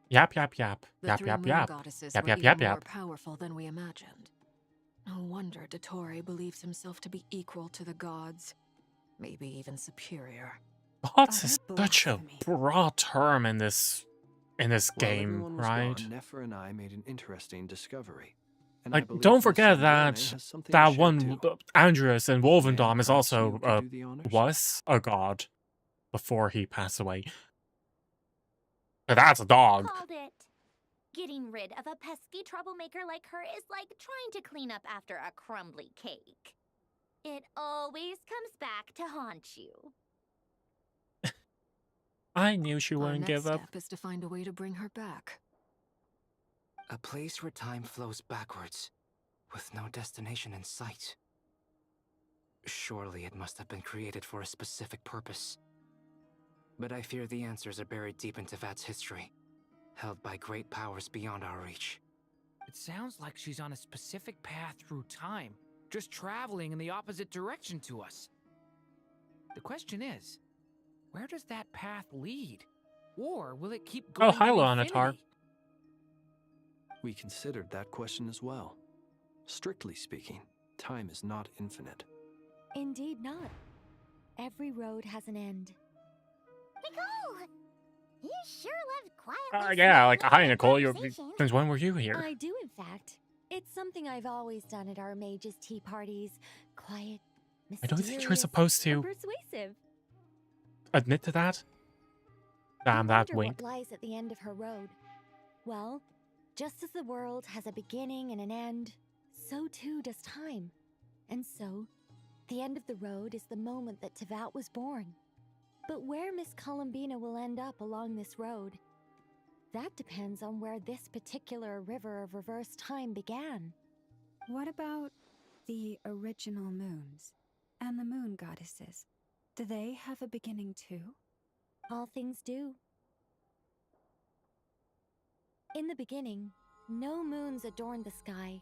Speaker 1: Yap, yap, yap.
Speaker 7: The
Speaker 1: Yap,
Speaker 7: three
Speaker 1: yap,
Speaker 7: moon
Speaker 1: yap.
Speaker 7: goddesses
Speaker 1: Yap,
Speaker 7: were
Speaker 1: yap,
Speaker 7: even
Speaker 1: yap,
Speaker 7: more
Speaker 1: yap.
Speaker 7: powerful than we imagined. No wonder Dottore believes himself to be equal to the gods, maybe even superior.
Speaker 1: Gods is such a broad term in this
Speaker 5: While
Speaker 1: game,
Speaker 5: everyone was
Speaker 1: right?
Speaker 5: gone, Nefer and I made an interesting discovery. And
Speaker 1: Like,
Speaker 5: I believe
Speaker 1: don't
Speaker 5: Miss
Speaker 1: forget
Speaker 5: Sandrone
Speaker 1: that
Speaker 5: has something to
Speaker 1: that
Speaker 5: share
Speaker 1: one
Speaker 5: too.
Speaker 1: Andreas in Wolvendom is
Speaker 5: perhaps
Speaker 1: also
Speaker 5: you could do the honors?
Speaker 1: was a god before he passed away. But that's a dog.
Speaker 2: Called it. Getting rid of a pesky troublemaker like her is like trying to clean up after a crumbly cake. It always comes back to haunt you.
Speaker 1: I knew she
Speaker 7: Our
Speaker 1: wouldn't
Speaker 7: next
Speaker 1: give up.
Speaker 7: step is to find a way to bring her back.
Speaker 19: A place where time flows backwards, with no destination in sight. Surely it must have been created for a specific purpose. But I fear the answers are buried deep in Tevat's history, held by great powers beyond our reach.
Speaker 16: It sounds like she's on a specific path through time, just traveling in the opposite direction to us. The question is, where does that path lead? Or will it keep going
Speaker 1: Oh, hi,
Speaker 16: to
Speaker 1: Loanatar.
Speaker 16: infinity?
Speaker 5: We considered that question as well. Strictly speaking, time is not infinite.
Speaker 20: Indeed not. Every road has an end.
Speaker 2: Nicole! You sure lived quietly.
Speaker 1: Yeah, like, hi, Nicole.
Speaker 2: Conversation.
Speaker 1: Since when were you here?
Speaker 20: I do, in fact. It's something I've always done at our mages' tea parties. Quiet,
Speaker 1: I
Speaker 20: mysterious,
Speaker 1: don't think you're supposed to
Speaker 20: and persuasive.
Speaker 1: admit to that. Damn,
Speaker 20: I
Speaker 1: that
Speaker 20: wonder
Speaker 1: wink.
Speaker 20: what lies at the end of her road. Well, just as the world has a beginning and an end, so too does time. And so, the end of the road is the moment that Tevat was born. But where Miss Columbina will end up along this road, that depends on where this particular river of reverse time began.
Speaker 8: What about the original moons and the moon goddesses? Do they have a beginning too?
Speaker 20: All things do. In the beginning, no moons adorned the sky.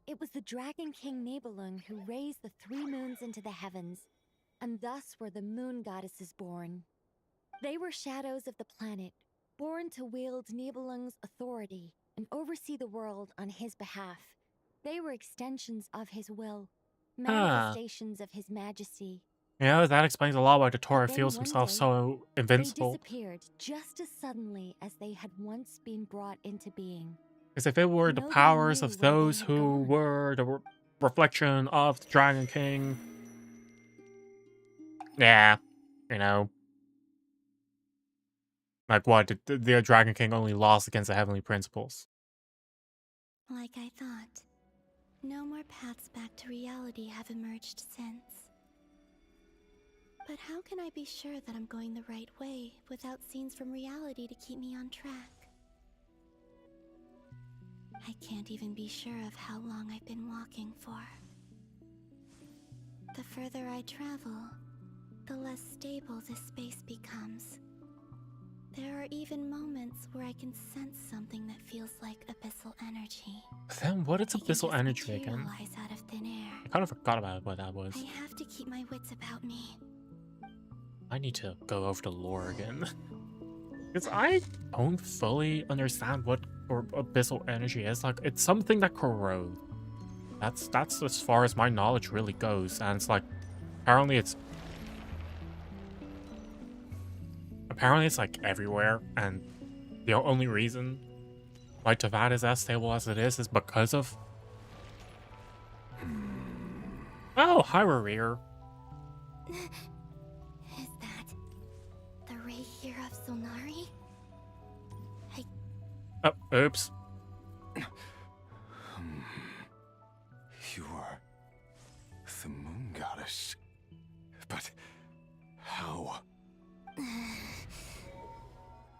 Speaker 20: It was the Dragon King Nibelung who raised the 3 moons into the heavens, and thus were the moon goddesses born. They were shadows of the planet, born to wield Nibelung's authority and oversee the world on his behalf. They were extensions of his will, manifestations of his majesty.
Speaker 1: You know, that explains a lot why Dottore
Speaker 20: Then
Speaker 1: feels
Speaker 20: one
Speaker 1: himself
Speaker 20: day,
Speaker 1: so
Speaker 20: They
Speaker 1: invincible.
Speaker 20: disappeared just as suddenly as they had once been brought into being.
Speaker 1: Because if it were the
Speaker 20: Nobody
Speaker 1: powers
Speaker 20: knew
Speaker 1: of
Speaker 20: where they
Speaker 1: those
Speaker 20: had
Speaker 1: who
Speaker 20: gone.
Speaker 1: were the reflection of the Dragon King, yeah, you know, like what? The Dragon King only lost against the Heavenly Principles.
Speaker 18: Like I thought, no more paths back to reality have emerged since. But how can I be sure that I'm going the right way without scenes from reality to keep me on track? I can't even be sure of how long I've been walking for. The further I travel, the less stable this space becomes. There are even moments where I can sense something that feels like abyssal energy.
Speaker 1: Then what is
Speaker 18: It can
Speaker 1: abyssal
Speaker 18: just
Speaker 1: energy again?
Speaker 18: materialize out of thin air.
Speaker 1: I kind of forgot about what that was.
Speaker 18: I have to keep my wits about me.
Speaker 1: I need to go over the lore again. Because I don't fully understand what abyssal energy is. Like, it's something that corrodes. That's as far as my knowledge really goes, and it's like apparently it's like everywhere, and the only reason why Tavad is as stable as it is because of. Oh, hi, Rear.
Speaker 18: Is that the ray here of Solnari?
Speaker 1: Oh, oops.
Speaker 15: You are the moon goddess. But how?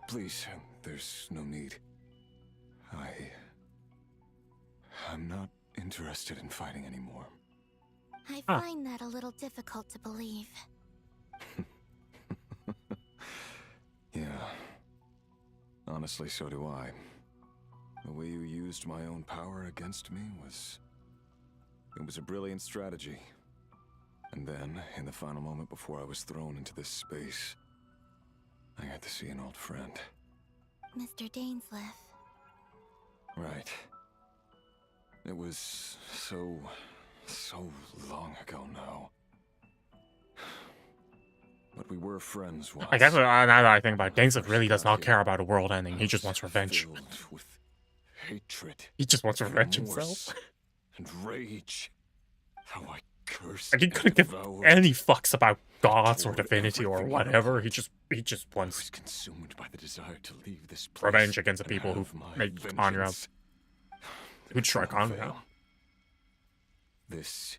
Speaker 15: Please, there's no need. I'm not interested in fighting anymore.
Speaker 18: I find that a little difficult to believe.
Speaker 15: Yeah. Honestly, so do I. The way you used my own power against me was... It was a brilliant strategy. And then, in the final moment before I was thrown into this space, I got to see an old friend.
Speaker 18: Mr. Dainsleif.
Speaker 15: Right. It was so long ago now. But we were friends once.
Speaker 1: I guess now that I think about it, Dainsleif really does not care about a world ending. He just wants revenge.
Speaker 15: With hatred.
Speaker 1: He just wants revenge himself.
Speaker 15: And rage. How I cursed.
Speaker 1: Like he couldn't give any fucks about gods or divinity or whatever. He just wants
Speaker 15: consumed by the desire to leave this place
Speaker 1: revenge against the people who made Conrad. Who tried Conrad.
Speaker 15: This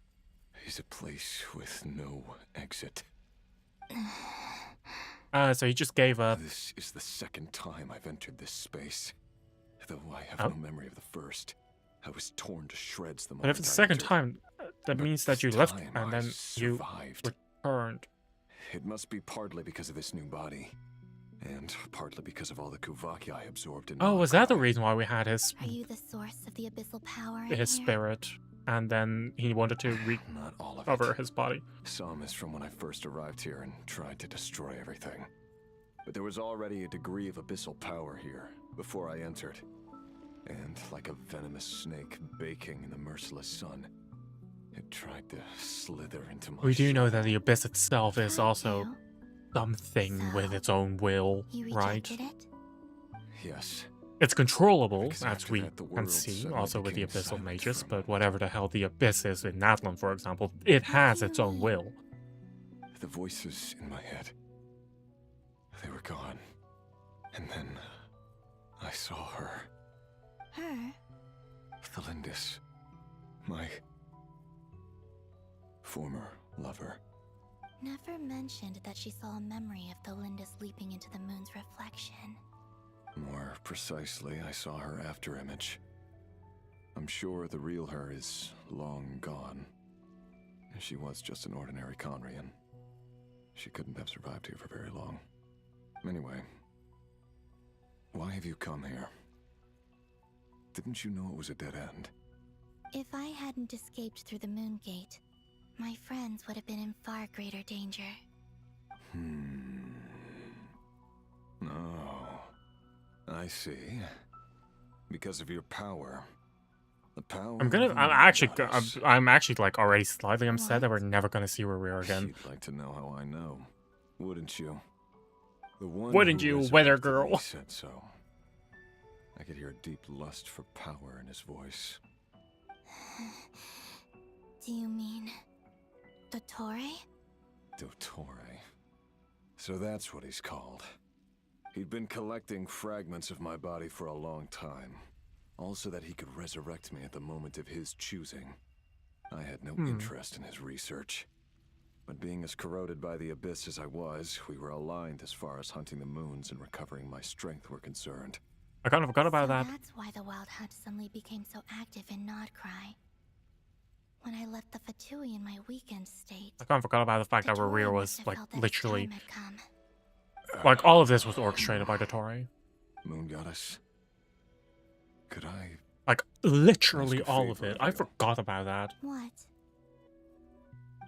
Speaker 15: is a place with no exit.
Speaker 1: So he just gave up.
Speaker 15: This is the second time I've entered this space. Though I have no memory of the first. I was torn to shreds the moment.
Speaker 1: But if it's the second time, that means that you left and then you returned.
Speaker 15: It must be partly because of this new body. And partly because of all the Kuvaki I absorbed in.
Speaker 1: Oh, was that the reason why we had his...
Speaker 18: Are you the source of the abyssal power
Speaker 1: his spirit, and then he wanted to recover his body.
Speaker 15: Some is from when I first arrived here and tried to destroy everything. But there was already a degree of abyssal power here before I entered. And like a venomous snake baking in the merciless sun, it tried to slither into my
Speaker 1: We do know that the abyss itself is also something with its own will, right?
Speaker 18: It?
Speaker 15: Yes.
Speaker 1: It's controllable, as we can see, also with the abyssal mages, but whatever the hell the abyss is in Natlan, for example, it has its own will.
Speaker 15: The voices in my head, they were gone. And then I saw her.
Speaker 18: Her?
Speaker 15: Thelindis. My former lover.
Speaker 18: Never mentioned that she saw a memory of Thelindis leaping into the moon's reflection.
Speaker 15: More precisely, I saw her afterimage. I'm sure the real her is long gone. She was just an ordinary Conrian. She couldn't have survived here for very long. Anyway, why have you come here? Didn't you know it was a dead end?
Speaker 18: If I hadn't escaped through the moon gate, my friends would have been in far greater danger.
Speaker 15: Oh, I see. Because of your power. The power.
Speaker 1: I'm actually like already slightly upset that we're never gonna see where we are again.
Speaker 15: You'd like to know how I know, wouldn't you? The one
Speaker 1: Wouldn't you, weather girl?
Speaker 15: Said so. I could hear a deep lust for power in his voice.
Speaker 18: Do you mean Dottore?
Speaker 15: Dottore. So that's what he's called. He'd been collecting fragments of my body for a long time. Also that he could resurrect me at the moment of his choosing. I had no interest in his research. But being as corroded by the abyss as I was, we were aligned as far as hunting the moons and recovering my strength were concerned.
Speaker 1: I kind of forgot about that.
Speaker 18: That's why the Wild Hunt suddenly became so active in Nodcry. When I left the Fatui in my weakened state.
Speaker 1: I kind of forgot about the fact that Riri was like literally... Like all of this was orchestrated by Dottore.
Speaker 15: Moon Goddess? Could I...
Speaker 1: Like literally all of it. I forgot about that.
Speaker 18: What?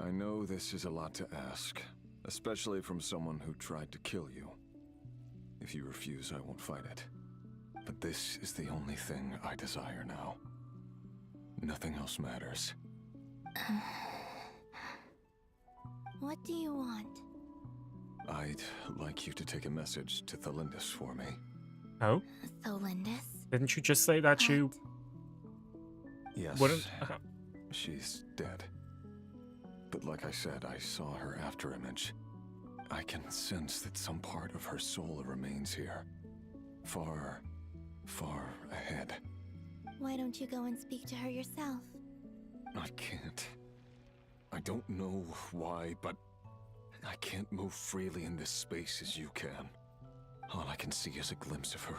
Speaker 15: I know this is a lot to ask. Especially from someone who tried to kill you. If you refuse, I won't fight it. But this is the only thing I desire now. Nothing else matters.
Speaker 18: What do you want?
Speaker 15: I'd like you to take a message to Thalindis for me.
Speaker 1: Oh?
Speaker 18: Thalindis?
Speaker 1: Didn't you just say that you...
Speaker 15: Yes.
Speaker 1: Wouldn't...
Speaker 15: She's dead. But like I said, I saw her after image. I can sense that some part of her soul remains here. Far, far ahead.
Speaker 18: Why don't you go and speak to her yourself?
Speaker 15: I can't. I don't know why, but I can't move freely in this space as you can. All I can see is a glimpse of her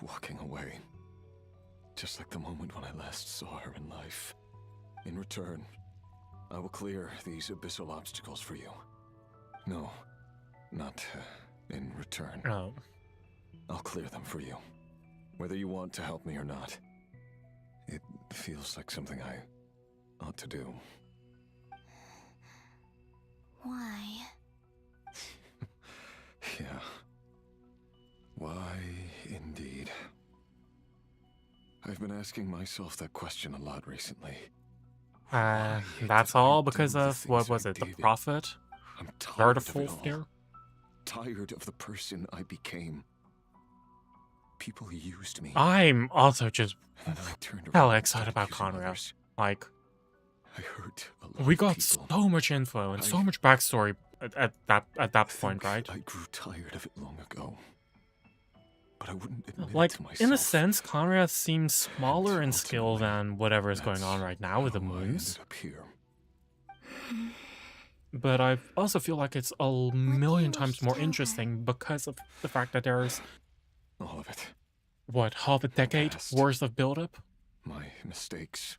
Speaker 15: walking away. Just like the moment when I last saw her in life. In return, I will clear these abyssal obstacles for you. No, not in return.
Speaker 1: Oh.
Speaker 15: I'll clear them for you. Whether you want to help me or not. It feels like something I ought to do.
Speaker 18: Why?
Speaker 15: Yeah. Why, indeed. I've been asking myself that question a lot recently.
Speaker 1: That's all because of, what was it, the Prophet?
Speaker 15: I'm
Speaker 1: Third
Speaker 15: tired
Speaker 1: or
Speaker 15: of it
Speaker 1: fourth
Speaker 15: all.
Speaker 1: year?
Speaker 15: Tired of the person I became. People used me.
Speaker 1: I'm also just
Speaker 15: And then I turned
Speaker 1: hella
Speaker 15: around
Speaker 1: excited
Speaker 15: and
Speaker 1: about
Speaker 15: started accusing
Speaker 1: Conrad.
Speaker 15: others.
Speaker 1: Like,
Speaker 15: I hurt a lot
Speaker 1: we
Speaker 15: of
Speaker 1: got
Speaker 15: people.
Speaker 1: so much info and so much backstory at that point, right?
Speaker 15: I grew tired of it long ago. But I wouldn't admit
Speaker 1: Like,
Speaker 15: it to myself.
Speaker 1: in a sense, Conrad seems smaller in scale than whatever is going on right now with the moons.
Speaker 15: Up here.
Speaker 1: But I also feel like it's a million times more interesting because of the fact that there's...
Speaker 15: All of it.
Speaker 1: What, half a decade
Speaker 15: Past.
Speaker 1: worth of build-up?
Speaker 15: My mistakes.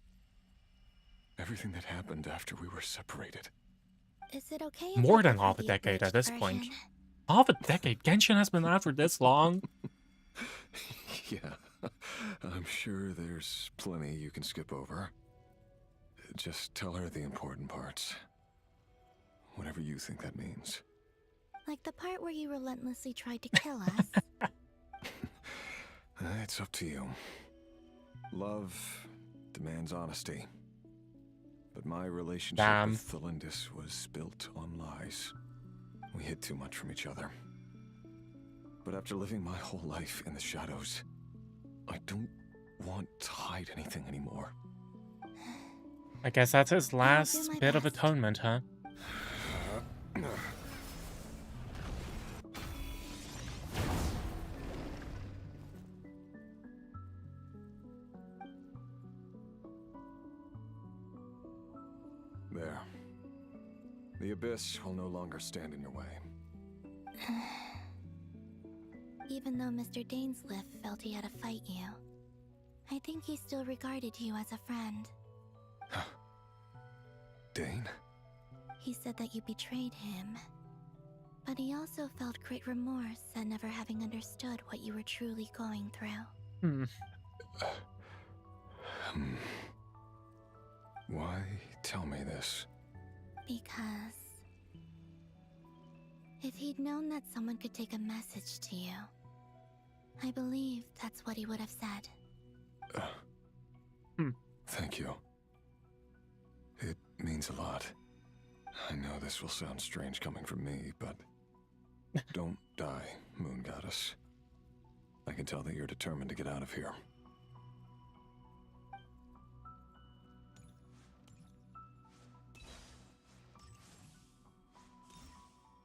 Speaker 15: Everything that happened after we were separated.
Speaker 18: Is it okay if
Speaker 1: More
Speaker 18: I
Speaker 1: than
Speaker 18: prefer
Speaker 1: half a
Speaker 18: the
Speaker 1: decade at
Speaker 18: abridged
Speaker 1: this point.
Speaker 18: version?
Speaker 1: Half a decade? Genshin has been out for this long?
Speaker 15: Yeah. I'm sure there's plenty you can skip over. Just tell her the important parts. Whatever you think that means.
Speaker 18: Like the part where you relentlessly tried to kill us.
Speaker 15: It's up to you. Love demands honesty. But my relationship with Thalindis was built on lies. We hid too much from each other. But after living my whole life in the shadows, I don't want to hide anything anymore.
Speaker 1: I guess that's his last bit of atonement, huh?
Speaker 15: There. The abyss will no longer stand in your way.
Speaker 18: Even though Mr. Dainsliff felt he had to fight you, I think he still regarded you as a friend.
Speaker 15: Dane?
Speaker 18: He said that you betrayed him. But he also felt great remorse at never having understood what you were truly going through.
Speaker 15: Why tell me this?
Speaker 18: Because if he'd known that someone could take a message to you, I believe that's what he would have said.
Speaker 15: Thank you. It means a lot. I know this will sound strange coming from me, but don't die, Moon Goddess. I can tell that you're determined to get out of here.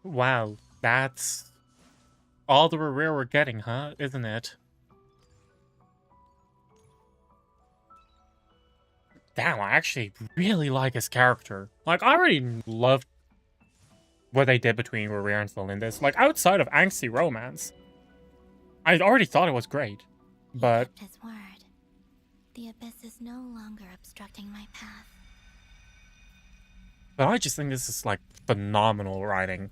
Speaker 1: Wow, that's all the rare we're getting, huh? Isn't it? Damn, I actually really like his character. Like, I already loved what they did between Rare and Thalindis. Like, outside of angsty romance, I already thought it was great. But
Speaker 18: He kept his word. The abyss is no longer obstructing my path.
Speaker 1: I just think this is, like, phenomenal writing.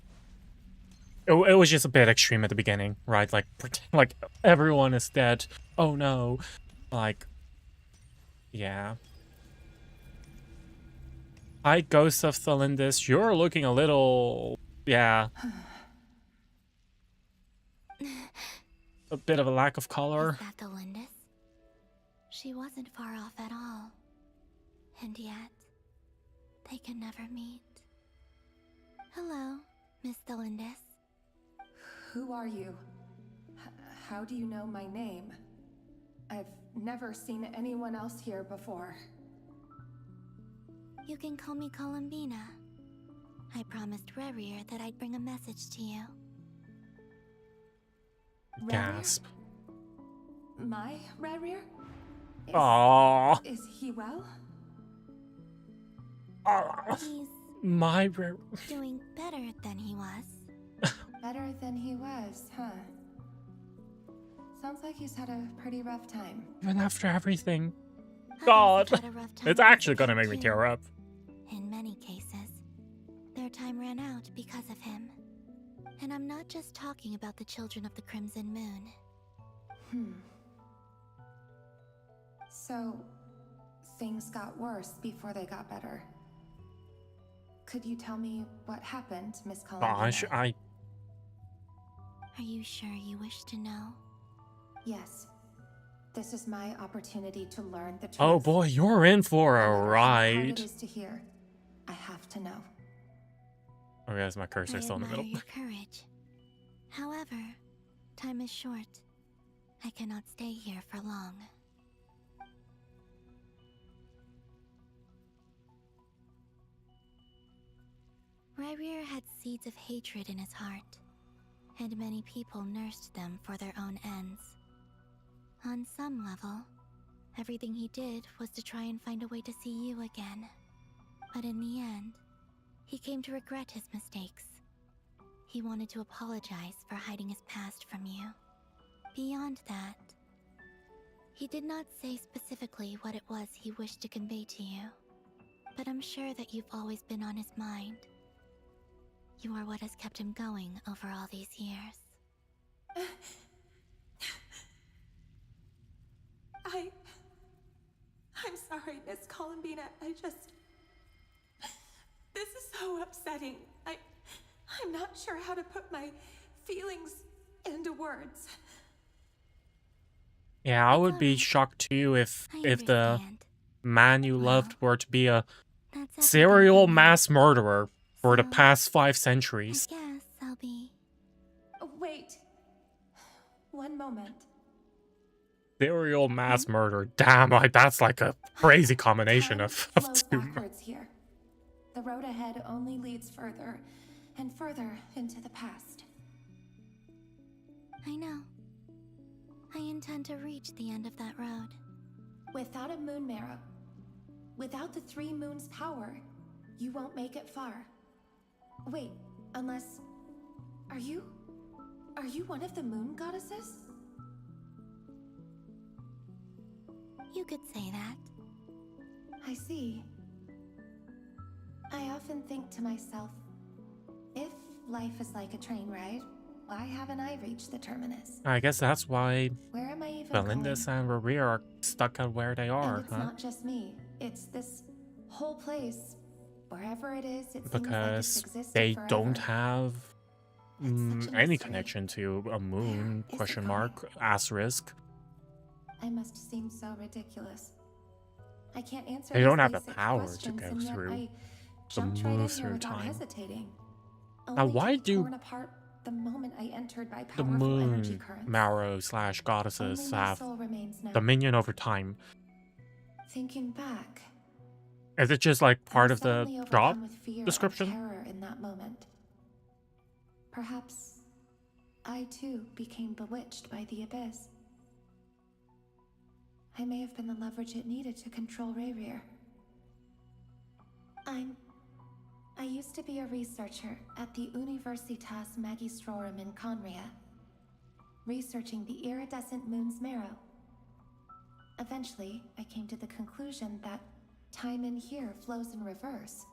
Speaker 1: It was just a bit extreme at the beginning, right? Like, pretend, like, everyone is dead. Oh no. Like, yeah. Hi, Ghost of Thalindis. You're looking a little... yeah. A bit of a lack of color.
Speaker 18: Is that Thalindis? She wasn't far off at all. And yet, they can never meet. Hello, Miss Delindis.
Speaker 17: Who are you? How do you know my name? I've never seen anyone else here before.
Speaker 18: You can call me Columbina. I promised Rerir that I'd bring a message to you.
Speaker 1: Gasp.
Speaker 17: My Rerir?
Speaker 1: Aww.
Speaker 17: Is he well?
Speaker 18: He's
Speaker 1: My
Speaker 18: doing better than he was.
Speaker 17: Better than he was, huh? Sounds like he's had a pretty rough time.
Speaker 1: Even after everything. God. It's actually gonna make me tear up.
Speaker 18: In many cases, their time ran out because of him. And I'm not just talking about the children of the Crimson Moon.
Speaker 17: So, things got worse before they got better. Could you tell me what happened, Miss Columbina?
Speaker 1: Gosh,
Speaker 18: Are you sure you wish to know?
Speaker 17: Yes. This is my opportunity to learn the truth.
Speaker 1: Oh boy, you're in for a
Speaker 17: How hard
Speaker 1: ride.
Speaker 17: it is to hear, I have to know.
Speaker 1: Okay, that's my cursor still in the middle.
Speaker 18: Your courage. However, time is short. I cannot stay here for long. Rerir had seeds of hatred in his heart, and many people nursed them for their own ends. On some level, everything he did was to try and find a way to see you again. But in the end, he came to regret his mistakes. He wanted to apologize for hiding his past from you. Beyond that, he did not say specifically what it was he wished to convey to you, but I'm sure that you've always been on his mind. You are what has kept him going over all these years.
Speaker 17: I'm sorry, Miss Columbina. This is so upsetting. I'm not sure how to put my feelings into words.
Speaker 1: Yeah, I would be shocked too if the man you loved were to be a serial mass murderer for the past 5 centuries.
Speaker 18: I guess I'll be...
Speaker 17: Wait. One moment.
Speaker 1: Serial mass murder. Damn, that's like a crazy combination of
Speaker 17: Flows
Speaker 1: two.
Speaker 17: backwards here. The road ahead only leads further and further into the past.
Speaker 18: I know. I intend to reach the end of that road.
Speaker 17: Without a moon marrow, without the 3 moons' power, you won't make it far. Wait, unless... Are you one of the moon goddesses?
Speaker 18: You could say that.
Speaker 17: I see. I often think to myself, if life is like a train ride, why haven't I reached the terminus?
Speaker 1: I guess that's why
Speaker 17: Where am I even
Speaker 1: Delindis and Rerir are stuck at where they are,
Speaker 17: And it's
Speaker 1: huh?
Speaker 17: not just me. It's this whole place. Wherever it is, it seems like it's
Speaker 1: Because
Speaker 17: existed
Speaker 1: they
Speaker 17: forever.
Speaker 1: don't have any connection to a moon, question mark, asterisk.
Speaker 17: I must seem so ridiculous. I can't answer
Speaker 1: They
Speaker 17: these
Speaker 1: don't have the
Speaker 17: basic
Speaker 1: power to
Speaker 17: questions,
Speaker 1: go
Speaker 17: and yet
Speaker 1: through
Speaker 17: I
Speaker 1: the
Speaker 17: jumped right in
Speaker 1: move
Speaker 17: here
Speaker 1: through
Speaker 17: without
Speaker 1: time.
Speaker 17: hesitating.
Speaker 1: Now,
Speaker 17: Only
Speaker 1: why
Speaker 17: to be
Speaker 1: do
Speaker 17: torn apart the moment I entered by
Speaker 1: the
Speaker 17: powerful energy
Speaker 1: moon
Speaker 17: currents.
Speaker 1: marrow slash goddesses
Speaker 17: Only my
Speaker 1: have
Speaker 17: soul remains now.
Speaker 1: dominion over time?
Speaker 17: Thinking back,
Speaker 1: Is it just like part
Speaker 17: I
Speaker 1: of
Speaker 17: was
Speaker 1: the
Speaker 17: suddenly
Speaker 1: job
Speaker 17: overcome with fear
Speaker 1: description?
Speaker 17: and terror in that moment. Perhaps I too became bewitched by the abyss. I may have been the leverage it needed to control Rerir. I used to be a researcher at the Universitas Magistrorum in Conria, researching the iridescent moon's marrow. Eventually, I came to the conclusion that time in here flows in reverse.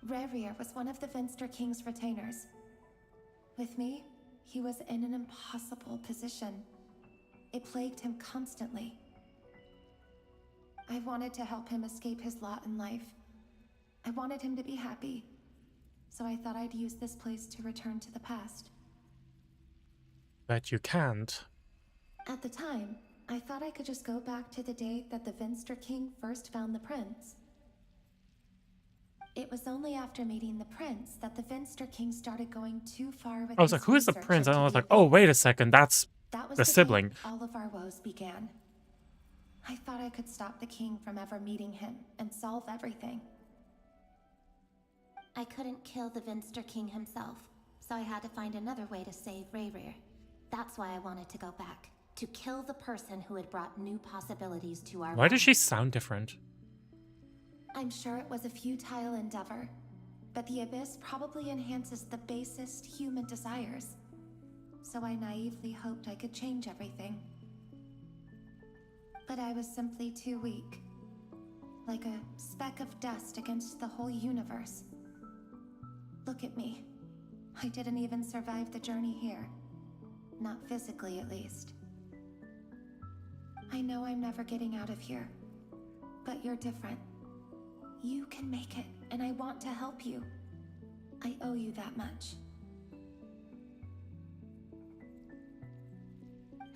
Speaker 17: Rerir was one of the Finster King's retainers. With me, he was in an impossible position. It plagued him constantly. I wanted to help him escape his lot in life. I wanted him to be happy, so I thought I'd use this place to return to the past.
Speaker 1: But you can't.
Speaker 17: At the time, I thought I could just go back to the day that the Venster King first found the prince. It was only after meeting the prince that the Venster King started going too far with
Speaker 1: I was
Speaker 17: his
Speaker 1: like, who is the
Speaker 17: research
Speaker 1: prince? And I
Speaker 17: into
Speaker 1: was
Speaker 17: the
Speaker 1: like, oh,
Speaker 17: abyss.
Speaker 1: wait a second, that's
Speaker 17: That was
Speaker 1: the
Speaker 17: the day
Speaker 1: sibling.
Speaker 17: all of our woes began. I thought I could stop the king from ever meeting him and solve everything. I couldn't kill the Venster King himself, so I had to find another way to save Rayrir. That's why I wanted to go back, to kill the person who had brought new possibilities to our
Speaker 1: Why does
Speaker 17: realm.
Speaker 1: she sound different?
Speaker 17: I'm sure it was a futile endeavor, but the abyss probably enhances the basest human desires. So I naively hoped I could change everything. But I was simply too weak. Like a speck of dust against the whole universe. Look at me. I didn't even survive the journey here. Not physically, at least. I know I'm never getting out of here. But you're different. You can make it, and I want to help you. I owe you that much.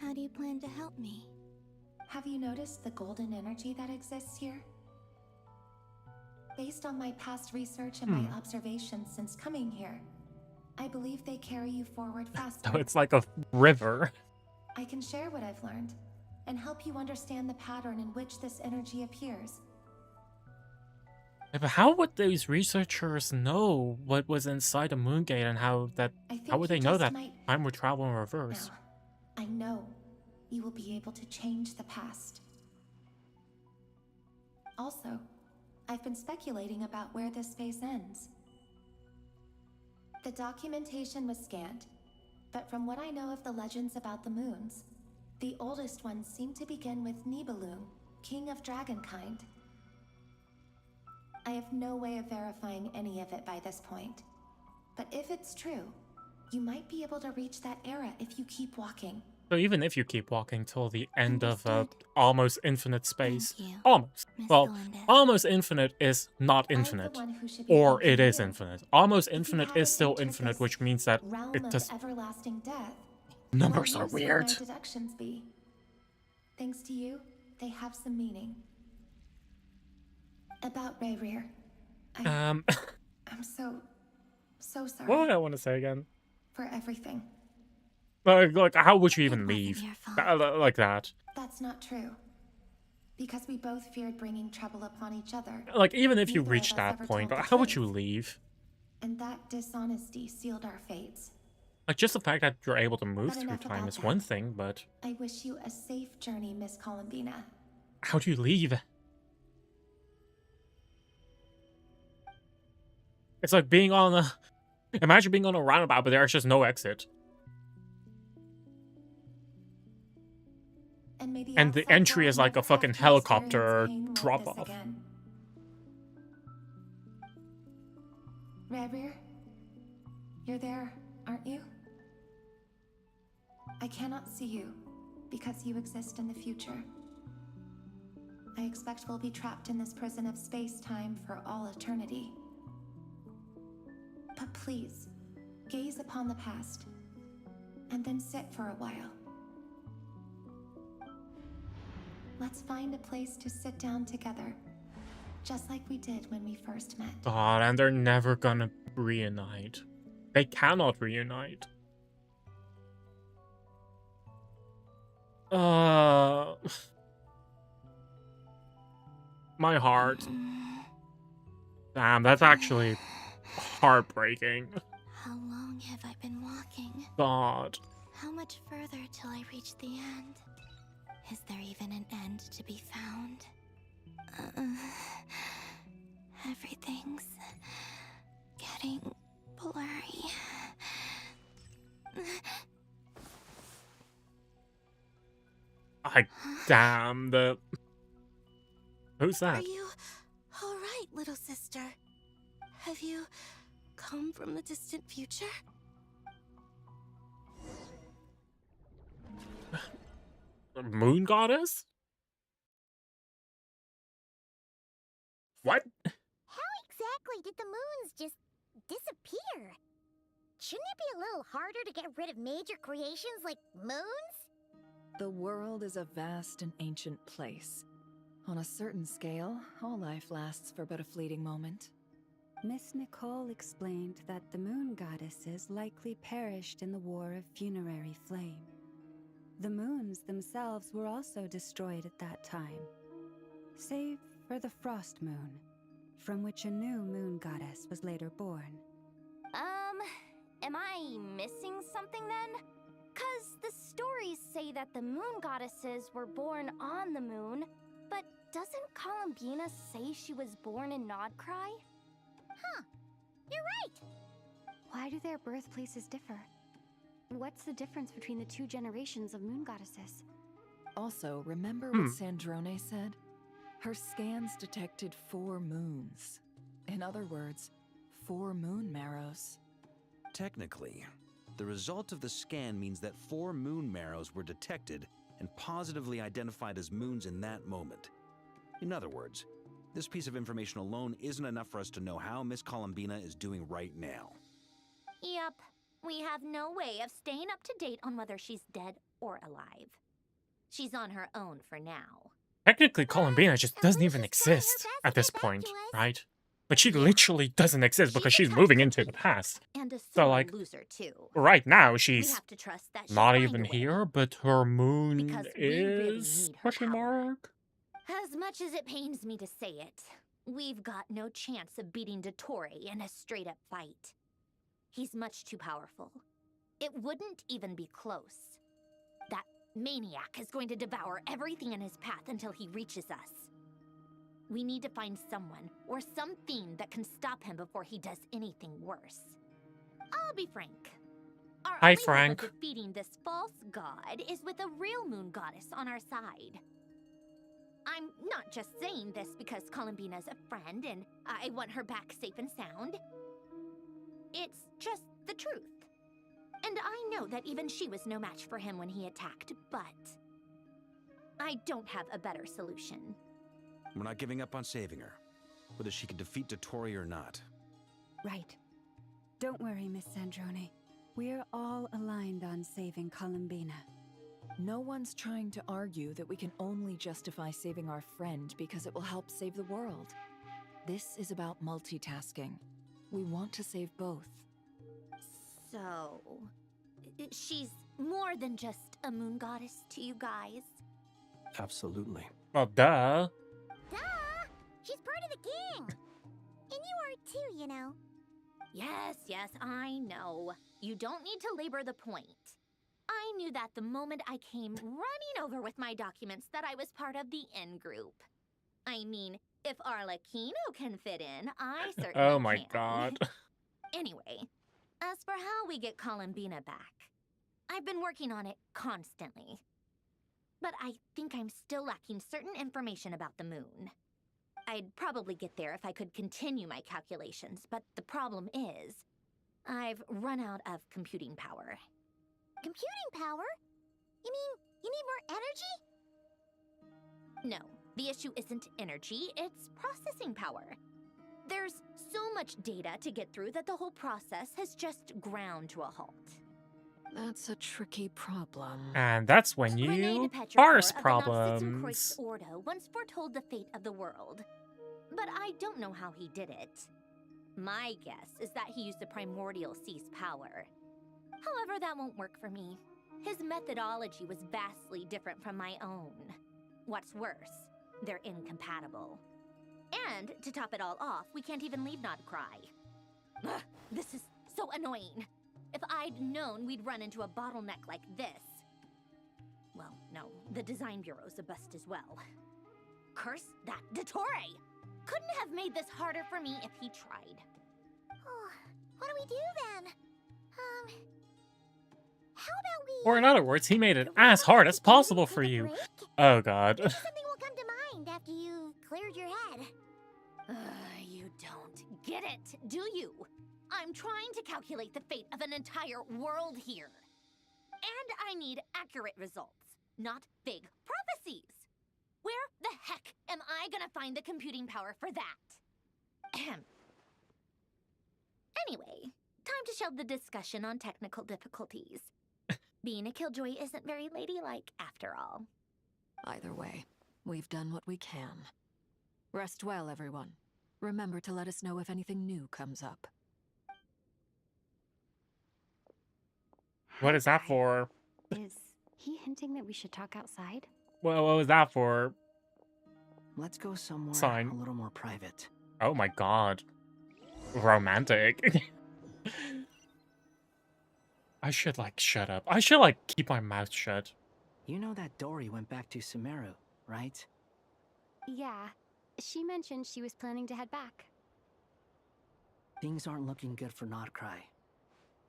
Speaker 2: How do you plan to help me?
Speaker 17: Have you noticed the golden energy that exists here? Based on my past research and my observations since coming here, I believe they carry you forward faster.
Speaker 1: Oh, it's like a river.
Speaker 17: I can share what I've learned and help you understand the pattern in which this energy appears.
Speaker 1: Yeah, but how would these researchers know what was inside the moon gate and how would they know that time would travel in reverse?
Speaker 17: Now, I know you will be able to change the past. Also, I've been speculating about where this space ends. The documentation was scanned, but from what I know of the legends about the moons, the oldest ones seem to begin with Nibelung, king of dragonkind. I have no way of verifying any of it by this point, but if it's true, you might be able to reach that era if you keep walking.
Speaker 1: So even if you keep walking till the end of almost infinite space,
Speaker 2: Thank you,
Speaker 1: almost.
Speaker 2: Miss
Speaker 1: Well,
Speaker 2: Galindez.
Speaker 1: almost infinite is not infinite,
Speaker 17: one who should be
Speaker 1: or it
Speaker 17: thanking
Speaker 1: is
Speaker 17: you.
Speaker 1: infinite. Almost
Speaker 17: If you
Speaker 1: infinite
Speaker 17: haven't
Speaker 1: is still
Speaker 17: entered
Speaker 1: infinite,
Speaker 17: this
Speaker 1: which means that
Speaker 17: realm
Speaker 1: it
Speaker 17: of
Speaker 1: does.
Speaker 17: everlasting death,
Speaker 1: Numbers
Speaker 17: what
Speaker 1: are
Speaker 17: use would
Speaker 1: weird.
Speaker 17: my deductions be? Thanks to you, they have some meaning. About Rayrir, I'm so sorry.
Speaker 1: What did I want to say again?
Speaker 17: For everything.
Speaker 1: Like, how would you even leave?
Speaker 2: your fault.
Speaker 1: Like that.
Speaker 17: That's not true. Because we both feared bringing trouble upon each other.
Speaker 1: Like, even if you
Speaker 17: Neither of
Speaker 1: reach
Speaker 17: us
Speaker 1: that
Speaker 17: ever
Speaker 1: point,
Speaker 17: told the
Speaker 1: how would you
Speaker 17: truth.
Speaker 1: leave?
Speaker 17: And that dishonesty sealed our fates.
Speaker 1: Like, just the fact that you're able to move
Speaker 17: But
Speaker 1: through
Speaker 17: enough
Speaker 1: time
Speaker 17: about
Speaker 1: is
Speaker 17: that.
Speaker 1: one thing, but
Speaker 17: I wish you a safe journey, Miss Columbina.
Speaker 1: how do you leave? It's like being on a... Imagine being on a roundabout, but there's just no exit. And the entry is like a fucking helicopter drop-off.
Speaker 17: Rayrir, you're there, aren't you? I cannot see you, because you exist in the future. I expect we'll be trapped in this prison of space-time for all eternity. But please, gaze upon the past, and then sit for a while. Let's find a place to sit down together, just like we did when we first met.
Speaker 1: God, and they're never gonna reunite. They cannot reunite. My heart. Damn, that's actually heartbreaking.
Speaker 2: How long have I been walking?
Speaker 1: God.
Speaker 2: How much further till I reach the end? Is there even an end to be found? Everything's getting blurry.
Speaker 1: Damn, the... Who's that?
Speaker 2: Are you alright, little sister? Have you come from the distant future?
Speaker 1: The moon goddess? What?
Speaker 9: How exactly did the moons just disappear? Shouldn't it be a little harder to get rid of major creations like moons?
Speaker 4: The world is a vast and ancient place. On a certain scale, all life lasts for but a fleeting moment.
Speaker 8: Miss Nicole explained that the moon goddesses likely perished in the War of Funerary Flame. The moons themselves were also destroyed at that time, save for the Frost Moon, from which a new moon goddess was later born.
Speaker 2: Am I missing something then? 'Cause the stories say that the moon goddesses were born on the moon, but doesn't Columbina say she was born in Nodcry?
Speaker 12: Huh. You're right! Why do their birthplaces differ? What's the difference between the two generations of moon goddesses?
Speaker 4: Also, remember what Sandrone said? Her scans detected 4 moons. In other words, 4 moon marrows.
Speaker 3: Technically, the result of the scan means that 4 moon marrows were detected and positively identified as moons in that moment. In other words, this piece of information alone isn't enough for us to know how Miss Columbina is doing right now.
Speaker 2: Yep. We have no way of staying up to date on whether she's dead or alive. She's on her own for now.
Speaker 1: Technically, Columbina just doesn't even exist at this point, right? But she literally doesn't exist because she's moving into the past.
Speaker 2: And a
Speaker 1: So,
Speaker 2: sore
Speaker 1: like,
Speaker 2: loser, too.
Speaker 1: right now,
Speaker 2: We
Speaker 1: she's
Speaker 2: have to trust that she'll
Speaker 1: not
Speaker 2: find
Speaker 1: even
Speaker 2: a way.
Speaker 1: here, but her moon
Speaker 2: Because we really
Speaker 1: is...
Speaker 2: need her
Speaker 1: question mark?
Speaker 2: As much as it pains me to say it, we've got no chance of beating Dottore in a straight-up fight. He's much too powerful. It wouldn't even be close. That maniac is going to devour everything in his path until he reaches us. We need to find someone or something that can stop him before he does anything worse. I'll be frank. Our
Speaker 1: Hi,
Speaker 2: only
Speaker 1: Frank.
Speaker 2: hope of defeating this false god is with a real moon goddess on our side. I'm not just saying this because Columbina's a friend and I want her back safe and sound. It's just the truth. And I know that even she was no match for him when he attacked, but I don't have a better solution.
Speaker 3: We're not giving up on saving her, whether she can defeat Dottore or not.
Speaker 8: Right. Don't worry, Miss Sandrone. We're all aligned on saving Columbina.
Speaker 4: No one's trying to argue that we can only justify saving our friend because it will help save the world. This is about multitasking. We want to save both.
Speaker 2: So, she's more than just a moon goddess to you guys?
Speaker 5: Absolutely.
Speaker 1: Well, duh.
Speaker 9: Duh! She's part of the gang! And you are too, you know.
Speaker 2: Yes, I know. You don't need to labor the point. I knew that the moment I came running over with my documents that I was part of the in-group. I mean, if Arlecchino can fit in, I certainly can.
Speaker 1: Oh my god.
Speaker 2: Anyway, as for how we get Columbina back, I've been working on it constantly. But I think I'm still lacking certain information about the moon. I'd probably get there if I could continue my calculations, but the problem is, I've run out of computing power.
Speaker 9: Computing power? You mean you need more energy?
Speaker 2: No, the issue isn't energy, it's processing power. There's so much data to get through that the whole process has just ground to a halt.
Speaker 7: That's a tricky problem.
Speaker 1: And that's when you parse problems.
Speaker 2: Ordo once foretold the fate of the world. But I don't know how he did it. My guess is that he used the primordial sea's power. However, that won't work for me. His methodology was vastly different from my own. What's worse, they're incompatible. And, to top it all off, we can't even leave Nodcry. Ugh, this is so annoying. If I'd known we'd run into a bottleneck like this... Well, no, the design bureau's a bust as well. Curse that Dottore! Couldn't have made this harder for me if he tried.
Speaker 9: Oh, what do we do then? How about we...
Speaker 1: Or in other words, he made it as hard as possible for you. Oh god.
Speaker 9: Maybe something will come to mind after you've cleared your head.
Speaker 2: You don't get it, do you? I'm trying to calculate the fate of an entire world here. And I need accurate results, not vague prophecies. Where the heck am I gonna find the computing power for that? Anyway, time to shelve the discussion on technical difficulties. Being a killjoy isn't very ladylike after all.
Speaker 7: Either way, we've done what we can. Rest well, everyone. Remember to let us know if anything new comes up.
Speaker 1: What is that for?
Speaker 12: Is he hinting that we should talk outside?
Speaker 1: Well, what was that for?
Speaker 13: Let's go somewhere
Speaker 1: Sign.
Speaker 13: a little more private.
Speaker 1: Oh my god. Romantic. I should, like, shut up. I should, like, keep my mouth shut.
Speaker 13: You know that Dory went back to Sumeru, right?
Speaker 12: Yeah. She mentioned she was planning to head back.
Speaker 13: Things aren't looking good for Notcry.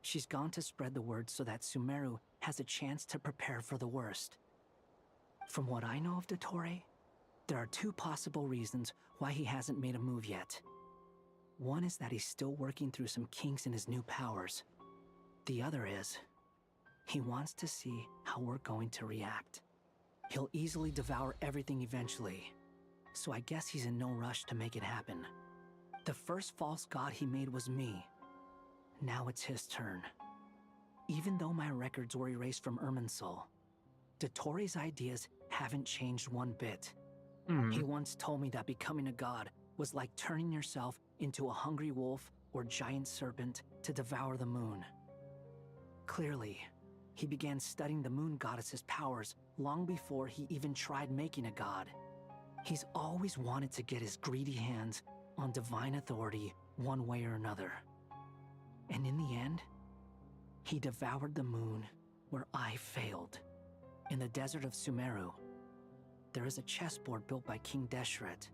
Speaker 13: She's gone to spread the word so that Sumeru has a chance to prepare for the worst. From what I know of Dottore, there are two possible reasons why he hasn't made a move yet. One is that he's still working through some kinks in his new powers. The other is, he wants to see how we're going to react. He'll easily devour everything eventually, so I guess he's in no rush to make it happen. The first false god he made was me. Now it's his turn. Even though my records were erased from Irminsul, Dottore's ideas haven't changed one bit. He once told me that becoming a god was like turning yourself into a hungry wolf or giant serpent to devour the moon. Clearly, he began studying the moon goddess's powers long before he even tried making a god. He's always wanted to get his greedy hands on divine authority one way or another. And in the end, he devoured the moon where I failed. In the desert of Sumeru, there is a chessboard built by King Deshret,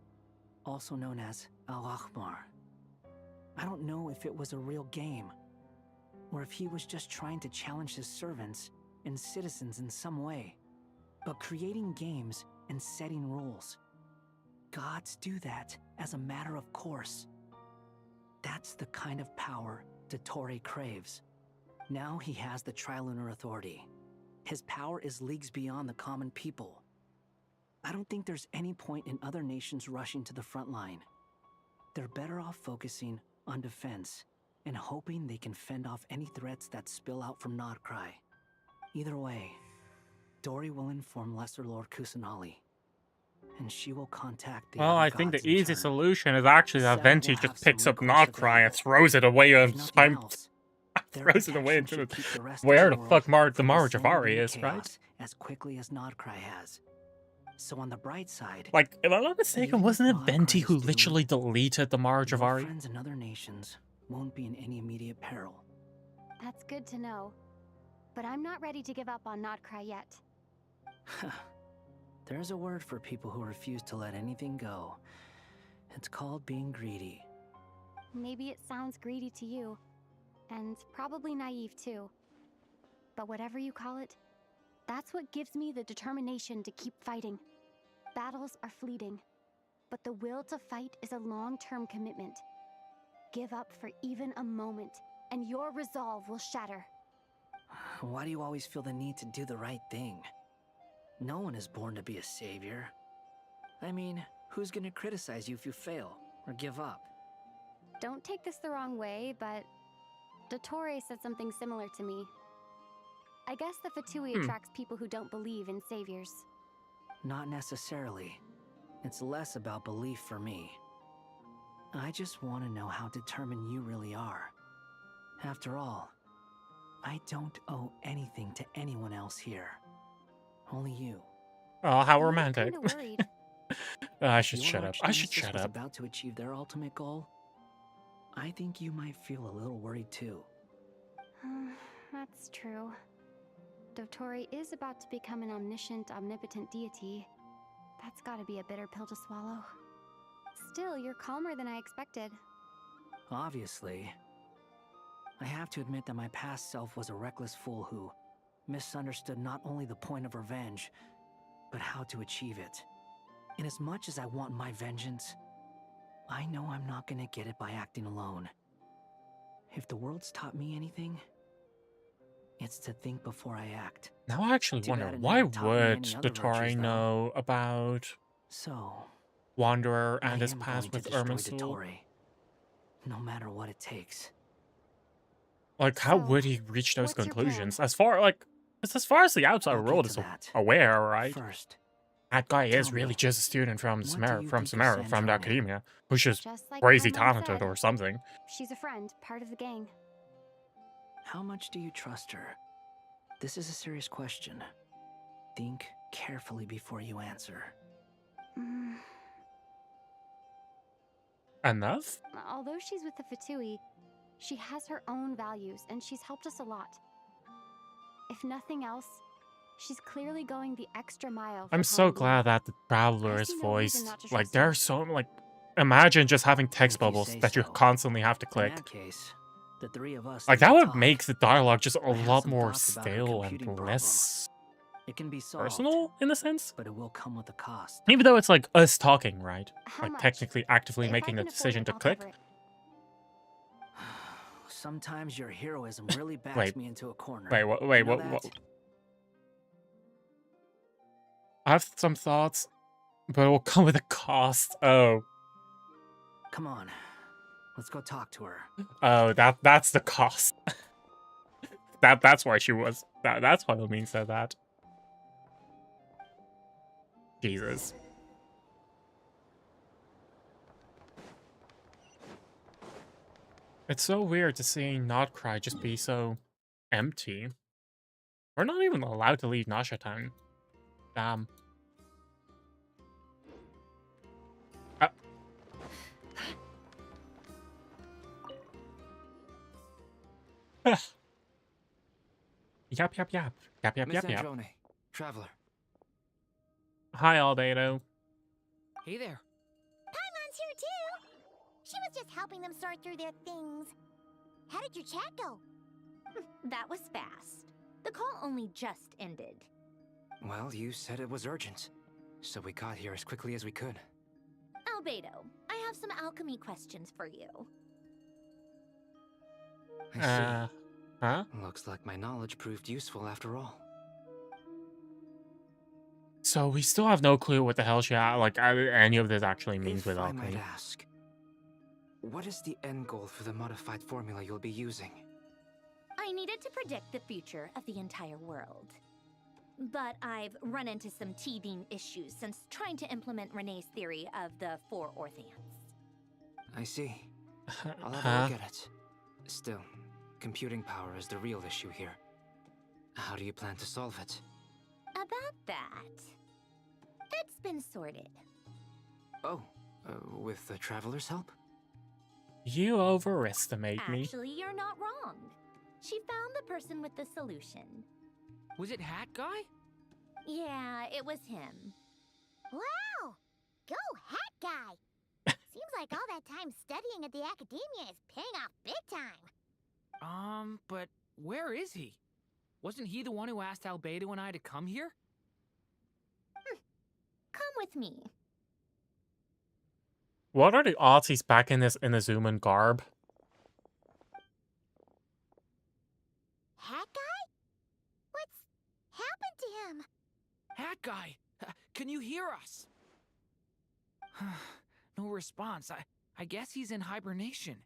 Speaker 13: also known as Al-Ahmar. I don't know if it was a real game, or if he was just trying to challenge his servants and citizens in some way. But creating games and setting rules, gods do that as a matter of course. That's the kind of power Dottore craves. Now he has the Trilunar Authority. His power is leagues beyond the common people. I don't think there's any point in other nations rushing to the front line. They're better off focusing on defense and hoping they can fend off any threats that spill out from Notcry. Either way, Dory will inform Lesser Lord Kusanali, and she will contact the
Speaker 1: Well,
Speaker 13: other
Speaker 1: I think the
Speaker 13: gods in
Speaker 1: easy
Speaker 13: turn.
Speaker 1: solution is actually that
Speaker 13: Seven
Speaker 1: Venti
Speaker 13: will
Speaker 1: just
Speaker 13: have
Speaker 1: picks
Speaker 13: some
Speaker 1: up
Speaker 13: recourse
Speaker 1: Notcry and
Speaker 13: available.
Speaker 1: throws it away
Speaker 13: If
Speaker 1: and
Speaker 13: nothing else, their
Speaker 1: throws it away
Speaker 13: protection
Speaker 1: into
Speaker 13: should keep the rest
Speaker 1: where
Speaker 13: of
Speaker 1: the
Speaker 13: the
Speaker 1: fuck
Speaker 13: world
Speaker 1: the
Speaker 13: from
Speaker 1: Mara
Speaker 13: descending
Speaker 1: Javari
Speaker 13: into
Speaker 1: is, right?
Speaker 13: chaos as quickly as Notcry has. So on the bright side,
Speaker 1: Like, if I'm not mistaken,
Speaker 13: even if
Speaker 1: wasn't it
Speaker 13: Notcry
Speaker 1: Venti
Speaker 13: is
Speaker 1: who
Speaker 13: doomed,
Speaker 1: literally deleted the Mara
Speaker 13: your
Speaker 1: Javari?
Speaker 13: friends in other nations won't be in any immediate peril.
Speaker 12: That's good to know. But I'm not ready to give up on Notcry yet.
Speaker 13: There's a word for people who refuse to let anything go. It's called being greedy.
Speaker 12: Maybe it sounds greedy to you, and probably naive too. But whatever you call it, that's what gives me the determination to keep fighting. Battles are fleeting, but the will to fight is a long-term commitment. Give up for even a moment, and your resolve will shatter.
Speaker 13: Why do you always feel the need to do the right thing? No one is born to be a savior. I mean, who's gonna criticize you if you fail or give up?
Speaker 12: Don't take this the wrong way, but Dottore said something similar to me. I guess the Fatui attracts people who don't believe in saviors.
Speaker 13: Not necessarily. It's less about belief for me. I just want to know how determined you really are. After all, I don't owe anything to anyone else here. Only you.
Speaker 1: Oh, how romantic.
Speaker 12: Kinda worried.
Speaker 1: I should
Speaker 13: If your
Speaker 1: shut up. I should
Speaker 13: archnemesis
Speaker 1: shut
Speaker 13: was
Speaker 1: up.
Speaker 13: about to achieve their ultimate goal, I think you might feel a little worried too.
Speaker 12: That's true. Dottore is about to become an omniscient, omnipotent deity. That's gotta be a bitter pill to swallow. Still, you're calmer than I expected.
Speaker 13: Obviously. I have to admit that my past self was a reckless fool who misunderstood not only the point of revenge, but how to achieve it. And as much as I want my vengeance, I know I'm not gonna get it by acting alone. If the world's taught me anything, it's to think before I act.
Speaker 1: Now I actually
Speaker 13: Too
Speaker 1: wonder,
Speaker 13: bad it
Speaker 1: why
Speaker 13: never taught me
Speaker 1: would
Speaker 13: any other
Speaker 1: Dottore
Speaker 13: virtues, though.
Speaker 1: know about
Speaker 13: So,
Speaker 1: Wanderer
Speaker 13: I
Speaker 1: and his
Speaker 13: am
Speaker 1: past
Speaker 13: going to
Speaker 1: with
Speaker 13: destroy
Speaker 1: Irminsul?
Speaker 13: Dottore, no matter what it takes.
Speaker 1: Like, how
Speaker 12: So,
Speaker 1: would he reach those
Speaker 12: what's your plan?
Speaker 1: conclusions? As far, like, Because as far as the outside
Speaker 13: I'll
Speaker 1: world
Speaker 13: get
Speaker 1: is
Speaker 13: to that.
Speaker 1: aware, right?
Speaker 13: First,
Speaker 1: That guy is
Speaker 13: tell
Speaker 1: really
Speaker 13: me,
Speaker 1: just a student from
Speaker 13: what do
Speaker 1: Samara,
Speaker 13: you
Speaker 1: from
Speaker 13: think of
Speaker 1: Samara, from the
Speaker 13: Sandrone?
Speaker 1: academia, who's just
Speaker 12: Just like
Speaker 1: crazy
Speaker 12: Paimon
Speaker 1: talented
Speaker 12: said,
Speaker 1: or something.
Speaker 12: she's a friend, part of the gang.
Speaker 13: How much do you trust her? This is a serious question. Think carefully before you answer.
Speaker 12: Mm,
Speaker 1: Enough?
Speaker 12: although she's with the Fatui, she has her own values and she's helped us a lot. If nothing else, she's clearly going the extra mile for
Speaker 1: I'm so
Speaker 12: Harmony.
Speaker 1: glad that the Traveler
Speaker 12: I
Speaker 1: is
Speaker 12: see no reason
Speaker 1: voiced.
Speaker 12: not to
Speaker 1: Like,
Speaker 12: trust
Speaker 1: there
Speaker 12: her.
Speaker 1: are so, like, imagine just having text
Speaker 13: If you
Speaker 1: bubbles
Speaker 13: say
Speaker 1: that you
Speaker 13: so.
Speaker 1: constantly have to
Speaker 13: In
Speaker 1: click.
Speaker 13: that case, the three of us
Speaker 1: Like,
Speaker 13: need
Speaker 1: that
Speaker 13: to
Speaker 1: would
Speaker 13: talk.
Speaker 1: make the dialogue just a
Speaker 13: I have
Speaker 1: lot
Speaker 13: some
Speaker 1: more
Speaker 13: thoughts about her
Speaker 1: stale and
Speaker 13: computing problem.
Speaker 1: less
Speaker 13: It can be solved,
Speaker 1: personal, in a sense.
Speaker 13: but it will come with a cost.
Speaker 1: Even though it's like us talking, right?
Speaker 12: How
Speaker 1: Like,
Speaker 12: much?
Speaker 1: technically, actively
Speaker 12: If I
Speaker 1: making the
Speaker 12: can afford
Speaker 1: decision
Speaker 12: it,
Speaker 1: to
Speaker 12: I'll
Speaker 1: click.
Speaker 12: cover it.
Speaker 13: Sometimes your heroism really backs
Speaker 1: Wait.
Speaker 13: me into a corner.
Speaker 1: Wait, what?
Speaker 13: You
Speaker 1: Wait,
Speaker 13: know
Speaker 1: what?
Speaker 13: that?
Speaker 1: I have some thoughts, but it will come with a cost. Oh.
Speaker 13: Come on, let's go talk to her.
Speaker 1: Oh, that's the cost. That's why she was. That's why Omin said that. Jesus. It's so weird to see Not Cry just be so empty. We're not even allowed to leave Nasha Town. Damn. Yap, yap, yap. Yap, yap,
Speaker 19: Miss
Speaker 1: yap, yap.
Speaker 19: Androne, Traveler.
Speaker 1: Hi, Albedo.
Speaker 16: Hey there.
Speaker 9: Paimon's here too. She was just helping them sort through their things. How did your chat go?
Speaker 2: That was fast. The call only just ended.
Speaker 19: Well, you said it was urgent, so we got here as quickly as we could.
Speaker 2: Albedo, I have some alchemy questions for you.
Speaker 19: I see.
Speaker 1: Huh?
Speaker 19: Looks like my knowledge proved useful after all.
Speaker 1: So we still have no clue what the hell any of this actually means
Speaker 19: If
Speaker 1: with
Speaker 19: I
Speaker 1: alchemy.
Speaker 19: might ask, what is the end goal for the modified formula you'll be using?
Speaker 2: I needed to predict the future of the entire world. But I've run into some teething issues since trying to implement Renee's theory of the four Orthants.
Speaker 19: I see. I'll have a look at it. Still, computing power is the real issue here. How do you plan to solve it?
Speaker 2: About that, it's been sorted.
Speaker 19: Oh, with the Traveler's help?
Speaker 1: You overestimate me.
Speaker 2: Actually, you're not wrong. She found the person with the solution.
Speaker 16: Was it Hat Guy?
Speaker 2: Yeah, it was him.
Speaker 9: Wow! Go Hat Guy! Seems like all that time studying at the academia is paying off big time.
Speaker 16: But where is he? Wasn't he the one who asked Albedo and I to come here?
Speaker 2: Come with me.
Speaker 1: What are the odds he's back in this Inazuman garb?
Speaker 9: Hat Guy? What's happened to him?
Speaker 16: Hat Guy, can you hear us? No response. I guess he's in hibernation.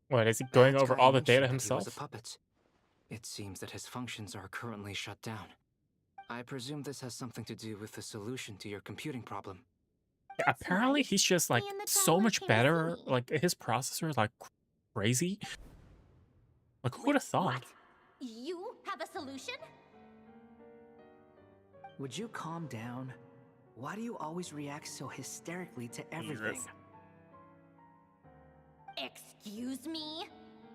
Speaker 1: What, is he going over all the data
Speaker 19: mentioned that he was
Speaker 1: himself?
Speaker 19: a puppet. It seems that his functions are currently shut down. I presume this has something to do with the solution to your computing problem.
Speaker 1: Yeah, apparently he's just like so much better. Like his processor is like crazy. Like who would have thought?
Speaker 2: You have a solution?
Speaker 13: Would you calm down? Why do you always react so hysterically to everything?
Speaker 1: Jesus.
Speaker 2: Excuse me?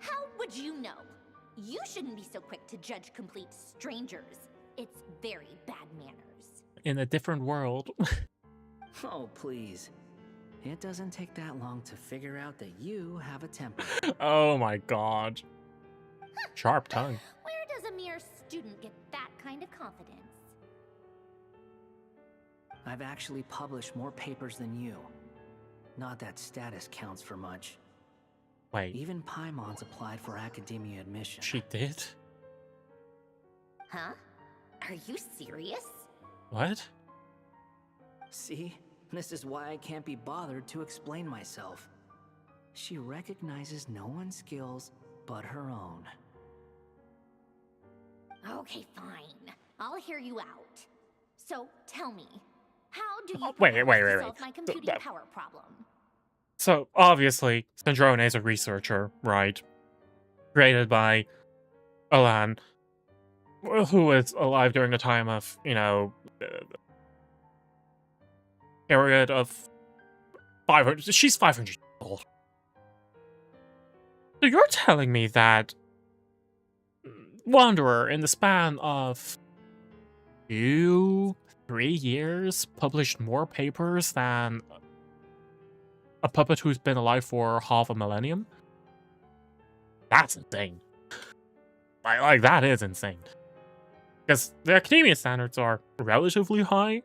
Speaker 2: How would you know? You shouldn't be so quick to judge complete strangers. It's very bad manners.
Speaker 1: In a different world.
Speaker 13: Oh, please. It doesn't take that long to figure out that you have a temper.
Speaker 1: Oh my god. Sharp tongue.
Speaker 2: Where does a mere student get that kind of confidence?
Speaker 13: I've actually published more papers than you. Not that status counts for much.
Speaker 1: Wait.
Speaker 13: Even Paimon's applied for academia admission.
Speaker 1: She did?
Speaker 2: Huh? Are you serious?
Speaker 1: What?
Speaker 13: See? This is why I can't be bothered to explain myself. She recognizes no one's skills but her own.
Speaker 2: Okay, fine. I'll hear you out. So, tell me, how do you
Speaker 1: Wait.
Speaker 2: propose to solve my computing power problem?
Speaker 1: So, obviously, Sandrone is a researcher, right? Created by Alan, who was alive during the time of, period of 500. She's 500 years old. So you're telling me that Wanderer, in the span of 2-3 years, published more papers than a puppet who's been alive for half a millennium? That's insane. Like that is insane. Because the academia standards are relatively high,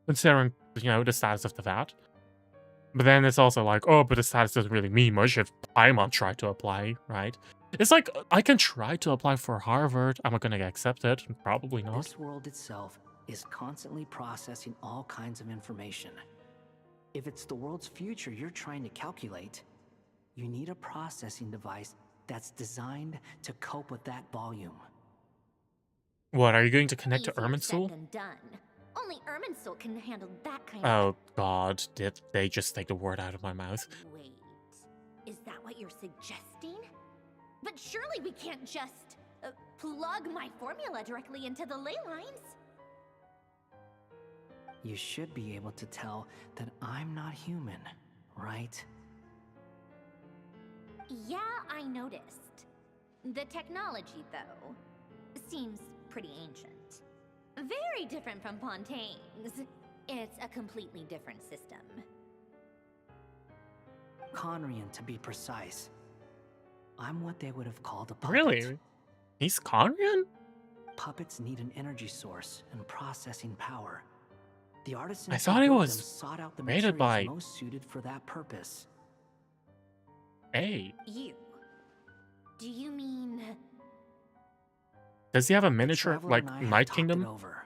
Speaker 1: considering, the status of the VAT. But then it's also like, oh, but the status doesn't really mean much if Paimon tried to apply, right? It's like, I can try to apply for Harvard. Am I going to get accepted? Probably not.
Speaker 13: This world itself is constantly processing all kinds of information. If it's the world's future you're trying to calculate, you need a processing device that's designed to cope with that volume.
Speaker 1: What, are you going to connect to
Speaker 2: Easier
Speaker 1: Irminsul?
Speaker 2: said than done. Only Irminsul can handle that kind
Speaker 1: Oh god, did they just take the word out of my mouth?
Speaker 2: Wait, is that what you're suggesting? But surely we can't just plug my formula directly into the ley lines.
Speaker 13: You should be able to tell that I'm not human, right?
Speaker 2: Yeah, I noticed. The technology, though, seems pretty ancient. Very different from Fontaine's. It's a completely different system.
Speaker 13: Conrian, to be precise. I'm what they would have called a puppet.
Speaker 1: Really? He's Conrian?
Speaker 13: Puppets need an energy source and processing power. The artisans
Speaker 1: I thought he
Speaker 13: who built
Speaker 1: was
Speaker 13: them sought out the
Speaker 1: rated
Speaker 13: materials
Speaker 1: by
Speaker 13: most suited for that purpose.
Speaker 1: Hey.
Speaker 2: You. Do you mean...
Speaker 1: Does he have a miniature,
Speaker 13: Traveler
Speaker 1: like,
Speaker 13: and I have
Speaker 1: Night
Speaker 13: talked
Speaker 1: Kingdom?
Speaker 13: it over.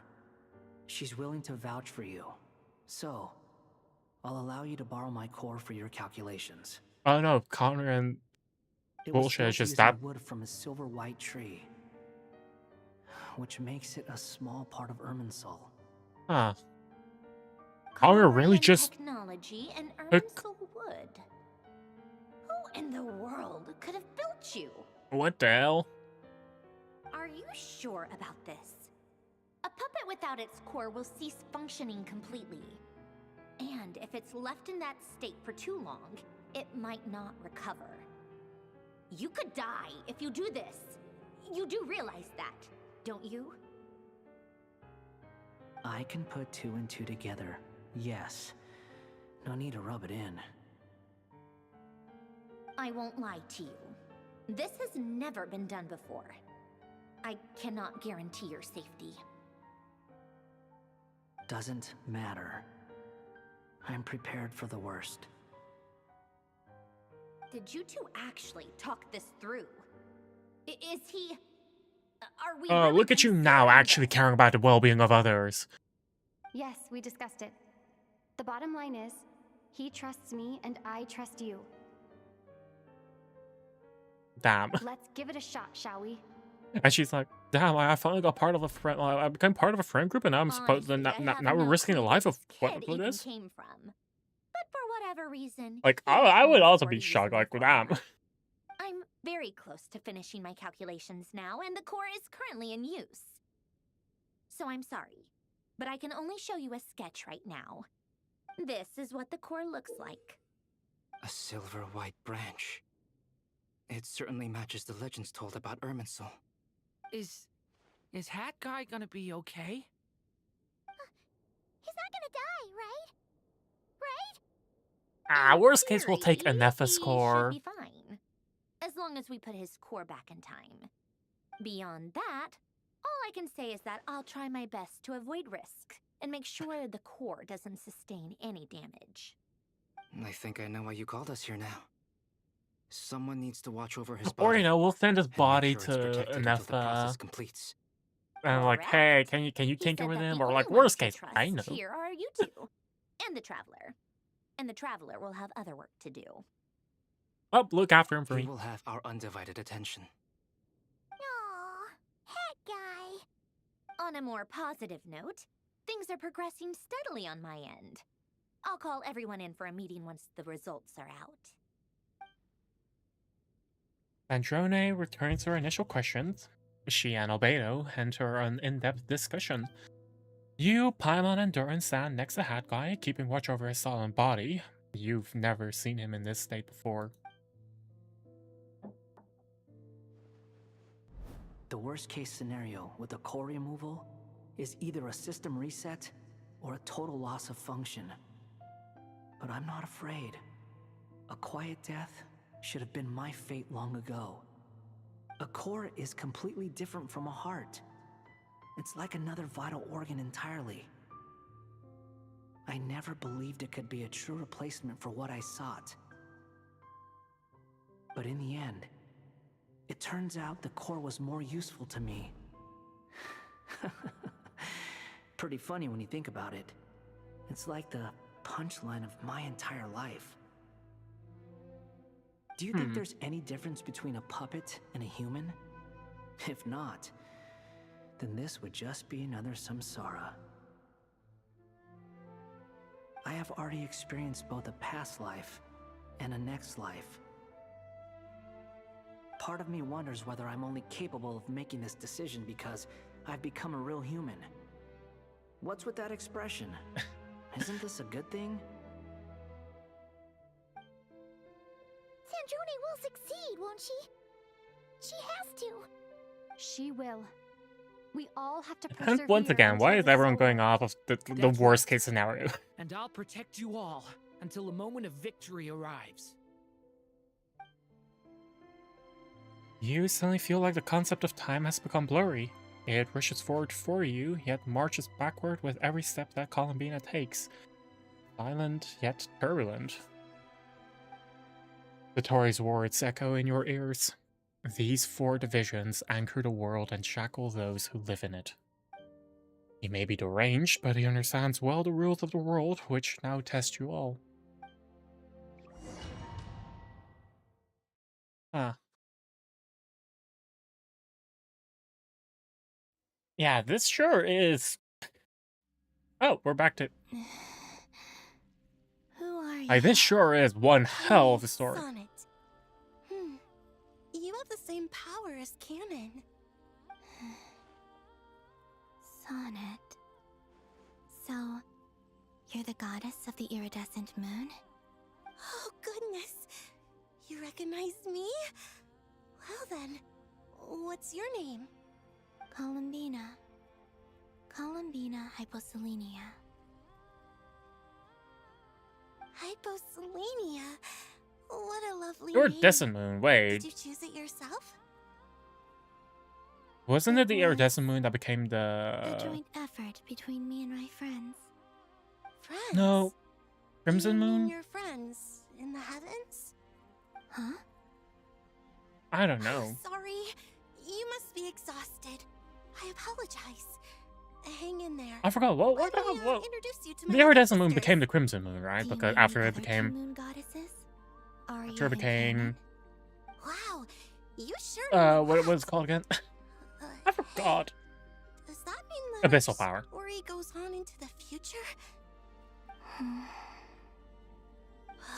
Speaker 13: She's willing to vouch for you. So, I'll allow you to borrow my core for your calculations.
Speaker 1: Oh no, Conrian
Speaker 13: It was
Speaker 1: bullshit,
Speaker 13: built
Speaker 1: it's just
Speaker 13: using
Speaker 1: that...
Speaker 13: wood from a silver white tree, which makes it a small part of Irminsul.
Speaker 1: Huh. Conrian really just...
Speaker 2: technology and
Speaker 1: took-
Speaker 2: Irminsul wood. Who in the world could have built you?
Speaker 1: What the hell?
Speaker 2: Are you sure about this? A puppet without its core will cease functioning completely. And if it's left in that state for too long, it might not recover. You could die if you do this. You do realize that, don't you?
Speaker 13: I can put 2 and 2 together, yes. No need to rub it in.
Speaker 2: I won't lie to you. This has never been done before. I cannot guarantee your safety.
Speaker 13: Doesn't matter. I'm prepared for the worst.
Speaker 2: Did you two actually talk this through? Is he... Are we
Speaker 1: Oh, look at you now, actually caring about the well-being of others.
Speaker 12: Yes, we discussed it. The bottom line is, he trusts me and I trust you.
Speaker 1: Damn.
Speaker 12: Let's give it a shot, shall we?
Speaker 1: And she's like, damn, I finally got part of a friend. I became part of a friend group, and now I'm supposed to. Now we're risking the life of what for this?
Speaker 2: Came from. But for whatever reason...
Speaker 1: Like, I would also be shocked, like, damn.
Speaker 2: I'm very close to finishing my calculations now, and the core is currently in use. So I'm sorry, but I can only show you a sketch right now. This is what the core looks like.
Speaker 19: A silver white branch. It certainly matches the legends told about Irminsul.
Speaker 16: Is Hat Guy gonna be okay?
Speaker 9: He's not gonna die, right? Right?
Speaker 1: Worst case, we'll take Anetha's core.
Speaker 2: He should be fine, as long as we put his core back in time. Beyond that, all I can say is that I'll try my best to avoid risk and make sure the core doesn't sustain any damage.
Speaker 19: I think I know why you called us here now. Someone needs to watch over his
Speaker 1: Or,
Speaker 19: body.
Speaker 1: we'll send his
Speaker 19: and make
Speaker 1: body
Speaker 19: sure it's
Speaker 1: to
Speaker 19: protected until the process
Speaker 1: Anetha.
Speaker 19: completes.
Speaker 1: And like, hey, can you tinker with him? Or like, worst case, I know.
Speaker 2: Here are you two, and the Traveler. And the Traveler will have other work to do.
Speaker 1: Oh, look after him for
Speaker 19: He
Speaker 1: me.
Speaker 19: will have our undivided attention.
Speaker 9: Aww.
Speaker 2: On a more positive note, things are progressing steadily on my end. I'll call everyone in for a meeting once the results are out.
Speaker 1: Androne returns her initial questions. She and Albedo enter an in-depth discussion. You, Paimon, and Durin stand next to Hat Guy, keeping watch over his solemn body. You've never seen him in this state before.
Speaker 13: The worst case scenario with the core removal is either a system reset or a total loss of function. But I'm not afraid. A quiet death should have been my fate long ago. A core is completely different from a heart. It's like another vital organ entirely. I never believed it could be a true replacement for what I sought. But in the end, it turns out the core was more useful to me. Pretty funny when you think about it. It's like the punchline of my entire life. Do you think there's any difference between a puppet and a human? If not, then this would just be another samsara. I have already experienced both a past life and a next life. Part of me wonders whether I'm only capable of making this decision because I've become a real human. What's with that expression? Isn't this a good thing?
Speaker 9: Sandrone will succeed, won't she? She has to.
Speaker 12: She will. We all have to
Speaker 1: And
Speaker 12: persevere.
Speaker 1: once again, why
Speaker 12: until
Speaker 1: is
Speaker 12: this
Speaker 1: everyone
Speaker 12: all-
Speaker 1: going off of the
Speaker 16: That's
Speaker 1: worst
Speaker 16: right.
Speaker 1: case scenario?
Speaker 16: And I'll protect you all until the moment of victory arrives.
Speaker 1: You suddenly feel like the concept of time has become blurry. It rushes forward for you, yet marches backward with every step that Columbina takes. Silent, yet turbulent. The Tory's words echo in your ears. These 4 divisions anchor the world and shackle those who live in it. He may be deranged, but he understands well the rules of the world, which now test you all. Ah. Yeah, this sure is... Oh, we're back to...
Speaker 18: Who are you?
Speaker 1: Like, this sure is one hell of a story.
Speaker 18: Sonnet. You have the same power as Canon. Sonnet. So, you're the goddess of the iridescent moon? Oh, goodness. You recognize me? Well then, what's your name? Columbina. Columbina Hyposelenia. Hyposelenia? What a lovely name.
Speaker 1: Iridescent moon, wait.
Speaker 18: Did you choose it yourself?
Speaker 1: Wasn't it the iridescent moon that became
Speaker 18: A
Speaker 1: the...
Speaker 18: joint effort between me and my friends. Friends?
Speaker 1: No. Crimson
Speaker 18: You mean
Speaker 1: Moon?
Speaker 18: your friends in the heavens? Huh?
Speaker 1: I don't know.
Speaker 18: Sorry. You must be exhausted. I apologize. Hang in there.
Speaker 1: I forgot, what
Speaker 18: Let
Speaker 1: the hell?
Speaker 18: me,
Speaker 1: What?
Speaker 18: introduce you to
Speaker 1: The
Speaker 18: my
Speaker 1: iridescent moon
Speaker 18: sisters.
Speaker 1: became the crimson moon, right?
Speaker 18: Do you
Speaker 1: Because
Speaker 18: know
Speaker 1: after
Speaker 18: any
Speaker 1: it
Speaker 18: other two
Speaker 1: became...
Speaker 18: moon goddesses? Aria
Speaker 1: After it
Speaker 18: and
Speaker 1: became...
Speaker 18: Canon? Wow, you sure know
Speaker 1: what
Speaker 18: that.
Speaker 1: was it called again? I forgot.
Speaker 18: Does that mean that
Speaker 1: Abyssal power.
Speaker 18: story goes on into the future?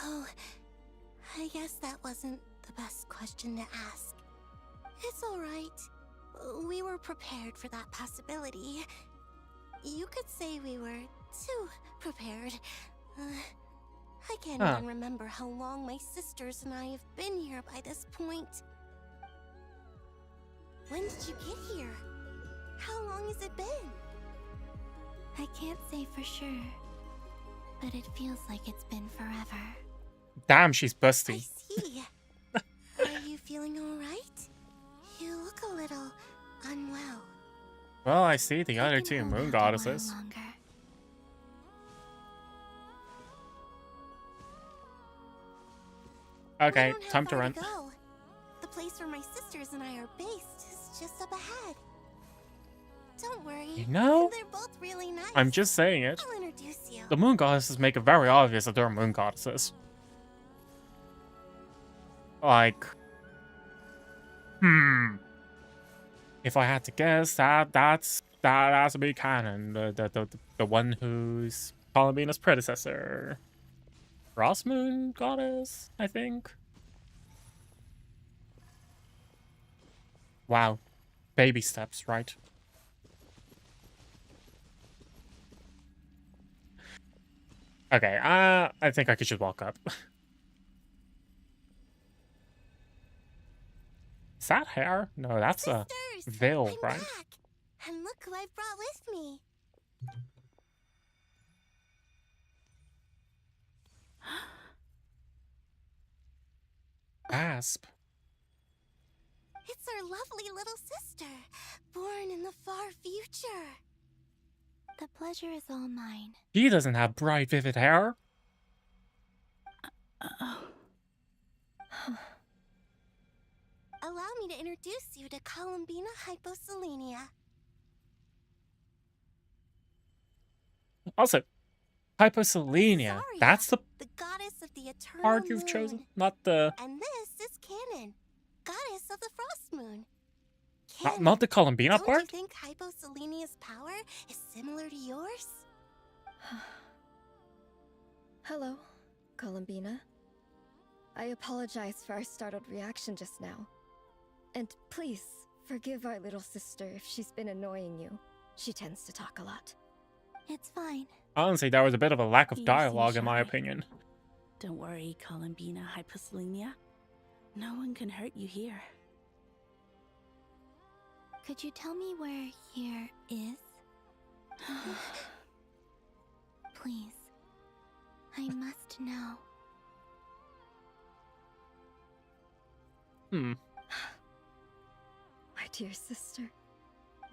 Speaker 18: Oh, I guess that wasn't the best question to ask. It's alright. We were prepared for that possibility. You could say we were too prepared. I can't even remember how long my sisters and I have been here by this point. When did you get here? How long has it been? I can't say for sure, but it feels like it's been forever.
Speaker 1: Damn, she's busty.
Speaker 18: See, are you feeling alright? You look a little unwell.
Speaker 1: Well, I see the other 2 moon goddesses. Okay, time to run.
Speaker 18: Go. The place where my sisters and I are based is just up ahead. Don't worry.
Speaker 1: You know?
Speaker 18: They're both really nice.
Speaker 1: I'm just saying it.
Speaker 18: I'll introduce you.
Speaker 1: The moon goddesses make it very obvious that they're moon goddesses. Like... If I had to guess, that's that has to be canon. The one who's Columbina's predecessor. Frost Moon Goddess, I think. Wow. Baby steps, right? Okay, I think I could just walk up. Is that hair? No, that's a veil, right?
Speaker 9: And look who I brought with me.
Speaker 1: Asp.
Speaker 9: It's our lovely little sister, born in the far future.
Speaker 18: The pleasure is all mine.
Speaker 1: He doesn't have bright, vivid hair.
Speaker 9: Allow me to introduce you to Columbina Hyposelenia.
Speaker 1: Also, Hyposelenia. That's the
Speaker 9: goddess of the eternal
Speaker 1: part you've
Speaker 9: moon.
Speaker 1: chosen, not the
Speaker 9: And this is Canon, goddess of the frost moon.
Speaker 1: not the Columbina
Speaker 9: Don't
Speaker 1: part.
Speaker 9: you think Hyposelenia's power is similar to yours?
Speaker 6: Hello, Columbina. I apologize for our startled reaction just now. And please, forgive our little sister if she's been annoying you. She tends to talk a lot.
Speaker 18: It's fine.
Speaker 1: Honestly, there was a bit of a lack of
Speaker 22: You seem
Speaker 1: dialogue, in my
Speaker 22: shy.
Speaker 1: opinion.
Speaker 22: Don't worry, Columbina Hyposelenia. No one can hurt you here.
Speaker 18: Could you tell me where here is? Please. I must know.
Speaker 1: Hmm.
Speaker 6: My dear sister,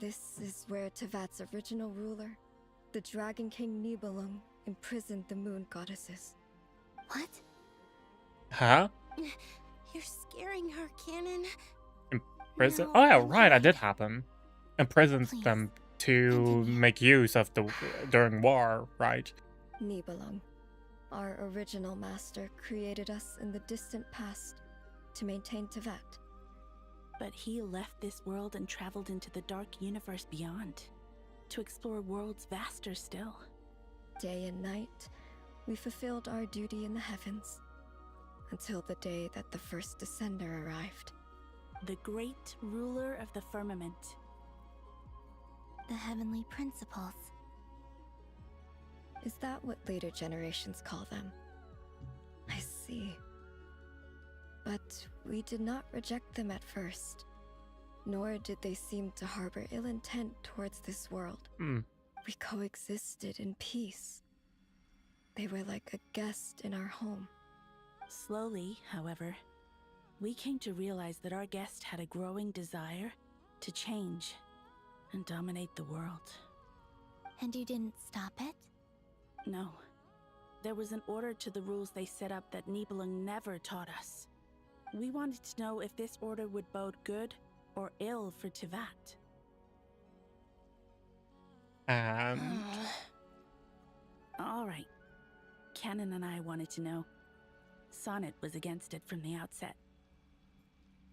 Speaker 6: this is where Tevat's original ruler, the Dragon King Nibelung, imprisoned the moon goddesses.
Speaker 9: What?
Speaker 1: Huh?
Speaker 9: You're scaring her, Canon.
Speaker 1: Prison? Oh yeah, right. That did happen. Imprisoned them to make use of the during war, right?
Speaker 6: Nibelung, our original master, created us in the distant past to maintain Tevat.
Speaker 22: But he left this world and traveled into the dark universe beyond, to explore worlds vaster still.
Speaker 6: Day and night, we fulfilled our duty in the heavens, until the day that the first descender arrived.
Speaker 22: The great ruler of the firmament.
Speaker 18: The heavenly principles.
Speaker 6: Is that what later generations call them? I see. But we did not reject them at first, nor did they seem to harbor ill intent towards this world. We coexisted in peace. They were like a guest in our home.
Speaker 22: Slowly, however, we came to realize that our guest had a growing desire to change and dominate the world.
Speaker 18: And you didn't stop it?
Speaker 22: No. There was an order to the rules they set up that Nibelung never taught us. We wanted to know if this order would bode good or ill for Tevat. All right. Canon and I wanted to know. Sonnet was against it from the outset.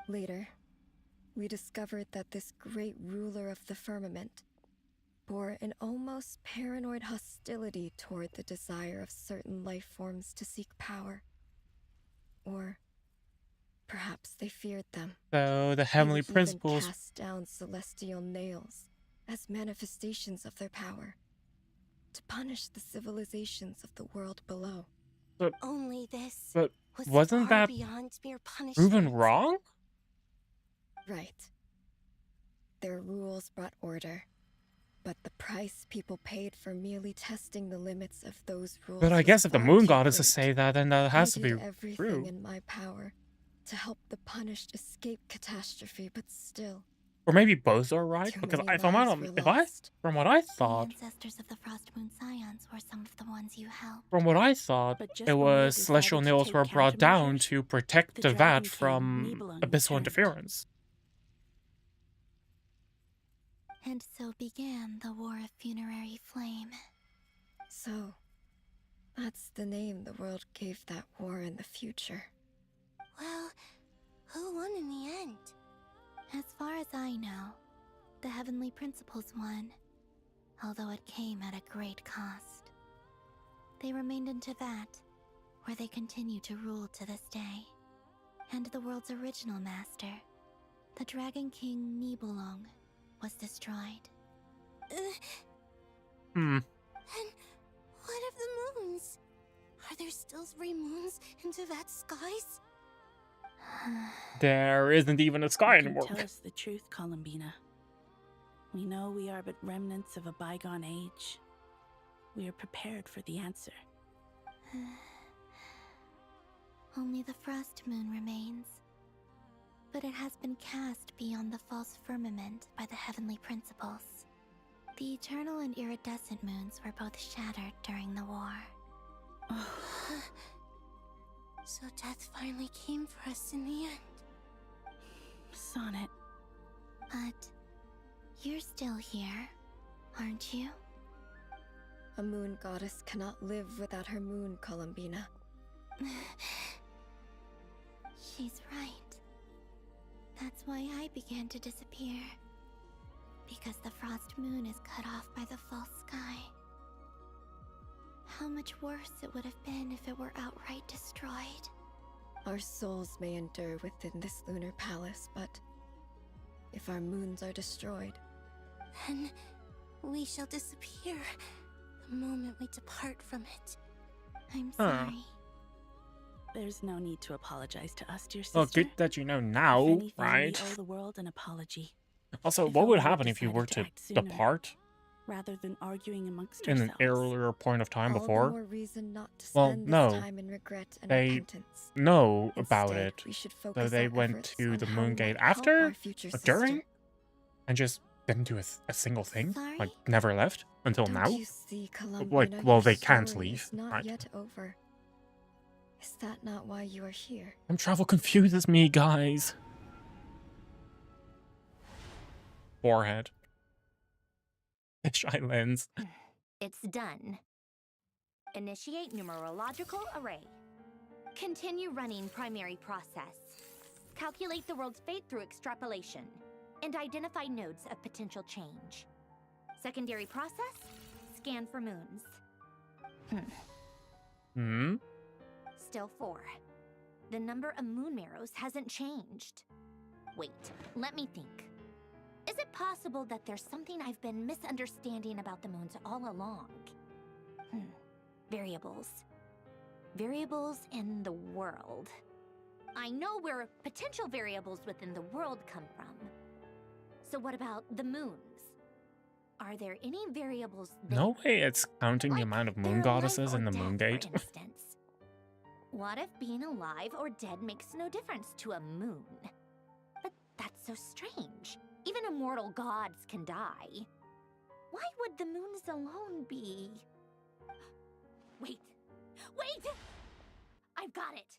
Speaker 6: Later, we discovered that this great ruler of the firmament bore an almost paranoid hostility toward the desire of certain life forms to seek power. Or perhaps they feared them.
Speaker 1: So the heavenly
Speaker 6: They would
Speaker 1: principles.
Speaker 6: even cast down celestial nails as manifestations of their power to punish the civilizations of the world below.
Speaker 1: But
Speaker 9: only this was
Speaker 1: wasn't
Speaker 9: far
Speaker 1: that
Speaker 9: beyond mere punishment.
Speaker 1: proven wrong?
Speaker 6: Right. Their rules brought order, but the price people paid for merely testing the limits of those rules.
Speaker 1: But I
Speaker 6: was
Speaker 1: guess if the
Speaker 6: far
Speaker 1: moon
Speaker 6: too
Speaker 1: goddesses
Speaker 6: great.
Speaker 1: say that, then that has to
Speaker 6: I
Speaker 1: be
Speaker 6: did everything
Speaker 1: true.
Speaker 6: in my power to help the punished escape catastrophe, but still.
Speaker 1: Or maybe both are right,
Speaker 6: Too
Speaker 1: because
Speaker 6: many
Speaker 1: if I'm
Speaker 6: lives
Speaker 1: not,
Speaker 6: were
Speaker 1: if I,
Speaker 6: lost.
Speaker 1: from what I
Speaker 18: The
Speaker 1: thought,
Speaker 18: ancestors of the Frost Moon Scions were some of the ones you helped.
Speaker 1: from what I thought,
Speaker 22: But just
Speaker 1: it
Speaker 22: when we
Speaker 1: was
Speaker 22: decided
Speaker 1: celestial
Speaker 22: to
Speaker 1: nails
Speaker 22: take
Speaker 1: were brought down
Speaker 22: countermeasures,
Speaker 1: to protect
Speaker 22: the
Speaker 1: the
Speaker 22: Dragon
Speaker 1: vat
Speaker 22: King,
Speaker 1: from
Speaker 22: Nibelung,
Speaker 1: abyssal
Speaker 22: returned.
Speaker 1: interference.
Speaker 18: And so began the War of Funerary Flame.
Speaker 6: So, that's the name the world gave that war in the future.
Speaker 9: Well, who won in the end?
Speaker 18: As far as I know, the heavenly principles won. although it came at a great cost. They remained in Teyvat, where they continue to rule to this day. And the world's original master, the Dragon King Nibelung, was destroyed.
Speaker 1: Hmm.
Speaker 18: And what of the moons? Are there still 3 moons in Teyvat skies?
Speaker 1: There isn't even a sky anymore.
Speaker 22: Tell us the truth, Columbina. We know we are but remnants of a bygone age. We are prepared for the answer.
Speaker 18: Only the frost moon remains. But it has been cast beyond the false firmament by the heavenly principles. The eternal and iridescent moons were both shattered during the war. So death finally came for us in the end.
Speaker 22: Sonnet.
Speaker 18: But you're still here, aren't you?
Speaker 6: A moon goddess cannot live without her moon, Columbina.
Speaker 18: She's right. That's why I began to disappear. Because the frost moon is cut off by the false sky. How much worse it would have been if it were outright destroyed.
Speaker 6: Our souls may endure within this lunar palace, but if our moons are destroyed,
Speaker 18: then we shall disappear the moment we depart from it. I'm sorry.
Speaker 22: There's no need to apologize to us, dear sister.
Speaker 1: Well, good that you know now,
Speaker 22: If anything,
Speaker 1: right?
Speaker 22: We owe the world an apology.
Speaker 1: Also,
Speaker 22: If
Speaker 1: what would
Speaker 22: only we
Speaker 1: happen if you were
Speaker 22: decided
Speaker 1: to
Speaker 22: act sooner,
Speaker 1: depart
Speaker 22: rather than arguing amongst
Speaker 1: in an
Speaker 22: ourselves?
Speaker 1: earlier point of time
Speaker 6: all
Speaker 1: before?
Speaker 6: the more reason not to
Speaker 1: Well,
Speaker 6: spend
Speaker 1: no.
Speaker 6: this time in regret and
Speaker 1: They
Speaker 6: repentance.
Speaker 1: know about
Speaker 6: Instead,
Speaker 1: it,
Speaker 6: we should
Speaker 1: so
Speaker 6: focus
Speaker 1: they
Speaker 6: our
Speaker 1: went
Speaker 6: efforts
Speaker 1: to
Speaker 6: on
Speaker 1: the
Speaker 6: how
Speaker 1: moon
Speaker 6: we
Speaker 1: gate
Speaker 6: might help
Speaker 1: after
Speaker 6: our future
Speaker 1: or during,
Speaker 6: sister.
Speaker 1: and just didn't do a single thing.
Speaker 18: Sorry?
Speaker 1: Like never left until
Speaker 6: Don't
Speaker 1: now.
Speaker 6: you see, Columbina,
Speaker 1: Like, well,
Speaker 6: your
Speaker 1: they can't
Speaker 6: story
Speaker 1: leave,
Speaker 6: is not
Speaker 1: right?
Speaker 6: yet over. Is that not why you are here?
Speaker 1: Time travel confuses me, guys. Forehead. Fisheye lens.
Speaker 2: It's done. Initiate numerological array. Continue running primary process. Calculate the world's fate through extrapolation. And identify nodes of potential change. Secondary process, scan for moons. Still 4. The number of moon marrows hasn't changed. Wait, let me think. Is it possible that there's something I've been misunderstanding about the moons all along? Variables. Variables in the world. I know where potential variables within the world come from. So what about the moons? Are there any variables there?
Speaker 1: No way it's counting the amount of moon goddesses in the moon gate.
Speaker 2: For instance. What if being alive or dead makes no difference to a moon? But that's so strange. Even immortal gods can die. Why would the moons alone be? Wait! I've got it!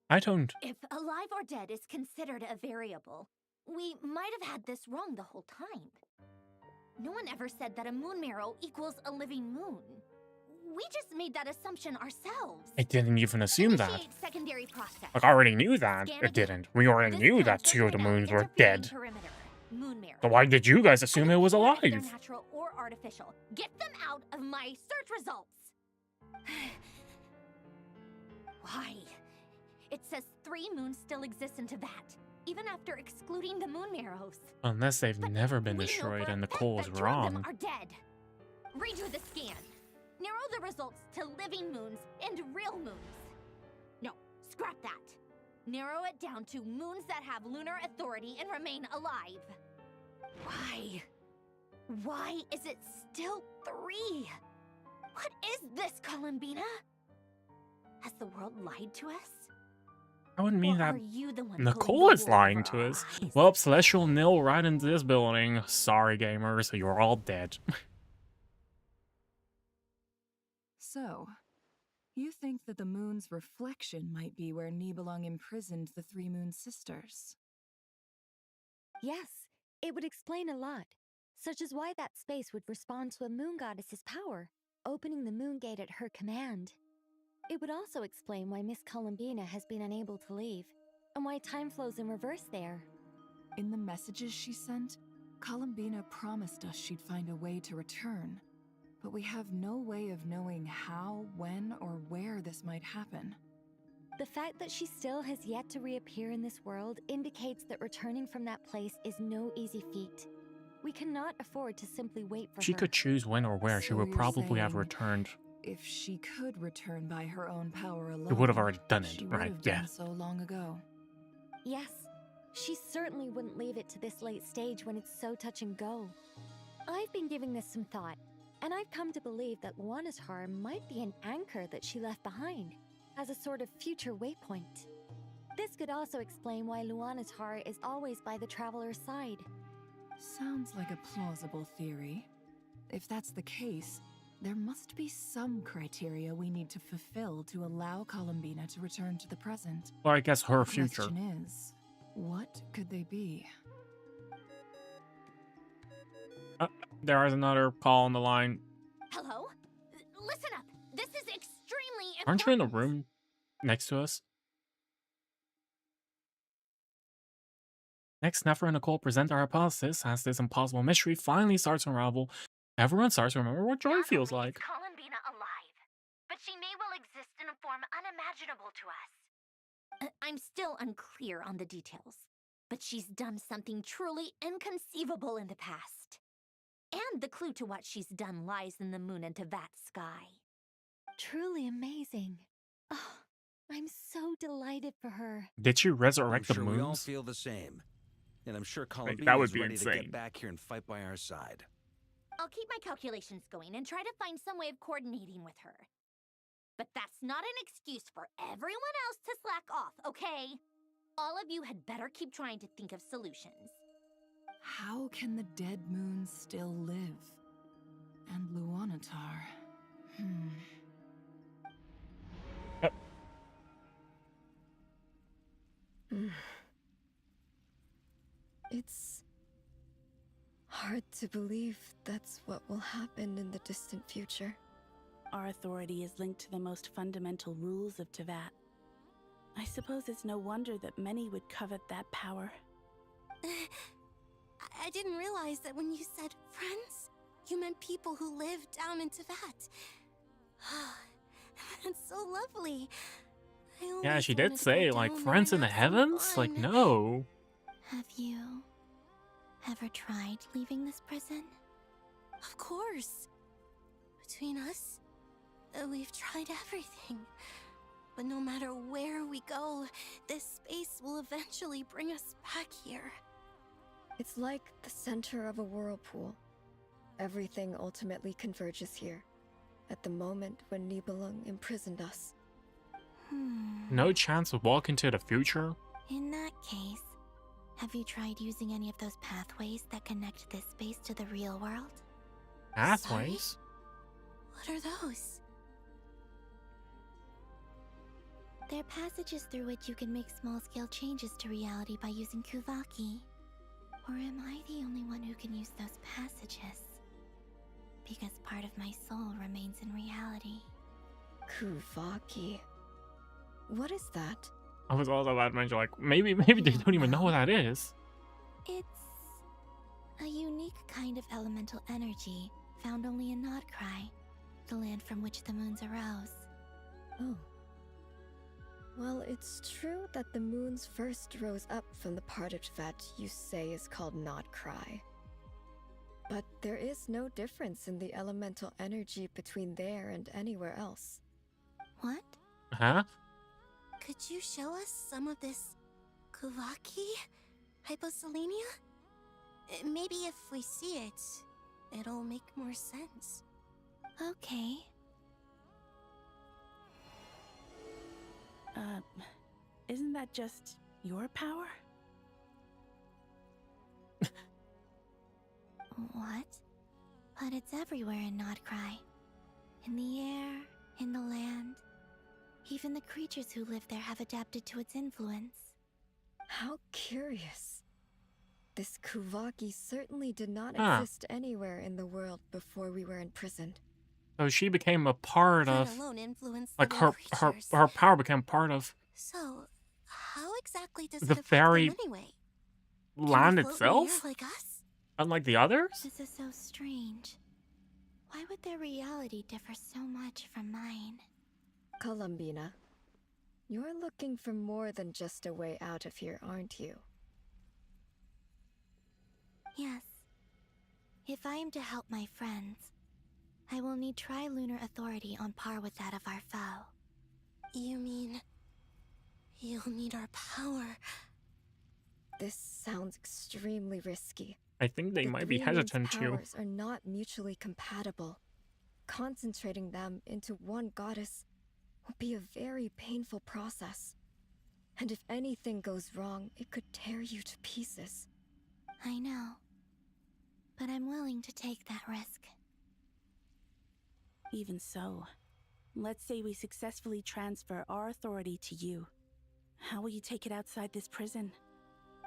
Speaker 1: I don't.
Speaker 2: If alive or dead is considered a variable, we might have had this wrong the whole time. No one ever said that a moon marrow equals a living moon. We just made that assumption ourselves.
Speaker 1: I didn't even assume that.
Speaker 2: Initiate secondary process.
Speaker 1: Like, I already knew that.
Speaker 2: Scan
Speaker 1: It
Speaker 2: again.
Speaker 1: didn't. We already
Speaker 2: This
Speaker 1: knew
Speaker 2: time
Speaker 1: that 2 of the
Speaker 2: filtering out
Speaker 1: moons were
Speaker 2: interfering
Speaker 1: dead.
Speaker 2: perimeter. Moon marrow.
Speaker 1: So why did you guys assume it was
Speaker 2: If they're
Speaker 1: alive?
Speaker 2: natural or artificial. Get them out of my search results. Why? It says 3 moons still exist in Teyvat, even after excluding the moon marrows.
Speaker 1: Unless they've never been
Speaker 2: We know
Speaker 1: destroyed
Speaker 2: for a
Speaker 1: and
Speaker 2: fact
Speaker 1: Nicole is
Speaker 2: that 2 of them
Speaker 1: wrong.
Speaker 2: are dead. Redo the scan. Narrow the results to living moons and real moons. No, scrap that. Narrow it down to moons that have lunar authority and remain alive. Why? Why is it still 3? What is this, Columbina? Has the world lied to us?
Speaker 1: I wouldn't mean
Speaker 2: Or
Speaker 1: that
Speaker 2: are you the one
Speaker 1: Nicole
Speaker 2: pulling
Speaker 1: is
Speaker 2: the wool
Speaker 1: lying
Speaker 2: over
Speaker 1: to
Speaker 2: our
Speaker 1: us.
Speaker 2: eyes?
Speaker 1: Well, Celestial nil right into this building. Sorry, gamers, you're all dead.
Speaker 4: So, you think that the moon's reflection might be where Nibelung imprisoned the 3 moon sisters?
Speaker 20: Yes, it would explain a lot, such as why that space would respond to a moon goddess's power, opening the moon gate at her command. It would also explain why Miss Columbina has been unable to leave, and why time flows in reverse there.
Speaker 4: In the messages she sent, Columbina promised us she'd find a way to return, but we have no way of knowing how, when, or where this might happen.
Speaker 20: The fact that she still has yet to reappear in this world indicates that returning from that place is no easy feat. We cannot afford to simply wait for
Speaker 1: If she
Speaker 20: her.
Speaker 1: could choose when or where, she
Speaker 4: So
Speaker 1: would
Speaker 4: you're
Speaker 1: probably have
Speaker 4: saying
Speaker 1: returned.
Speaker 4: If she could return by her own power alone,
Speaker 1: It would have already done it,
Speaker 4: she would
Speaker 1: right?
Speaker 4: have
Speaker 1: Yeah.
Speaker 4: done so long ago.
Speaker 20: Yes, she certainly wouldn't leave it to this late stage when it's so touch and go. I've been giving this some thought, and I've come to believe that Luanatar might be an anchor that she left behind, as a sort of future waypoint. This could also explain why Luanatar is always by the traveler's side.
Speaker 4: Sounds like a plausible theory. If that's the case, there must be some criteria we need to fulfill to allow Columbina to return to the present.
Speaker 1: Or I guess her
Speaker 4: The
Speaker 1: future.
Speaker 4: question is, what could they be?
Speaker 1: There is another call on the line.
Speaker 2: Hello? Listen up. This is extremely important.
Speaker 1: Aren't you in the room next to us? Next, Nefer and Nicole present our hypothesis as this impossible mystery finally starts to unravel. Everyone starts to remember what joy feels like.
Speaker 9: Columbina alive, but she may well exist in a form unimaginable to us.
Speaker 2: I'm still unclear on the details, but she's done something truly inconceivable in the past. And the clue to what she's done lies in the moon and Tevat sky.
Speaker 20: Truly amazing. Oh, I'm so delighted for her.
Speaker 1: Did she resurrect
Speaker 3: I'm
Speaker 1: the
Speaker 3: sure we all
Speaker 1: moons?
Speaker 3: feel the same. And I'm sure
Speaker 1: That
Speaker 3: Columbina
Speaker 1: would
Speaker 3: is
Speaker 1: be
Speaker 3: ready to
Speaker 1: insane.
Speaker 3: get back here and fight by our side.
Speaker 2: I'll keep my calculations going and try to find some way of coordinating with her. But that's not an excuse for everyone else to slack off, okay? All of you had better keep trying to think of solutions.
Speaker 4: How can the dead moon still live? And Luanatar?
Speaker 6: It's hard to believe that's what will happen in the distant future.
Speaker 22: Our authority is linked to the most fundamental rules of Tevat. I suppose it's no wonder that many would covet that power.
Speaker 18: I didn't realize that when you said friends, you meant people who live down in Tevat. That's so lovely.
Speaker 1: Yeah, she did say, like, friends in the heavens? Like, no.
Speaker 18: Have you ever tried leaving this prison? Of course. Between us, we've tried everything. But no matter where we go, this space will eventually bring us back here.
Speaker 6: It's like the center of a whirlpool. Everything ultimately converges here, at the moment when Nibelung imprisoned us.
Speaker 1: No chance of walking to the future?
Speaker 18: In that case, have you tried using any of those pathways that connect this space to the real world?
Speaker 1: Pathways?
Speaker 18: What are those? They're passages through which you can make small-scale changes to reality by using Kuvaki. Or am I the only one who can use those passages? Because part of my soul remains in reality.
Speaker 6: Kuvaki. What is that?
Speaker 1: I was also about to mention, like, maybe they don't even know what that is.
Speaker 18: It's a unique kind of elemental energy found only in Nodcry, the land from which the moons arose.
Speaker 6: Oh. Well, it's true that the moons first rose up from the part of Tevat you say is called Nodcry. But there is no difference in the elemental energy between there and anywhere else.
Speaker 18: What?
Speaker 1: Huh?
Speaker 18: Could you show us some of this Kuvaki hyposelenia? Maybe if we see it, it'll make more sense. Okay.
Speaker 22: Isn't that just your power?
Speaker 18: What? But it's everywhere in Nodcry. In the air, in the land. Even the creatures who live there have adapted to its influence.
Speaker 6: How curious. This Kuvaki certainly did not
Speaker 1: Huh.
Speaker 6: exist anywhere in the world before we were imprisoned.
Speaker 1: So she became a part
Speaker 18: Let
Speaker 1: of,
Speaker 18: alone influence
Speaker 1: like,
Speaker 18: living
Speaker 1: her
Speaker 18: creatures.
Speaker 1: power became part of
Speaker 18: So, how exactly does
Speaker 1: the
Speaker 18: it affect
Speaker 1: very
Speaker 18: them anyway?
Speaker 1: land
Speaker 18: Can we float in the
Speaker 1: itself?
Speaker 18: air like us?
Speaker 1: Unlike the others?
Speaker 18: This is so strange. Why would their reality differ so much from mine?
Speaker 6: Columbina, you're looking for more than just a way out of here, aren't you?
Speaker 18: Yes. If I am to help my friends, I will need tri-lunar authority on par with that of our foe. You mean... you'll need our power?
Speaker 6: This sounds extremely risky.
Speaker 1: I think they might be hesitant to.
Speaker 6: Powers are not mutually compatible. Concentrating them into one goddess will be a very painful process. And if anything goes wrong, it could tear you to pieces.
Speaker 18: I know. But I'm willing to take that risk.
Speaker 22: Even so, let's say we successfully transfer our authority to you. How will you take it outside this prison?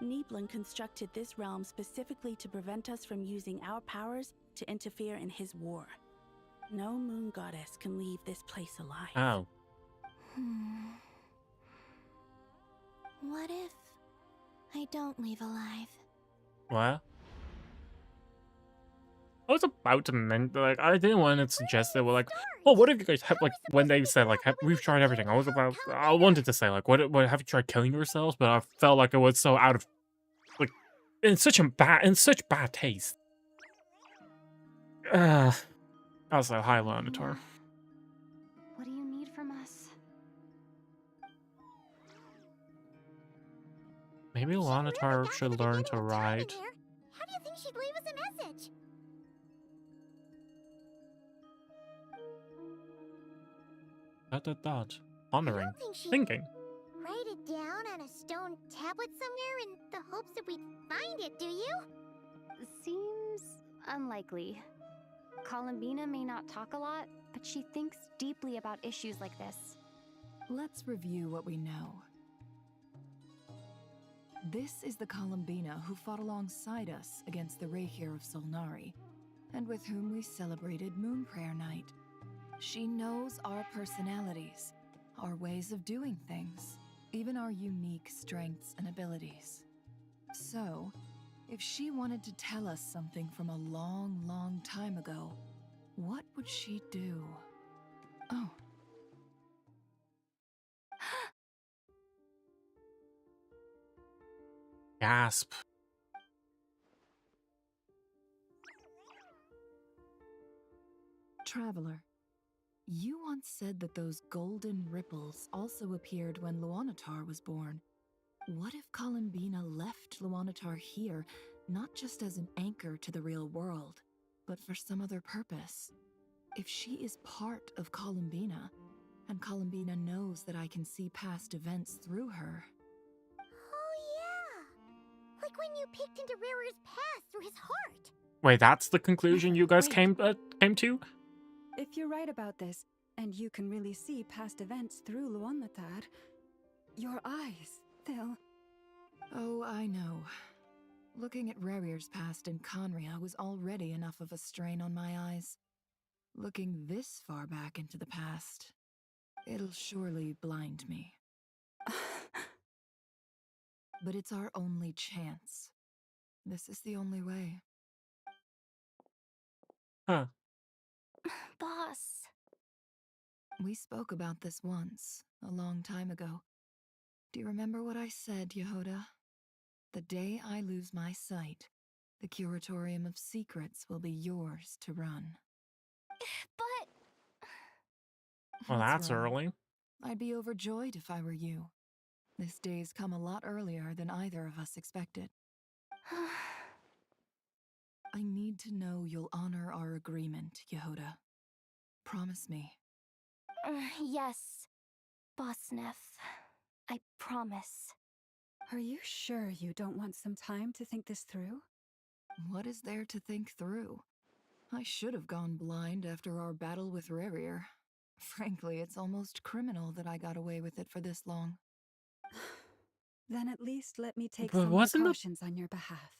Speaker 22: Nibelung constructed this realm specifically to prevent us from using our powers to interfere in his war. No moon goddess can leave this place alive.
Speaker 1: Oh.
Speaker 18: What if I don't leave alive?
Speaker 1: What? I was about to like, I didn't want to suggest that we're like, oh, what if you guys have, like, when they said, like, we've tried everything, I wanted to say, like, what have you tried killing yourselves? But I felt like it was so out of, like, in such bad taste. Also, hi, Lanator.
Speaker 12: What do you need from us?
Speaker 1: Maybe Lanator should learn to ride.
Speaker 9: How do you think she'd leave us a message?
Speaker 1: Pondering. Thinking.
Speaker 9: Write it down on a stone tablet somewhere in the hopes that we'd find it, do you?
Speaker 12: Seems unlikely. Columbina may not talk a lot, but she thinks deeply about issues like this.
Speaker 4: Let's review what we know. This is the Columbina who fought alongside us against the Rayhir of Solnari, and with whom we celebrated Moon Prayer Night. She knows our personalities, our ways of doing things, even our unique strengths and abilities. So, if she wanted to tell us something from a long, long time ago, what would she do? Oh.
Speaker 1: Gasp.
Speaker 4: Traveler, you once said that those golden ripples also appeared when Luanatar was born. What if Columbina left Luanatar here, not just as an anchor to the real world, but for some other purpose? If she is part of Columbina, and Columbina knows that I can see past events through her...
Speaker 9: Oh yeah! Like when you peeked into Rarer's past through his heart!
Speaker 1: Wait, that's the conclusion you guys came to?
Speaker 8: If you're right about this, and you can really see past events through Luanatar, your eyes, they'll...
Speaker 4: Oh, I know. Looking at Rerir's past in Conria was already enough of a strain on my eyes. Looking this far back into the past, it'll surely blind me. But it's our only chance. This is the only way.
Speaker 1: Huh.
Speaker 12: Boss.
Speaker 4: We spoke about this once, a long time ago. Do you remember what I said, Yehoda? The day I lose my sight, the Curatorium of Secrets will be yours to run.
Speaker 12: But...
Speaker 1: Well, that's
Speaker 4: wrong?
Speaker 1: early.
Speaker 4: I'd be overjoyed if I were you. This day's come a lot earlier than either of us expected. I need to know you'll honor our agreement, Yehoda. Promise me.
Speaker 12: Yes, Boss Neff. I promise.
Speaker 8: Are you sure you don't want some time to think this through?
Speaker 4: What is there to think through? I should have gone blind after our battle with Rerir. Frankly, it's almost criminal that I got away with it for this long.
Speaker 8: Then at least let me take
Speaker 1: But
Speaker 8: some
Speaker 1: wasn't the
Speaker 8: precautions on your behalf.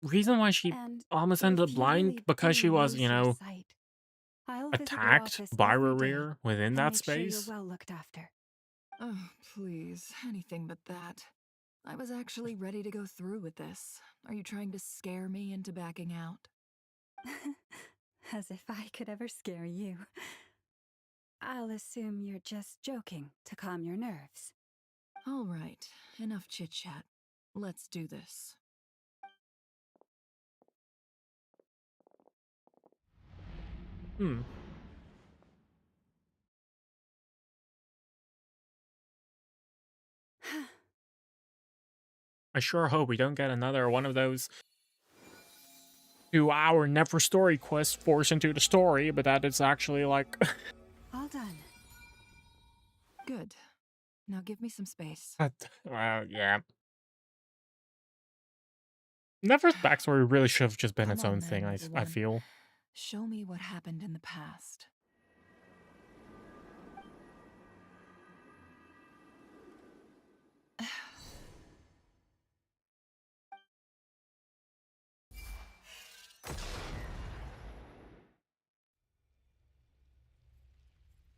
Speaker 1: reason why she
Speaker 8: And
Speaker 1: almost
Speaker 8: if
Speaker 1: ended up
Speaker 8: you
Speaker 1: blind
Speaker 8: really
Speaker 1: because
Speaker 8: do
Speaker 1: she was,
Speaker 8: lose
Speaker 1: you
Speaker 8: your
Speaker 1: know,
Speaker 8: sight, I'll visit your
Speaker 1: attacked
Speaker 8: office
Speaker 1: by
Speaker 8: every day
Speaker 1: Rerir within
Speaker 8: and
Speaker 1: that
Speaker 8: make sure
Speaker 1: space?
Speaker 8: you're well looked after.
Speaker 4: Oh, please, anything but that. I was actually ready to go through with this, Are you trying to scare me into backing out?
Speaker 8: As if I could ever scare you. I'll assume you're just joking to calm your nerves.
Speaker 4: All right, enough chit-chat. Let's do this.
Speaker 1: I sure hope we don't get another one of those 2-hour never story quests forced into the story, but that is actually like...
Speaker 8: All done.
Speaker 4: Good. Now give me some space.
Speaker 1: Well, yeah. Never's backstory really should have just been its own thing, I feel.
Speaker 4: Show me what happened in the past.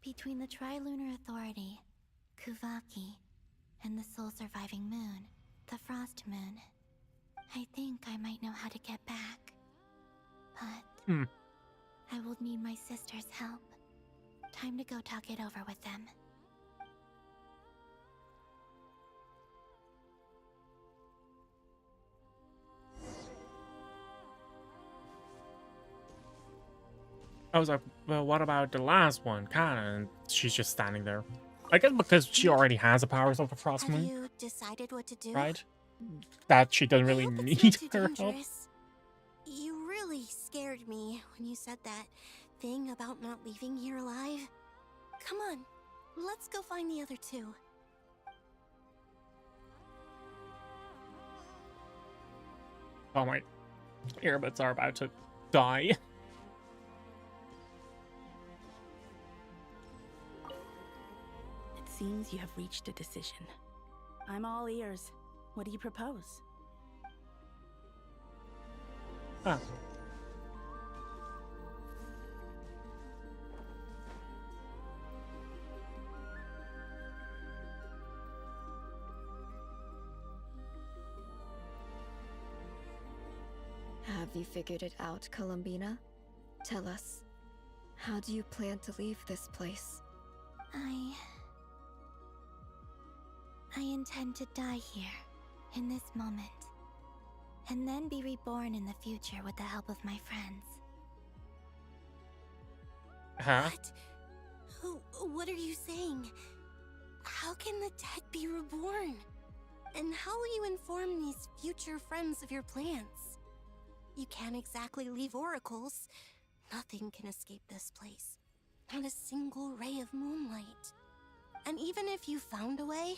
Speaker 9: Between the Trilunar Authority, Kuvaki, and the soul-surviving moon, the Frost Moon, I think I might know how to get back. But I will need my sister's help. Time to go talk it over with them.
Speaker 1: I was like, well, what about the last one? Kinda, and she's just standing there. I guess because she already has the powers of the Frost Moon.
Speaker 9: Have you decided what to do?
Speaker 1: Right? That she doesn't really need her help.
Speaker 9: You really scared me when you said that thing about not leaving here alive. Come on, let's go find the other two.
Speaker 1: Oh my earbuds are about to die.
Speaker 22: It seems you have reached a decision. I'm all ears. What do you propose?
Speaker 1: Huh.
Speaker 6: Have you figured it out, Columbina? Tell us. How do you plan to leave this place?
Speaker 9: I intend to die here, in this moment, and then be reborn in the future with the help of my friends.
Speaker 1: Huh?
Speaker 9: What are you saying? How can the dead be reborn? And how will you inform these future friends of your plans? You can't exactly leave oracles. Nothing can escape this place. Not a single ray of moonlight. And even if you found a way,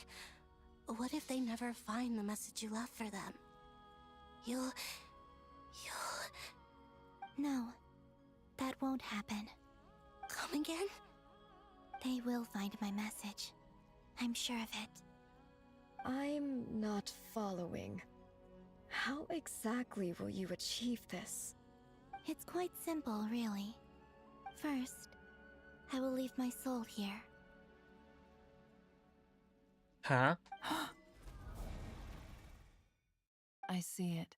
Speaker 9: what if they never find the message you left for them? You'll... No, that won't happen. Come again? They will find my message. I'm sure of it.
Speaker 6: I'm not following. How exactly will you achieve this?
Speaker 9: It's quite simple, really. First, I will leave my soul here.
Speaker 1: Huh?
Speaker 4: I see it.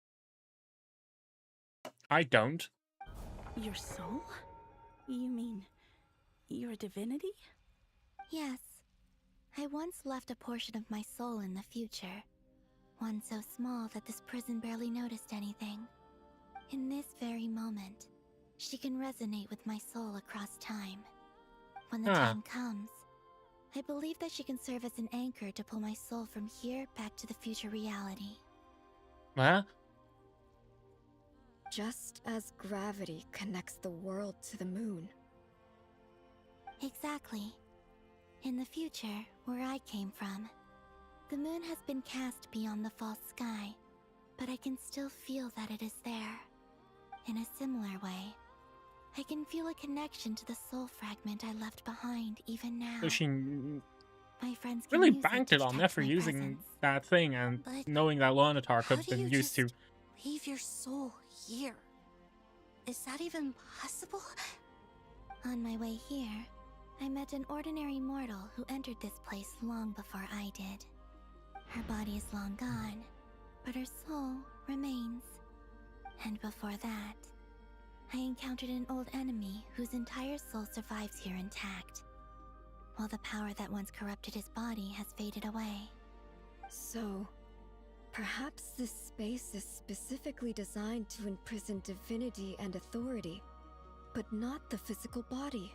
Speaker 1: I don't.
Speaker 22: Your soul? You mean you're a divinity?
Speaker 9: Yes. I once left a portion of my soul in the future. One so small that this prison barely noticed anything. In this very moment, she can resonate with my soul across time. When the time comes, I believe that she can serve as an anchor to pull my soul from here back to the future reality.
Speaker 1: Huh?
Speaker 6: Just as gravity connects the world to the moon.
Speaker 9: Exactly. In the future, where I came from, the moon has been cast beyond the false sky, but I can still feel that it is there. In a similar way, I can feel a connection to the soul fragment I left behind even now.
Speaker 1: So she
Speaker 9: My friends can
Speaker 1: really
Speaker 9: use
Speaker 1: banked
Speaker 9: to
Speaker 1: it on
Speaker 9: detect
Speaker 1: never
Speaker 9: my
Speaker 1: using
Speaker 9: presence.
Speaker 1: that thing and
Speaker 9: But
Speaker 1: knowing that Lonatar
Speaker 9: how
Speaker 1: could have
Speaker 9: do
Speaker 1: been
Speaker 9: you
Speaker 1: used to.
Speaker 9: just leave your soul here? Is that even possible? On my way here, I met an ordinary mortal who entered this place long before I did. Her body is long gone, but her soul
Speaker 18: remains. And before that, I encountered an old enemy whose entire soul survives here intact, while the power that once corrupted his body has faded away.
Speaker 6: So, perhaps this space is specifically designed to imprison divinity and authority, but not the physical body.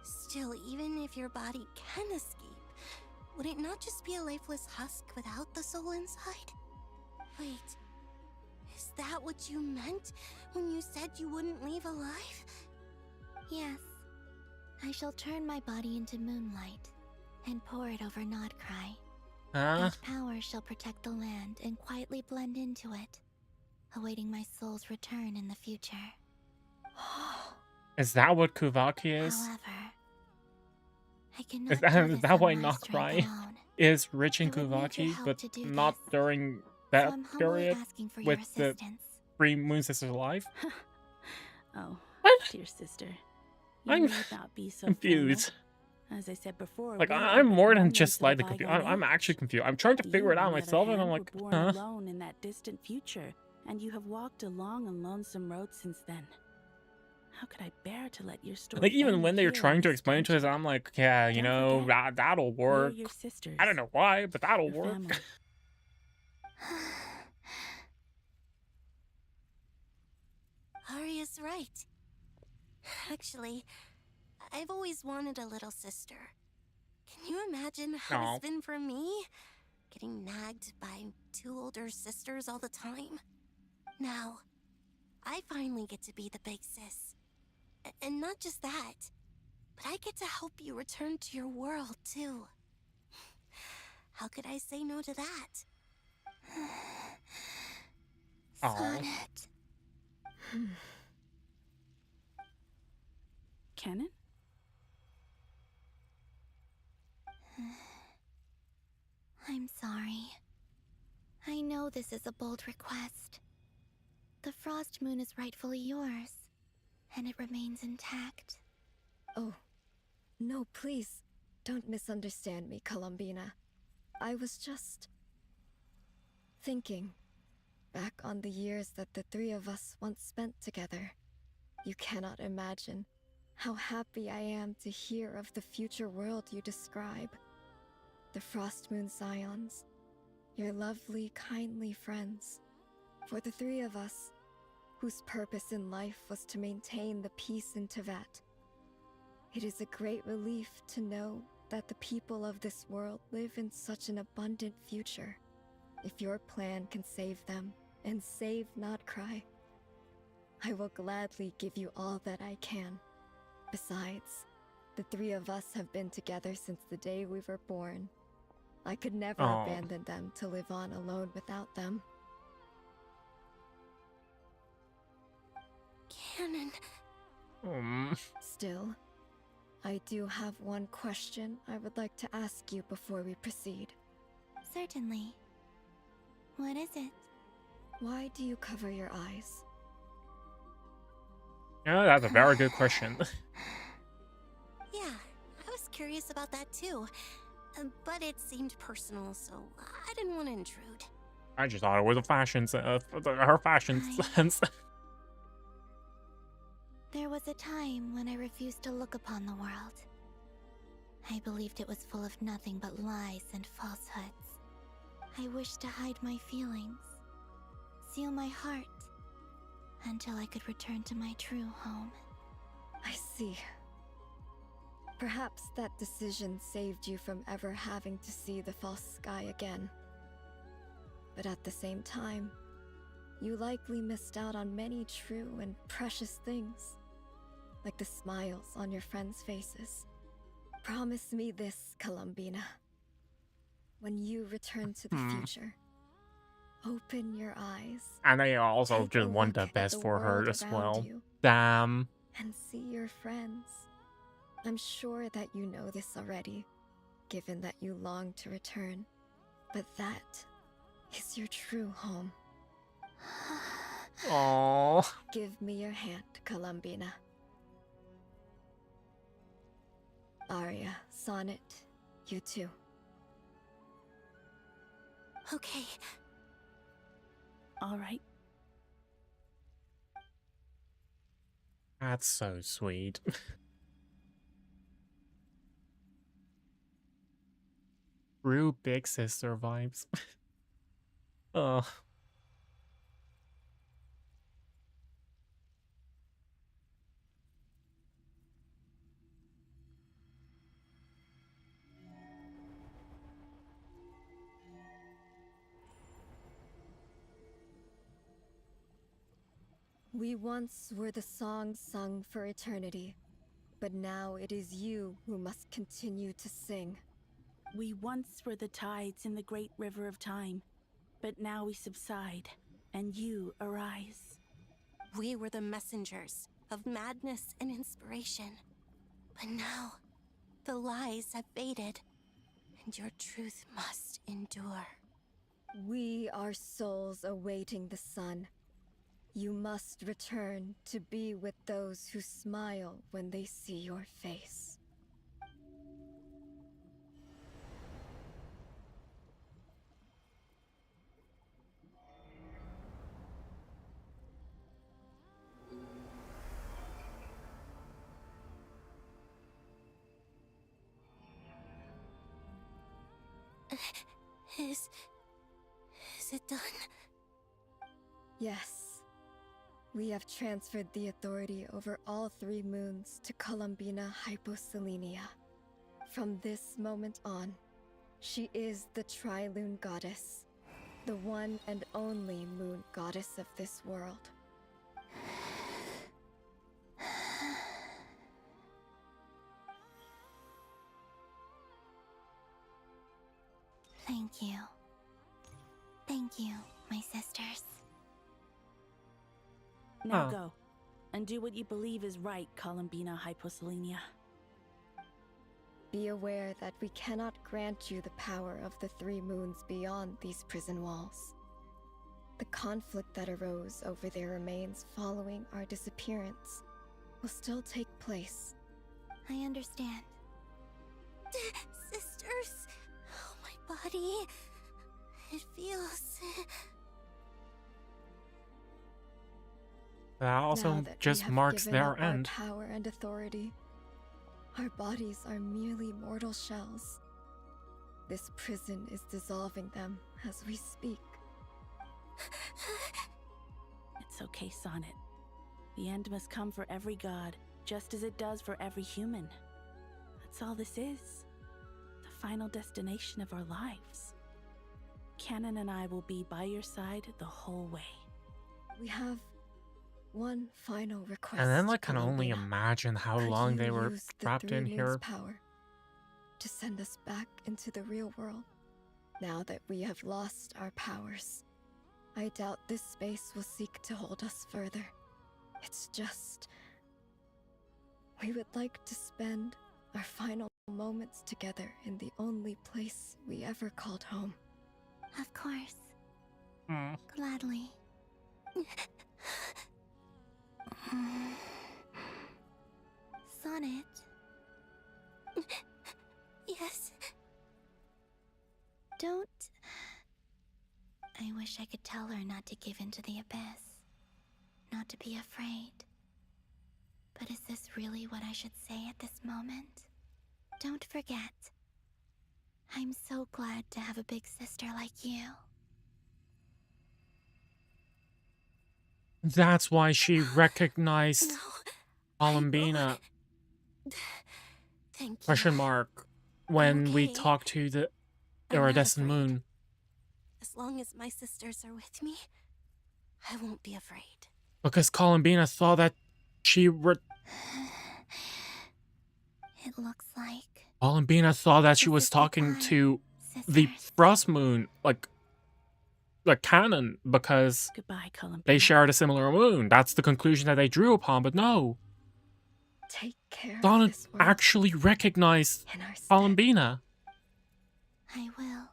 Speaker 9: Still, even if your body can escape, would it not just be a lifeless husk without the soul inside? Wait, is that what you meant when you said you wouldn't leave alive?
Speaker 18: Yes. I shall turn my body into moonlight and pour it over Nodcry. That power shall protect the land and quietly blend into it, awaiting my soul's return in the future.
Speaker 1: Is that what Kuvaki is?
Speaker 18: However, I
Speaker 1: Is
Speaker 18: cannot
Speaker 1: that,
Speaker 18: do
Speaker 1: is
Speaker 18: this
Speaker 1: that
Speaker 18: on
Speaker 1: why
Speaker 18: my strength
Speaker 1: Nokrai
Speaker 18: alone.
Speaker 1: is rich in
Speaker 18: I would need your
Speaker 1: Kuvaki,
Speaker 18: help
Speaker 1: but
Speaker 18: to do
Speaker 1: not
Speaker 18: this.
Speaker 1: during
Speaker 18: So
Speaker 1: that
Speaker 18: I'm humbly
Speaker 1: period
Speaker 18: asking for your
Speaker 1: with the
Speaker 18: assistance.
Speaker 1: 3 Moon Sisters alive?
Speaker 22: Oh,
Speaker 1: What?
Speaker 22: dear sister. You
Speaker 1: I'm
Speaker 22: need not be so
Speaker 1: confused.
Speaker 22: formal. As I said before,
Speaker 1: Like,
Speaker 22: we are
Speaker 1: I'm
Speaker 22: but
Speaker 1: more than
Speaker 22: remnants
Speaker 1: just
Speaker 22: of a
Speaker 1: like the confused.
Speaker 22: bygone
Speaker 1: I'm
Speaker 22: age.
Speaker 1: actually confused. I'm trying to figure it
Speaker 22: You,
Speaker 1: out
Speaker 22: on the
Speaker 1: myself,
Speaker 22: other
Speaker 1: and I'm
Speaker 22: hand,
Speaker 1: like,
Speaker 22: were born
Speaker 1: huh?
Speaker 22: alone in that distant future, and you have walked a long and lonesome road since then. How could I bear to let your story
Speaker 1: Like, even
Speaker 22: end
Speaker 1: when they're
Speaker 22: here
Speaker 1: trying
Speaker 22: in
Speaker 1: to
Speaker 22: this
Speaker 1: explain it to us, I'm like, yeah, you
Speaker 22: Don't
Speaker 1: know,
Speaker 22: forget,
Speaker 1: that'll
Speaker 22: we are
Speaker 1: work.
Speaker 22: your sisters.
Speaker 1: I don't know why, but that'll
Speaker 22: Your
Speaker 1: work.
Speaker 22: family.
Speaker 9: Arya's right. Actually, I've always wanted a little sister. Can you imagine how
Speaker 1: Aw.
Speaker 9: it's been for me? Getting nagged by 2 older sisters all the time. Now, I finally get to be the big sis. And not just that, but I get to help you return to your world, too. How could I say no to that?
Speaker 1: Aw.
Speaker 9: Sonnet.
Speaker 22: Canon?
Speaker 18: I'm sorry. I know this is a bold request. The Frost Moon is rightfully yours, and it remains intact.
Speaker 6: Oh, no, please, don't misunderstand me, Columbina. I was just thinking back on the years that the 3 of us once spent together. You cannot imagine how happy I am to hear of the future world you describe. The Frost Moon Scions, your lovely, kindly friends. For the 3 of us, whose purpose in life was to maintain the peace in Tevat. It is a great relief to know that the people of this world live in such an abundant future. If your plan can save them and save Nodcry, I will gladly give you all that I can. Besides, the 3 of us have been together since the day we were born. I could never abandon them to live on alone without them.
Speaker 9: Canon.
Speaker 6: Still, I do have one question I would like to ask you before we proceed.
Speaker 18: Certainly. What is it?
Speaker 6: Why do you cover your eyes?
Speaker 1: Yeah, that's a very good question.
Speaker 9: Yeah, I was curious about that too. But it seemed personal, so I didn't want to intrude.
Speaker 1: I just thought it was a fashion her fashion sense.
Speaker 18: There was a time when I refused to look upon the world. I believed it was full of nothing but lies and falsehoods. I wished to hide my feelings, seal my heart, until I could return to my true home.
Speaker 6: I see. Perhaps that decision saved you from ever having to see the false sky again. But at the same time, you likely missed out on many true and precious things, like the smiles on your friends' faces. Promise me this, Columbina. When you return to the future, open your eyes.
Speaker 1: And I also
Speaker 6: take
Speaker 1: just
Speaker 6: a
Speaker 1: want the
Speaker 6: look at
Speaker 1: best
Speaker 6: the
Speaker 1: for her
Speaker 6: world
Speaker 1: as
Speaker 6: around
Speaker 1: well.
Speaker 6: you
Speaker 1: Damn.
Speaker 6: and see your friends. I'm sure that you know this already, given that you long to return. But that is your true home.
Speaker 1: Aww.
Speaker 6: Give me your hand, Columbina. Arya, Sonnet, you too.
Speaker 9: Okay.
Speaker 22: All right.
Speaker 1: That's so sweet. True big sister vibes. Ugh.
Speaker 6: We once were the songs sung for eternity, but now it is you who must continue to sing.
Speaker 22: We once were the tides in the great river of time, but now we subside, and you arise.
Speaker 9: We were the messengers of madness and inspiration. But now, the lies have faded, and your truth must endure.
Speaker 6: We are souls awaiting the sun. You must return to be with those who smile when they see your face.
Speaker 9: Is it done?
Speaker 6: Yes. We have transferred the authority over all 3 moons to Columbina Hyposelenia. From this moment on, she is the Tri-Lune Goddess, the one and only moon goddess of this world.
Speaker 18: Thank you. Thank you, my sisters.
Speaker 22: Now go, and do what you believe is right, Columbina Hyposelenia.
Speaker 6: Be aware that we cannot grant you the power of the 3 moons beyond these prison walls. The conflict that arose over their remains following our disappearance will still take place.
Speaker 18: I understand.
Speaker 9: Sisters! Oh, my body. It feels...
Speaker 1: That also
Speaker 6: that
Speaker 1: just marks their end.
Speaker 6: Our power and authority. Our bodies are merely mortal shells. This prison is dissolving them as we speak.
Speaker 22: It's okay, Sonnet. The end must come for every god, just as it does for every human. That's all this is. The final destination of our lives. Canon and I will be by your side the whole way.
Speaker 6: We have one final request.
Speaker 1: And then I can only
Speaker 6: Columbina.
Speaker 1: imagine how
Speaker 6: Could
Speaker 1: long
Speaker 6: you
Speaker 1: they were
Speaker 6: use the
Speaker 1: trapped
Speaker 6: 3
Speaker 1: in
Speaker 6: moons'
Speaker 1: here.
Speaker 6: power to send us back into the real world? Now that we have lost our powers, I doubt this space will seek to hold us further. It's just... we would like to spend our final moments together in the only place we ever called home.
Speaker 18: Of course. Gladly. Sonnet.
Speaker 9: Yes.
Speaker 18: Don't... I wish I could tell her not to give in to the abyss. Not to be afraid. But is this really what I should say at this moment? Don't forget. I'm so glad to have a big sister like you.
Speaker 1: That's why she recognized Columbina
Speaker 9: Thank you.
Speaker 1: question mark when we
Speaker 9: okay.
Speaker 1: talked to the
Speaker 9: I'm not
Speaker 1: iridescent
Speaker 9: afraid.
Speaker 1: moon.
Speaker 9: As long as my sisters are with me, I won't be afraid.
Speaker 1: Because Columbina thought that she
Speaker 18: It looks like...
Speaker 1: Columbina thought that she was talking to the frost moon, like canon, because
Speaker 22: Goodbye, Columbina.
Speaker 1: they shared a similar moon. That's the conclusion that they drew upon, but no.
Speaker 6: Take care
Speaker 1: Donna
Speaker 6: of this world.
Speaker 1: actually recognized
Speaker 6: in our stead.
Speaker 1: Columbina.
Speaker 18: I will.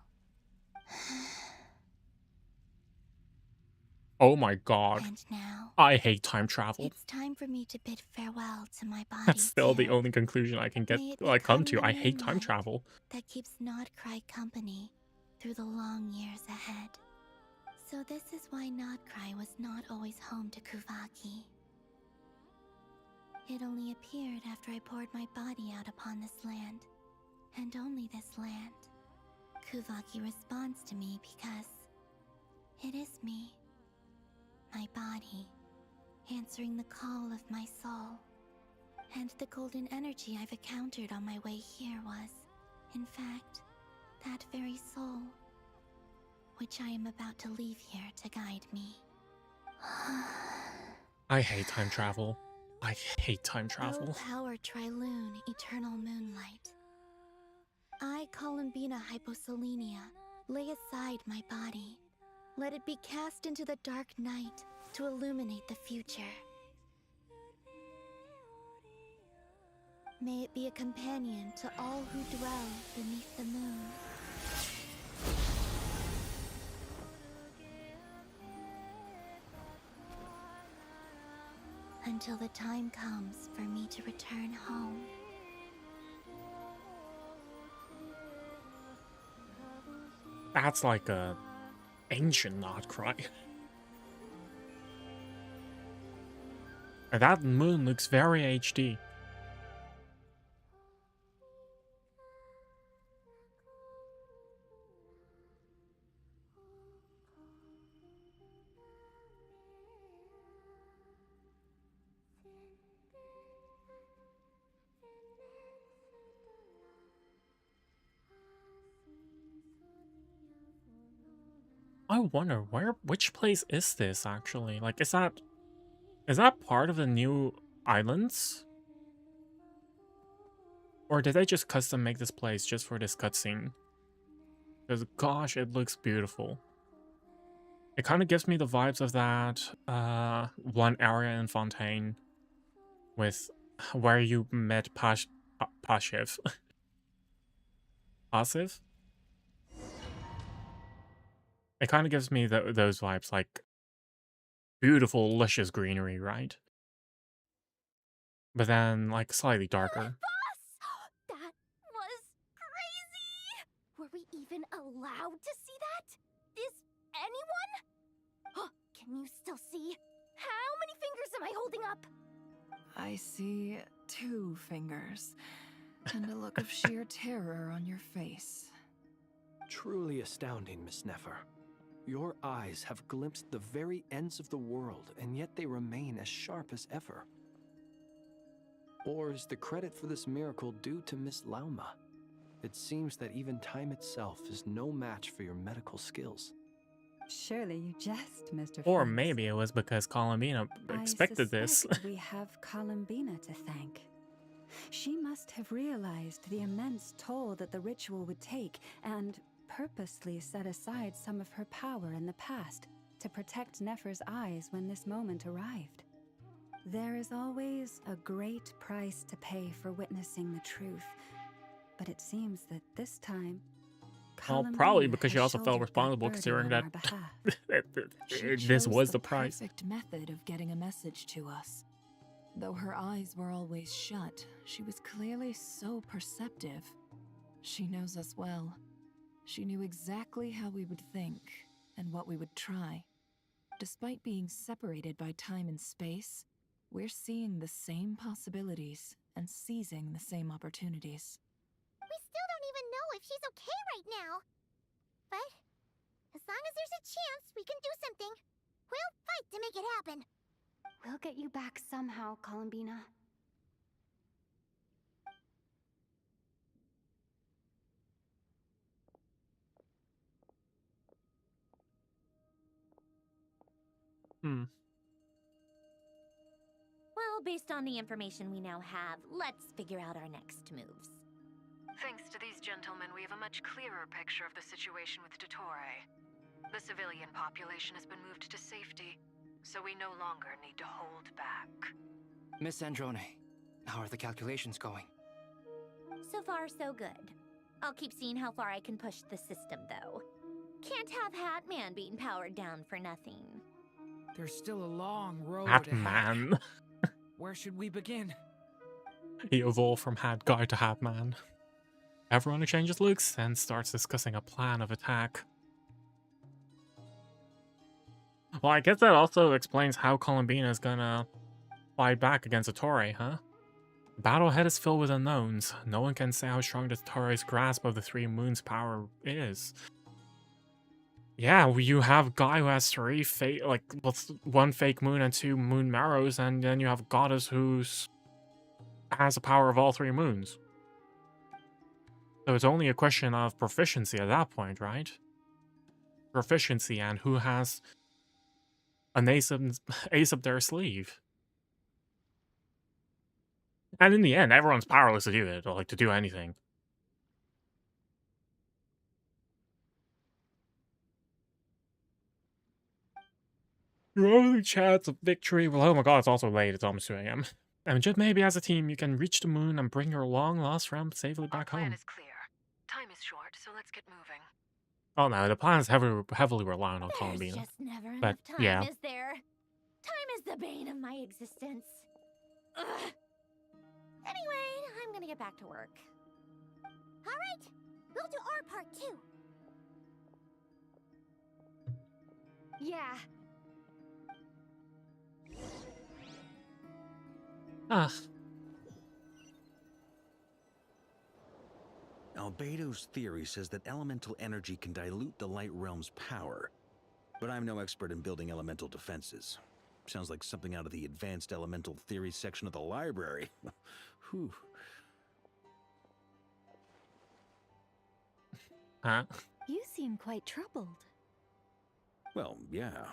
Speaker 1: Oh my god.
Speaker 18: And now,
Speaker 1: I hate time travel.
Speaker 18: it's time for me to bid farewell to my body.
Speaker 1: That's still the only conclusion I can get,
Speaker 18: May it
Speaker 1: like, come
Speaker 18: become
Speaker 1: to.
Speaker 18: the
Speaker 1: I hate time
Speaker 18: moonlight
Speaker 1: travel.
Speaker 18: that keeps Nod Cry company through the long years ahead. So this is why Nodcry was not always home to Kuvaki. It only appeared after I poured my body out upon this land, and only this land. Kuvaki responds to me because it is me, my body, answering the call of my soul. And the golden energy I've encountered on my way here was, in fact, that very soul, which I am about to leave here to guide me.
Speaker 1: I hate time travel. I hate time travel.
Speaker 18: O power Triloon, eternal moonlight. I, Columbina Hyposelenia, lay aside my body. Let it be cast into the dark night to illuminate the future. May it be a companion to all who dwell beneath the moon. Until the time comes for me to return home.
Speaker 1: That's like a ancient Nodcry. And that moon looks very HD. I wonder which place is this actually? Like, is that part of the new islands? Or did they just custom make this place just for this cutscene? Because gosh, it looks beautiful. It kind of gives me the vibes of that one area in Fontaine with where you met Pashiv. Pasif? It kind of gives me those vibes, like beautiful, luscious greenery, right? But then, like, slightly darker.
Speaker 2: That was crazy! Were we even allowed to see that? Is anyone? Can you still see? How many fingers am I holding up?
Speaker 4: I see 2 fingers, and a look of sheer terror on your face.
Speaker 5: Truly astounding, Miss Nefer. Your eyes have glimpsed the very ends of the world, and yet they remain as sharp as ever. Or is the credit for this miracle due to Miss Lauma? It seems that even time itself is no match for your medical skills.
Speaker 8: Surely you jest, Mr.
Speaker 1: Or
Speaker 8: Phelps.
Speaker 1: maybe it was because Columbina expected this.
Speaker 8: We have Columbina to thank. She must have realized the immense toll that the ritual would take and purposely set aside some of her power in the past to protect Nefer's eyes when this moment arrived. There is always a great price to pay for witnessing the truth, but it seems that this time,
Speaker 1: Well, probably because she also felt responsible considering that this was the price.
Speaker 4: Perfect method of getting a message to us. Though her eyes were always shut, she was clearly so perceptive. She knows us well. She knew exactly how we would think and what we would try. Despite being separated by time and space, we're seeing the same possibilities and seizing the same opportunities.
Speaker 2: We still don't even know if she's okay right now. But as long as there's a chance we can do something, we'll fight to make it happen.
Speaker 12: We'll get you back somehow, Columbina.
Speaker 2: Well, based on the information we now have, let's figure out our next moves.
Speaker 7: Thanks to these gentlemen, we have a much clearer picture of the situation with Dottore. The civilian population has been moved to safety, so we no longer need to hold back.
Speaker 19: Miss Androne, how are the calculations going?
Speaker 2: So far, so good. I'll keep seeing how far I can push the system, though. Can't have Hatman being powered down for nothing.
Speaker 16: There's still a long road
Speaker 1: Hatman.
Speaker 16: Where should we begin?
Speaker 1: He evolved from Hat Guy to Hatman. Everyone exchanges looks and starts discussing a plan of attack. Well, I guess that also explains how Columbina is gonna fight back against the Toray, huh? The battle ahead is filled with unknowns. No one can say how strong the Toray's grasp of the Three Moons' power is. Yeah, you have guy who has three fake, like, one fake moon and 2 moon marrows, and then you have goddess who's has the power of all 3 moons. So it's only a question of proficiency at that point, right? Proficiency and who has an ace up their sleeve. And in the end, everyone's powerless to do it, or like to do anything. Your only chance of victory, well, oh my god, it's also late, it's almost 2 a.m. And just maybe as a team, you can reach the moon and bring your long-lost realm safely back home.
Speaker 7: Plan is clear. Time is short, so let's get moving.
Speaker 1: Oh no, the plan is heavily reliant on
Speaker 2: There's
Speaker 1: Columbina.
Speaker 2: just never enough
Speaker 1: But,
Speaker 2: time,
Speaker 1: yeah.
Speaker 2: is there? Time is the bane of my existence. Ugh. Anyway, I'm gonna get back to work.
Speaker 9: All right, we'll do our part too.
Speaker 20: Yeah.
Speaker 1: Ah.
Speaker 3: Albedo's theory says that elemental energy can dilute the light realm's power. But I'm no expert in building elemental defenses. Sounds like something out of the advanced elemental theory section of the library. Whew.
Speaker 1: Huh?
Speaker 20: You seem quite troubled.
Speaker 3: Well, yeah.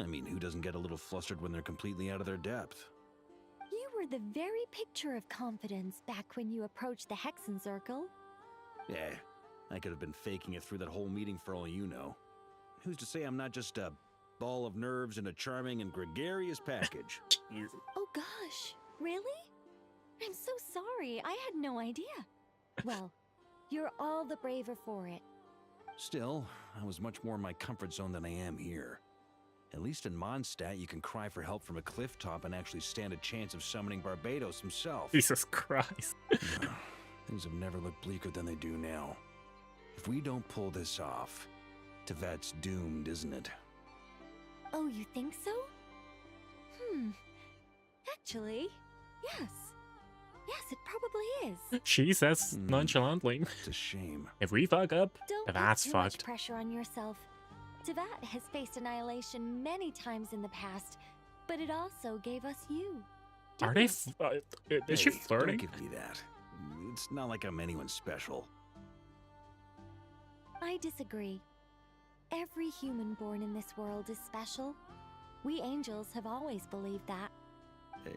Speaker 3: I mean, who doesn't get a little flustered when they're completely out of their depth?
Speaker 20: You were the very picture of confidence back when you approached the Hexen Circle.
Speaker 3: Yeah, I could have been faking it through that whole meeting for all you know. Who's to say I'm not just a ball of nerves in a charming and gregarious package?
Speaker 20: Oh gosh, really? I'm so sorry, I had no idea. Well, you're all the braver for it.
Speaker 3: Still, I was much more in my comfort zone than I am here. At least in Mondstadt, you can cry for help from a cliff top and actually stand a chance of summoning Barbados himself.
Speaker 1: Jesus Christ.
Speaker 3: Things have never looked bleaker than they do now. If we don't pull this off, Tevat's doomed, isn't it?
Speaker 20: Oh, you think so? Actually, yes. Yes, it probably is.
Speaker 1: She says nonchalantly.
Speaker 3: It's a shame.
Speaker 1: If we fuck up,
Speaker 20: Don't
Speaker 1: that's
Speaker 20: put too much
Speaker 1: fucked.
Speaker 20: pressure on yourself. Tevat has faced annihilation many times in the past, but it also gave us you.
Speaker 1: Are they? Is she
Speaker 3: Hey,
Speaker 1: flirting?
Speaker 3: Don't give me that. It's not like I'm anyone special.
Speaker 20: I disagree. Every human born in this world is special. We angels have always believed that.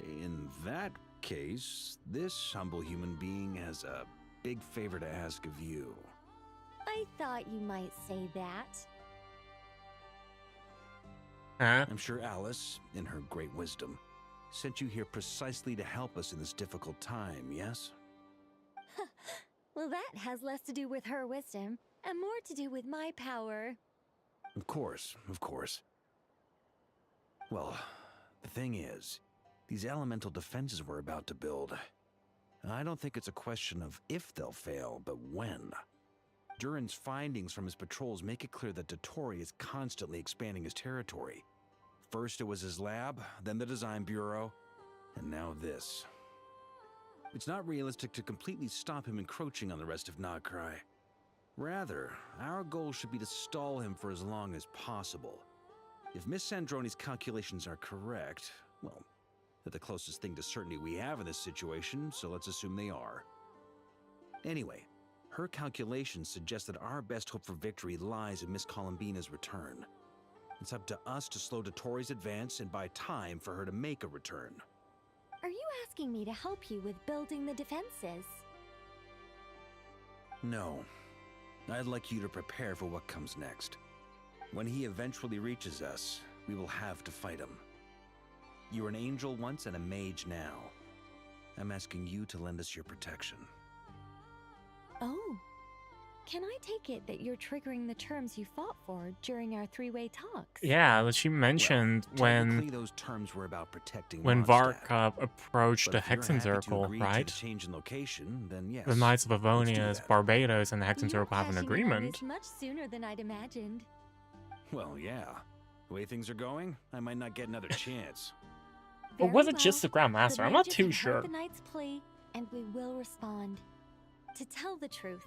Speaker 3: In that case, this humble human being has a big favor to ask of you.
Speaker 20: I thought you might say that.
Speaker 1: Huh?
Speaker 3: I'm sure Alice, in her great wisdom, sent you here precisely to help us in this difficult time, yes?
Speaker 20: Well, that has less to do with her wisdom and more to do with my power.
Speaker 3: Of course, of course. Well, the thing is, these elemental defenses we're about to build, I don't think it's a question of if they'll fail, but when. Durin's findings from his patrols make it clear that Dottore is constantly expanding his territory. First it was his lab, then the design bureau, and now this. It's not realistic to completely stop him encroaching on the rest of Nagcry. Rather, our goal should be to stall him for as long as possible. If Miss Sandroni's calculations are correct, well, they're the closest thing to certainty we have in this situation, so let's assume they are. Anyway, her calculations suggest that our best hope for victory lies in Miss Columbina's return. It's up to us to slow Dottore's advance and buy time for her to make a return.
Speaker 20: Are you asking me to help you with building the defenses?
Speaker 3: No. I'd like you to prepare for what comes next. When he eventually reaches us, we will have to fight him. You were an angel once and a mage now. I'm asking you to lend us your protection.
Speaker 20: Oh. Can I take it that you're triggering the terms you fought for during our three-way talks?
Speaker 1: Yeah, that she mentioned
Speaker 3: Technically, those terms were about protecting
Speaker 1: when
Speaker 3: Mondstadt.
Speaker 1: Vark approached the
Speaker 3: But if you're
Speaker 1: Hexen
Speaker 3: happy to
Speaker 1: Circle,
Speaker 3: agree to
Speaker 1: right?
Speaker 3: the change in location, then yes.
Speaker 1: The Knights of
Speaker 3: let's do
Speaker 1: Avonia's
Speaker 3: that.
Speaker 1: Barbados and the Hexen
Speaker 20: You're
Speaker 1: Circle have an
Speaker 20: cashing in on
Speaker 1: agreement.
Speaker 20: this much sooner than I'd imagined.
Speaker 3: Well, yeah. The way things are going, I might not get another chance.
Speaker 1: Or was it just the Grandmaster?
Speaker 20: The
Speaker 1: I'm not
Speaker 20: Mages
Speaker 1: too
Speaker 20: have
Speaker 1: sure.
Speaker 20: heard the knight's plea, and we will respond. To tell the truth,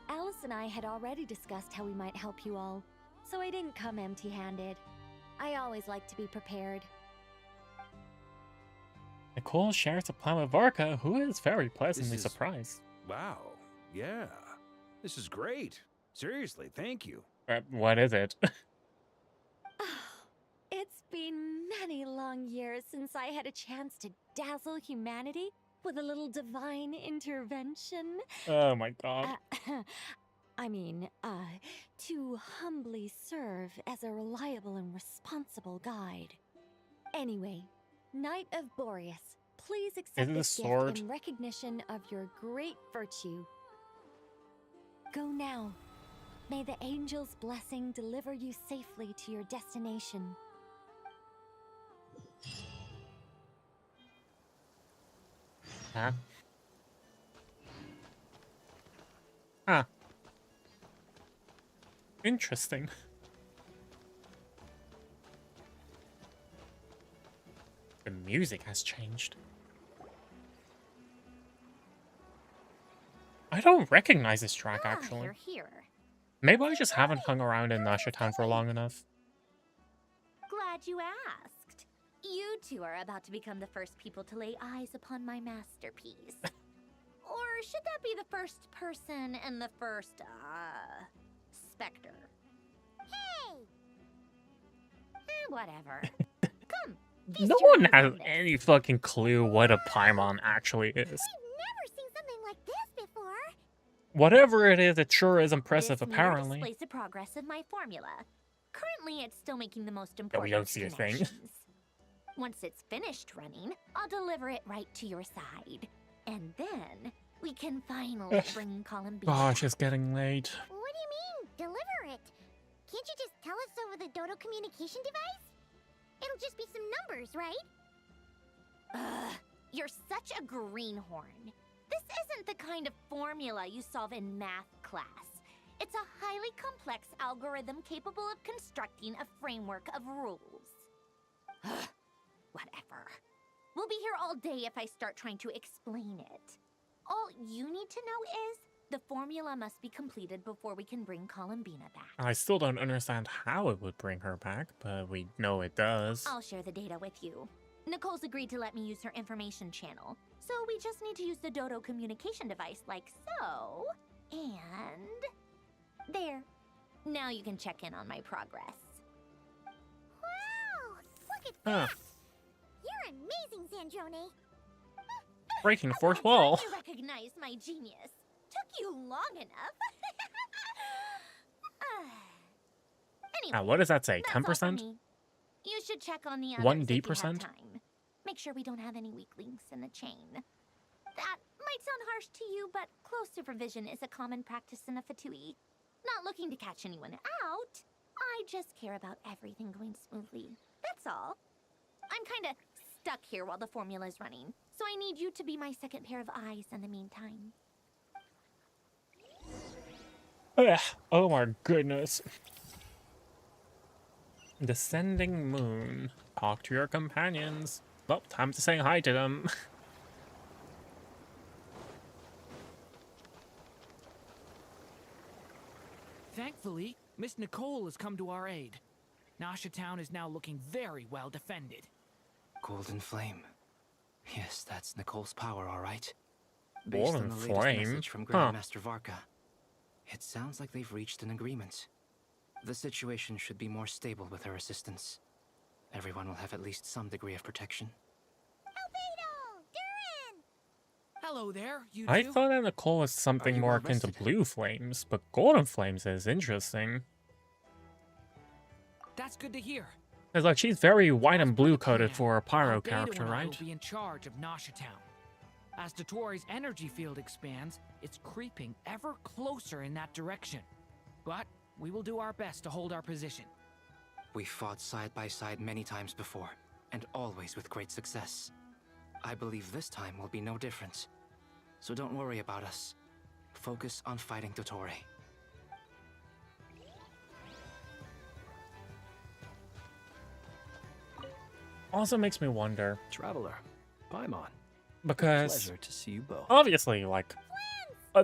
Speaker 20: Alice and I had already discussed how we might help you all, so I didn't come empty-handed. I always like to be prepared.
Speaker 1: Nicole shares a plan with Varka, who is very pleasantly
Speaker 3: This is-
Speaker 1: surprised.
Speaker 3: Wow, yeah. This is great. Seriously, thank you.
Speaker 1: What is it?
Speaker 20: It's been many long years since I had a chance to dazzle humanity with a little divine intervention.
Speaker 1: Oh my god.
Speaker 20: To humbly serve as a reliable and responsible guide. Anyway, Knight of Boreas, please accept
Speaker 1: Is it a
Speaker 20: this
Speaker 1: sword?
Speaker 20: gift in recognition of your great virtue. Go now. May the angel's blessing deliver you safely to your destination.
Speaker 1: Huh? Huh. Interesting. The music has changed. I don't recognize this track, actually.
Speaker 2: You're here.
Speaker 1: Maybe I just haven't hung around in Nasha Town for long enough.
Speaker 2: Glad you asked. You two are about to become the first people to lay eyes upon my masterpiece. Or should that be the first person and the first, specter? Hey! Whatever. Come.
Speaker 1: No one has any fucking clue what a Paimon actually is.
Speaker 2: Never seen something like this before.
Speaker 1: Whatever it is, it sure is impressive,
Speaker 2: This
Speaker 1: apparently.
Speaker 2: displays the progress of my formula. Currently, it's still making the most
Speaker 1: But
Speaker 2: important
Speaker 1: we don't see a thing.
Speaker 2: connections. Once it's finished running, I'll deliver it right to your side. And then, we can finally bring Columbine.
Speaker 1: Gosh, it's getting late.
Speaker 9: What do you mean, deliver it? Can't you just tell us over the Dodo communication device? It'll just be some numbers, right?
Speaker 2: Ugh, you're such a greenhorn. This isn't the kind of formula you solve in math class. It's a highly complex algorithm capable of constructing a framework of rules. Ugh, whatever. We'll be here all day if I start trying to explain it. All you need to know is the formula must be completed before we can bring Columbina back.
Speaker 1: I still don't understand how it would bring her back, but we know it does.
Speaker 2: I'll share the data with you. Nicole's agreed to let me use her information channel, so we just need to use the Dodo communication device like so. And... there. Now you can check in on my progress.
Speaker 9: Wow! Look at
Speaker 1: Huh.
Speaker 9: that! You're amazing, Sandrone.
Speaker 1: Breaking the fourth wall.
Speaker 2: You recognize my genius. Took you long enough. Anyway,
Speaker 1: What does that say?
Speaker 2: that's all for
Speaker 1: 10%?
Speaker 2: me. You should check on the others
Speaker 1: 1
Speaker 2: if you have
Speaker 1: D%?
Speaker 2: time. Make sure we don't have any weak links in the chain. That might sound harsh to you, but close supervision is a common practice in a Fatui. Not looking to catch anyone out. I just care about everything going smoothly. That's all. I'm kinda stuck here while the formula's running, so I need you to be my second pair of eyes in the meantime.
Speaker 1: Ugh, oh my goodness. Descending moon. Talk to your companions. Well, time to say hi to them.
Speaker 16: Thankfully, Miss Nicole has come to our aid. Nasha Town is now looking very well defended.
Speaker 19: Golden Flame. Yes, that's Nicole's power, all right. Based on
Speaker 1: Golden
Speaker 19: the latest
Speaker 1: Flame?
Speaker 19: message from
Speaker 1: Huh.
Speaker 19: Grandmaster Varka, it sounds like they've reached an agreement. The situation should be more stable with her assistance. Everyone will have at least some degree of protection.
Speaker 16: Hello there, you
Speaker 1: I
Speaker 16: two.
Speaker 1: thought that Nicole was something
Speaker 19: you
Speaker 1: more
Speaker 19: well
Speaker 1: akin to
Speaker 19: rested?
Speaker 1: blue flames, but golden flames is interesting.
Speaker 16: That's good to hear.
Speaker 1: Cause like she's very white and blue coded for a pyro
Speaker 16: Albedo
Speaker 1: character,
Speaker 16: and I
Speaker 1: right?
Speaker 16: will be in charge of Nasha Town. As Dotori's energy field expands, it's creeping ever closer in that direction. But we will do our best to hold our position.
Speaker 19: We fought side by side many times before, and always with great success. I believe this time will be no different. So don't worry about us. Focus on fighting Dotore.
Speaker 1: also makes me wonder.
Speaker 5: Traveler, Paimon.
Speaker 1: Because
Speaker 5: Pleasure to see you both.
Speaker 1: obviously, like,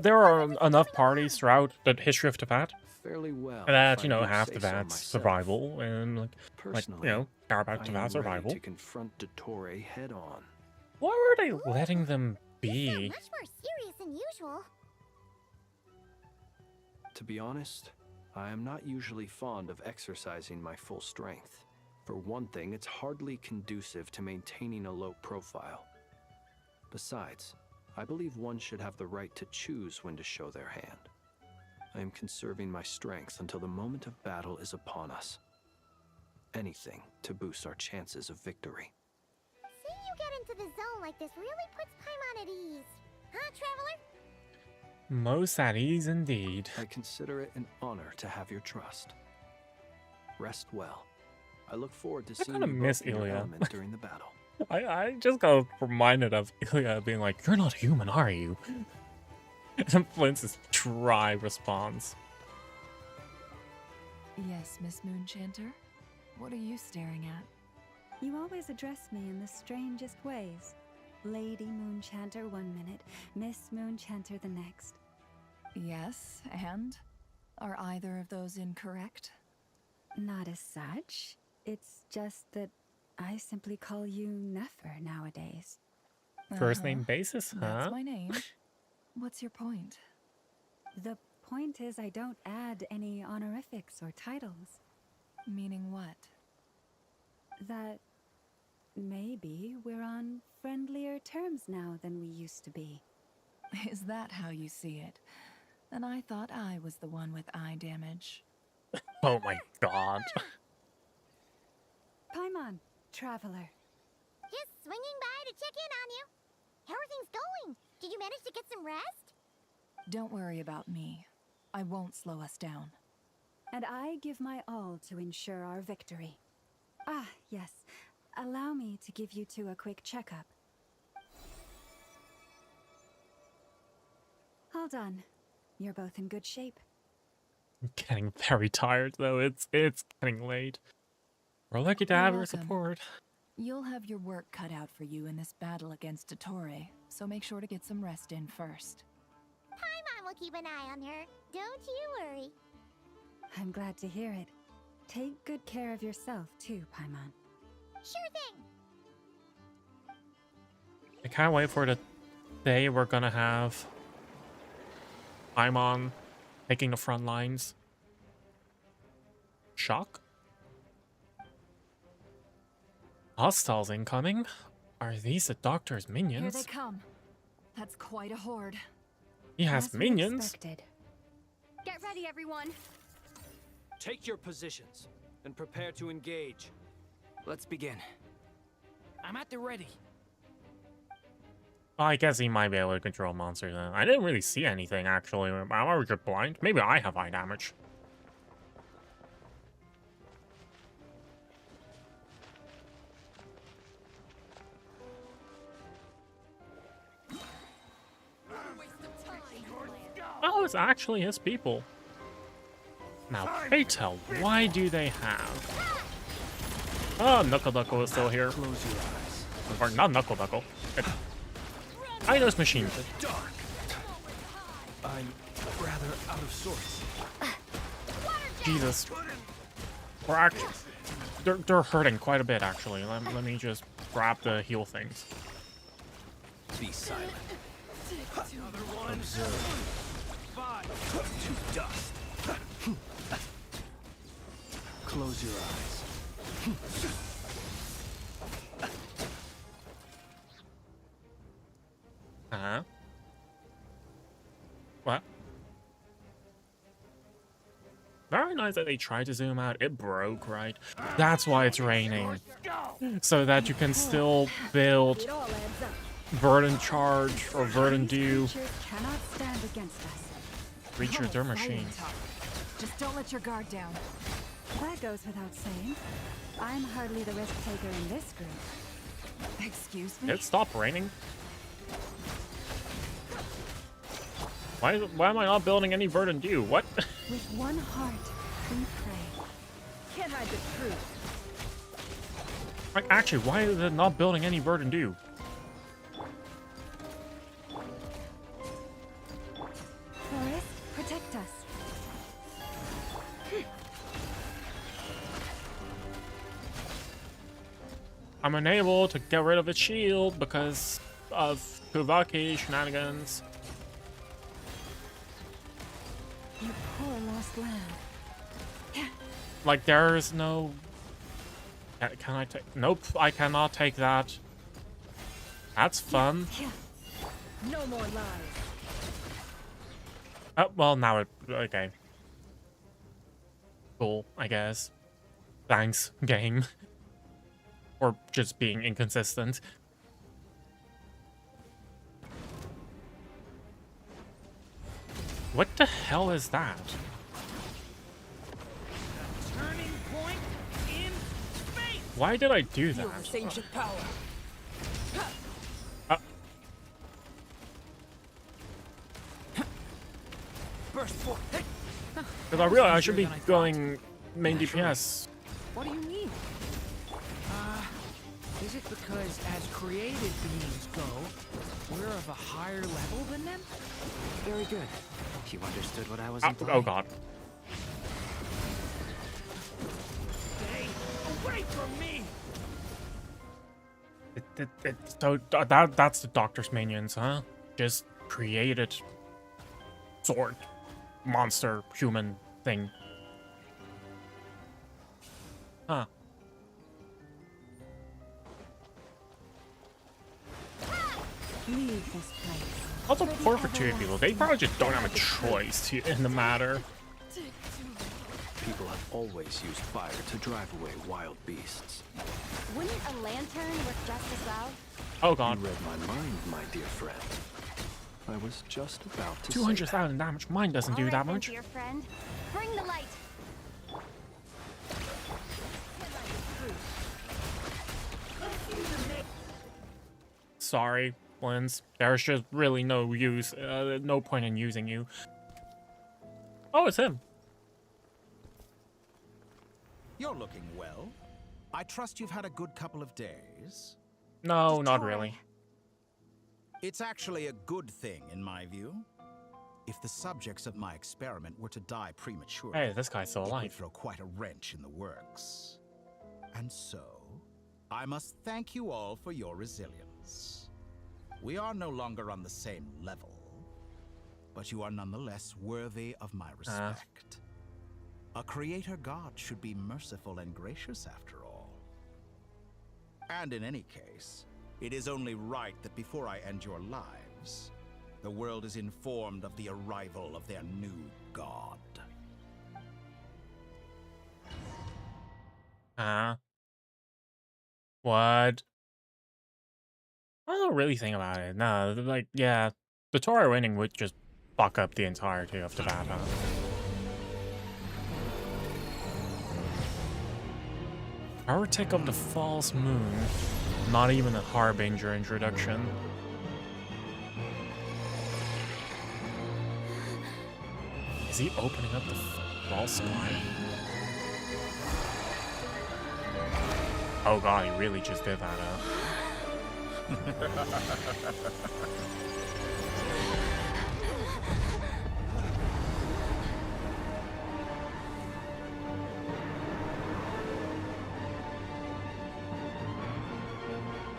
Speaker 1: there are enough parties throughout the history of Teyvat
Speaker 5: Fairly well.
Speaker 1: that,
Speaker 5: if
Speaker 1: you
Speaker 5: I
Speaker 1: know,
Speaker 5: do
Speaker 1: have
Speaker 5: say so
Speaker 1: Teyvat's
Speaker 5: myself.
Speaker 1: survival and, like,
Speaker 5: Personally,
Speaker 1: you know, care about
Speaker 5: I am
Speaker 1: Teyvat's
Speaker 5: ready
Speaker 1: survival.
Speaker 5: to confront Dottore head on.
Speaker 1: Why were they letting them be?
Speaker 2: Much more serious than usual.
Speaker 5: To be honest, I am not usually fond of exercising my full strength. For one thing, it's hardly conducive to maintaining a low profile. Besides, I believe one should have the right to choose when to show their hand. I am conserving my strength until the moment of battle is upon us. Anything to boost our chances of victory.
Speaker 2: Seeing you get into the zone like this really puts Paimon at ease. Huh, Traveler?
Speaker 1: Most at ease indeed.
Speaker 5: I consider it an honor to have your trust. Rest well. I look forward to seeing
Speaker 1: kinda
Speaker 5: you
Speaker 1: miss
Speaker 5: both in your
Speaker 1: Ilya.
Speaker 5: element during the battle.
Speaker 1: I just got reminded of Ilya being like, "You're not human, are you?" And Flintz's dry response.
Speaker 4: Yes, Miss Moonchanter? What are you staring at?
Speaker 8: You always address me in the strangest ways. Lady Moonchanter 1 minute, Miss Moonchanter the next.
Speaker 4: Yes, and? Are either of those incorrect?
Speaker 8: Not as such. It's just that I simply call you Nefer nowadays.
Speaker 1: First name basis, huh?
Speaker 4: That's my name. What's your point?
Speaker 8: The point is I don't add any honorifics or titles.
Speaker 4: Meaning what?
Speaker 8: That maybe we're on friendlier terms now than we used to be.
Speaker 4: Is that how you see it? And I thought I was the one with eye damage.
Speaker 1: Oh my god.
Speaker 8: Paimon, Traveler.
Speaker 2: Just swinging by to check in on you. How are things going? Did you manage to get some rest?
Speaker 4: Don't worry about me. I won't slow us down.
Speaker 8: And I give my all to ensure our victory. Ah, yes. Allow me to give you two a quick checkup. All done. You're both in good shape.
Speaker 1: I'm getting very tired though. It's getting late. We're lucky to
Speaker 4: You're
Speaker 1: have your
Speaker 4: welcome.
Speaker 1: support.
Speaker 4: You'll have your work cut out for you in this battle against Dottore, so make sure to get some rest in first.
Speaker 2: Paimon will keep an eye on her. Don't you worry.
Speaker 8: I'm glad to hear it. Take good care of yourself too, Paimon.
Speaker 2: Sure thing.
Speaker 1: I can't wait for the day we're gonna have Paimon taking the front lines. Shock? Hostiles incoming? Are these the Doctor's
Speaker 7: Here
Speaker 1: minions?
Speaker 7: they come. That's quite a horde.
Speaker 1: He has
Speaker 8: As we
Speaker 1: minions?
Speaker 8: expected.
Speaker 7: Get ready, everyone.
Speaker 5: Take your positions and prepare to engage.
Speaker 19: Let's begin.
Speaker 16: I'm at the ready.
Speaker 1: I guess he might be able to control monsters then. I didn't really see anything actually. Am I just blind? Maybe I have eye damage. Oh, it's actually his people. Now, pray tell, why do they have... Oh, Knuckle Duckle is still here.
Speaker 5: Close your eyes.
Speaker 1: Or not Knuckle Duckle. Inos Machine.
Speaker 5: Dark. I'm rather out of sorts.
Speaker 1: Jesus. We're actually... They're hurting quite a bit, actually. Let me just grab the heal things.
Speaker 5: Be silent. Observe. To dust. Close your eyes.
Speaker 1: Uh-huh. What? Very nice that they tried to zoom out. It broke, right? That's why it's raining. So that you can still build Verdant Charge or Verdant Dew.
Speaker 8: Creatures cannot stand against us.
Speaker 1: Creatures are machines.
Speaker 7: Just don't let your guard down.
Speaker 8: That goes without saying. I'm hardly the risk taker in this group.
Speaker 7: Excuse me?
Speaker 1: It stopped raining. Why am I not building any Verdant Dew? What?
Speaker 8: With one heart, we pray.
Speaker 7: Can't hide the truth.
Speaker 1: Like, actually, why is it not building any Verdant Dew?
Speaker 8: Forest, protect us.
Speaker 1: I'm unable to get rid of its shield because of Kuvaki shenanigans.
Speaker 8: You poor lost lamb.
Speaker 1: Like, there's no... Can I take... Nope, I cannot take that. That's fun.
Speaker 4: No more lies.
Speaker 1: Oh, well, now it... Okay. Cool, I guess. Thanks, game. Or just being inconsistent. What the hell is that?
Speaker 16: Turning point in space.
Speaker 1: Why did I do that?
Speaker 4: Ancient power.
Speaker 16: Burst forth.
Speaker 1: Because I realize I should be going main DPS.
Speaker 16: What do you mean? Is it because as created beings go, we're of a higher level than them?
Speaker 19: Very good. You understood what I was
Speaker 1: Oh god.
Speaker 16: Stay away from me!
Speaker 1: So that's the Doctor's minions, huh? Just created sword, monster, human thing. Huh.
Speaker 8: Leave this place.
Speaker 1: Also, poor for two people. They probably just don't have a choice in the matter.
Speaker 5: People have always used fire to drive away wild beasts.
Speaker 20: Wouldn't a lantern work just as well?
Speaker 1: Oh god.
Speaker 5: You read my mind, my dear friend. I was just about to
Speaker 1: 200,000 damage. Mine doesn't do that much.
Speaker 20: Dear friend, bring the light.
Speaker 1: Sorry, Blins. There's just really no use, no point in using you. Oh, it's him.
Speaker 11: You're looking well. I trust you've had a good couple of days.
Speaker 1: No, not really.
Speaker 11: It's actually a good thing, in my view. If the subjects of my experiment were to die prematurely,
Speaker 1: Hey, this guy's still
Speaker 11: it would
Speaker 1: alive.
Speaker 11: throw quite a wrench in the works. And so, I must thank you all for your resilience. We are no longer on the same level, but you are nonetheless worthy of my respect. A creator god should be merciful and gracious after all. And in any case, it is only right that before I end your lives, the world is informed of the arrival of their new god.
Speaker 1: What? I don't really think about it. No, like, yeah, the Tora winning would just fuck up the entirety of the battle. Heretic of the False Moon. Not even a Harbinger introduction. Is he opening up the false sky? Oh god, he really just did that,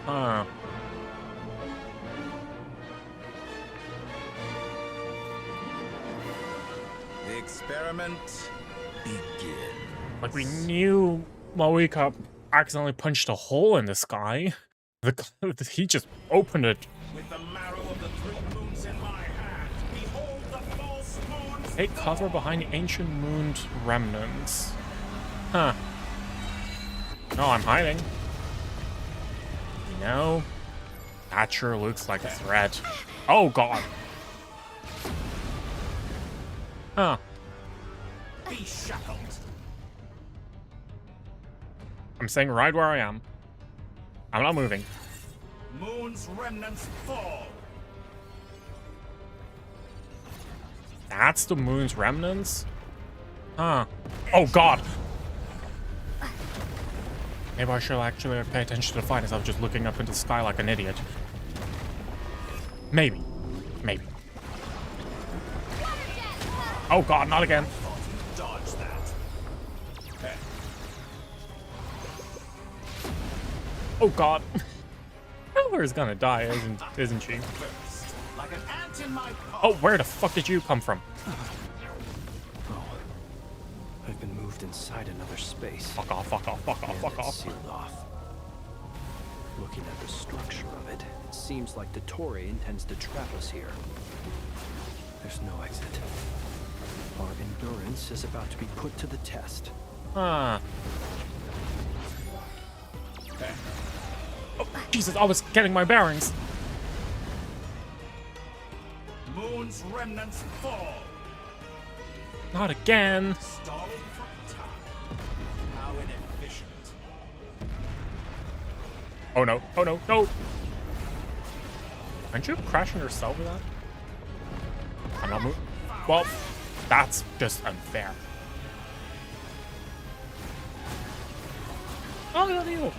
Speaker 1: Huh.
Speaker 11: The experiment begins.
Speaker 1: Like, we knew Moika accidentally punched a hole in the sky. He just opened it.
Speaker 11: With the marrow of the three moons in my hand, behold the false moons.
Speaker 1: Take cover behind the ancient moon's remnants. Huh. No, I'm hiding. No. That sure looks like a threat. Oh god. Huh.
Speaker 11: Be shackled.
Speaker 1: I'm staying right where I am. I'm not moving.
Speaker 11: Moon's remnants fall.
Speaker 1: That's the moon's remnants? Huh. Oh god. Maybe I should actually pay attention to the fight instead of just looking up into the sky like an idiot. Maybe. Maybe. Oh god, not again.
Speaker 11: Dodge that. Hey.
Speaker 1: Oh god. Eller's gonna die, isn't she?
Speaker 11: Like an ant in my
Speaker 1: Oh, where the fuck did you come from?
Speaker 5: Oh. I've been moved inside another space.
Speaker 1: Fuck off, fuck off, fuck off,
Speaker 5: And
Speaker 1: fuck
Speaker 5: it's
Speaker 1: off.
Speaker 5: sealed off. Looking at the structure of it, it seems like the Torre intends to trap us here. There's no exit. Our endurance is about to be put to the test.
Speaker 1: Huh. Oh, Jesus, I was getting my bearings.
Speaker 11: Moon's remnants fall.
Speaker 1: Not again.
Speaker 11: Stalling for time. How inefficient.
Speaker 1: Oh no, oh no, no. Aren't you crashing yourself with that? I'm not moving. Well, that's just unfair. Oh, no, no.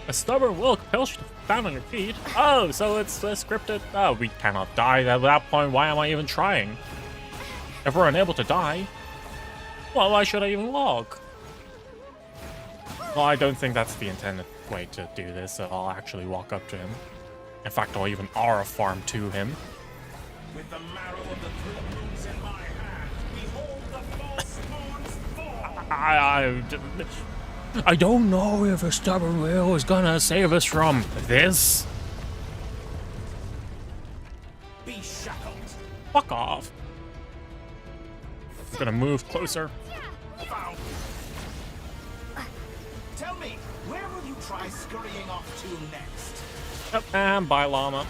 Speaker 1: A stubborn will compels you to stand on your feet. Oh, so it's scripted. Oh, we cannot die. At that point, why am I even trying? If we're unable to die, well, why should I even log? Well, I don't think that's the intended way to do this, so I'll actually walk up to him. In fact, I'll even aura farm to him.
Speaker 11: With the marrow of the three moons in my hand, behold the false moon's fall.
Speaker 1: I don't know if a stubborn will is gonna save us from this.
Speaker 11: Be shackled.
Speaker 1: Fuck off. I'm gonna move closer.
Speaker 11: Found. Tell me, where will you try scurrying off to next?
Speaker 1: Oh, and bye, llama.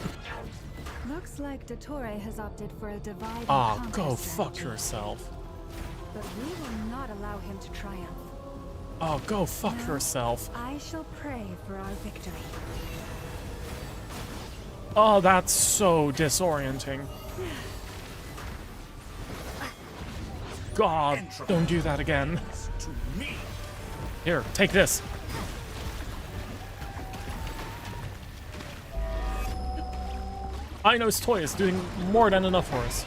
Speaker 8: Looks like Dottore has opted for a divide and
Speaker 1: Ah,
Speaker 8: conquer
Speaker 1: go
Speaker 8: strategy.
Speaker 1: fuck yourself.
Speaker 8: But we will not allow him to triumph.
Speaker 1: Oh, go fuck
Speaker 8: Now,
Speaker 1: yourself.
Speaker 8: I shall pray for our victory.
Speaker 1: Oh, that's so disorienting. God, don't do that again. Here, take this. I know his toy is doing more than enough for us.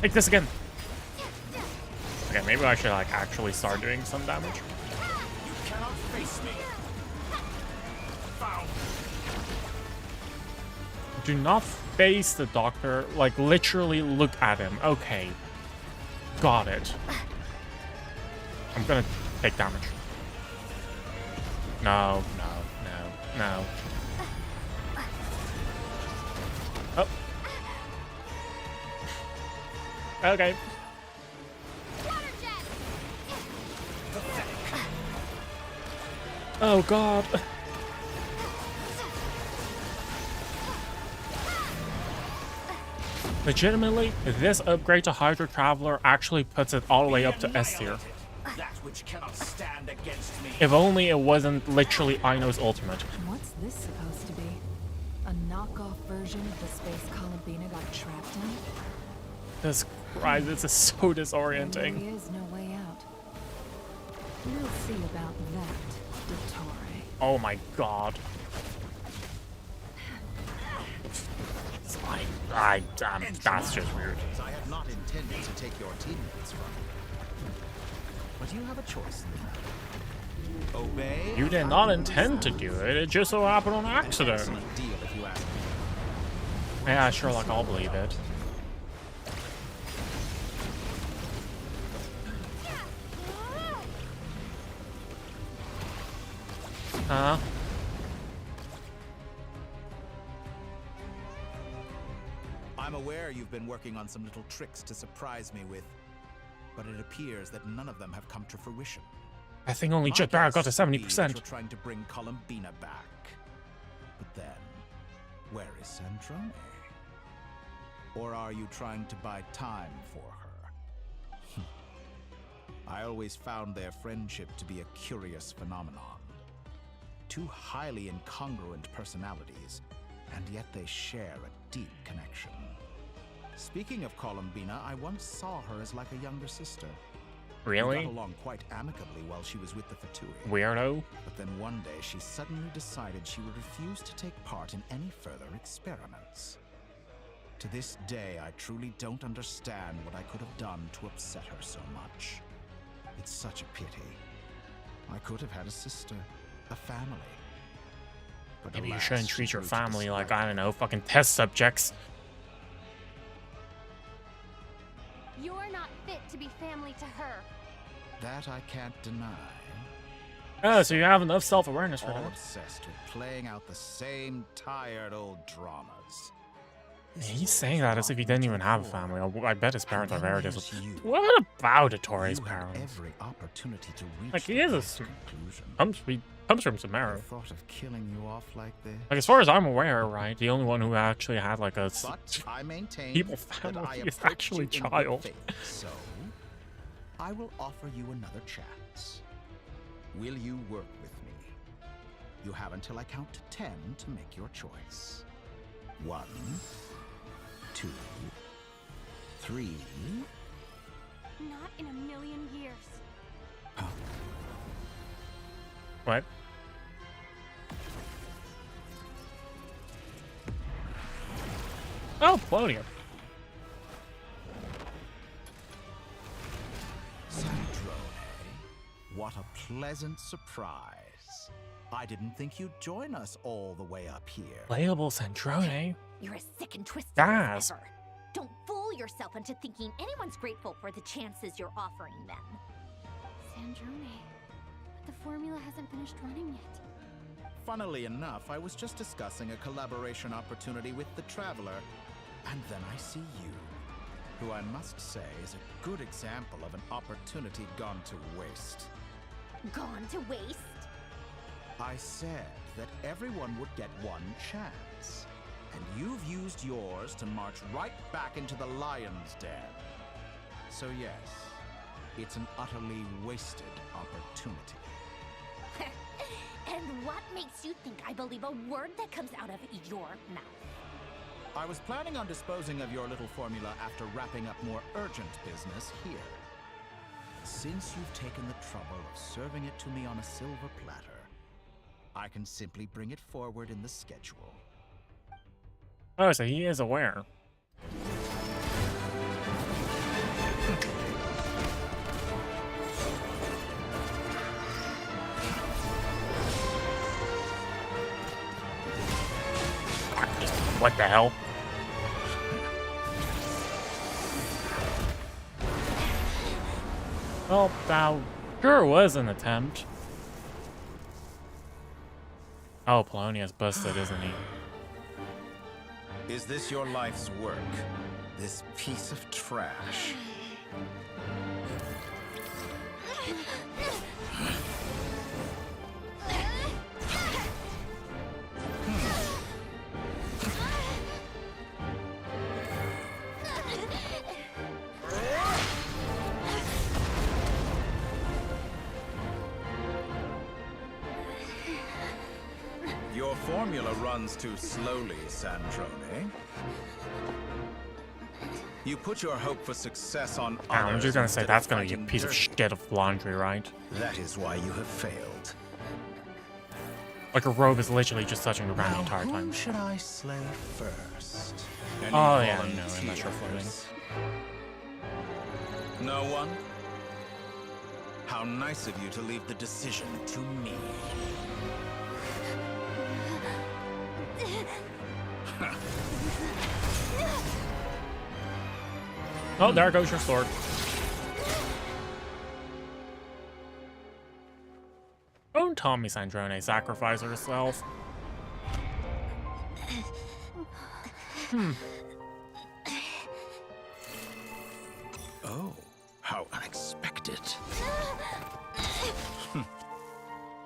Speaker 1: Take this again. Okay, maybe I should like actually start doing some damage.
Speaker 11: You cannot face me. Found.
Speaker 1: Do not face the doctor, like literally look at him. Okay. Got it. I'm gonna take damage. No, no, no, no. Oh. Okay. Oh god. Legitimately, this upgrade to Hydra Traveler actually puts it all the way up to S tier.
Speaker 11: That which cannot stand against me.
Speaker 1: If only it wasn't literally Aino's ultimate.
Speaker 7: What's this supposed to be? A knockoff version of the space Columbina got trapped in?
Speaker 1: This is so disorienting.
Speaker 7: There really is no way out. We'll see about that, Dottore.
Speaker 1: Oh my god. That's just weird.
Speaker 11: I have not intended to take your teammates from you. But you have a choice in the matter. Obey.
Speaker 1: You did not intend to do it, it just so happened on accident.
Speaker 11: Excellent deal, if you ask me.
Speaker 1: Yeah, Sherlock, I'll believe it. Huh?
Speaker 11: I'm aware you've been working on some little tricks to surprise me with, but it appears that none of them have come to fruition.
Speaker 1: I think only Jet Barrett got to 70%.
Speaker 11: You're trying to bring Columbina back. But then, where is Sandrone? Or are you trying to buy time for her? I always found their friendship to be a curious phenomenon. Two highly incongruent personalities, and yet they share a deep connection. Speaking of Columbina, I once saw her as like a younger sister.
Speaker 1: Really?
Speaker 11: We got along quite amicably while she was with the Fatui.
Speaker 1: Weirdo.
Speaker 11: But then one day she suddenly decided she would refuse to take part in any further experiments. To this day, I truly don't understand what I could have done to upset her so much. It's such a pity. I could have had a sister, a family. But
Speaker 1: Maybe you
Speaker 11: alas,
Speaker 1: shouldn't
Speaker 11: she
Speaker 1: treat your
Speaker 11: grew to
Speaker 1: family like,
Speaker 11: dislike
Speaker 1: I don't know, fucking test subjects.
Speaker 12: You're not fit to be family to her.
Speaker 11: that I can't deny.
Speaker 1: Oh, so you have enough self-awareness for
Speaker 11: All
Speaker 1: that.
Speaker 11: obsessed with playing out the same tired old dramas.
Speaker 1: He's saying that as if he didn't even have a family. I bet his parents are very disappointed. What about Tore's parents?
Speaker 11: Every opportunity to reach
Speaker 1: Like, he
Speaker 11: the
Speaker 1: is a
Speaker 11: right conclusion.
Speaker 1: comes from Sumeru.
Speaker 11: The thought of killing you off like this.
Speaker 1: Like, as far as I'm aware, right, the only one who actually had, like, a
Speaker 11: But I maintain
Speaker 1: people
Speaker 11: that I
Speaker 1: family is
Speaker 11: approach
Speaker 1: actually
Speaker 11: you in good
Speaker 1: child.
Speaker 11: faith, so I will offer you another chance. Will you work with me? You have until I count to 10 to make your choice. 1, 2, 3.
Speaker 12: Not in a million years.
Speaker 1: What? Oh, Polonium.
Speaker 11: What a pleasant surprise. I didn't think you'd join us all the way up here.
Speaker 1: Playable Sandrone.
Speaker 2: You're as sick and twisted
Speaker 1: Yes.
Speaker 2: as ever. Don't fool yourself into thinking anyone's grateful for the chances you're offering them.
Speaker 12: Sandrone. But the formula hasn't finished running yet.
Speaker 11: Funnily enough, I was just discussing a collaboration opportunity with the Traveler, and then I see you, who I must say is a good example of an opportunity gone to waste.
Speaker 2: Gone to waste?
Speaker 11: I said that everyone would get one chance, and you've used yours to march right back into the lion's den. So yes, it's an utterly wasted opportunity.
Speaker 2: And what makes you think I believe a word that comes out of your mouth?
Speaker 11: I was planning on disposing of your little formula after wrapping up more urgent business here. Since you've taken the trouble of serving it to me on a silver platter, I can simply bring it forward in the schedule.
Speaker 1: Oh, so he is aware. What the hell? Well, that sure was an attempt. Oh, Polonia's busted, isn't he?
Speaker 11: Is this your life's work? This piece of trash? Your formula runs too slowly, Sandrone. You put your hope for success on others.
Speaker 1: I'm just gonna say
Speaker 11: instead
Speaker 1: that's
Speaker 11: of
Speaker 1: gonna be a
Speaker 11: fighting
Speaker 1: piece of
Speaker 11: dirty.
Speaker 1: shit of laundry, right?
Speaker 11: That is why you have failed.
Speaker 1: Like a robe is literally just touching the ground the entire time.
Speaker 11: Who should I slay first? Any
Speaker 1: Oh yeah, no, unless you're
Speaker 11: volunteers? No one? How nice of you to leave the decision to me.
Speaker 1: Oh, there goes your sword. Don't tell me Sandrone sacrificed herself.
Speaker 11: Oh, how unexpected.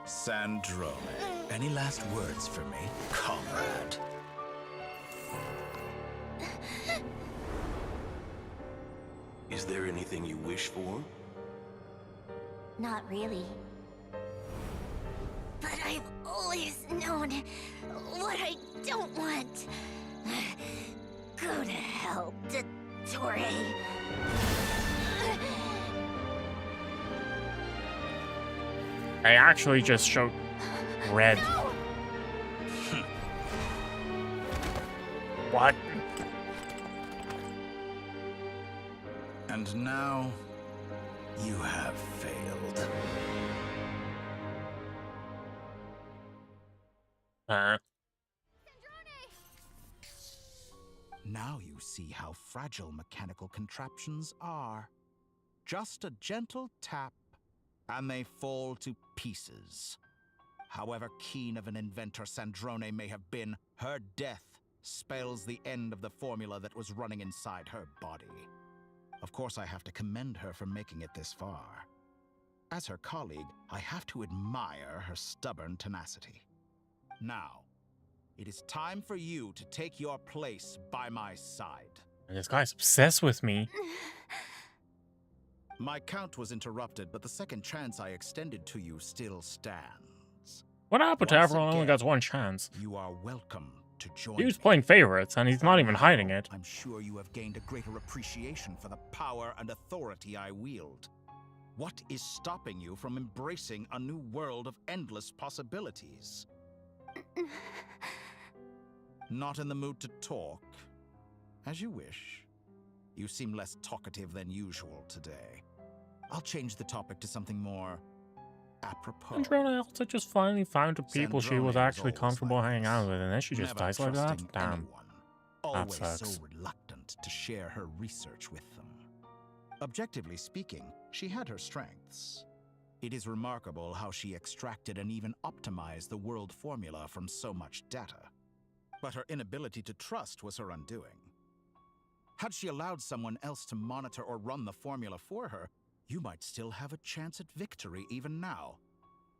Speaker 11: Sandrone, any last words for me, comrade?
Speaker 14: Is there anything you wish for?
Speaker 2: Not really. But I've always known what I don't want. Go to hell, Torre.
Speaker 1: I actually just showed red. What?
Speaker 11: And now, you have failed. Now you see how fragile mechanical contraptions are. Just a gentle tap, and they fall to pieces. However keen of an inventor Sandrone may have been, her death spells the end of the formula that was running inside her body. Of course, I have to commend her for making it this far. As her colleague, I have to admire her stubborn tenacity. Now, it is time for you to take your place by my side.
Speaker 1: And this guy's obsessed with me.
Speaker 11: My count was interrupted, but the second chance I extended to you still stands.
Speaker 1: What happened to
Speaker 11: Once
Speaker 1: everyone only
Speaker 11: again,
Speaker 1: got one chance?
Speaker 11: You are welcome to join
Speaker 1: He was
Speaker 11: me.
Speaker 1: playing favorites, and he's not even hiding it.
Speaker 11: I'm sure you have gained a greater appreciation for the power and authority I wield. What is stopping you from embracing a new world of endless possibilities? Not in the mood to talk? As you wish. You seem less talkative than usual today. I'll change the topic to something more apropos.
Speaker 1: Androna also just finally found the people she was
Speaker 11: Sandrone
Speaker 1: actually
Speaker 11: always
Speaker 1: comfortable
Speaker 11: like
Speaker 1: hanging
Speaker 11: this.
Speaker 1: out with, and then she just
Speaker 11: Never
Speaker 1: dies like that?
Speaker 11: trusting
Speaker 1: Damn.
Speaker 11: anyone.
Speaker 1: That
Speaker 11: Always
Speaker 1: sucks.
Speaker 11: so reluctant to share her research with them. Objectively speaking, she had her strengths. It is remarkable how she extracted and even optimized the world formula from so much data. But her inability to trust was her undoing. Had she allowed someone else to monitor or run the formula for her, you might still have a chance at victory even now.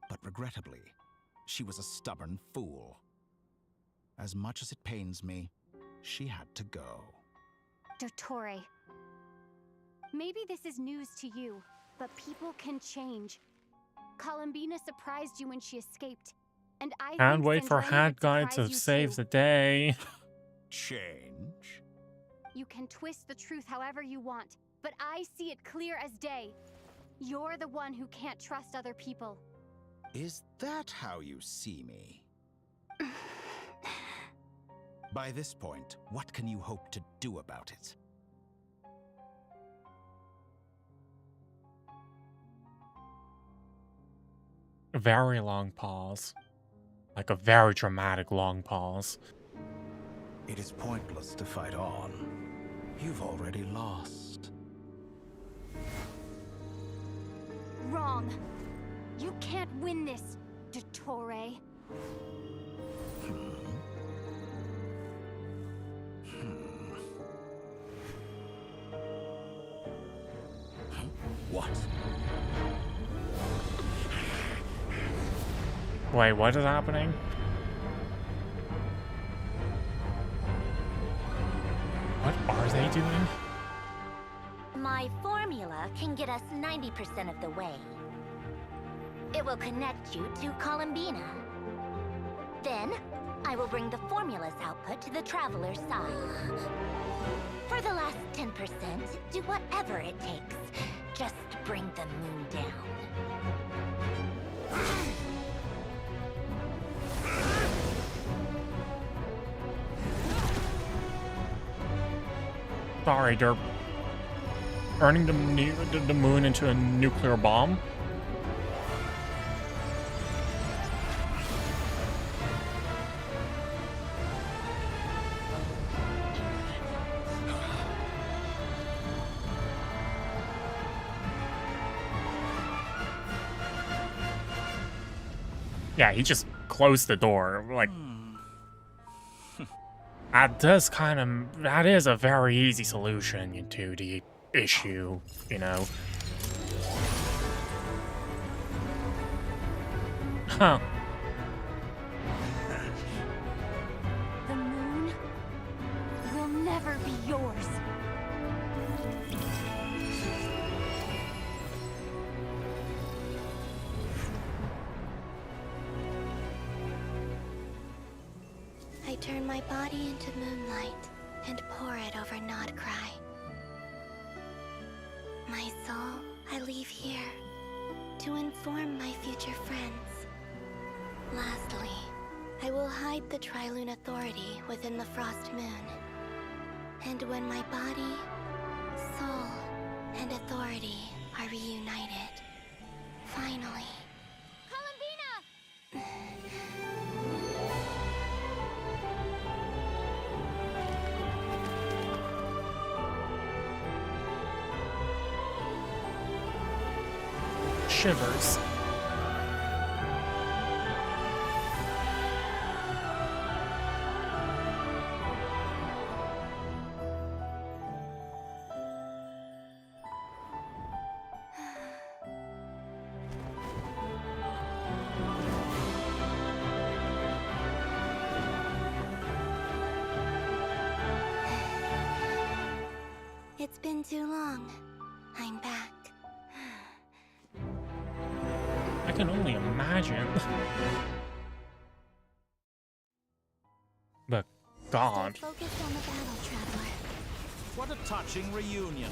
Speaker 11: But regrettably, she was a stubborn fool. As much as it pains me, she had to go.
Speaker 12: Dottore, maybe this is news to you, but people can change. Columbina surprised you when she escaped, and I
Speaker 1: Can't
Speaker 12: think
Speaker 1: wait for
Speaker 12: Sandrone
Speaker 1: Hat
Speaker 12: would
Speaker 1: Guy
Speaker 12: surprise
Speaker 1: to
Speaker 12: you
Speaker 1: save
Speaker 12: too.
Speaker 1: the day.
Speaker 11: Change?
Speaker 12: You can twist the truth however you want, but I see it clear as day. You're the one who can't trust other people.
Speaker 11: Is that how you see me? By this point, what can you hope to do about it?
Speaker 1: A very long pause. Like a very dramatic long pause.
Speaker 11: It is pointless to fight on. You've already lost.
Speaker 12: Wrong. You can't win this, Dottore.
Speaker 11: What?
Speaker 1: Wait, what is happening? What are they doing?
Speaker 2: My formula can get us 90% of the way. It will connect you to Columbina. Then, I will bring the formula's output to the Traveler's side. For the last 10%, do whatever it takes. Just bring the moon down.
Speaker 1: Sorry, they're turning the moon into a nuclear bomb? Yeah, he just closed the door, like... That is a very easy solution to the issue, you know? Huh.
Speaker 12: The moon will never be yours.
Speaker 18: I turn my body into moonlight and pour it over Nodcry. My soul I leave here, To inform my future friends. Lastly, I will hide the Trilune Authority within the Frost Moon. And when my body, soul, and authority are reunited, finally...
Speaker 1: Shivers.
Speaker 18: It's been too long. I'm back.
Speaker 1: I can only imagine. But God.
Speaker 18: Stay focused on the battle, Traveler.
Speaker 11: What a touching reunion.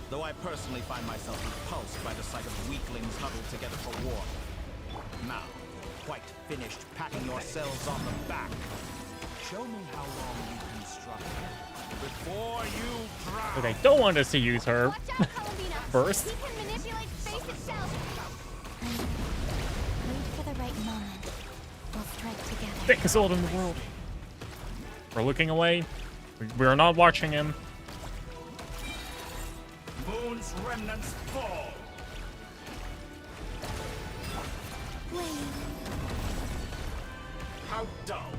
Speaker 11: Though I personally find myself repulsed by the sight of weaklings huddled together for war. Now, quite finished patting yourselves on the back. Show me how long you can struggle before you drown.
Speaker 1: Okay, don't want us to use her first.
Speaker 2: He can manipulate space itself. Wait for the right moment. We'll strike together.
Speaker 1: Thickest sword in the world. We're looking away. We are not watching him.
Speaker 11: Moon's remnants fall. How dull.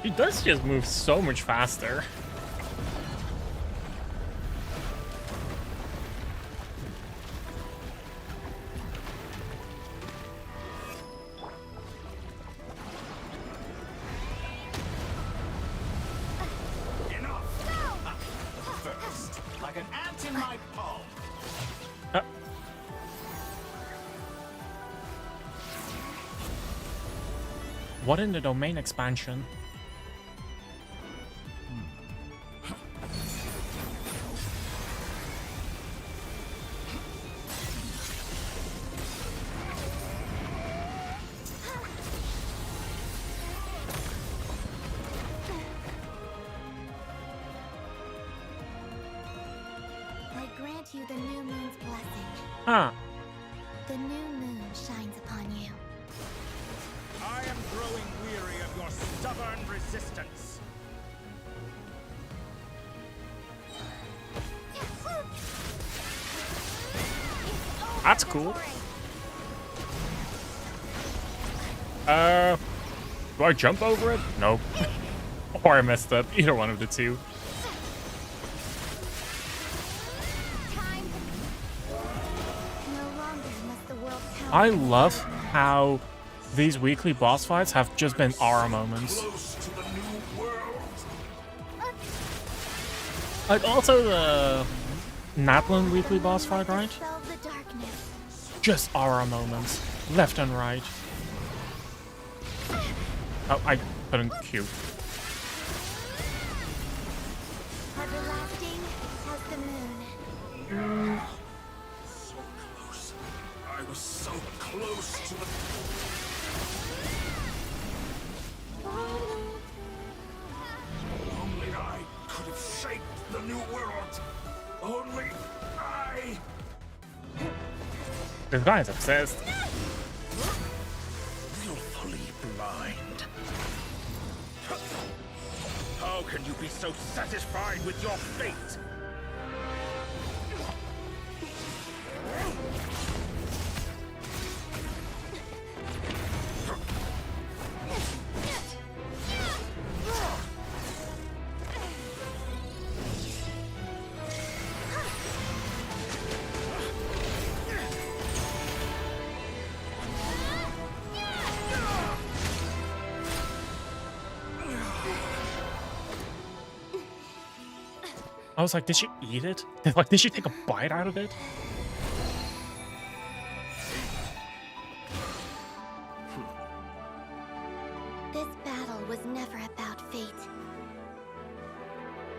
Speaker 1: He does just move so much faster.
Speaker 11: First, like an ant in my palm.
Speaker 1: What in the domain expansion?
Speaker 18: I grant you the new moon's blessing.
Speaker 1: Huh.
Speaker 18: The new moon shines upon you.
Speaker 11: I am growing weary of your stubborn resistance.
Speaker 1: That's cool. Do I jump over it? Nope. Or I messed up. Either one of the two.
Speaker 18: No longer must the world count.
Speaker 1: I love how these weekly boss fights have just been aura moments. Like also the Natlan weekly boss fight, right?
Speaker 18: Dispel the darkness.
Speaker 1: Just aura moments, left and right. Oh, I couldn't Q.
Speaker 18: Everlasting as the moon.
Speaker 14: So close. I was so close to the... Only I could have shaped the new world. Only I...
Speaker 1: This guy's obsessed.
Speaker 11: Willfully blind. How can you be so satisfied with your fate?
Speaker 1: I was like, did she eat it? Like, did she take a bite out of it?
Speaker 18: This battle was never about fate.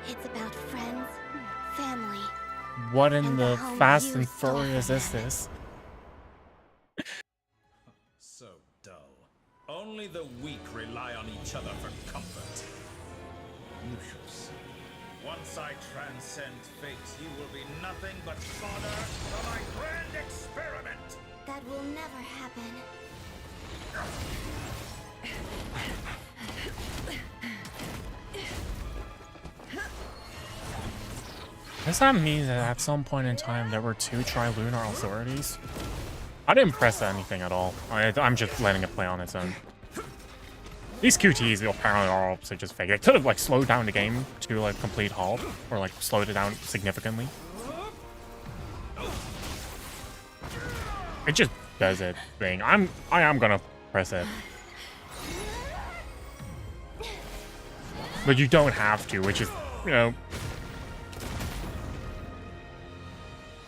Speaker 18: It's about friends, family,
Speaker 1: What in
Speaker 9: And
Speaker 1: the
Speaker 9: home
Speaker 1: Fast
Speaker 9: you
Speaker 1: and
Speaker 9: stole
Speaker 1: Furious
Speaker 9: from
Speaker 1: is
Speaker 9: them.
Speaker 1: this?
Speaker 11: So dull. Only the weak rely on each other for comfort. You shall see. Once I transcend fate, you will be nothing but fodder for my grand experiment!
Speaker 9: That will never happen.
Speaker 1: Does that mean that at some point in time there were 2 trilunar authorities? I didn't press anything at all. I'm just letting it play on its own. These QTs apparently are also just fake. It could have like slowed down the game to like complete halt, or like slowed it down significantly. It just does its thing. I am gonna press it. But you don't have to, which is, you know,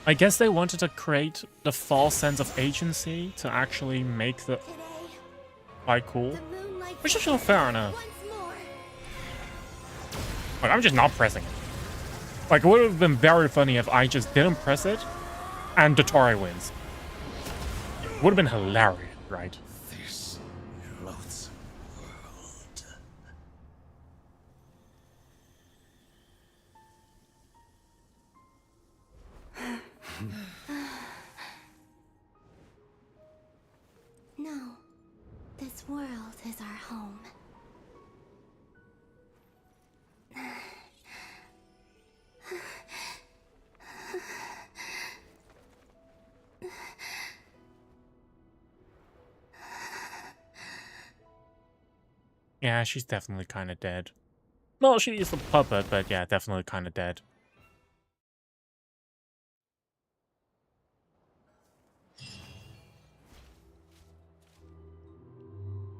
Speaker 1: I guess they wanted to create the false sense of agency to actually make the quite cool, which is still fair enough. Like, I'm just not pressing it. Like, it would have been very funny if I just didn't press it and Dottore wins. Would have been hilarious, right?
Speaker 14: This loathsome world.
Speaker 9: No. This world is our home.
Speaker 1: Yeah, she's definitely kind of dead. Well, she is a puppet, but yeah, definitely kind of dead.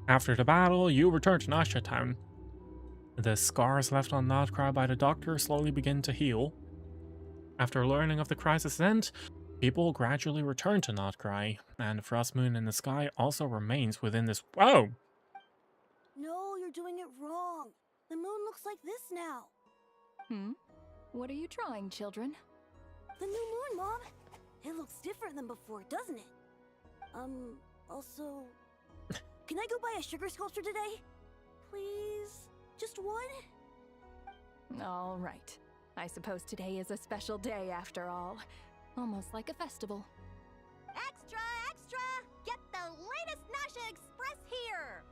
Speaker 1: After the battle, you return to Nasha Town. The scars left on Notcry by the doctor slowly begin to heal. After learning of the crisis' end, people gradually return to Notcry, and the frost moon in the sky also remains within this— Whoa!
Speaker 10: No, you're doing it wrong. The moon looks like this now.
Speaker 4: Hmm? What are you drawing, children?
Speaker 10: The new moon, Mom. It looks different than before, doesn't it? Also... Can I go buy a sugar sculpture today? Please? Just one?
Speaker 4: All right. I suppose today is a special day after all. Almost like a festival.
Speaker 21: Extra, extra! Get the latest Nasha Express here!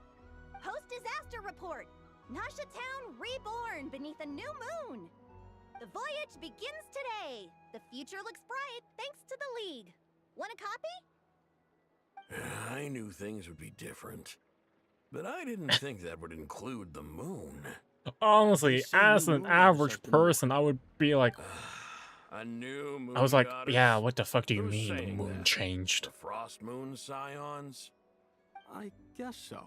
Speaker 21: Post-disaster report! Nasha Town reborn beneath a new moon! The voyage begins today! The future looks bright thanks to the League. Want a copy?
Speaker 14: I knew things would be different, but I didn't think that would include the moon.
Speaker 1: Honestly, as an average person, I would be like...
Speaker 14: A new moon
Speaker 1: I was like,
Speaker 14: goddess?
Speaker 1: yeah, what the fuck do you
Speaker 14: Who's
Speaker 1: mean the
Speaker 14: saying
Speaker 1: moon
Speaker 14: that?
Speaker 1: changed?
Speaker 14: The Frost Moon Scions?
Speaker 23: I guess so.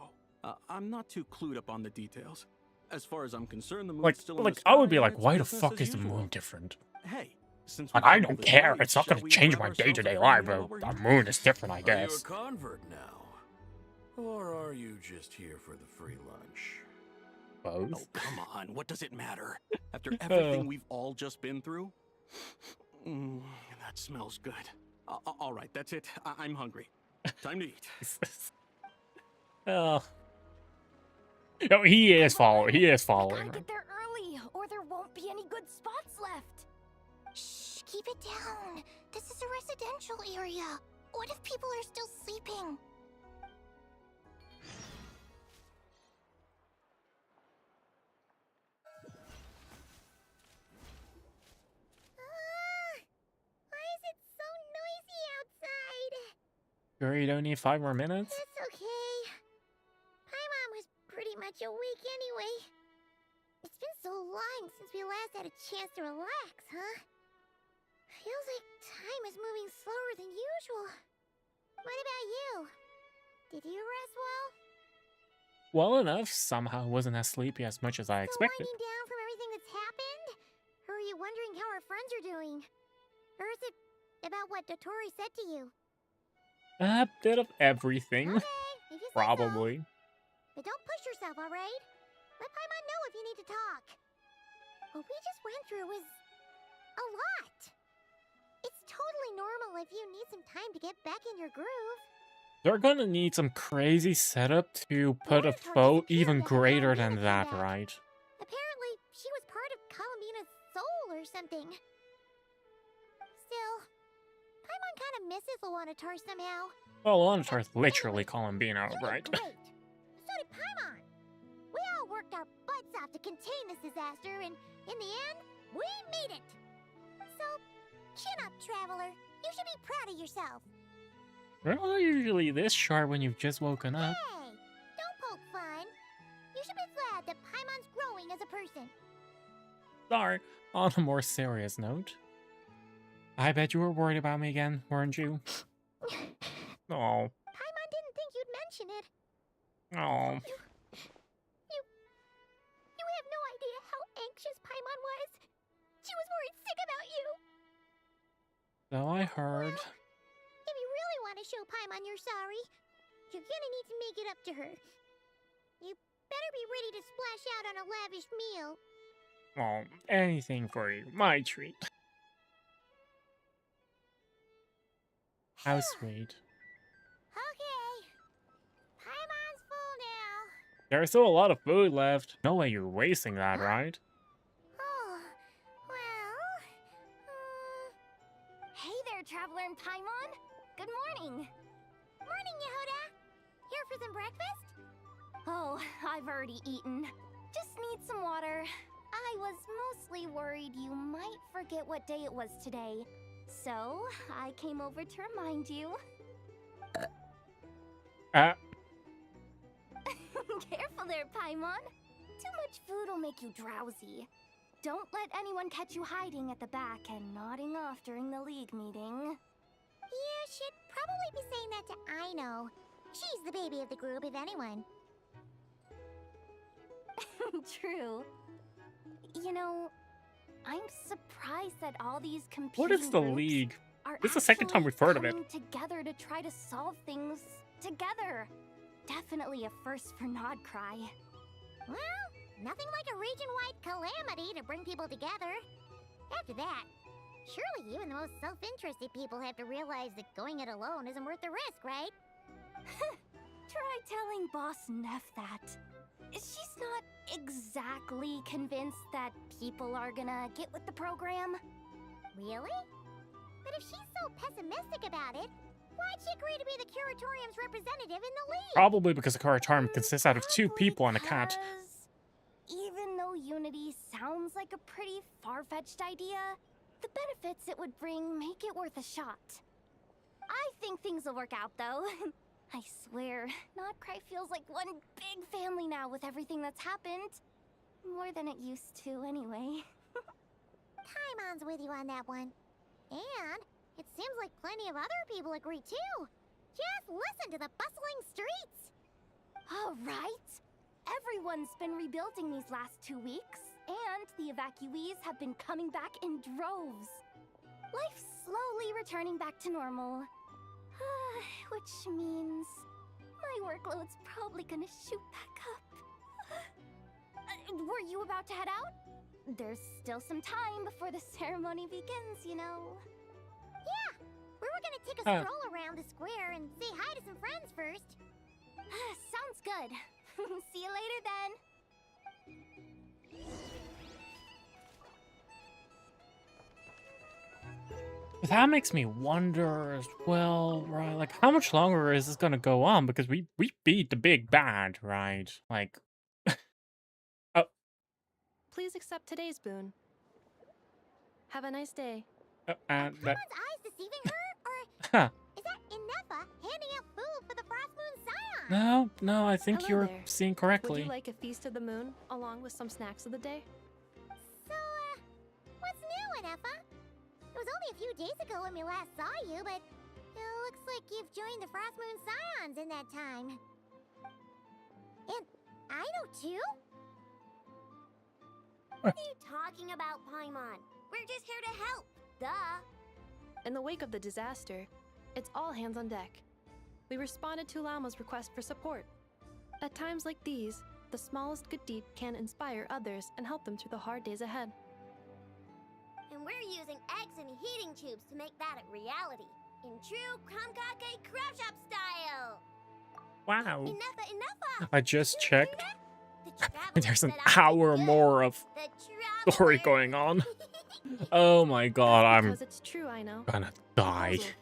Speaker 23: I'm not too clued up on the details. As far as I'm concerned, the moon's
Speaker 1: Like,
Speaker 23: still in the
Speaker 1: I would be
Speaker 23: sky,
Speaker 1: like,
Speaker 23: and it's
Speaker 1: why the
Speaker 23: business
Speaker 1: fuck
Speaker 23: as
Speaker 1: is the
Speaker 23: usual.
Speaker 1: moon different?
Speaker 23: Hey, since
Speaker 1: Like,
Speaker 23: we
Speaker 1: I
Speaker 23: have all
Speaker 1: don't
Speaker 23: this
Speaker 1: care.
Speaker 23: light,
Speaker 1: It's not
Speaker 23: shall
Speaker 1: gonna
Speaker 23: we
Speaker 1: change
Speaker 23: grab
Speaker 1: my
Speaker 23: ourselves
Speaker 1: day-to-day
Speaker 23: a
Speaker 1: life,
Speaker 23: cocktail
Speaker 1: but
Speaker 23: while we're
Speaker 1: the
Speaker 23: here?
Speaker 1: moon is different, I
Speaker 14: Are you
Speaker 1: guess.
Speaker 14: a convert now? Or are you just here for the free lunch?
Speaker 1: Both?
Speaker 23: Oh, come on. What does it matter? After everything we've all just been through? That smells good. All right, that's it. I'm hungry. Time to eat.
Speaker 1: Oh. No, he is following. He is following.
Speaker 10: Gotta get there early, or there won't be any good spots left.
Speaker 2: Shh, keep it down. This is a residential area. What if people are still sleeping?
Speaker 9: Why is it so noisy outside?
Speaker 1: Sure, you don't need 5 more minutes?
Speaker 9: It's okay. My mom was pretty much awake anyway. It's been so long since we last had a chance to relax, huh? Feels like time is moving slower than usual. What about you? Did you rest well?
Speaker 1: Well enough. Somehow wasn't as sleepy as much as I expected.
Speaker 9: Winding down from everything that's happened? Or are you wondering how our friends are doing? Or is it about what Dottore said to you?
Speaker 1: A bit of everything.
Speaker 9: If you say so.
Speaker 1: Probably.
Speaker 9: But don't push yourself, alright? Let Paimon know if you need to talk. What we just went through was a lot.
Speaker 2: totally normal if you need some time to get back in your groove.
Speaker 1: They're gonna need some crazy setup to put a foe even greater than that, right?
Speaker 2: Apparently, she was part of Columbina's soul or something. Still, Paimon kind of misses Lawanatar somehow.
Speaker 1: Well, Lawanatar's literally Columbina, right?
Speaker 2: Great. So did Paimon. We all worked our butts off to contain this disaster, and in the end, we made it. So, chin up, Traveler. You should be proud of yourself.
Speaker 1: We're not usually this sharp when you've just woken up.
Speaker 2: Hey, don't poke fun. You should be glad that Paimon's growing as a person.
Speaker 1: Sorry, on a more serious note. I bet you were worried about me again, weren't you? Oh.
Speaker 2: Paimon didn't think you'd mention it.
Speaker 1: Oh.
Speaker 2: You have no idea how anxious Paimon was. She was worried sick about you.
Speaker 1: So I heard.
Speaker 2: Well, if you really want to show Paimon you're sorry, you're gonna need to make it up to her. You better be ready to splash out on a lavish meal.
Speaker 1: Oh, anything for you. My treat. How sweet.
Speaker 2: Okay. Paimon's full now.
Speaker 1: There's still a lot of food left. No way you're wasting that, right?
Speaker 2: Oh, well...
Speaker 20: Hey there, Traveler and Paimon. Good morning.
Speaker 2: Morning, Yehuda. Here for some breakfast?
Speaker 20: Oh, I've already eaten. Just need some water. I was mostly worried you might forget what day it was today. So, I came over to remind you. Careful there, Paimon. Too much food will make you drowsy. Don't let anyone catch you hiding at the back and nodding off during the league meeting.
Speaker 2: You should probably be saying that to Aino. She's the baby of the group, if anyone.
Speaker 20: True. You know, I'm surprised that all these competing
Speaker 1: What is the
Speaker 20: groups
Speaker 1: League?
Speaker 20: are
Speaker 1: This is the second time we've heard of it.
Speaker 20: coming together to try to solve things together. Definitely a first for Nodcry.
Speaker 2: Well, nothing like a region-wide calamity to bring people together. After that, surely even the most self-interested people have to realize that going it alone isn't worth the risk, right?
Speaker 20: Try telling Boss Neff that. She's not exactly convinced that people are gonna get with the program.
Speaker 2: Really? But if she's so pessimistic about it, why'd she agree to be the Curatorium's representative in the league?
Speaker 1: Probably because the Curatorium consists out of 2 people and a cat.
Speaker 20: Even though Unity sounds like a pretty far-fetched idea, the benefits it would bring make it worth a shot. I think things will work out, though. I swear, Nodcry feels like one big family now with everything that's happened. More than it used to, anyway.
Speaker 2: Paimon's with you on that one. And it seems like plenty of other people agree, too. Just listen to the bustling streets.
Speaker 20: All right. Everyone's been rebuilding these last 2 weeks, and the evacuees have been coming back in droves. Life's slowly returning back to normal. Which means my workload's probably gonna shoot back up. Were you about to head out? There's still some time before the ceremony begins, you know.
Speaker 2: Yeah, we were gonna take a stroll around the square and say hi to some friends first.
Speaker 20: Sounds good. See you later then.
Speaker 1: That makes me wonder as well, right? Like, how much longer is this gonna go on? Because we beat the big bad, right? Like,
Speaker 13: Please accept today's boon. Have a nice day.
Speaker 1: and that.
Speaker 2: Paimon's eyes deceiving her?
Speaker 1: Huh.
Speaker 2: Is that Inefa handing out food for the Frost Moon Scion?
Speaker 1: No, I think
Speaker 13: Hello
Speaker 1: you're
Speaker 13: there.
Speaker 1: seeing correctly.
Speaker 13: Would you like a feast of the moon, along with some snacks of the day?
Speaker 2: So, what's new, Inefa? It was only a few days ago when we last saw you, but it looks like you've joined the Frost Moon Scions in that time. And I know too?
Speaker 10: What are you talking about, Paimon? We're just here to help. Duh.
Speaker 13: In the wake of the disaster, it's all hands on deck. We responded to Lama's request for support. At times like these, the smallest good deed can inspire others and help them through the hard days ahead.
Speaker 15: And we're using eggs and heating tubes to make that a reality. In true Kamkake craft shop style.
Speaker 1: Wow.
Speaker 15: Enough.
Speaker 1: I just checked. There's an hour more of story going on. Oh my god, I'm
Speaker 13: Because it's true, I know.
Speaker 1: gonna die.
Speaker 13: Proposal.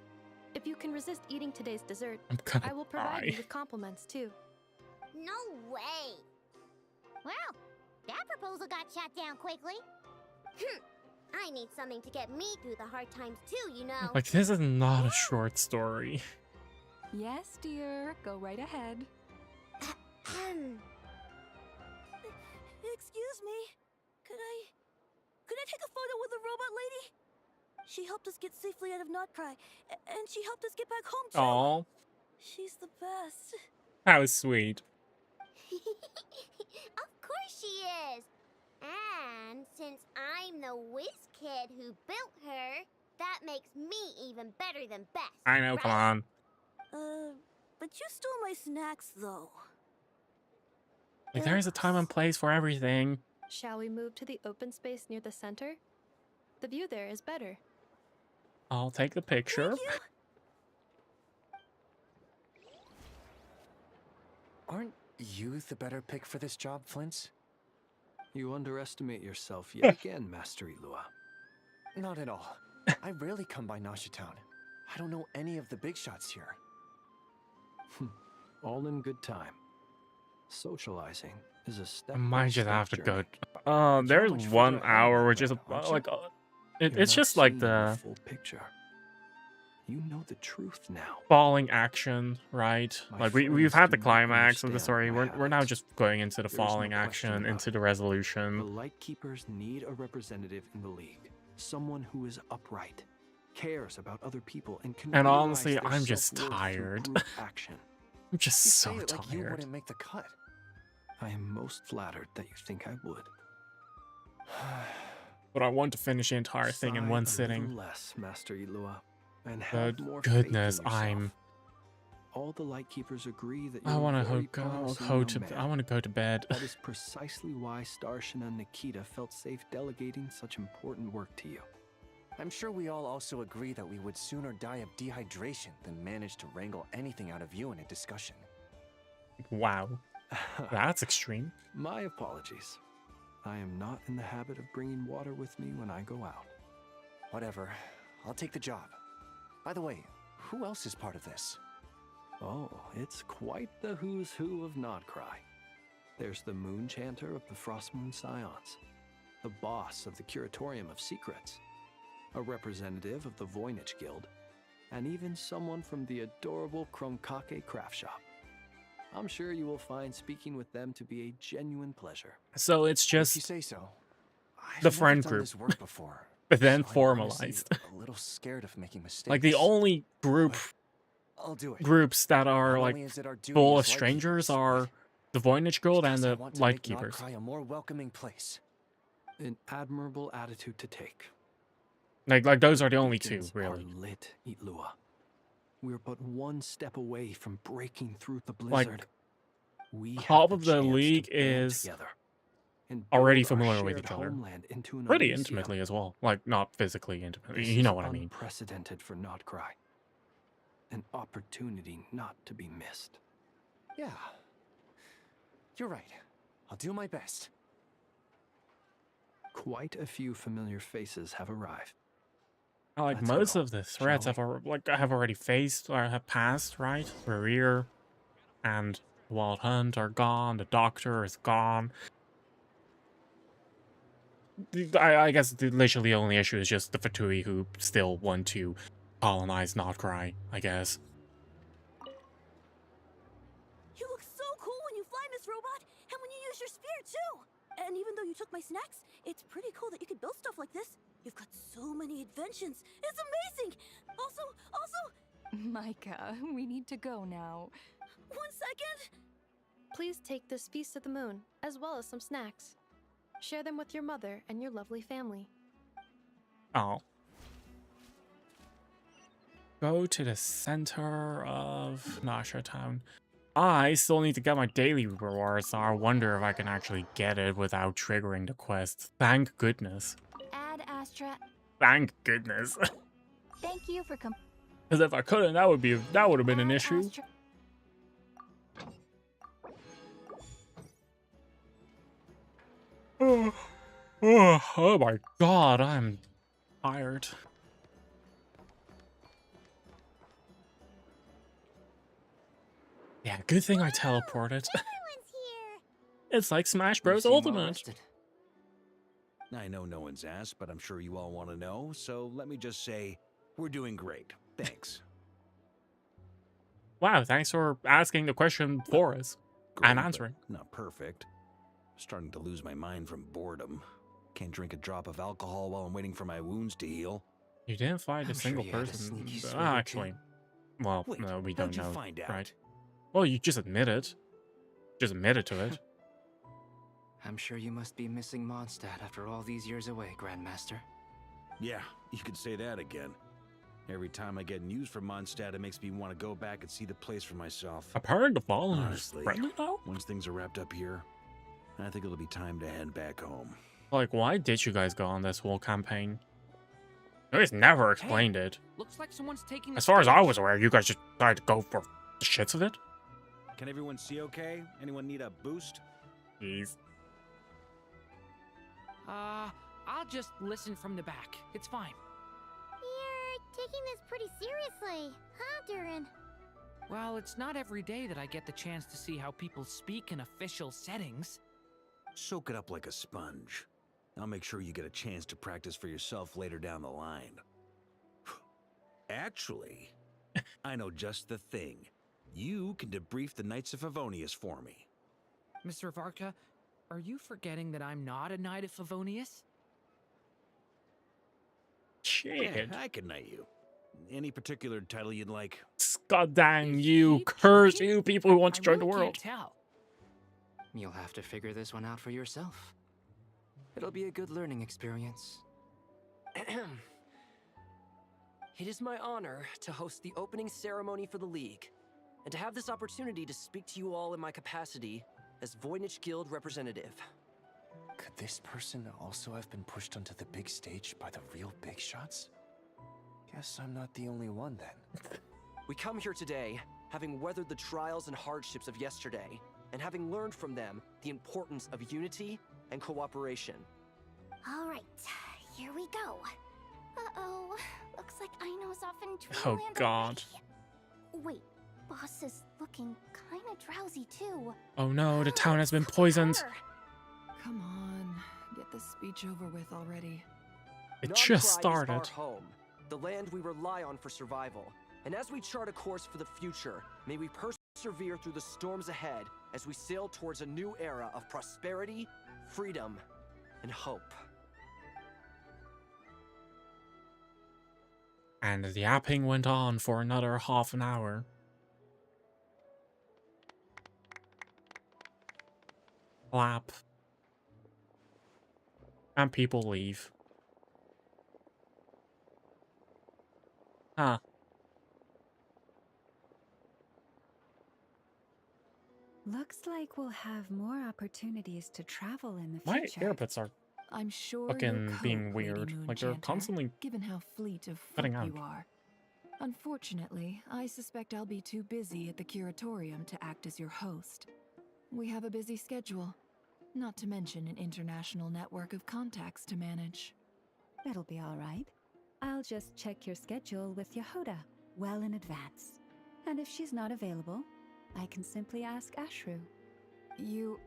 Speaker 13: If you can resist eating today's dessert,
Speaker 1: I'm gonna
Speaker 13: I will provide
Speaker 1: die.
Speaker 13: you with compliments too.
Speaker 2: No way. Well, that proposal got shot down quickly.
Speaker 15: I need something to get me through the hard times too, you know.
Speaker 1: Like, this is not a short story.
Speaker 4: Yes, dear. Go right ahead.
Speaker 10: Excuse me. Could I take a photo with the robot lady? She helped us get safely out of Notcry, and she helped us get back home too.
Speaker 1: Aw,
Speaker 10: She's the best.
Speaker 1: that was sweet.
Speaker 15: Of course she is. And since I'm the whiz kid who built her, that makes me even better than best.
Speaker 1: I know, come on.
Speaker 10: But you stole my snacks though.
Speaker 1: Like, there's a time and place for everything.
Speaker 13: Shall we move to the open space near the center? The view there is better.
Speaker 1: I'll take the picture.
Speaker 19: Aren't you the better pick for this job, Flint?
Speaker 5: You underestimate yourself yet again, Master Ilua.
Speaker 19: Not at all. I rarely come by Nasha Town. I don't know any of the big shots here.
Speaker 5: All in good time. Socializing is a step.
Speaker 1: I might just have to go. There's 1 hour, which is like, it's just like the
Speaker 5: full picture. You know the truth now.
Speaker 1: falling action, right? Like, we've had the climax of the story. We're now just going into the falling action, into the
Speaker 5: The
Speaker 1: resolution.
Speaker 5: Lightkeepers need a representative in the League. Someone who is upright, cares about other people, and can
Speaker 1: And
Speaker 5: realize
Speaker 1: honestly,
Speaker 5: their
Speaker 1: I'm just
Speaker 5: self-worth through
Speaker 1: tired.
Speaker 5: group action.
Speaker 1: I'm just
Speaker 19: You
Speaker 1: so
Speaker 19: say it like you
Speaker 1: tired.
Speaker 19: wouldn't make the cut.
Speaker 5: I am most flattered that you think I would.
Speaker 1: But I want to finish the entire thing in one
Speaker 5: Sigh a little
Speaker 1: sitting.
Speaker 5: less, Master Ilua, and have
Speaker 1: Good
Speaker 5: more faith
Speaker 1: goodness,
Speaker 5: in yourself.
Speaker 1: I'm.
Speaker 5: All the Lightkeepers agree that
Speaker 1: I
Speaker 5: you're
Speaker 1: want
Speaker 5: a very
Speaker 1: to
Speaker 5: promising
Speaker 1: go
Speaker 5: young
Speaker 1: to.
Speaker 5: man.
Speaker 1: I want to go to bed.
Speaker 5: That is precisely why Starshina Nikita felt safe delegating such important work to you.
Speaker 19: I'm sure we all also agree that we would sooner die of dehydration than manage to wrangle anything out of you in a discussion.
Speaker 1: Wow, that's extreme.
Speaker 5: My apologies. I am not in the habit of bringing water with me when I go out.
Speaker 19: Whatever. I'll take the job. By the way, who else is part of this?
Speaker 5: Oh, it's quite the who's who of Nodcry. There's the Moon Chanter of the Frostmoon Scions, the boss of the Curatorium of Secrets, a representative of the Voynich Guild, and even someone from the adorable Kromkake Craft Shop. I'm sure you will find speaking with them to be a genuine pleasure.
Speaker 1: So it's
Speaker 19: If you
Speaker 1: just
Speaker 19: say so. I've
Speaker 1: the
Speaker 19: never
Speaker 1: friend
Speaker 19: done
Speaker 1: group,
Speaker 19: this work before,
Speaker 1: but then
Speaker 19: so I'm honestly
Speaker 1: formalized.
Speaker 19: a little scared of making mistakes.
Speaker 1: Like, the only
Speaker 19: I'll do it.
Speaker 1: groups that are
Speaker 19: Not
Speaker 1: like
Speaker 19: only is it our duty
Speaker 1: full of
Speaker 19: as
Speaker 1: strangers
Speaker 19: Lightkeepers,
Speaker 1: are the Voynich Guild and
Speaker 19: because I
Speaker 1: the
Speaker 19: want to make
Speaker 1: Lightkeepers.
Speaker 19: Notcry a more welcoming place.
Speaker 5: An admirable attitude to take.
Speaker 1: Like those are the only two,
Speaker 5: Beacons
Speaker 1: really.
Speaker 5: Are lit, Itlua. We're but one step away from breaking through the
Speaker 1: Like,
Speaker 5: blizzard. We
Speaker 1: half
Speaker 5: have
Speaker 1: of the
Speaker 5: chance to
Speaker 1: league
Speaker 5: band
Speaker 1: is
Speaker 5: together and
Speaker 1: already
Speaker 5: build our
Speaker 1: familiar with
Speaker 5: shared
Speaker 1: each other.
Speaker 5: homeland into an
Speaker 1: Pretty
Speaker 5: Elysium.
Speaker 1: intimately as well. Like, not physically intimately.
Speaker 5: This
Speaker 1: You know
Speaker 5: is
Speaker 1: what I mean.
Speaker 5: Unprecedented for Notcry. An opportunity not to be missed.
Speaker 19: Yeah. You're right. I'll do my best.
Speaker 5: Quite a few familiar faces have arrived.
Speaker 1: Like,
Speaker 5: Let's
Speaker 1: most
Speaker 5: go,
Speaker 1: of the threats have already faced or have passed, right? Career and the Wild Hunt are gone. The Doctor is gone. I guess literally the only issue is just the Fatui who still want to colonize Notcry, I guess.
Speaker 10: You look so cool when you fly, Miss Robot, and when you use your spear too. And even though you took my snacks, it's pretty cool that you could build stuff like this. You've got so many inventions. It's amazing. Also,
Speaker 4: Micah, we need to go now.
Speaker 10: 1 second.
Speaker 13: Please take this Feast of the Moon, as well as some snacks. Share them with your mother and your lovely family.
Speaker 1: Oh. Go to the center of Nasha Town. I still need to get my daily reward, so I wonder if I can actually get it without triggering the quest. Thank goodness.
Speaker 12: Ad Astra,
Speaker 1: Thank goodness.
Speaker 12: Thank you for
Speaker 1: Because if I couldn't, that would have been an issue. Oh my god, I'm tired. Yeah, good thing I teleported. It's like Smash Bros. Ultimate.
Speaker 3: I know no one's asked, but I'm sure you all want to know, so let me just say, we're doing great. Thanks.
Speaker 1: Wow, thanks for asking the question for us and answering.
Speaker 3: Not perfect. Starting to lose my mind from boredom. Can't drink a drop of alcohol while I'm waiting for my wounds to heal.
Speaker 1: You didn't find a single person. Actually, well,
Speaker 3: Wait,
Speaker 1: no, we don't
Speaker 3: how'd you
Speaker 1: know,
Speaker 3: find out?
Speaker 1: right? Well, you just admit it. Just admitted to it.
Speaker 19: I'm sure you must be missing Mondstadt after all these years away, Grandmaster.
Speaker 3: Yeah, you could say that again. Every time I get news from Mondstadt, it makes me want to go back and see the place for myself.
Speaker 1: Apparently, the Fallen is
Speaker 3: Honestly,
Speaker 1: friendly now?
Speaker 3: once things are wrapped up here, I think it'll be time to head back home.
Speaker 1: Like, why did you guys go on this whole campaign? You guys never explained it.
Speaker 16: Looks like someone's taking the
Speaker 1: As far as I
Speaker 16: stage.
Speaker 1: was aware, you guys just decided to go for the shits of it.
Speaker 3: Can everyone see okay? Anyone need a boost?
Speaker 1: Jeez.
Speaker 16: I'll just listen from the back. It's fine.
Speaker 15: You're taking this pretty seriously, huh, Durin?
Speaker 16: Well, it's not every day that I get the chance to see how people speak in official settings.
Speaker 3: Soak it up like a sponge. I'll make sure you get a chance to practice for yourself later down the line. Actually, I know just the thing. You can debrief the Knights of Favonius for me.
Speaker 16: Mr. Varka, are you forgetting that I'm not a Knight of Favonius?
Speaker 1: Shit.
Speaker 3: Yeah, I can knight you. Any particular title you'd like?
Speaker 1: God dang you, curse you people who want to join the world.
Speaker 16: Tell.
Speaker 19: You'll have to figure this one out for yourself. It'll be a good learning experience.
Speaker 6: It is my honor to host the opening ceremony for the League, and to have this opportunity to speak to you all in my capacity as Voynich Guild representative.
Speaker 17: Could this person also have been pushed onto the big stage by the real big shots? Guess I'm not the only one then.
Speaker 6: We come here today, having weathered the trials and hardships of yesterday, and having learned from them the importance of unity and cooperation.
Speaker 2: All right, here we go. Uh-oh, looks like Aino's off in
Speaker 1: Oh
Speaker 2: Dreamland
Speaker 1: god.
Speaker 2: already. Wait, Boss is looking kinda drowsy too.
Speaker 1: Oh no, the town has been poisoned.
Speaker 4: Come on, get this speech over with already.
Speaker 1: It
Speaker 6: Naughty
Speaker 1: just
Speaker 6: Pride is
Speaker 1: started.
Speaker 6: our home, the land we rely on for survival. And as we chart a course for the future, may we persevere through the storms ahead as we sail towards a new era of prosperity, freedom, and hope.
Speaker 1: And the yapping went on for another half an hour. Clap. And people leave. Huh.
Speaker 8: Looks like we'll have more opportunities to travel in the
Speaker 1: My
Speaker 8: future.
Speaker 1: earbuds are
Speaker 4: I'm sure
Speaker 1: fucking
Speaker 4: you'll
Speaker 1: being
Speaker 4: cope,
Speaker 1: weird.
Speaker 4: Lady
Speaker 1: Like they're
Speaker 4: Moonchanter,
Speaker 1: constantly
Speaker 4: given how fleet of foot
Speaker 1: cutting out.
Speaker 4: you are. Unfortunately, I suspect I'll be too busy at the curatorium to act as your host. We have a busy schedule, not to mention an international network of contacts to manage.
Speaker 8: It'll be all right. I'll just check your schedule with Yehoda well in advance. And if she's not available, I can simply ask Ashru.
Speaker 4: You...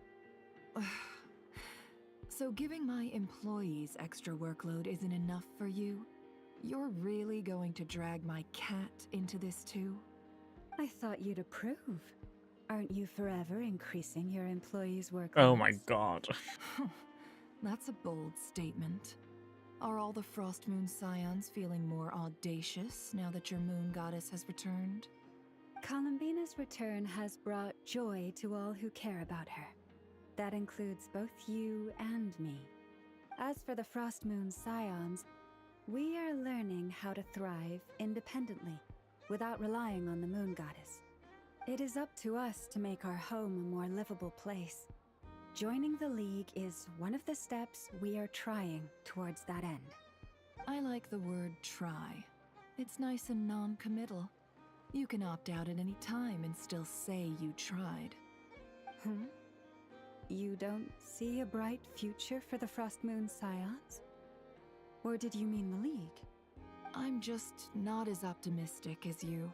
Speaker 4: So giving my employees extra workload isn't enough for you? You're really going to drag my cat into this too?
Speaker 8: I thought you'd approve. Aren't you forever increasing your employees' workload?
Speaker 1: Oh my god.
Speaker 4: That's a bold statement. Are all the Frost Moon Scions feeling more audacious now that your moon goddess has returned?
Speaker 8: Columbina's return has brought joy to all who care about her. That includes both you and me. As for the Frost Moon Scions, we are learning how to thrive independently, without relying on the moon goddess. It is up to us to make our home a more livable place. Joining the League is one of the steps we are trying towards that end.
Speaker 4: I like the word try. It's nice and non-committal. You can opt out at any time and still say you tried.
Speaker 8: You don't see a bright future for the Frost Moon Scions? Or did you mean the League?
Speaker 4: I'm just not as optimistic as you.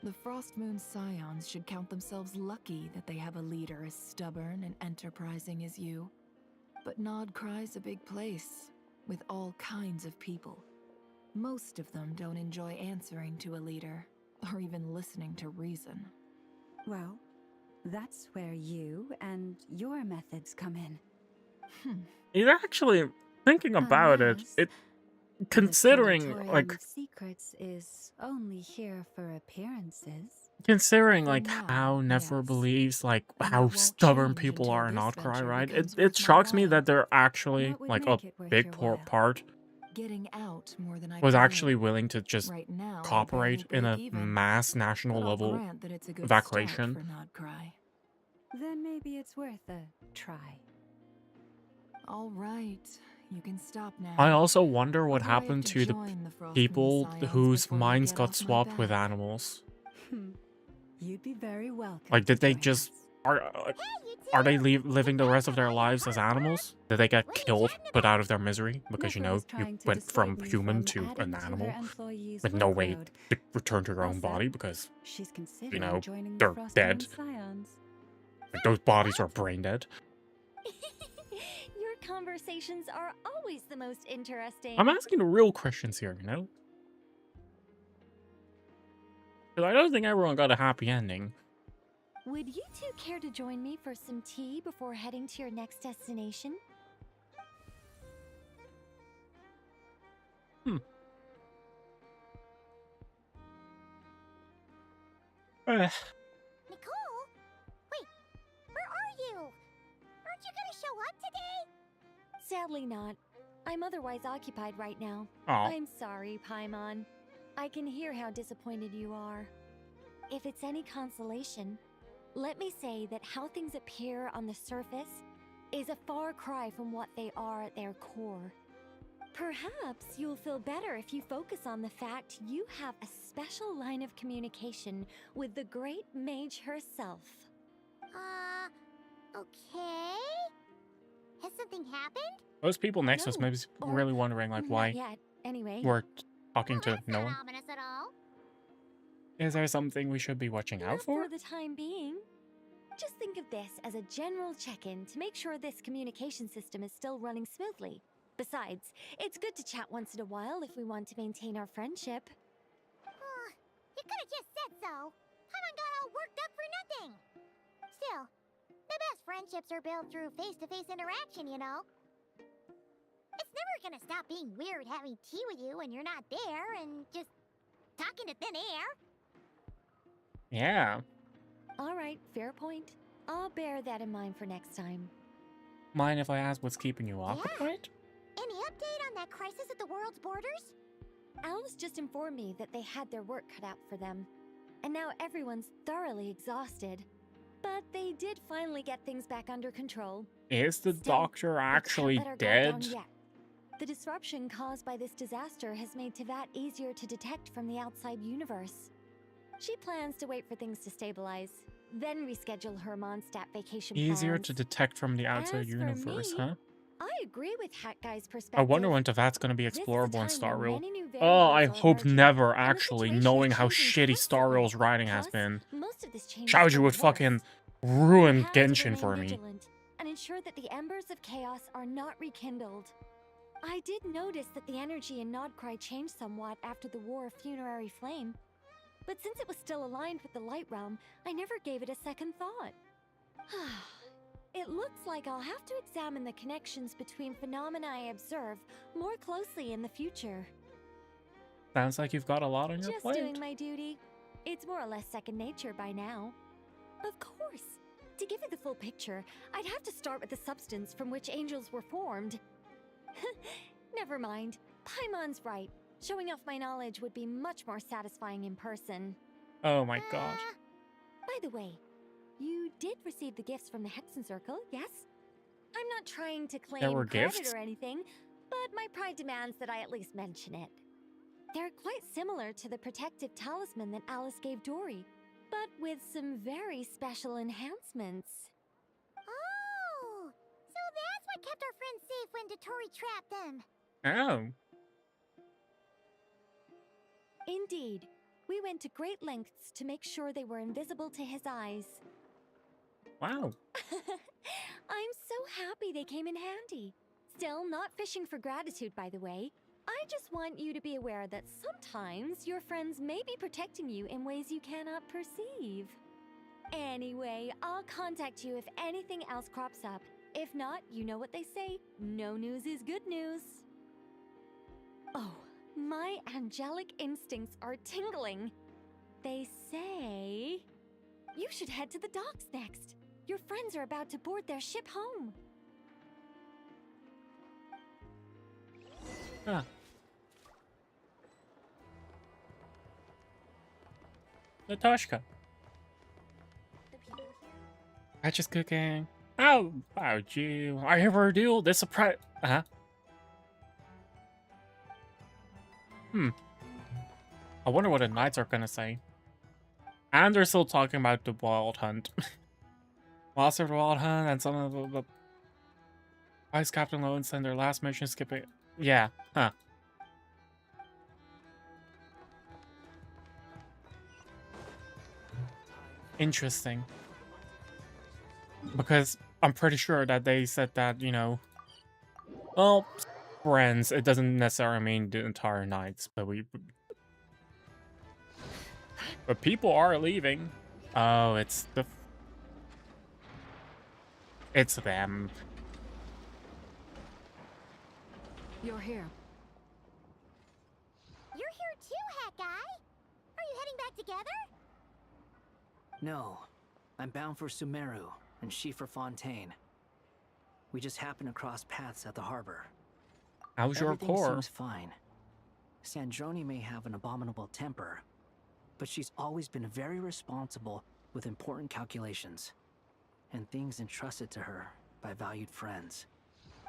Speaker 4: The Frost Moon Scions should count themselves lucky that they have a leader as stubborn and enterprising as you. But Nodcry's a big place, with all kinds of people. Most of them don't enjoy answering to a leader, or even listening to reason.
Speaker 8: Well, that's where you and your methods come in.
Speaker 1: You're actually thinking about it. Considering like
Speaker 8: of Secrets is only here for appearances.
Speaker 1: considering
Speaker 8: For
Speaker 1: like
Speaker 8: now,
Speaker 1: how Never
Speaker 8: yes.
Speaker 1: believes like
Speaker 8: And
Speaker 1: how
Speaker 8: that won't
Speaker 1: stubborn
Speaker 8: change
Speaker 1: people
Speaker 8: until
Speaker 1: are in
Speaker 8: this
Speaker 1: Outcry,
Speaker 8: venture
Speaker 1: right?
Speaker 8: becomes
Speaker 1: It
Speaker 8: worth my
Speaker 1: shocks me
Speaker 8: while.
Speaker 1: that they're actually
Speaker 8: What would
Speaker 1: like a
Speaker 8: make it worth
Speaker 1: big
Speaker 8: your while?
Speaker 1: part
Speaker 4: Getting out more than I
Speaker 1: was
Speaker 4: put
Speaker 1: actually
Speaker 4: in.
Speaker 1: willing to just
Speaker 4: Right now, I
Speaker 1: cooperate
Speaker 4: barely
Speaker 1: in a
Speaker 4: break even,
Speaker 1: mass national
Speaker 4: but I'll
Speaker 1: level
Speaker 4: grant that it's a good
Speaker 1: evacuation.
Speaker 4: start for Nodcry.
Speaker 8: Then maybe it's worth a try.
Speaker 4: All right, you can stop now.
Speaker 1: I also wonder what
Speaker 4: Although I have
Speaker 1: happened to the
Speaker 4: join the Frost Moon
Speaker 1: people
Speaker 4: Scions
Speaker 1: whose
Speaker 4: before you
Speaker 1: minds
Speaker 4: get
Speaker 1: got
Speaker 4: off my
Speaker 1: swapped with
Speaker 4: back.
Speaker 1: animals.
Speaker 8: You'd be very welcome.
Speaker 1: Like, did
Speaker 8: to
Speaker 1: they
Speaker 8: join
Speaker 1: just
Speaker 8: us.
Speaker 1: are they living the rest of their lives as animals? Did they get killed, put out of their misery because you
Speaker 8: Nefer
Speaker 1: know
Speaker 8: was
Speaker 1: you
Speaker 8: trying to
Speaker 1: went from
Speaker 8: dissuade me
Speaker 1: human
Speaker 8: from
Speaker 1: to
Speaker 8: adding
Speaker 1: an
Speaker 8: to her
Speaker 1: animal
Speaker 8: employees'
Speaker 1: with no way
Speaker 8: workload.
Speaker 1: to return to your own
Speaker 8: Also,
Speaker 1: body because
Speaker 8: she's
Speaker 1: you
Speaker 8: considering
Speaker 1: know
Speaker 8: joining the
Speaker 1: they're
Speaker 8: Frost
Speaker 1: dead.
Speaker 8: Moon Scions.
Speaker 1: Like, those bodies are brain dead.
Speaker 20: Your conversations are always the most interesting.
Speaker 1: I'm asking the real questions here, you know? Because I don't think everyone got a happy ending.
Speaker 20: Would you two care to join me for some tea before heading to your next destination?
Speaker 15: Nicole? Wait, where are you? Aren't you gonna show up today?
Speaker 20: Sadly not. I'm otherwise occupied right now.
Speaker 1: Aw.
Speaker 20: I'm sorry, Paimon. I can hear how disappointed you are. If it's any consolation, let me say that how things appear on the surface is a far cry from what they are at their core. Perhaps you'll feel better if you focus on the fact you have a special line of communication with the great mage herself.
Speaker 15: Okay. Has something happened?
Speaker 1: Those people next to us
Speaker 20: No,
Speaker 1: maybe
Speaker 20: or
Speaker 1: really wondering like why
Speaker 20: Not yet, anyway.
Speaker 1: we're talking to no one.
Speaker 15: Not ominous at all.
Speaker 1: Is there something we should be watching out
Speaker 20: Not
Speaker 1: for?
Speaker 20: for the time being. Just think of this as a general check-in to make sure this communication system is still running smoothly. Besides, it's good to chat once in a while if we want to maintain our friendship.
Speaker 15: You could have just said so. Haven't got all worked up for nothing. Still, the best friendships are built through face-to-face interaction, you know. It's never gonna stop being weird having tea with you when you're not there and just talking to thin air.
Speaker 1: Yeah.
Speaker 20: All right, fair point. I'll bear that in mind for next time.
Speaker 1: Mind if I ask what's keeping you occupied?
Speaker 15: Any update on that crisis at the world's borders?
Speaker 20: Alice just informed me that they had their work cut out for them. And now everyone's thoroughly exhausted. But they did finally get things back under control.
Speaker 1: Is the
Speaker 20: Still,
Speaker 1: doctor
Speaker 20: we can't
Speaker 1: actually
Speaker 20: let our guard down
Speaker 1: dead?
Speaker 20: yet. The disruption caused by this disaster has made Tevat easier to detect from the outside universe. She plans to wait for things to stabilize, then reschedule her Mondstadt vacation
Speaker 1: Easier
Speaker 20: plans.
Speaker 1: to detect from the outside
Speaker 20: As for
Speaker 1: universe,
Speaker 20: me,
Speaker 1: huh?
Speaker 20: I agree with Hat Guy's
Speaker 1: I
Speaker 20: perspective.
Speaker 1: wonder when Tevat's gonna be
Speaker 20: This is a
Speaker 1: explorable in
Speaker 20: time
Speaker 1: Star
Speaker 20: when
Speaker 1: Rail.
Speaker 20: many new
Speaker 1: Oh, I
Speaker 20: variables are
Speaker 1: hope
Speaker 20: emerging,
Speaker 1: never
Speaker 20: and the
Speaker 1: actually,
Speaker 20: situation
Speaker 1: knowing
Speaker 20: is
Speaker 1: how
Speaker 20: changing
Speaker 1: shitty Star
Speaker 20: constantly.
Speaker 1: Rail's writing has
Speaker 20: Plus,
Speaker 1: been.
Speaker 20: most of this change is
Speaker 1: Shaoju
Speaker 20: for
Speaker 1: would
Speaker 20: the
Speaker 1: fucking
Speaker 20: worse.
Speaker 1: ruin
Speaker 20: We have to
Speaker 1: Genshin
Speaker 20: remain
Speaker 1: for me.
Speaker 20: vigilant and ensure that the embers of chaos are not rekindled. I did notice that the energy in Nodcry changed somewhat after the War of Funerary Flame. But since it was still aligned with the Light Realm, I never gave it a second thought. It looks like I'll have to examine the connections between phenomena I observe more closely in the future.
Speaker 1: Sounds like you've got a lot on your
Speaker 20: Just
Speaker 1: plate.
Speaker 20: doing my duty. It's more or less second nature by now. Of course. To give you the full picture, I'd have to start with the substance from which angels were formed. Never mind. Paimon's right. Showing off my knowledge would be much more satisfying in person.
Speaker 1: Oh my god.
Speaker 20: By the way, you did receive the gifts from the Hexen Circle, yes? I'm I'm not trying to
Speaker 1: There were
Speaker 20: claim credit
Speaker 1: gifts?
Speaker 20: or anything, but my pride demands that I at least mention it. They're quite similar to the protective talisman that Alice gave Dory, but with some very special enhancements.
Speaker 15: Oh, so that's what kept our friends safe when Dotori trapped them.
Speaker 1: Oh.
Speaker 20: Indeed. We went to great lengths to make sure they were invisible to his eyes.
Speaker 1: Wow.
Speaker 20: I'm so happy they came in handy. Still, not fishing for gratitude, by the way. I just want you to be aware that sometimes your friends may be protecting you in ways you cannot perceive. Anyway, I'll contact you if anything else crops up. If not, you know what they say, no news is good news. Oh, my angelic instincts are tingling. They say you should head to the docks next. Your friends are about to board their ship home.
Speaker 1: Huh. Natasha. Patches cooking. How about you? I ever do this surprise? I wonder what the knights are gonna say. And they're still talking about the wild hunt. Lost of the wild hunt and some of the Vice Captain Lowen sent their last mission skipping. Yeah, huh. Interesting. Because I'm pretty sure that they said that, you know, well, friends, it doesn't necessarily mean the entire knights, but people are leaving. Oh, it's them.
Speaker 4: You're here.
Speaker 15: You're here too, Hat Guy. Are you heading back together?
Speaker 19: No, I'm bound for Sumeru, and she for Fontaine. We just happened to cross paths at the harbor.
Speaker 1: How's your
Speaker 19: Everything
Speaker 1: core?
Speaker 19: seems fine. Sandrone may have an abominable temper, but she's always been very responsible with important calculations and things entrusted to her by valued friends.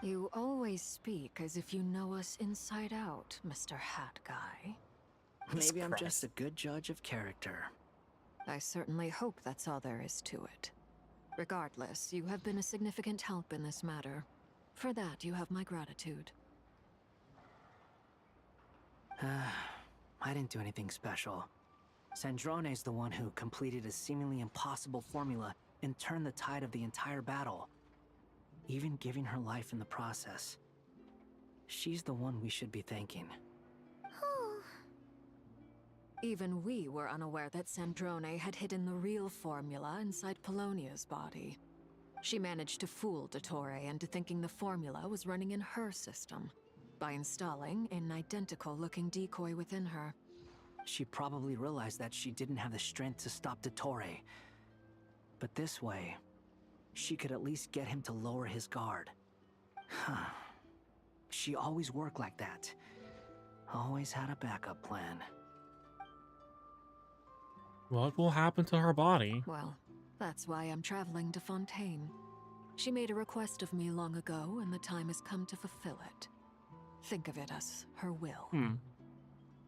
Speaker 4: You always speak as if you know us inside out, Mr. Hat Guy.
Speaker 19: Maybe I'm just a good judge of character.
Speaker 4: I certainly hope that's all there is to it. Regardless, you have been a significant help in this matter. For that, you have my gratitude.
Speaker 19: I didn't do anything special. Sandrone's the one who completed a seemingly impossible formula and turned the tide of the entire battle, even giving her life in the process. She's the one we should be thanking.
Speaker 4: Even we were unaware that Sandrone had hidden the real formula inside Polonia's body. She managed to fool Dottore into thinking the formula was running in her system by installing an identical-looking decoy within her.
Speaker 19: She probably realized that she didn't have the strength to stop Dottore. But this way, she could at least get him to lower his guard. She always worked like that. Always had a backup plan.
Speaker 1: What will happen to her body?
Speaker 4: Well, that's why I'm traveling to Fontaine. She made a request of me long ago, and the time has come to fulfill it. Think of it as her will.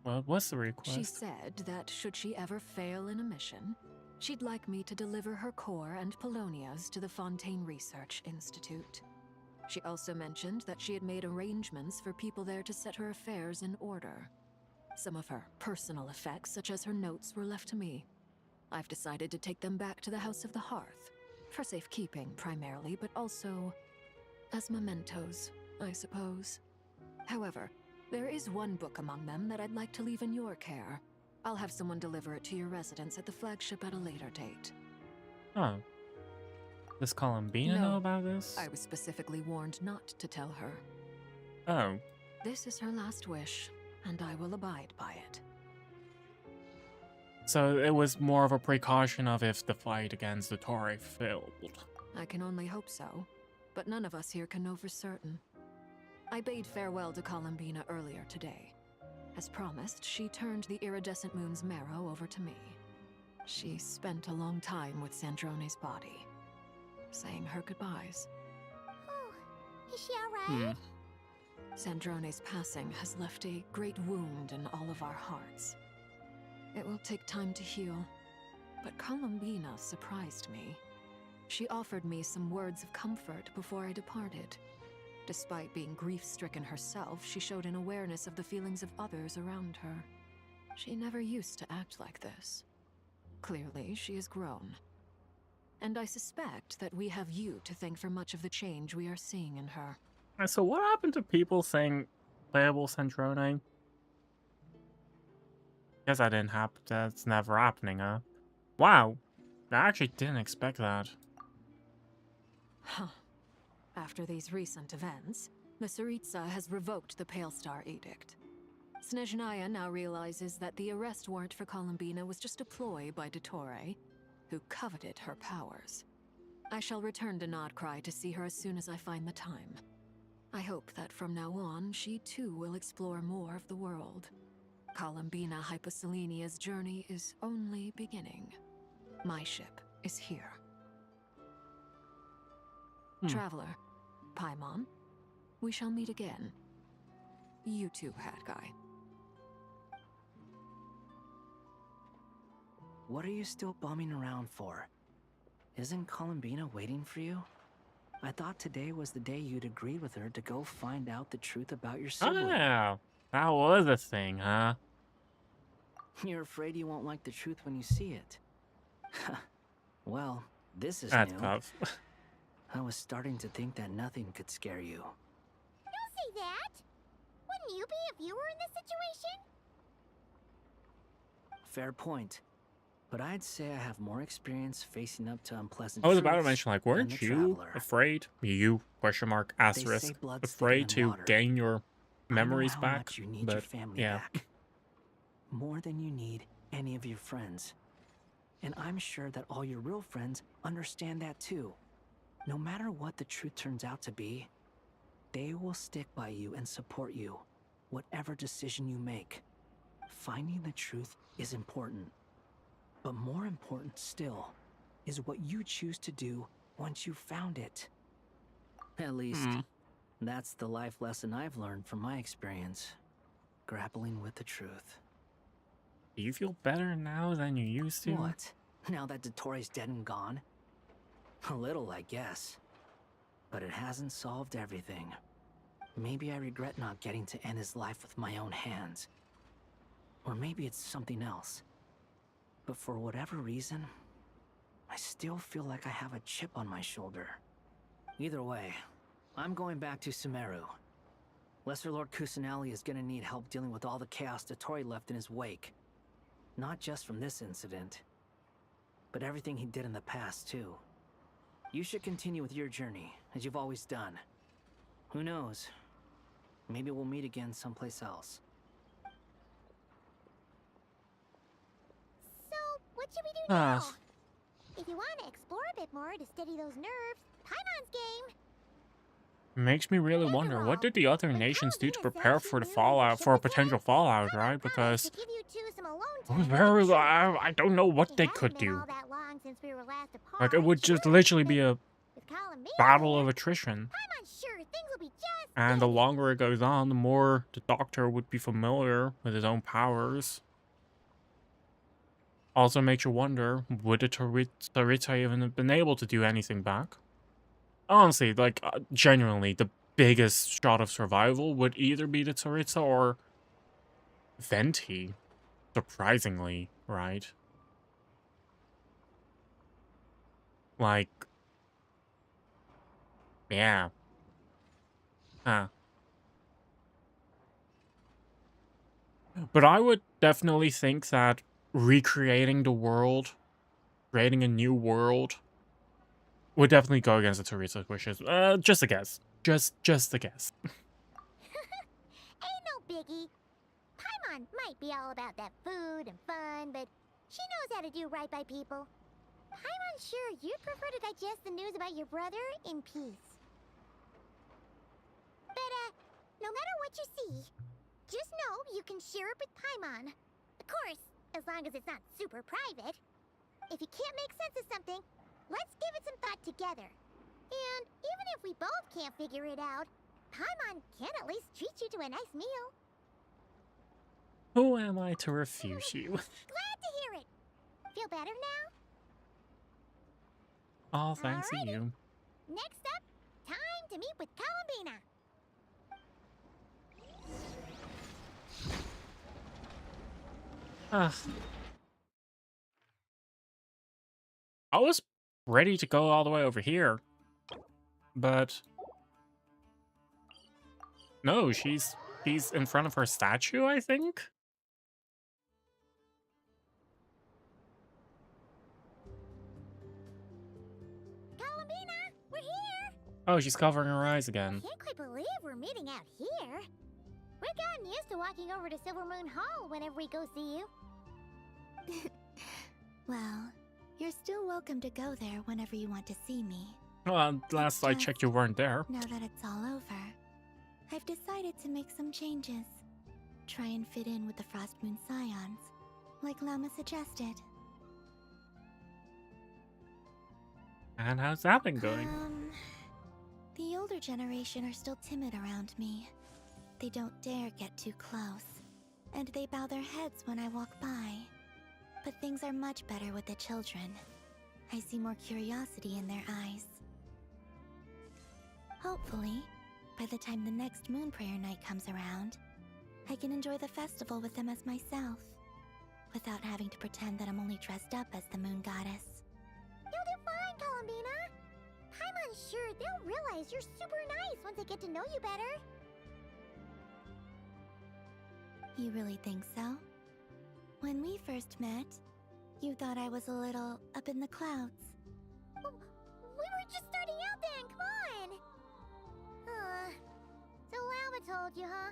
Speaker 1: Well, what's the request?
Speaker 4: She said that should she ever fail in a mission, she'd like me to deliver her core and Polonia's to the Fontaine Research Institute. She also mentioned that she had made arrangements for people there to set her affairs in order. Some of her personal effects, such as her notes, were left to me. I've decided to take them back to the House of the Hearth, for safekeeping primarily, but also as mementos, I suppose. However, there is one book among them that I'd like to leave in your care. I'll have someone deliver it to your residence at the flagship at a later date.
Speaker 1: Oh. Does Columbina know about this?
Speaker 4: I was specifically warned not to tell her.
Speaker 1: Oh.
Speaker 4: This is her last wish, and I will abide by it.
Speaker 1: So it was more of a precaution of if the fight against the Dottore failed.
Speaker 4: I can only hope so, but none of us here can know for certain. I bade farewell to Columbina earlier today. As promised, she turned the iridescent moon's marrow over to me. She spent a long time with Sandrone's body, saying her goodbyes.
Speaker 15: Is she alright?
Speaker 4: Sandrone's passing has left a great wound in all of our hearts. It will take time to heal, but Columbina surprised me. She offered me some words of comfort before I departed. Despite being grief-stricken herself, she showed an awareness of the feelings of others around her. She never used to act like this. Clearly, she has grown. And I suspect that we have you to thank for much of the change we are seeing in her.
Speaker 1: And so what happened to people saying playable Sandrone? Guess that didn't happen. That's never happening, huh? Wow. I actually didn't expect that.
Speaker 4: Huh. After these recent events, the Tsaritsa has revoked the Pale Star Edict. Snezhnaya now realizes that the arrest warrant for Columbina was just a ploy by Dottore, who coveted her powers. I shall return to Nodcry to see her as soon as I find the time. I hope that from now on, she too will explore more of the world. Columbina Hyposelenia's journey is only beginning. My ship is here. Traveler, Paimon, we shall meet again. You too, Hat Guy.
Speaker 19: What are you still bumming around for? Isn't Columbina waiting for you? I thought today was the day you'd agreed with her to go find out the truth about your sibling.
Speaker 1: Oh, that was a thing, huh?
Speaker 19: You're afraid you won't like the truth when you see it. Well, this is
Speaker 1: That's
Speaker 19: new.
Speaker 1: tough.
Speaker 19: I was starting to think that nothing could scare you.
Speaker 15: Don't say that! Wouldn't you be if you were in this situation?
Speaker 19: Fair point. But I'd say I have more experience facing up to unpleasant
Speaker 1: I was about to
Speaker 19: truths
Speaker 1: mention, like,
Speaker 19: than
Speaker 1: weren't
Speaker 19: the
Speaker 1: you
Speaker 19: traveler.
Speaker 1: afraid? You, question mark, asterisk,
Speaker 19: blood's
Speaker 1: afraid
Speaker 19: thicker than
Speaker 1: to
Speaker 19: water.
Speaker 1: gain your
Speaker 19: I know
Speaker 1: memories
Speaker 19: how
Speaker 1: back?
Speaker 19: much you need
Speaker 1: But,
Speaker 19: your family
Speaker 1: yeah.
Speaker 19: back. More than you need any of your friends. And I'm sure that all your real friends understand that too. No matter what the truth turns out to be, they will stick by you and support you, whatever decision you make. Finding the truth is important. But more important still is what you choose to do once you've found it. At least, that's the life lesson I've learned from my experience, grappling with the truth.
Speaker 1: Do you feel better now than you used to?
Speaker 19: What? Now that Dottore's dead and gone? A little, I guess. But it hasn't solved everything. Maybe I regret not getting to end his life with my own hands. Or maybe it's something else. But for whatever reason, I still feel like I have a chip on my shoulder. Either way, I'm going back to Sumeru. Lesser Lord Kusanali is gonna need help dealing with all the chaos Dottore left in his wake. Not just from this incident, but everything he did in the past, too. You should continue with your journey, as you've always done. Who knows? Maybe we'll meet again someplace else.
Speaker 15: So, what should we do now? If you want to explore a bit more to steady those nerves, Paimon's game.
Speaker 1: Makes me really wonder, what did the other nations do to prepare for the fallout, for a potential fallout, right? Because I don't know what they could do. Like, it would just literally be a battle of attrition. And the longer it goes on, the more the Doctor would be familiar with his own powers. Also makes you wonder, would the Tsaritsa even have been able to do anything back? Honestly, like, genuinely, the biggest shot of survival would either be the Tsaritsa or Venti. Surprisingly, right? Like, yeah. Huh. But I would definitely think that recreating the world, creating a new world, would definitely go against the Tsaritsa's wishes. Just a guess. Just a guess.
Speaker 15: Ain't no biggie. Paimon might be all about that food and fun, but she knows how to do right by people. Paimon's sure you'd prefer to digest the news about your brother in peace. But, no matter what you see, just know you can share it with Paimon. Of course, as long as it's not super private. If you can't make sense of something, let's give it some thought together. And even if we both can't figure it out, Paimon can at least treat you to a nice meal.
Speaker 1: Who am I to refuse you?
Speaker 15: Glad to hear it. Feel better now?
Speaker 1: Oh, thanks to you.
Speaker 15: Next up, time to meet with Columbina.
Speaker 1: I was ready to go all the way over here, but no, she's in front of her statue, I think.
Speaker 15: Columbina, we're here.
Speaker 1: Oh, she's covering her eyes again.
Speaker 15: Can't quite believe we're meeting out here. We've gotten used to walking over to Silver Moon Hall whenever we go see you.
Speaker 7: Well, you're still welcome to go there whenever you want to see me.
Speaker 1: Well, last I checked, you weren't there.
Speaker 7: Now that it's all over, I've decided to make some changes. Try and fit in with the Frost Moon Scions, like Llama suggested.
Speaker 1: And how's that been going?
Speaker 7: The older generation are still timid around me. They don't dare get too close, and they bow their heads when I walk by. But things are much better with the children. I see more curiosity in their eyes. Hopefully, by the time the next Moon Prayer Night comes around, I can enjoy the festival with them as myself, without having to pretend that I'm only dressed up as the Moon Goddess.
Speaker 15: You'll do fine, Columbina. Paimon's sure they'll realize you're super nice once they get to know you better.
Speaker 7: You really think so? When we first met, you thought I was a little up in the clouds.
Speaker 15: We were just starting out then, come on! So Llama told you, huh?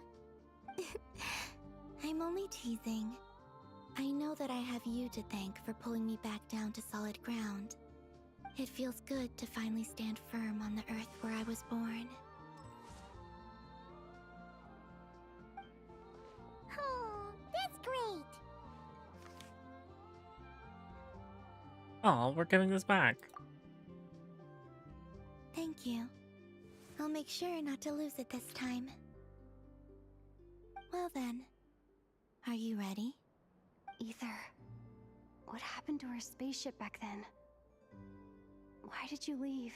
Speaker 7: I'm only teasing. I know that I have you to thank for pulling me back down to solid ground. It feels good to finally stand firm on the earth where I was born.
Speaker 15: Oh, that's great!
Speaker 1: Oh, we're giving this back.
Speaker 7: Thank you. I'll make sure not to lose it this time. Well then, are you ready?
Speaker 12: Ether, what happened to our spaceship back then? Why did you leave?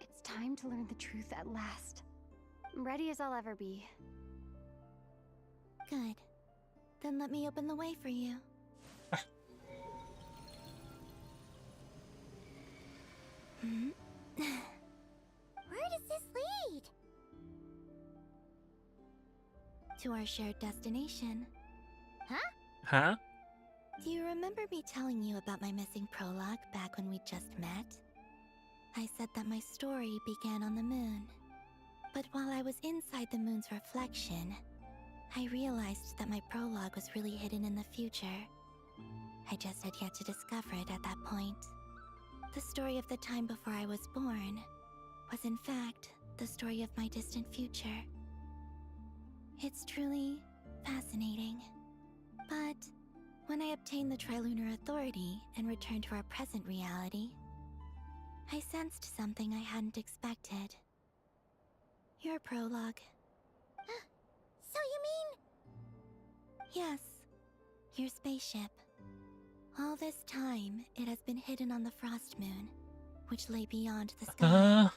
Speaker 12: It's time to learn the truth at last. I'm ready as I'll ever be.
Speaker 7: Good. Then let me open the way for you.
Speaker 15: Where does this lead?
Speaker 7: To our shared destination.
Speaker 15: Huh?
Speaker 1: Huh?
Speaker 7: Do you remember me telling you about my missing prologue back when we just met? I said that my story began on the moon. But while I was inside the moon's reflection, I realized that my prologue was really hidden in the future. I just had yet to discover it at that point. The story of the time before I was born was in fact the story of my distant future. It's truly fascinating. But when I obtained the Trilunar Authority and returned to our present reality, I sensed something I hadn't expected. Your prologue.
Speaker 15: So you mean...
Speaker 7: Yes, your spaceship. All this time, it has been hidden on the Frost Moon, which lay beyond the sky.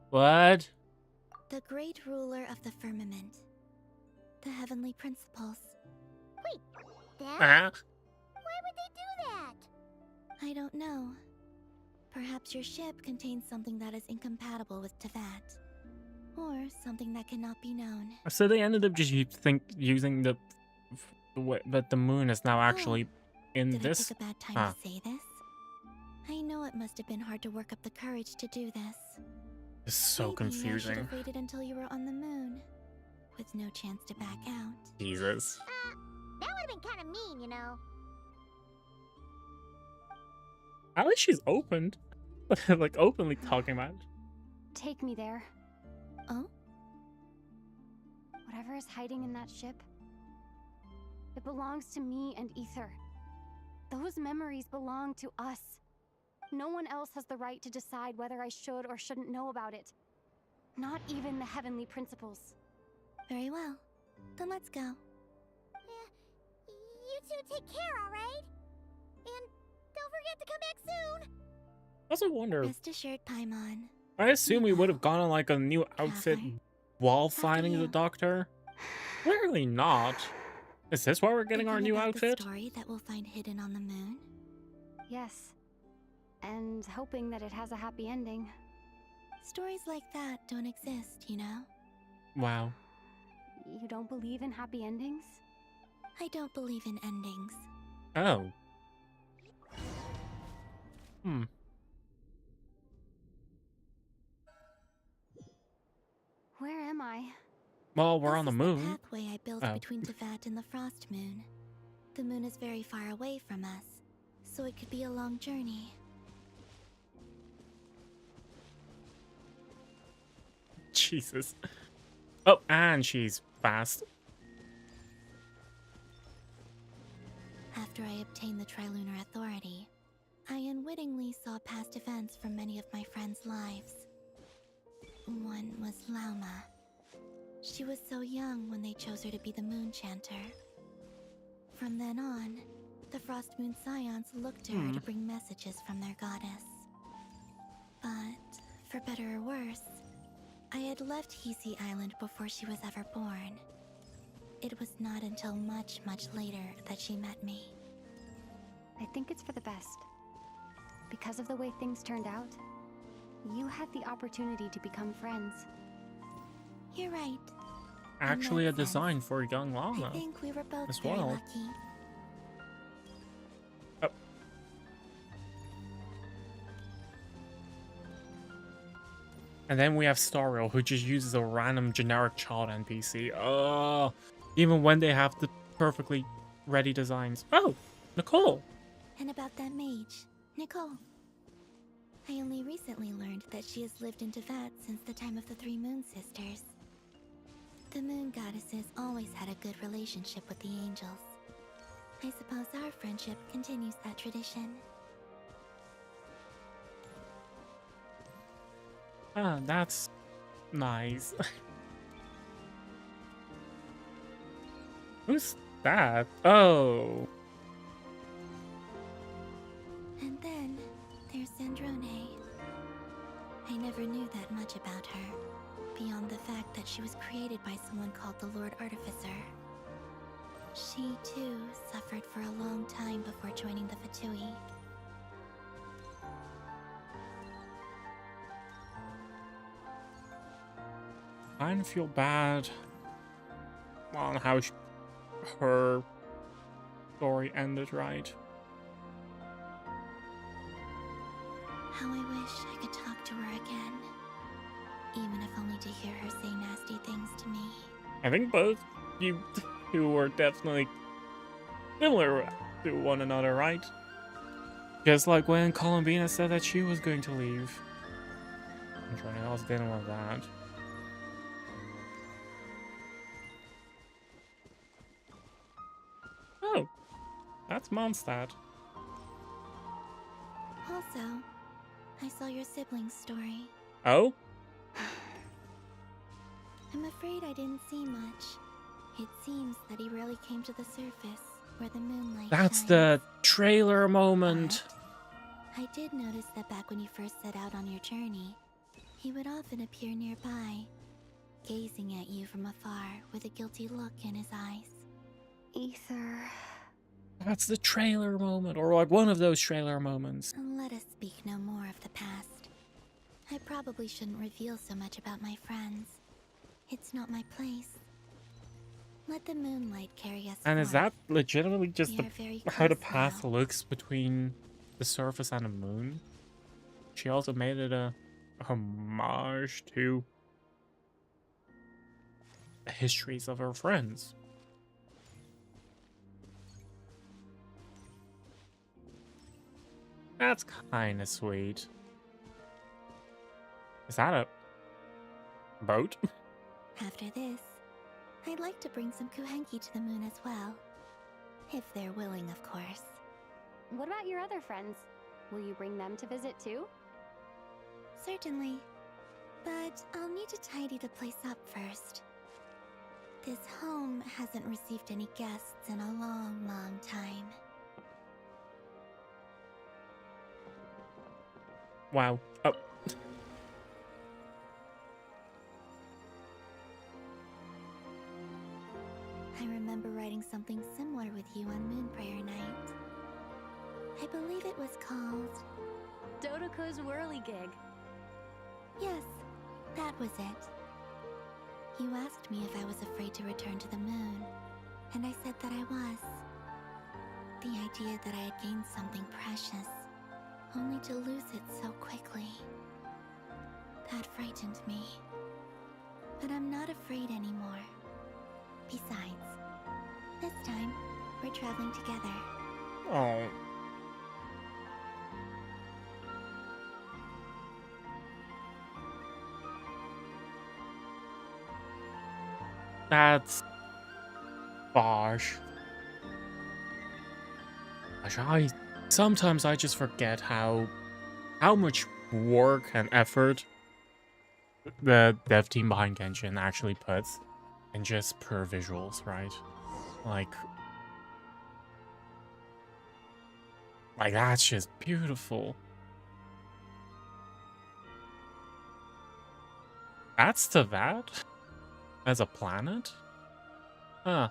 Speaker 1: What?
Speaker 7: The great ruler of the firmament. The heavenly principles.
Speaker 15: Wait, that? Why would they do that?
Speaker 7: I don't know. Perhaps your ship contains something that is incompatible with Tevat. Or something that cannot be known.
Speaker 1: So they ended up just using the way that the moon is now actually in
Speaker 7: Did
Speaker 1: this.
Speaker 7: I pick a bad time to say this? I know it must have been hard to work up the courage to do this.
Speaker 1: It's so
Speaker 7: Maybe I
Speaker 1: confusing.
Speaker 7: should have waited until you were on the moon, with no chance to back out.
Speaker 1: Jesus.
Speaker 15: That would have been kind of mean, you know.
Speaker 1: At least she's opened. Like, openly talking about it.
Speaker 12: Take me there.
Speaker 7: Oh?
Speaker 12: Whatever is hiding in that ship, it belongs to me and Ether. Those memories belong to us. No one else has the right to decide whether I should or shouldn't know about it. Not even the heavenly principles.
Speaker 7: Very well. Then let's go.
Speaker 15: You two take care, alright? And don't forget to come back soon!
Speaker 1: I also wonder.
Speaker 7: Rest assured, Paimon.
Speaker 1: I assume we would have gone on like a new outfit while finding the doctor. Clearly not. Is this why we're getting our new outfit?
Speaker 7: The story that we'll find hidden on the moon?
Speaker 12: Yes. And hoping that it has a happy ending.
Speaker 7: Stories like that don't exist, you know?
Speaker 1: Wow.
Speaker 12: You don't believe in happy endings?
Speaker 7: I don't believe in endings.
Speaker 1: Oh.
Speaker 12: Where am I?
Speaker 1: Well, we're on the
Speaker 7: This
Speaker 1: moon.
Speaker 7: is the pathway I built between Teyvat and the Frost Moon. The moon is very far away from us, so it could be a long journey.
Speaker 1: Jesus. Oh, and she's fast.
Speaker 7: After I obtained the Trilunar Authority, I unwittingly saw past events from many of my friends' lives. One was Lauma. She was so young when they chose her to be the Moon Chanter. From then on, the Frost Moon Scions looked to her to bring messages from their goddess. But, for better or worse, I had left Hisi Island before she was ever born. It was not until much, much later that she met me.
Speaker 12: I think it's for the best. Because of the way things turned out, you had the opportunity to become friends.
Speaker 7: You're right.
Speaker 1: Actually, a design for young Lana.
Speaker 7: I think we were both
Speaker 1: as
Speaker 7: very
Speaker 1: well.
Speaker 7: lucky.
Speaker 1: Oh. And then we have Stariel, who just uses a random generic child NPC. Oh, even when they have the perfectly ready designs. Oh, Nicole.
Speaker 7: And about that mage, Nicole. I only recently learned that she has lived in Teyvat since the time of the Three Moon Sisters. The Moon Goddesses always had a good relationship with the angels. I suppose our friendship continues that tradition.
Speaker 1: Ah, that's nice. Who's that? Oh.
Speaker 7: And then, there's Sandrone. I never knew that much about her, beyond the fact that she was created by someone called the Lord Artificer. She, too, suffered for a long time before joining the Fatui.
Speaker 1: I kind of feel bad on how her story ended, right?
Speaker 7: How I wish I could talk to her again. Even if only to hear her say nasty things to me.
Speaker 1: I think both you two were definitely similar to one another, right? Just like when Columbina said that she was going to leave. I'm trying to else didn't want that. Oh, that's Mondstadt.
Speaker 7: Also, I saw your sibling's story.
Speaker 1: Oh?
Speaker 7: I'm afraid I didn't see much. It seems that he rarely came to the surface, where the moonlight
Speaker 1: That's
Speaker 7: shines.
Speaker 1: the trailer moment.
Speaker 7: I did notice that back when you first set out on your journey, he would often appear nearby, gazing at you from afar with a guilty look in his eyes.
Speaker 12: Ether.
Speaker 1: That's the trailer moment, or like one of those trailer moments.
Speaker 7: Let us speak no more of the past. I probably shouldn't reveal so much about my friends. It's not my place. Let the moonlight carry us
Speaker 1: And is that
Speaker 7: forth.
Speaker 1: legitimately just
Speaker 7: We are very
Speaker 1: how the
Speaker 7: close
Speaker 1: path looks between the surface and the moon? She also made it a homage to the histories of her friends. That's kind of sweet. Is that a boat?
Speaker 7: After this, I'd like to bring some Kuhenki to the moon as well. If they're willing, of course.
Speaker 12: What about your other friends? Will you bring them to visit too?
Speaker 7: Certainly. But I'll need to tidy the place up first. This home hasn't received any guests in a long, long time.
Speaker 1: Wow. Oh.
Speaker 7: I remember writing something similar with you on Moonprayer Night. I believe it was called...
Speaker 20: Dodoko's Whirligig.
Speaker 7: Yes, that was it. You asked me if I was afraid to return to the moon, and I said that I was. The idea that I had gained something precious, only to lose it so quickly. That frightened me. But I'm not afraid anymore. Besides, this time, we're traveling together.
Speaker 1: Oh. That's... Gosh. Sometimes I just forget how much work and effort the dev team behind Genshin actually puts in just pure visuals, right? Like that's just beautiful. That's Teyvat as a planet? Huh.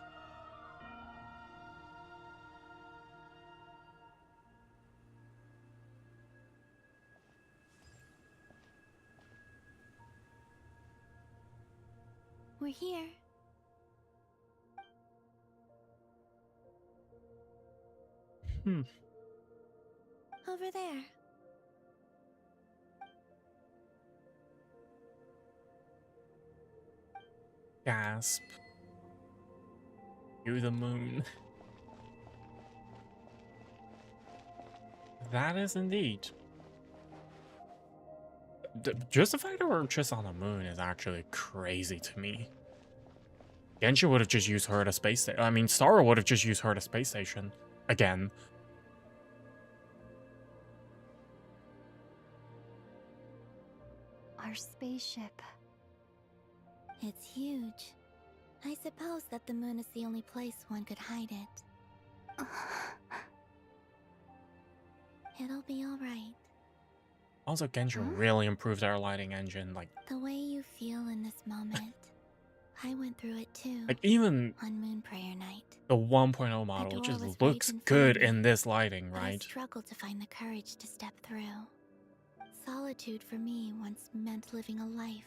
Speaker 7: We're here. Over there.
Speaker 1: Gasp. You the moon. That is indeed. Just the fact that we're just on the moon is actually crazy to me. Genshin would have just used her at a space station. I mean, Star would have just used her at a space station. Again.
Speaker 12: Our spaceship.
Speaker 7: It's huge. I suppose that the moon is the only place one could hide it. It'll be alright.
Speaker 1: Also, Genshin really improved our lighting engine. Like,
Speaker 7: The way you feel in this moment, I went through it too.
Speaker 1: like even
Speaker 7: on Moonprayer Night.
Speaker 1: the 1.0 model
Speaker 7: door was
Speaker 1: just
Speaker 7: bright
Speaker 1: looks
Speaker 7: and
Speaker 1: good
Speaker 7: friendly,
Speaker 1: in this lighting,
Speaker 7: but I
Speaker 1: right?
Speaker 7: struggled to find the courage to step through. Solitude for me once meant living a life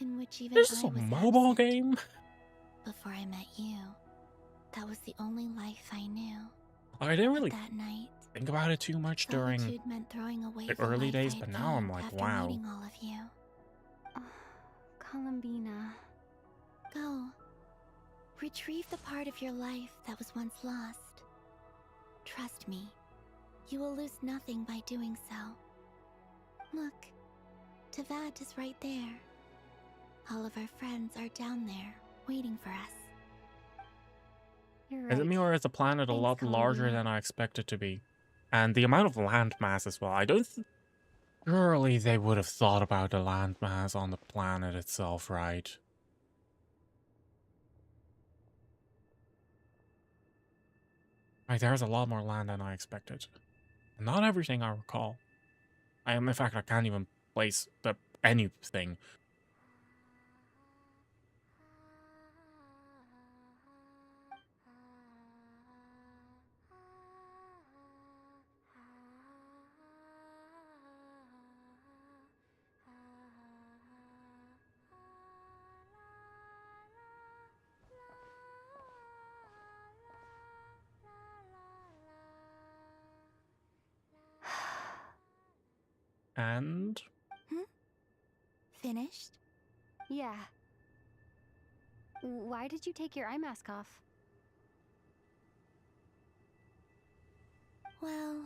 Speaker 7: in which even
Speaker 1: This
Speaker 7: I
Speaker 1: is a
Speaker 7: was
Speaker 1: mobile
Speaker 7: absent.
Speaker 1: game.
Speaker 7: Before I met you, that was the only life I knew.
Speaker 1: I didn't really
Speaker 7: That night,
Speaker 1: think about it too much during
Speaker 7: solitude meant throwing away
Speaker 1: the
Speaker 7: the
Speaker 1: early
Speaker 7: life
Speaker 1: days,
Speaker 7: I
Speaker 1: but
Speaker 7: had
Speaker 1: now I'm
Speaker 7: gained
Speaker 1: like,
Speaker 7: after
Speaker 1: wow.
Speaker 7: meeting all of you.
Speaker 12: Columbina.
Speaker 7: Go. Retrieve the part of your life that was once lost. Trust me, you will lose nothing by doing so. Look, Teyvat is right there. All of our friends are down there, waiting for us.
Speaker 12: You're
Speaker 1: Is it
Speaker 12: right.
Speaker 1: me or is the planet a
Speaker 12: Thanks,
Speaker 1: lot larger
Speaker 12: Columbina.
Speaker 1: than I expected it to be? And the amount of land mass as well. I don't... Surely they would have thought about the land mass on the planet itself, right? Like, there's a lot more land than I expected. Not everything I recall. In fact, I can't even place anything. And...
Speaker 7: Finished?
Speaker 12: Yeah. Why did you take your eye mask off?
Speaker 7: Well,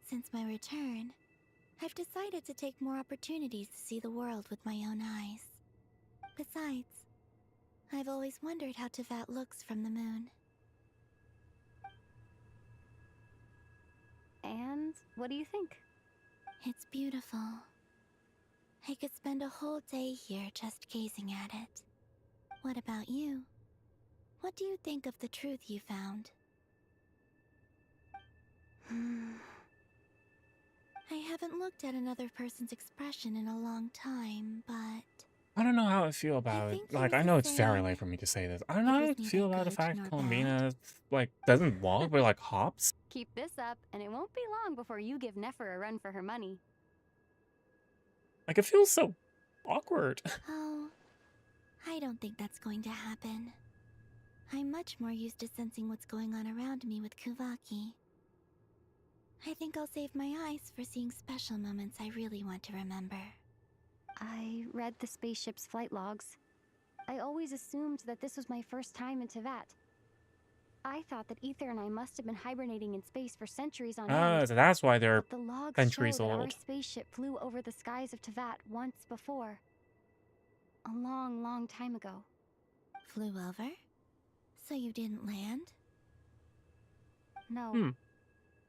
Speaker 7: since my return, I've decided to take more opportunities to see the world with my own eyes. Besides, I've always wondered how Teyvat looks from the moon.
Speaker 12: And what do you think?
Speaker 7: It's beautiful. I could spend a whole day here just gazing at it. What about you? What do you think of the truth you found? I haven't looked at another person's expression in a long time, but
Speaker 1: I don't know how I feel about it. Like, I know it's very late for me to say this. I don't know how I feel about the fact Columbina, like, doesn't walk, but, like, hops.
Speaker 12: Keep this up, and it won't be long before you give Nefer a run for her money.
Speaker 1: Like, it feels so awkward.
Speaker 7: Oh, I don't think that's going to happen. I'm much more used to sensing what's going on around me with Kuvaki. I think I'll save my eyes for seeing special moments I really want to remember.
Speaker 12: I read the spaceship's flight logs. I always assumed that this was my first time in Tevat. I thought that Ether and I must have been hibernating in space for centuries on end.
Speaker 1: So that's why they're
Speaker 12: But the logs
Speaker 1: centuries
Speaker 12: show that our
Speaker 1: old.
Speaker 12: spaceship flew over the skies of Tevat once before. A long, long time ago.
Speaker 7: Flew over? So you didn't land?
Speaker 12: No.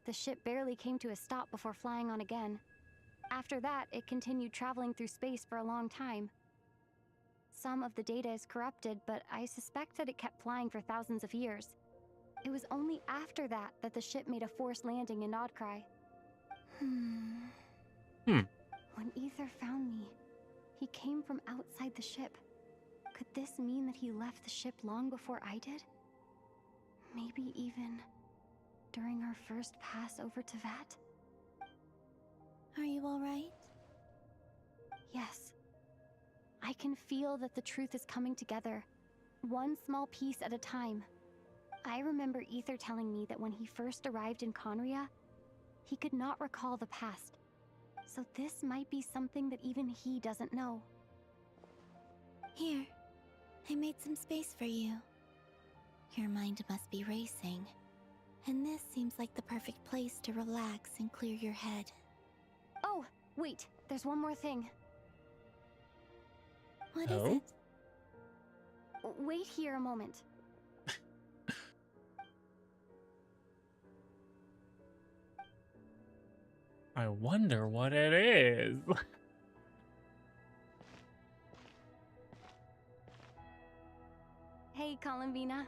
Speaker 12: The ship barely came to a stop before flying on again. After that, it continued traveling through space for a long time. Some of the data is corrupted, but I suspect that it kept flying for thousands of years. It was only after that that the ship made a forced landing in Nodcry. When Ether found me, he came from outside the ship. Could this mean that he left the ship long before I did? Maybe even during our first pass over Tevat?
Speaker 7: Are you alright?
Speaker 12: Yes. I can feel that the truth is coming together, one small piece at a time. I remember Ether telling me that when he first arrived in Conria, he could not recall the past. So this might be something that even he doesn't know.
Speaker 7: Here, I made some space for you. Your mind must be racing, and this seems like the perfect place to relax and clear your head.
Speaker 12: Oh, wait, there's one more thing.
Speaker 7: What is it?
Speaker 12: Wait here a moment.
Speaker 1: I wonder what it is.
Speaker 12: Hey, Columbina.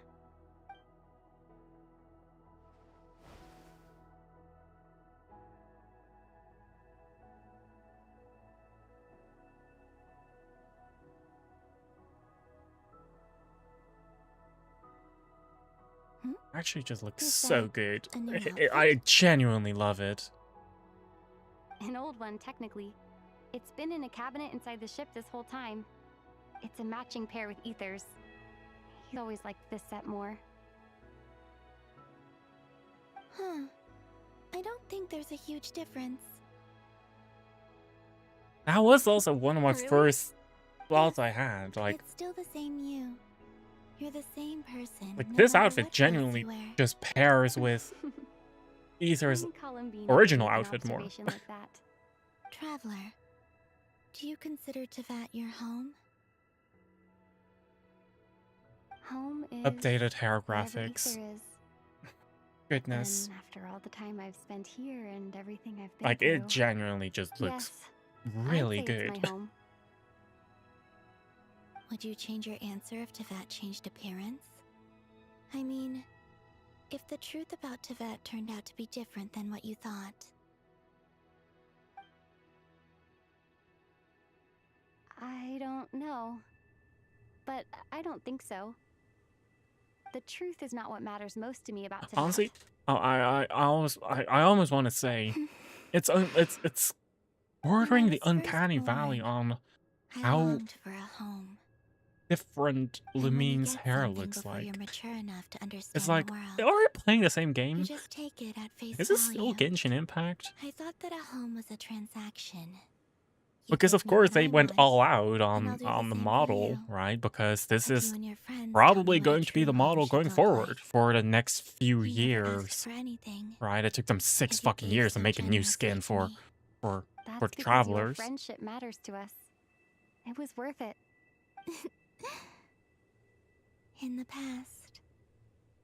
Speaker 1: Actually, just looks
Speaker 12: Is
Speaker 1: so
Speaker 12: that
Speaker 1: good.
Speaker 12: a new
Speaker 1: I genuinely love it.
Speaker 12: An old one, technically. It's been in a cabinet inside the ship this whole time. It's a matching pair with Ether's. He always liked this set more.
Speaker 7: Huh. I don't think there's a huge difference.
Speaker 1: That was also one of my
Speaker 7: Really?
Speaker 1: first thoughts I had. Like,
Speaker 7: It's still the same you. You're the same person.
Speaker 1: like
Speaker 7: no
Speaker 1: this
Speaker 7: matter
Speaker 1: outfit
Speaker 7: what clothes
Speaker 1: genuinely
Speaker 7: you wear.
Speaker 1: just pairs with Ether's
Speaker 12: Columbina
Speaker 1: original
Speaker 12: made an
Speaker 1: outfit more.
Speaker 12: observation like that.
Speaker 7: Traveler, do you consider Tevat your home?
Speaker 12: Home is
Speaker 1: Updated hair
Speaker 12: wherever
Speaker 1: graphics.
Speaker 12: Ether is.
Speaker 1: Goodness.
Speaker 12: And after all the time I've spent here and everything I've been
Speaker 1: Like,
Speaker 12: through,
Speaker 1: it genuinely just looks really
Speaker 12: I'd say
Speaker 1: good.
Speaker 12: It's my home.
Speaker 7: Would you change your answer if Tevat changed appearance? I mean, if the truth about Tevat turned out to be different than what you thought.
Speaker 12: I don't know. But I don't think so. The truth is not what matters most to me about Tevat.
Speaker 1: Honestly, I almost want to say it's bordering the uncanny valley on
Speaker 7: I
Speaker 1: how
Speaker 7: longed for a home.
Speaker 1: different
Speaker 7: And when you
Speaker 1: Lumine's
Speaker 7: get
Speaker 1: hair
Speaker 7: something
Speaker 1: looks
Speaker 7: before
Speaker 1: like.
Speaker 7: you're mature enough to understand
Speaker 1: It's like,
Speaker 7: the world,
Speaker 1: are we playing the same game?
Speaker 7: you just take it at face
Speaker 1: Is this
Speaker 7: value.
Speaker 1: still Genshin Impact?
Speaker 7: I thought that a home was a transaction.
Speaker 1: Because of
Speaker 7: give me
Speaker 1: course
Speaker 7: what
Speaker 1: they
Speaker 7: I
Speaker 1: went
Speaker 7: want,
Speaker 1: all out
Speaker 7: and I'll do
Speaker 1: on
Speaker 7: the
Speaker 1: the
Speaker 7: same for
Speaker 1: model,
Speaker 7: you.
Speaker 1: right? Because this
Speaker 7: But
Speaker 1: is
Speaker 7: you and your friends
Speaker 1: probably
Speaker 7: tell me what a
Speaker 1: going to be the
Speaker 7: true home
Speaker 1: model
Speaker 7: should
Speaker 1: going
Speaker 7: look
Speaker 1: forward
Speaker 7: like.
Speaker 1: for the next few
Speaker 7: You never asked
Speaker 1: years.
Speaker 7: for anything.
Speaker 1: Right? It took them 6
Speaker 7: Yet you
Speaker 1: fucking
Speaker 7: gave
Speaker 1: years to
Speaker 7: so
Speaker 1: make a new
Speaker 7: generously
Speaker 1: skin
Speaker 7: to
Speaker 1: for
Speaker 7: me.
Speaker 1: for
Speaker 12: That's
Speaker 1: for
Speaker 12: because your
Speaker 1: travelers.
Speaker 12: friendship matters to us. It was worth it.
Speaker 7: In the past.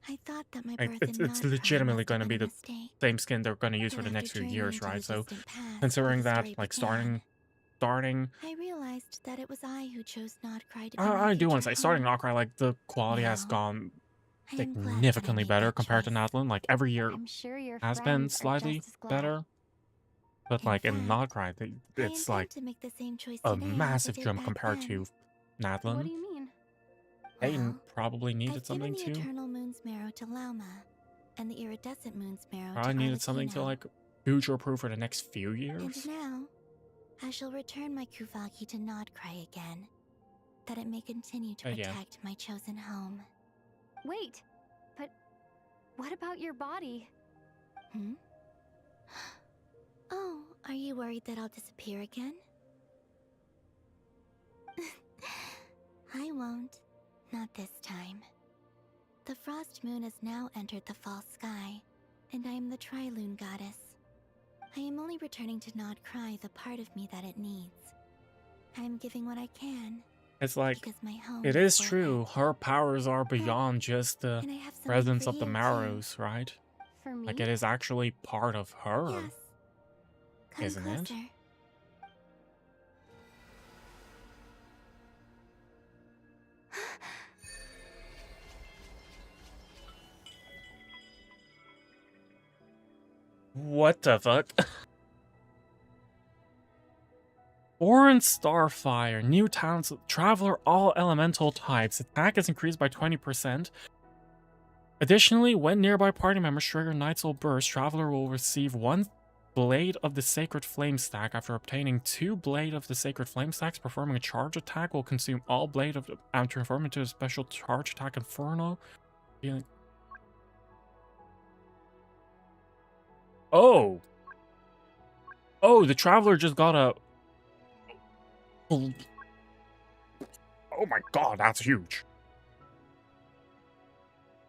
Speaker 7: I thought that my
Speaker 1: Like,
Speaker 7: birth in
Speaker 1: it's
Speaker 7: Nodcry
Speaker 1: legitimately
Speaker 7: must have
Speaker 1: going to
Speaker 7: been
Speaker 1: be
Speaker 7: a
Speaker 1: the
Speaker 7: mistake.
Speaker 1: same skin they're going to use
Speaker 7: But
Speaker 1: for the
Speaker 7: after
Speaker 1: next few
Speaker 7: journeying
Speaker 1: years,
Speaker 7: into
Speaker 1: right?
Speaker 7: the
Speaker 1: So,
Speaker 7: distant past,
Speaker 1: considering
Speaker 7: where the
Speaker 1: that,
Speaker 7: story
Speaker 1: like,
Speaker 7: began,
Speaker 1: starting,
Speaker 7: I realized that it was I who chose Nodcry to be
Speaker 1: I
Speaker 7: my
Speaker 1: do want
Speaker 7: future
Speaker 1: to say, starting
Speaker 7: home.
Speaker 1: Nocra, like, the quality has
Speaker 7: Now,
Speaker 1: gone
Speaker 7: I am glad that I
Speaker 1: significantly
Speaker 7: made
Speaker 1: better
Speaker 7: that
Speaker 1: compared to
Speaker 7: choice.
Speaker 1: Natlan. Like, every year
Speaker 12: I'm sure your
Speaker 1: has been
Speaker 12: friends are
Speaker 1: slightly
Speaker 12: just as glad.
Speaker 1: better. But,
Speaker 7: In
Speaker 1: like, in
Speaker 7: fact,
Speaker 1: Nocra,
Speaker 7: I
Speaker 1: it's,
Speaker 7: intend
Speaker 1: like,
Speaker 7: to make the same choice
Speaker 1: a
Speaker 7: today as I
Speaker 1: massive
Speaker 7: did
Speaker 1: jump
Speaker 7: back
Speaker 1: compared
Speaker 7: then.
Speaker 1: to
Speaker 12: What
Speaker 1: Natlan.
Speaker 12: do you mean?
Speaker 1: Aiden
Speaker 7: Well,
Speaker 1: probably needed
Speaker 7: I've
Speaker 1: something
Speaker 7: given the
Speaker 1: too.
Speaker 7: Eternal Moon's Marrow to Lauma, and the Iridescent Moon's Marrow
Speaker 1: Probably
Speaker 7: to
Speaker 1: needed something to,
Speaker 7: Arlecchino.
Speaker 1: like, future-proof for the next few
Speaker 7: And
Speaker 1: years.
Speaker 7: now, I shall return my Kuvaki to Nodcry again, that it may continue to
Speaker 1: Yeah.
Speaker 7: protect my chosen home.
Speaker 12: Wait, but what about your body?
Speaker 7: Hmm? Oh, are you worried that I'll disappear again? I won't. Not this time. The Frost Moon has now entered the false sky, and I am the Trilune Goddess. I am only returning to Nodcry the part of me that it needs. I am giving what I can.
Speaker 1: It's like,
Speaker 7: Because my home
Speaker 1: it
Speaker 7: is
Speaker 1: is
Speaker 7: worth
Speaker 1: true, her powers are beyond just the
Speaker 7: And I have something
Speaker 1: presence
Speaker 7: for
Speaker 1: of the
Speaker 7: you,
Speaker 1: Marrows, right?
Speaker 12: For me?
Speaker 1: Like, it is actually part of her,
Speaker 7: Yes. Come
Speaker 1: isn't it?
Speaker 7: closer.
Speaker 1: What the fuck? Orange Starfire, new talents, Traveler, all elemental types. Attack is increased by 20%. Additionally, when nearby party members trigger Night Soul Burst, Traveler will receive 1 Blade of the Sacred Flame stack. After obtaining 2 Blade of the Sacred Flame stacks, performing a charge attack will consume all Blade of the and transform into a special charge attack Inferno. Dealing... Oh! Oh, the Traveler just got a... Oh my god, that's huge.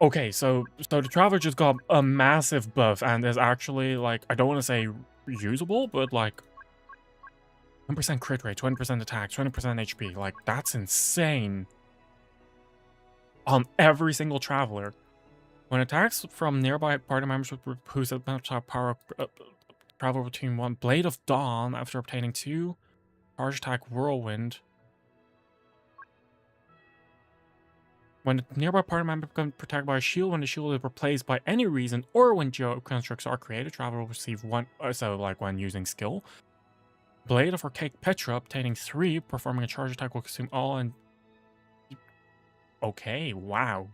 Speaker 1: Okay, so the Traveler just got a massive buff and is actually, like, I don't want to say usable, but, like, 10% crit rate, 20% attack, 20% HP. Like, that's insane. On every single Traveler. When attacks from nearby party members whose power travel between 1 Blade of Dawn after obtaining 2 charge attack Whirlwind. When a nearby party member becomes protected by a shield, when the shield is replaced by any reason, or when geo constructs are created, Traveler will receive 1, so like when using skill. Blade of Archaic Petra, obtaining 3, performing a charge attack will consume all and... Okay, wow.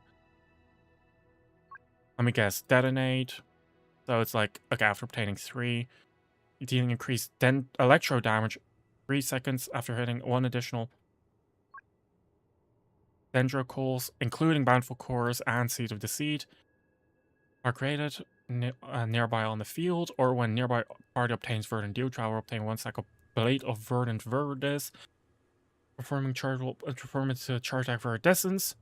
Speaker 1: Let me guess, Detonate. So it's like, okay, after obtaining 3, dealing increased electro damage 3 seconds after hitting 1 additional Dendrocoals, including Bountiful Cores and Seed of Deceit, are created nearby on the field, or when nearby party obtains Verdant Dew, Traveler obtain 1 stack of Blade of Verdant Verdus, performing charge will transform into charge attack for Iridescence,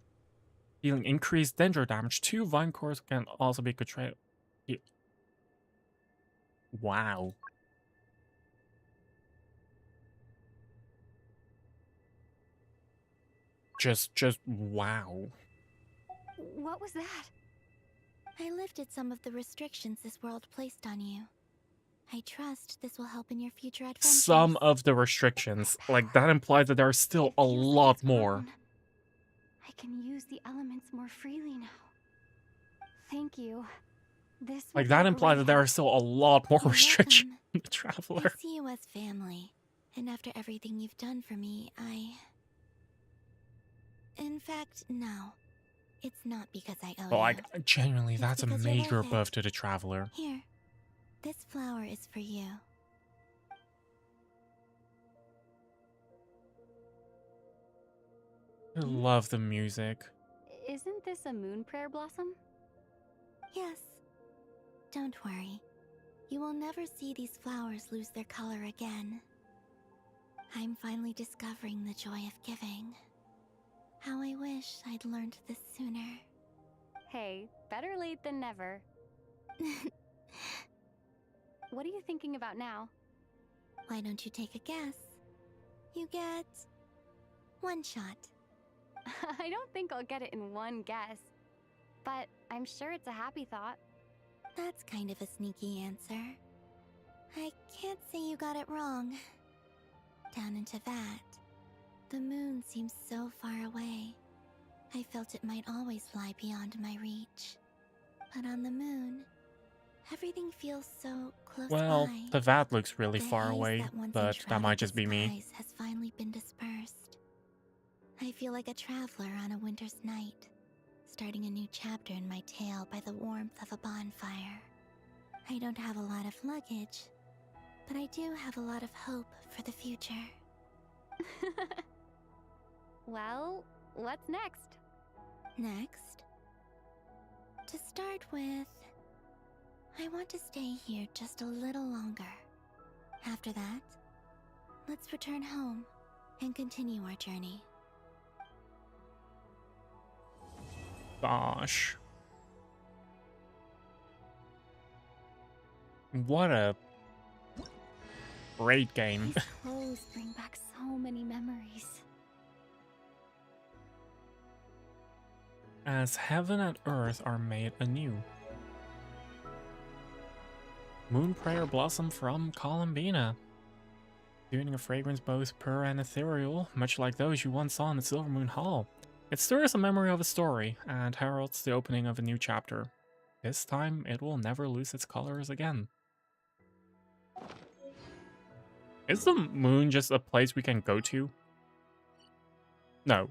Speaker 1: dealing increased Dendro damage. 2 Vine Cores can also be controlled. Wow. Just wow.
Speaker 12: What was that?
Speaker 7: I lifted some of the restrictions this world placed on you. I trust this will help in your future adventures.
Speaker 1: Some of the restrictions. Like, that implies that there are still a lot more.
Speaker 12: I can use the elements more freely now. Thank you. This
Speaker 1: Like, that implies that there are still a lot more restrictions in the Traveler.
Speaker 7: I see you as family, and after everything you've done for me, In fact, no. It's not because I owe
Speaker 1: But,
Speaker 7: you.
Speaker 1: like, genuinely, that's a
Speaker 7: because you're
Speaker 1: major
Speaker 7: worth it.
Speaker 1: buff to the Traveler.
Speaker 7: Here, this flower is for you.
Speaker 1: I love the music.
Speaker 12: Isn't this a moon prayer blossom?
Speaker 7: Yes. Don't worry. You will never see these flowers lose their color again. I'm finally discovering the joy of giving. How I wish I'd learned this sooner.
Speaker 12: Hey, better late than never. What are you thinking about now?
Speaker 7: Why don't you take a guess? You get 1 shot.
Speaker 12: I don't think I'll get it in one guess. But I'm sure it's a happy thought.
Speaker 7: That's kind of a sneaky answer. I can't say you got it wrong. Down into that, the moon seems so far away. I felt it might always lie beyond my reach. But on the moon, everything feels so close
Speaker 1: Well,
Speaker 7: by.
Speaker 1: the vat looks really
Speaker 7: The
Speaker 1: far
Speaker 7: haze
Speaker 1: away,
Speaker 7: that once
Speaker 1: but that
Speaker 7: enshrouded
Speaker 1: might
Speaker 7: the
Speaker 1: just be me.
Speaker 7: skies has finally been dispersed. I feel like a traveler on a winter's night, starting a new chapter in my tale by the warmth of a bonfire. I don't have a lot of luggage, but I do have a lot of hope for the future.
Speaker 12: Well, what's next?
Speaker 7: Next, to start with, I want to stay here just a little longer. After that, let's return home and continue our journey.
Speaker 1: Gosh. What a great game.
Speaker 12: These clothes bring back so many memories.
Speaker 1: As heaven and earth are made anew. Moon Prayer Blossom from Columbina. Exuding a fragrance both pure and ethereal, much like those you once saw in the Silver Moon Hall. It stirs a memory of a story, and heralds the opening of a new chapter. This time, it will never lose its colors again. Is the moon just a place we can go to? No.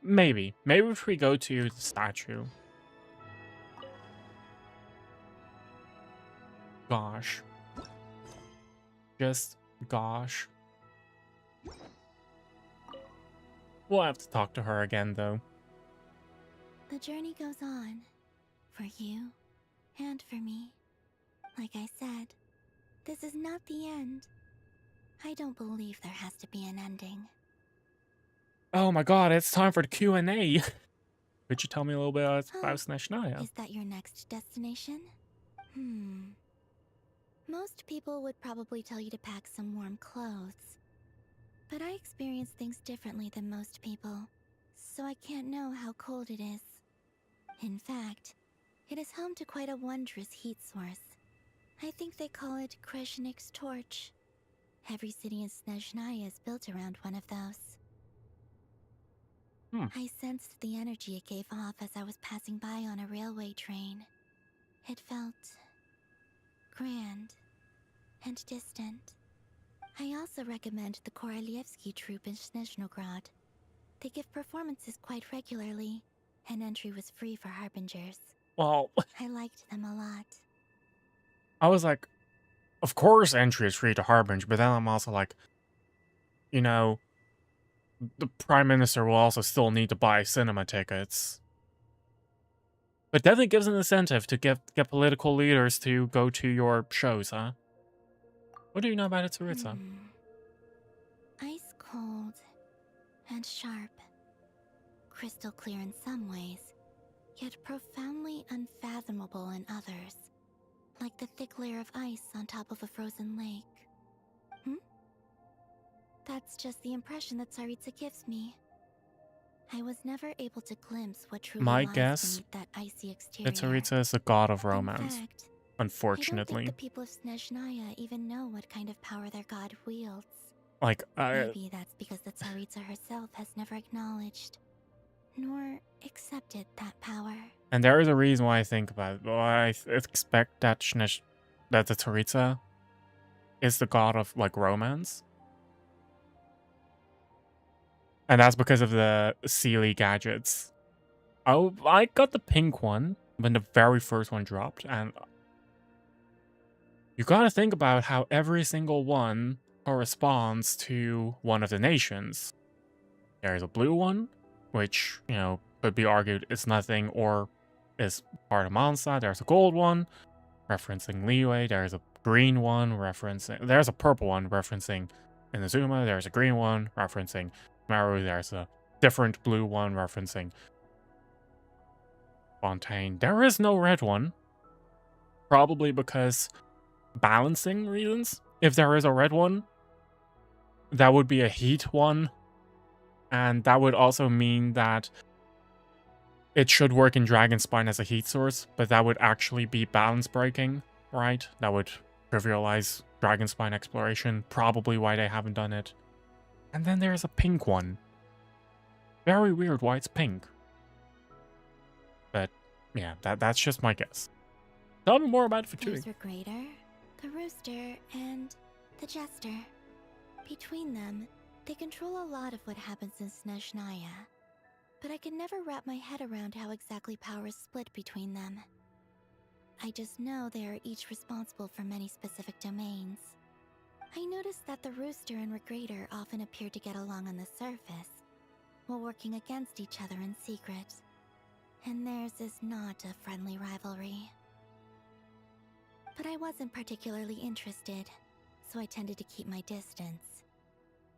Speaker 1: Maybe. Maybe if we go to the statue. Gosh. Just gosh. We'll have to talk to her again, though.
Speaker 7: The journey goes on, for you and for me. Like I said, this is not the end. I don't believe there has to be an ending.
Speaker 1: Oh my god, it's time for the Q&A. Could you tell me a little bit about Snezhnaya?
Speaker 7: Is that your next destination? Most people would probably tell you to pack some warm clothes. But I experience things differently than most people, so I can't know how cold it is. In fact, it is home to quite a wondrous heat source. I think they call it Kreshnik's torch. Every city in Snezhnaya is built around one of those. I sensed the energy it gave off as I was passing by on a railway train. It felt grand and distant. I also recommend the Korolievsky troupe in Snezhnograd. They give performances quite regularly, and entry was free for harbingers.
Speaker 1: Well,
Speaker 7: I liked them a lot.
Speaker 1: I was like, of course entry is free to Harbinger, but then I'm also like, you know, the Prime Minister will also still need to buy cinema tickets. But definitely gives an incentive to get political leaders to go to your shows, huh? What do you know about it, Tsaritsa?
Speaker 7: Ice cold and sharp. Crystal clear in some ways, yet profoundly unfathomable in others. Like the thick layer of ice on top of a frozen lake. That's just the impression that Tsaritsa gives me. I was never able to glimpse what truly
Speaker 1: My
Speaker 7: lies
Speaker 1: guess
Speaker 7: beneath that icy exterior.
Speaker 1: that Tsaritsa is the god of romance.
Speaker 7: In fact,
Speaker 1: Unfortunately.
Speaker 7: I don't think the people of Snezhnaya even know what kind of power their god wields.
Speaker 1: Like,
Speaker 7: Maybe that's because the Tsaritsa herself has never acknowledged, nor accepted that power.
Speaker 1: and there is a reason why I think about it. Well, I expect that that the Tsaritsa is the god of, like, romance. And that's because of the Sealy gadgets. Oh, I got the pink one when the very first one dropped, and you gotta think about how every single one corresponds to one of the nations. There's a blue one, which, you know, could be argued is nothing or is part of Mansa. There's a gold one, referencing Liyue. There's a green one, referencing... There's a purple one, referencing Inazuma. There's a green one, referencing Maru. There's a different blue one, referencing Fontaine. There is no red one. Probably because balancing reasons. If there is a red one, that would be a heat one. And that would also mean that it should work in Dragonspine as a heat source, but that would actually be balance breaking, right? That would trivialize Dragonspine exploration, probably why they haven't done it. And then there's a pink one. Very weird why it's pink. But yeah, that's just my guess. Tell me more about Fatui.
Speaker 7: There's Regrator, the Rooster, and the Jester. Between them, they control a lot of what happens in Snezhnaya. But I can never wrap my head around how exactly power is split between them. I just know they are each responsible for many specific domains. I noticed that the Rooster and Regrator often appear to get along on the surface, while working against each other in secret. And theirs is not a friendly rivalry. But I wasn't particularly interested, so I tended to keep my distance.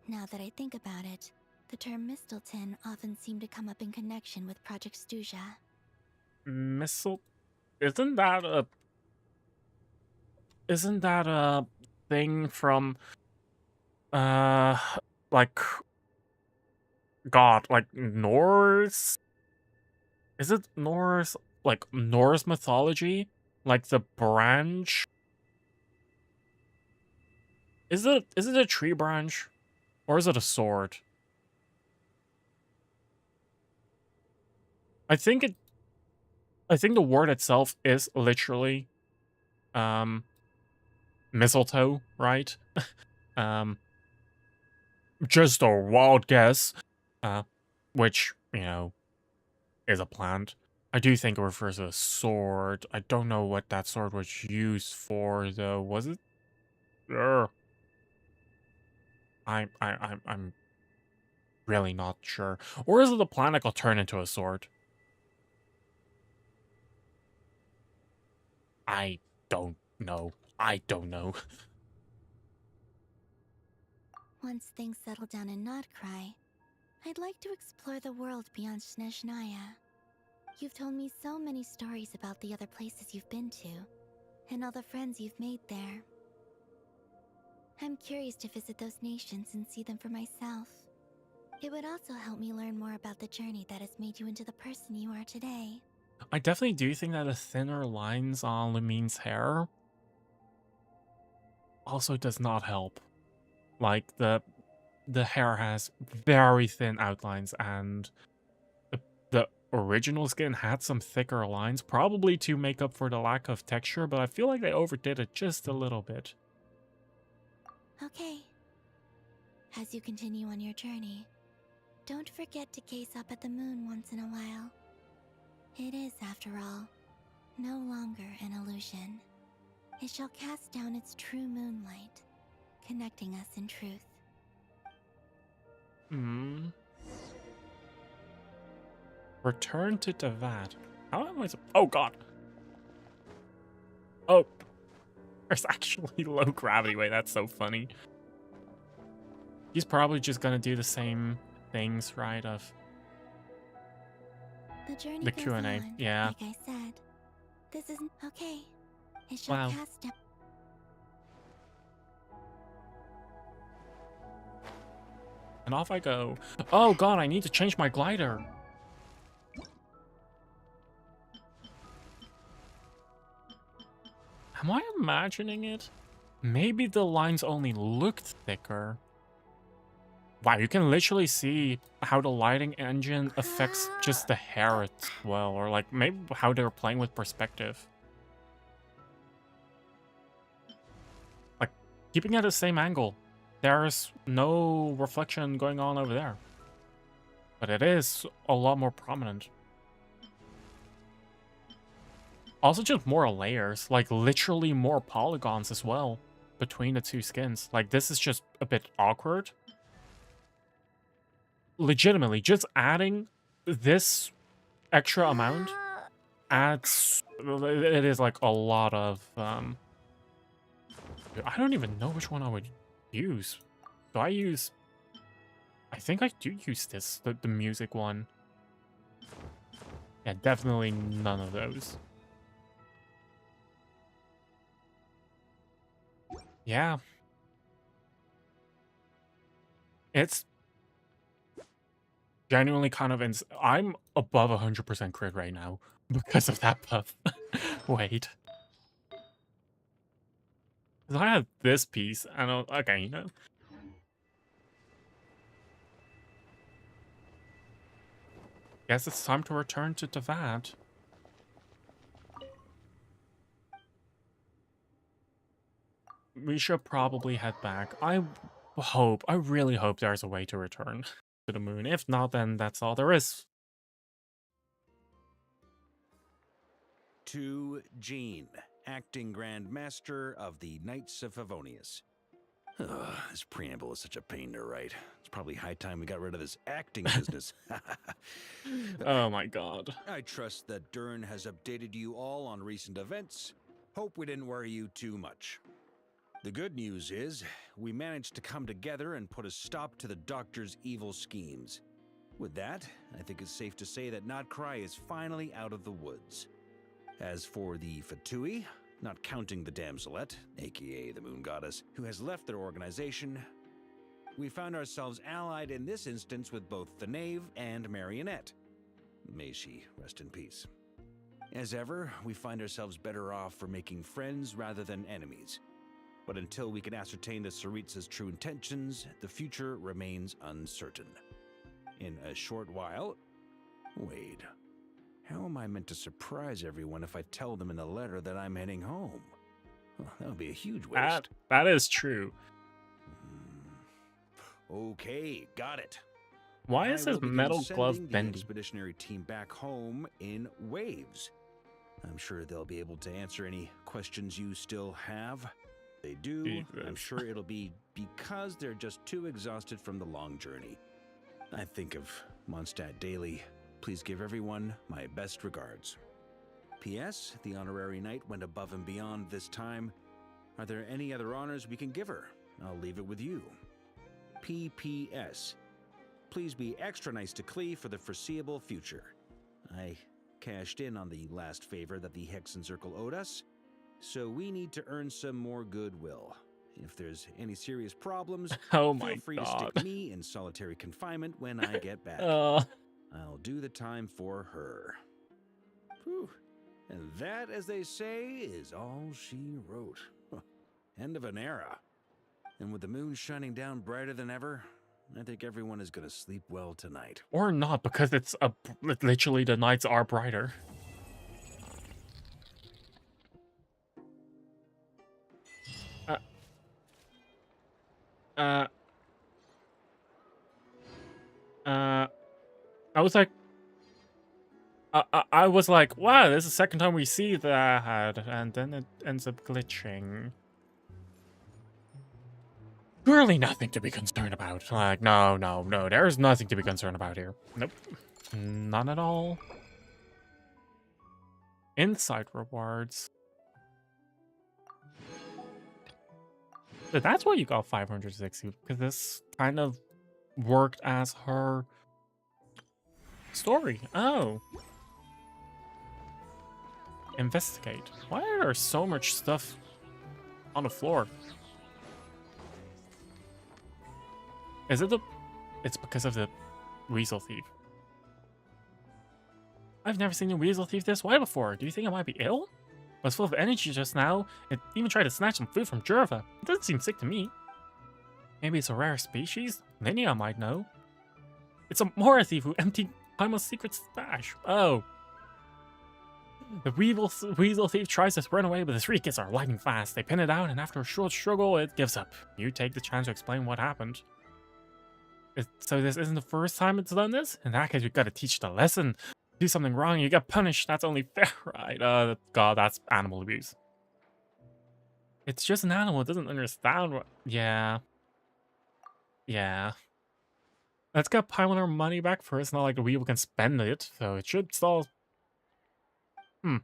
Speaker 7: Now that I think about it, the term Mistelton often seemed to come up in connection with Project Stuja.
Speaker 1: Isn't that a thing from like God, like Norse? Is it Norse, like Norse mythology? Like the branch? Is it a tree branch? Or is it a sword? I think the word itself is literally mistletoe, right? Just a wild guess. Which, you know, is a plant. I do think it refers to a sword. I don't know what that sword was used for, though. Was it? I'm really not sure. Or is it a plant that got turned into a sword? I don't know. I don't know.
Speaker 7: Once things settle down in Notcry, I'd like to explore the world beyond Snezhnaya. You've told me so many stories about the other places you've been to, and all the friends you've made there. I'm curious to visit those nations and see them for myself. It would also help me learn more about the journey that has made you into the person you are today.
Speaker 1: I definitely do think that the thinner lines on Lumine's hair also does not help. Like, the hair has very thin outlines, and the original skin had some thicker lines, probably to make up for the lack of texture, but I feel like they overdid it just a little bit.
Speaker 7: Okay. As you continue on your journey, don't forget to gaze up at the moon once in a while. It is, after all, no longer an illusion. It shall cast down its true moonlight, connecting us in truth.
Speaker 1: Return to Tavad. How am I oh god. Oh. There's actually low gravity. Wait, that's so funny. He's probably just gonna do the same things, right, of
Speaker 7: The journey
Speaker 1: the
Speaker 7: goes
Speaker 1: Q&A.
Speaker 7: on,
Speaker 1: Yeah.
Speaker 7: like I said. This isn't okay. It shall cast down.
Speaker 1: And off I go. Oh god, I need to change my glider. Am I imagining it? Maybe the lines only looked thicker. Wow, you can literally see how the lighting engine affects just the hair as well, or like maybe how they're playing with perspective. Like, keeping it at the same angle. There's no reflection going on over there. But it is a lot more prominent. Also just more layers, like literally more polygons as well between the two skins. Like this is just a bit awkward. Legitimately, just adding this extra amount adds, it is like a lot of, I don't even know which one I would use. Do I use, I think I do use this, the music one. Yeah, definitely none of those. Yeah. It's genuinely kind of I'm above 100% crit right now because of that buff. Wait. 'Cause I have this piece, I don't. Okay, you know. Guess it's time to return to Tavad. We should probably head back. I really hope there's a way to return to the moon. If not, then that's all there is.
Speaker 3: To Jean, acting Grand Master of the Knights of Favonius. Ugh, this preamble is such a pain to write. It's probably high time we got rid of this acting business.
Speaker 1: Oh my god.
Speaker 3: I trust that Dern has updated you all on recent events. Hope we didn't worry you too much. The good news is, we managed to come together and put a stop to the Doctor's evil schemes. With that, I think it's safe to say that Notcry is finally out of the woods. As for the Fatui, not counting the Damselette, aka the Moon Goddess, who has left their organization, we found ourselves allied in this instance with both the Knave and Marionette. May she rest in peace. As ever, we find ourselves better off for making friends rather than enemies. But until we can ascertain the Tsaritsa's true intentions, the future remains uncertain. In a short while... Wait. How am I meant to surprise everyone if I tell them in the letter that I'm heading home? Well, that would be a huge waste.
Speaker 1: That is true.
Speaker 3: Okay, got it.
Speaker 1: Why is his metal glove
Speaker 3: the
Speaker 1: bendy?
Speaker 3: Expeditionary team back home in waves. I'm sure they'll be able to answer any questions you still have. They do,
Speaker 1: Jesus.
Speaker 3: I'm sure it'll be because they're just too exhausted from the long journey. I think of Mondstadt daily. Please give everyone my best regards. P.S. The honorary knight went above and beyond this time. Are there any other honors we can give her? I'll leave it with you. P.P.S. Please be extra nice to Klee for the foreseeable future. I cashed in on the last favor that the Hexen Circle owed us, so we need to earn some more goodwill. If there's any serious problems,
Speaker 1: Oh
Speaker 3: feel
Speaker 1: my
Speaker 3: free to
Speaker 1: God.
Speaker 3: stick me in solitary confinement when I get back. I'll do the time for her. Whew. And that, as they say, is all she wrote. End of an era. And with the moon shining down brighter than ever, I think everyone is going to sleep well tonight.
Speaker 1: Or not, because it's literally the nights are brighter. I was like, I was like, wow, this is the second time we see that, and then it ends up glitching. Surely nothing to be concerned about. Like, no, there's nothing to be concerned about here. Nope. None at all. Insight rewards. So that's why you got 560, because this kind of worked as her story. Oh. Investigate. Why are there so much stuff on the floor? Is it It's because of the weasel thief. I've never seen a weasel thief this way before. Do you think I might be ill? I was full of energy just now. It even tried to snatch some food from Jurva. It doesn't seem sick to me. Maybe it's a rare species? Linnea might know. It's a Mora thief who emptied Paimon's secret stash. Oh. The weasel thief tries to run away, but the three kids are lightning fast. They pin it down, and after a short struggle, it gives up. You take the chance to explain what happened. So this isn't the first time it's done this? In that case, we've got to teach it a lesson. Do something wrong, you get punished. That's only fair, right? God, that's animal abuse. It's just an animal. It doesn't understand what... Yeah. Yeah. Let's get Paimon our money back first. Not like the weevil can spend it, so it should stall. But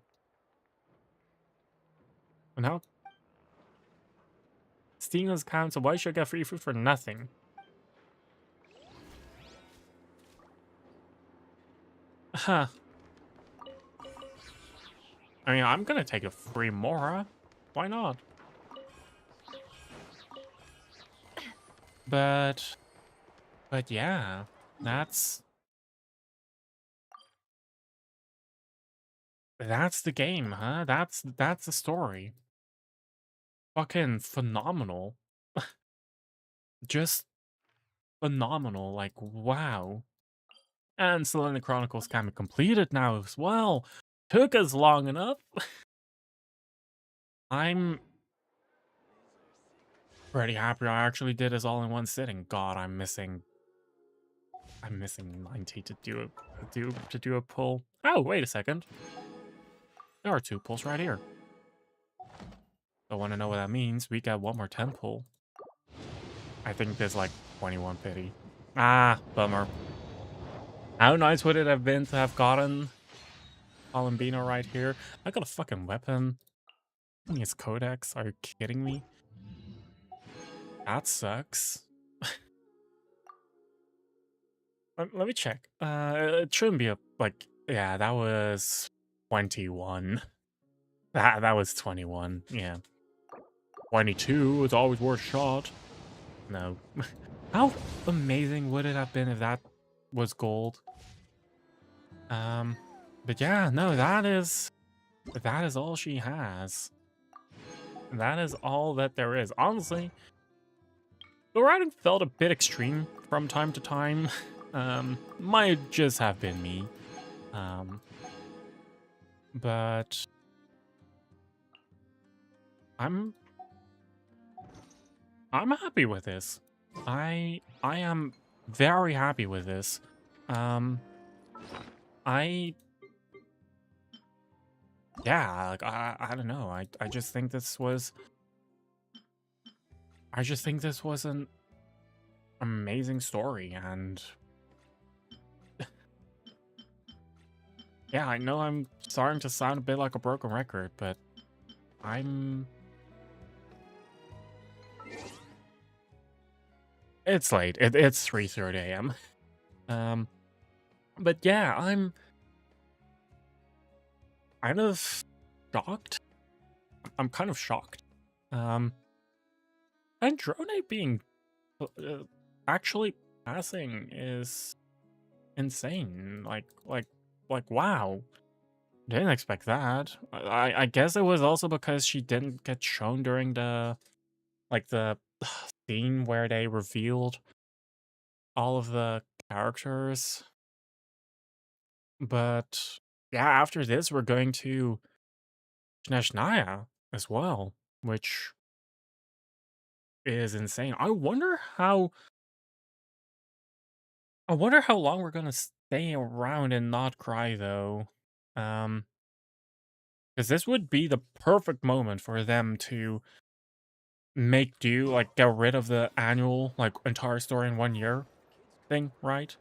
Speaker 1: now... Stealing his account, so why should I get free food for nothing? Huh. I mean, I'm gonna take a free Mora. Why not? But yeah, that's that's the game, huh? That's the story. Fucking phenomenal. Just phenomenal. Like, wow. And Selena Chronicles can be completed now as well. Took us long enough. I'm pretty happy I actually did this all in one sitting. God, I'm missing 90 to do a pull. Oh, wait a second. There are 2 pulls right here. I want to know what that means. We got one more 10 pull. I think there's like 21 pity. Ah, bummer. How nice would it have been to have gotten Columbino right here? I got a fucking weapon. His codex. Are you kidding me? That sucks. Let me check. It shouldn't be like, yeah, that was 21. That was 21. Yeah. 22 is always worth a shot. No. How amazing would it have been if that was gold? But yeah, no, that is all she has. That is all that there is. Honestly, the writing felt a bit extreme from time to time. Might just have been me. But I'm happy with this. I am very happy with this. Yeah, like I don't know. I just think this was an amazing story, and yeah, I know I'm starting to sound a bit like a broken record, but it's late. It's 3:30 a.m. But yeah, I'm kind of shocked. I'm kind of shocked. Androne being actually passing is insane. Like wow. Didn't expect that. I guess it was also because she didn't get shown during the scene where they revealed all of the characters. But yeah, after this we're going to Snezhnaya as well, which is insane. I wonder how long we're gonna stay around and not cry though. Because this would be the perfect moment for them to make do, like get rid of the annual, like entire story in 1 year thing, right?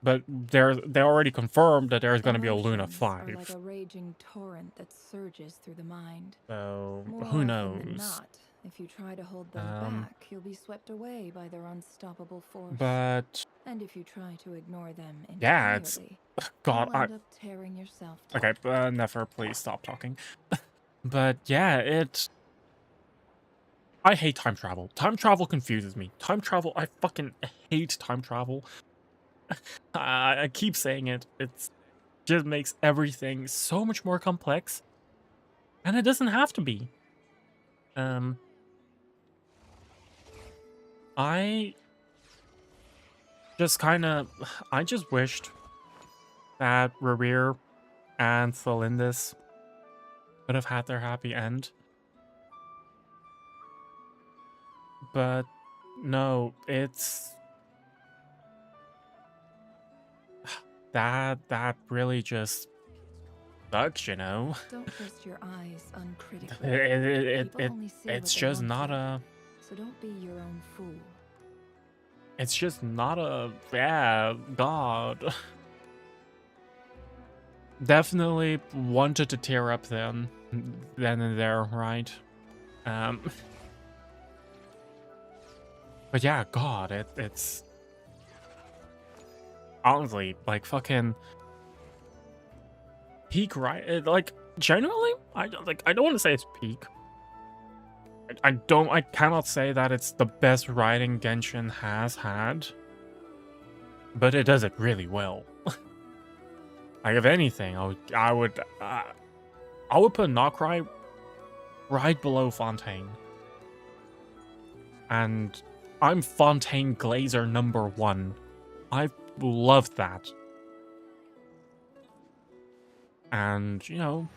Speaker 1: But they already confirmed that there's gonna be a Luna
Speaker 4: Emotions are
Speaker 1: 5.
Speaker 4: like a raging torrent that surges through the mind.
Speaker 1: So
Speaker 4: More
Speaker 1: who
Speaker 4: often than
Speaker 1: knows?
Speaker 4: not, if you try to hold them back, you'll be swept away by their unstoppable force.
Speaker 1: But
Speaker 4: and if you try to ignore them
Speaker 1: yeah, it's
Speaker 4: entirely,
Speaker 1: God.
Speaker 4: you'll end up tearing yourself to
Speaker 1: Okay, Nefer, please stop talking. But yeah, I hate time travel. Time travel confuses me. Time travel, I fucking hate time travel. I keep saying it. It's just makes everything so much more complex, and it doesn't have to be. I just wished that Revere and Thelindis could have had their happy end. But no, it's that really just sucks, you know.
Speaker 4: Don't trust your eyes uncritically.
Speaker 1: It's just not a.
Speaker 4: So don't be your own fool.
Speaker 1: It's just not a. Yeah, God. Definitely wanted to tear up then and there, right? But yeah, God, it's honestly like fucking peak, right? Like generally, I don't want to say it's peak. I cannot say that it's the best writing Genshin has had, but it does it really well. Like if anything, I would put Nocrai right below Fontaine. And I'm Fontaine Glazer #1. I love that. And, you know,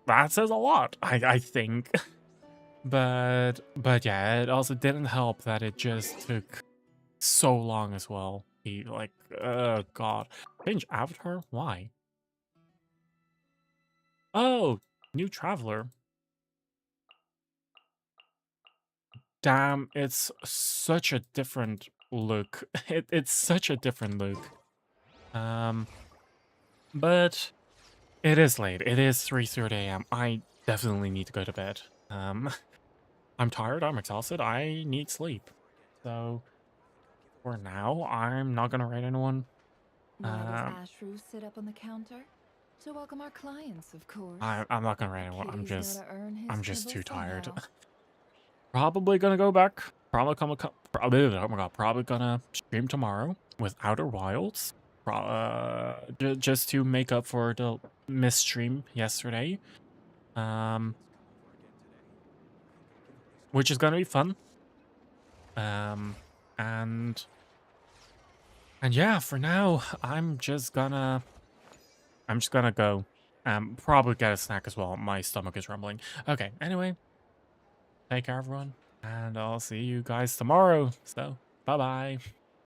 Speaker 1: that says a lot, I think. But yeah, it also didn't help that it just took so long as well. He, like, oh god. Change avatar? Why? Oh, new traveler. Damn, it's such a different look. It's such a different look. But it is late. It is 3:30 a.m. I definitely need to go to bed. I'm tired, I'm exhausted, I need sleep. So, for now, I'm not gonna write anyone.
Speaker 4: Why does Ashru sit up on the counter? To welcome our clients, of course.
Speaker 1: I'm not gonna write anyone.
Speaker 4: He's gotta earn his
Speaker 1: I'm just too
Speaker 4: kibble
Speaker 1: tired.
Speaker 4: somehow.
Speaker 1: Probably gonna go back. Probably oh my god, probably gonna stream tomorrow with Outer Wilds. Just to make up for the missed stream yesterday. Which is gonna be fun. And yeah, for now, I'm just gonna go. Probably get a snack as well. My stomach is rumbling. Okay, anyway. Take care, everyone. And I'll see you guys tomorrow. So, bye-bye.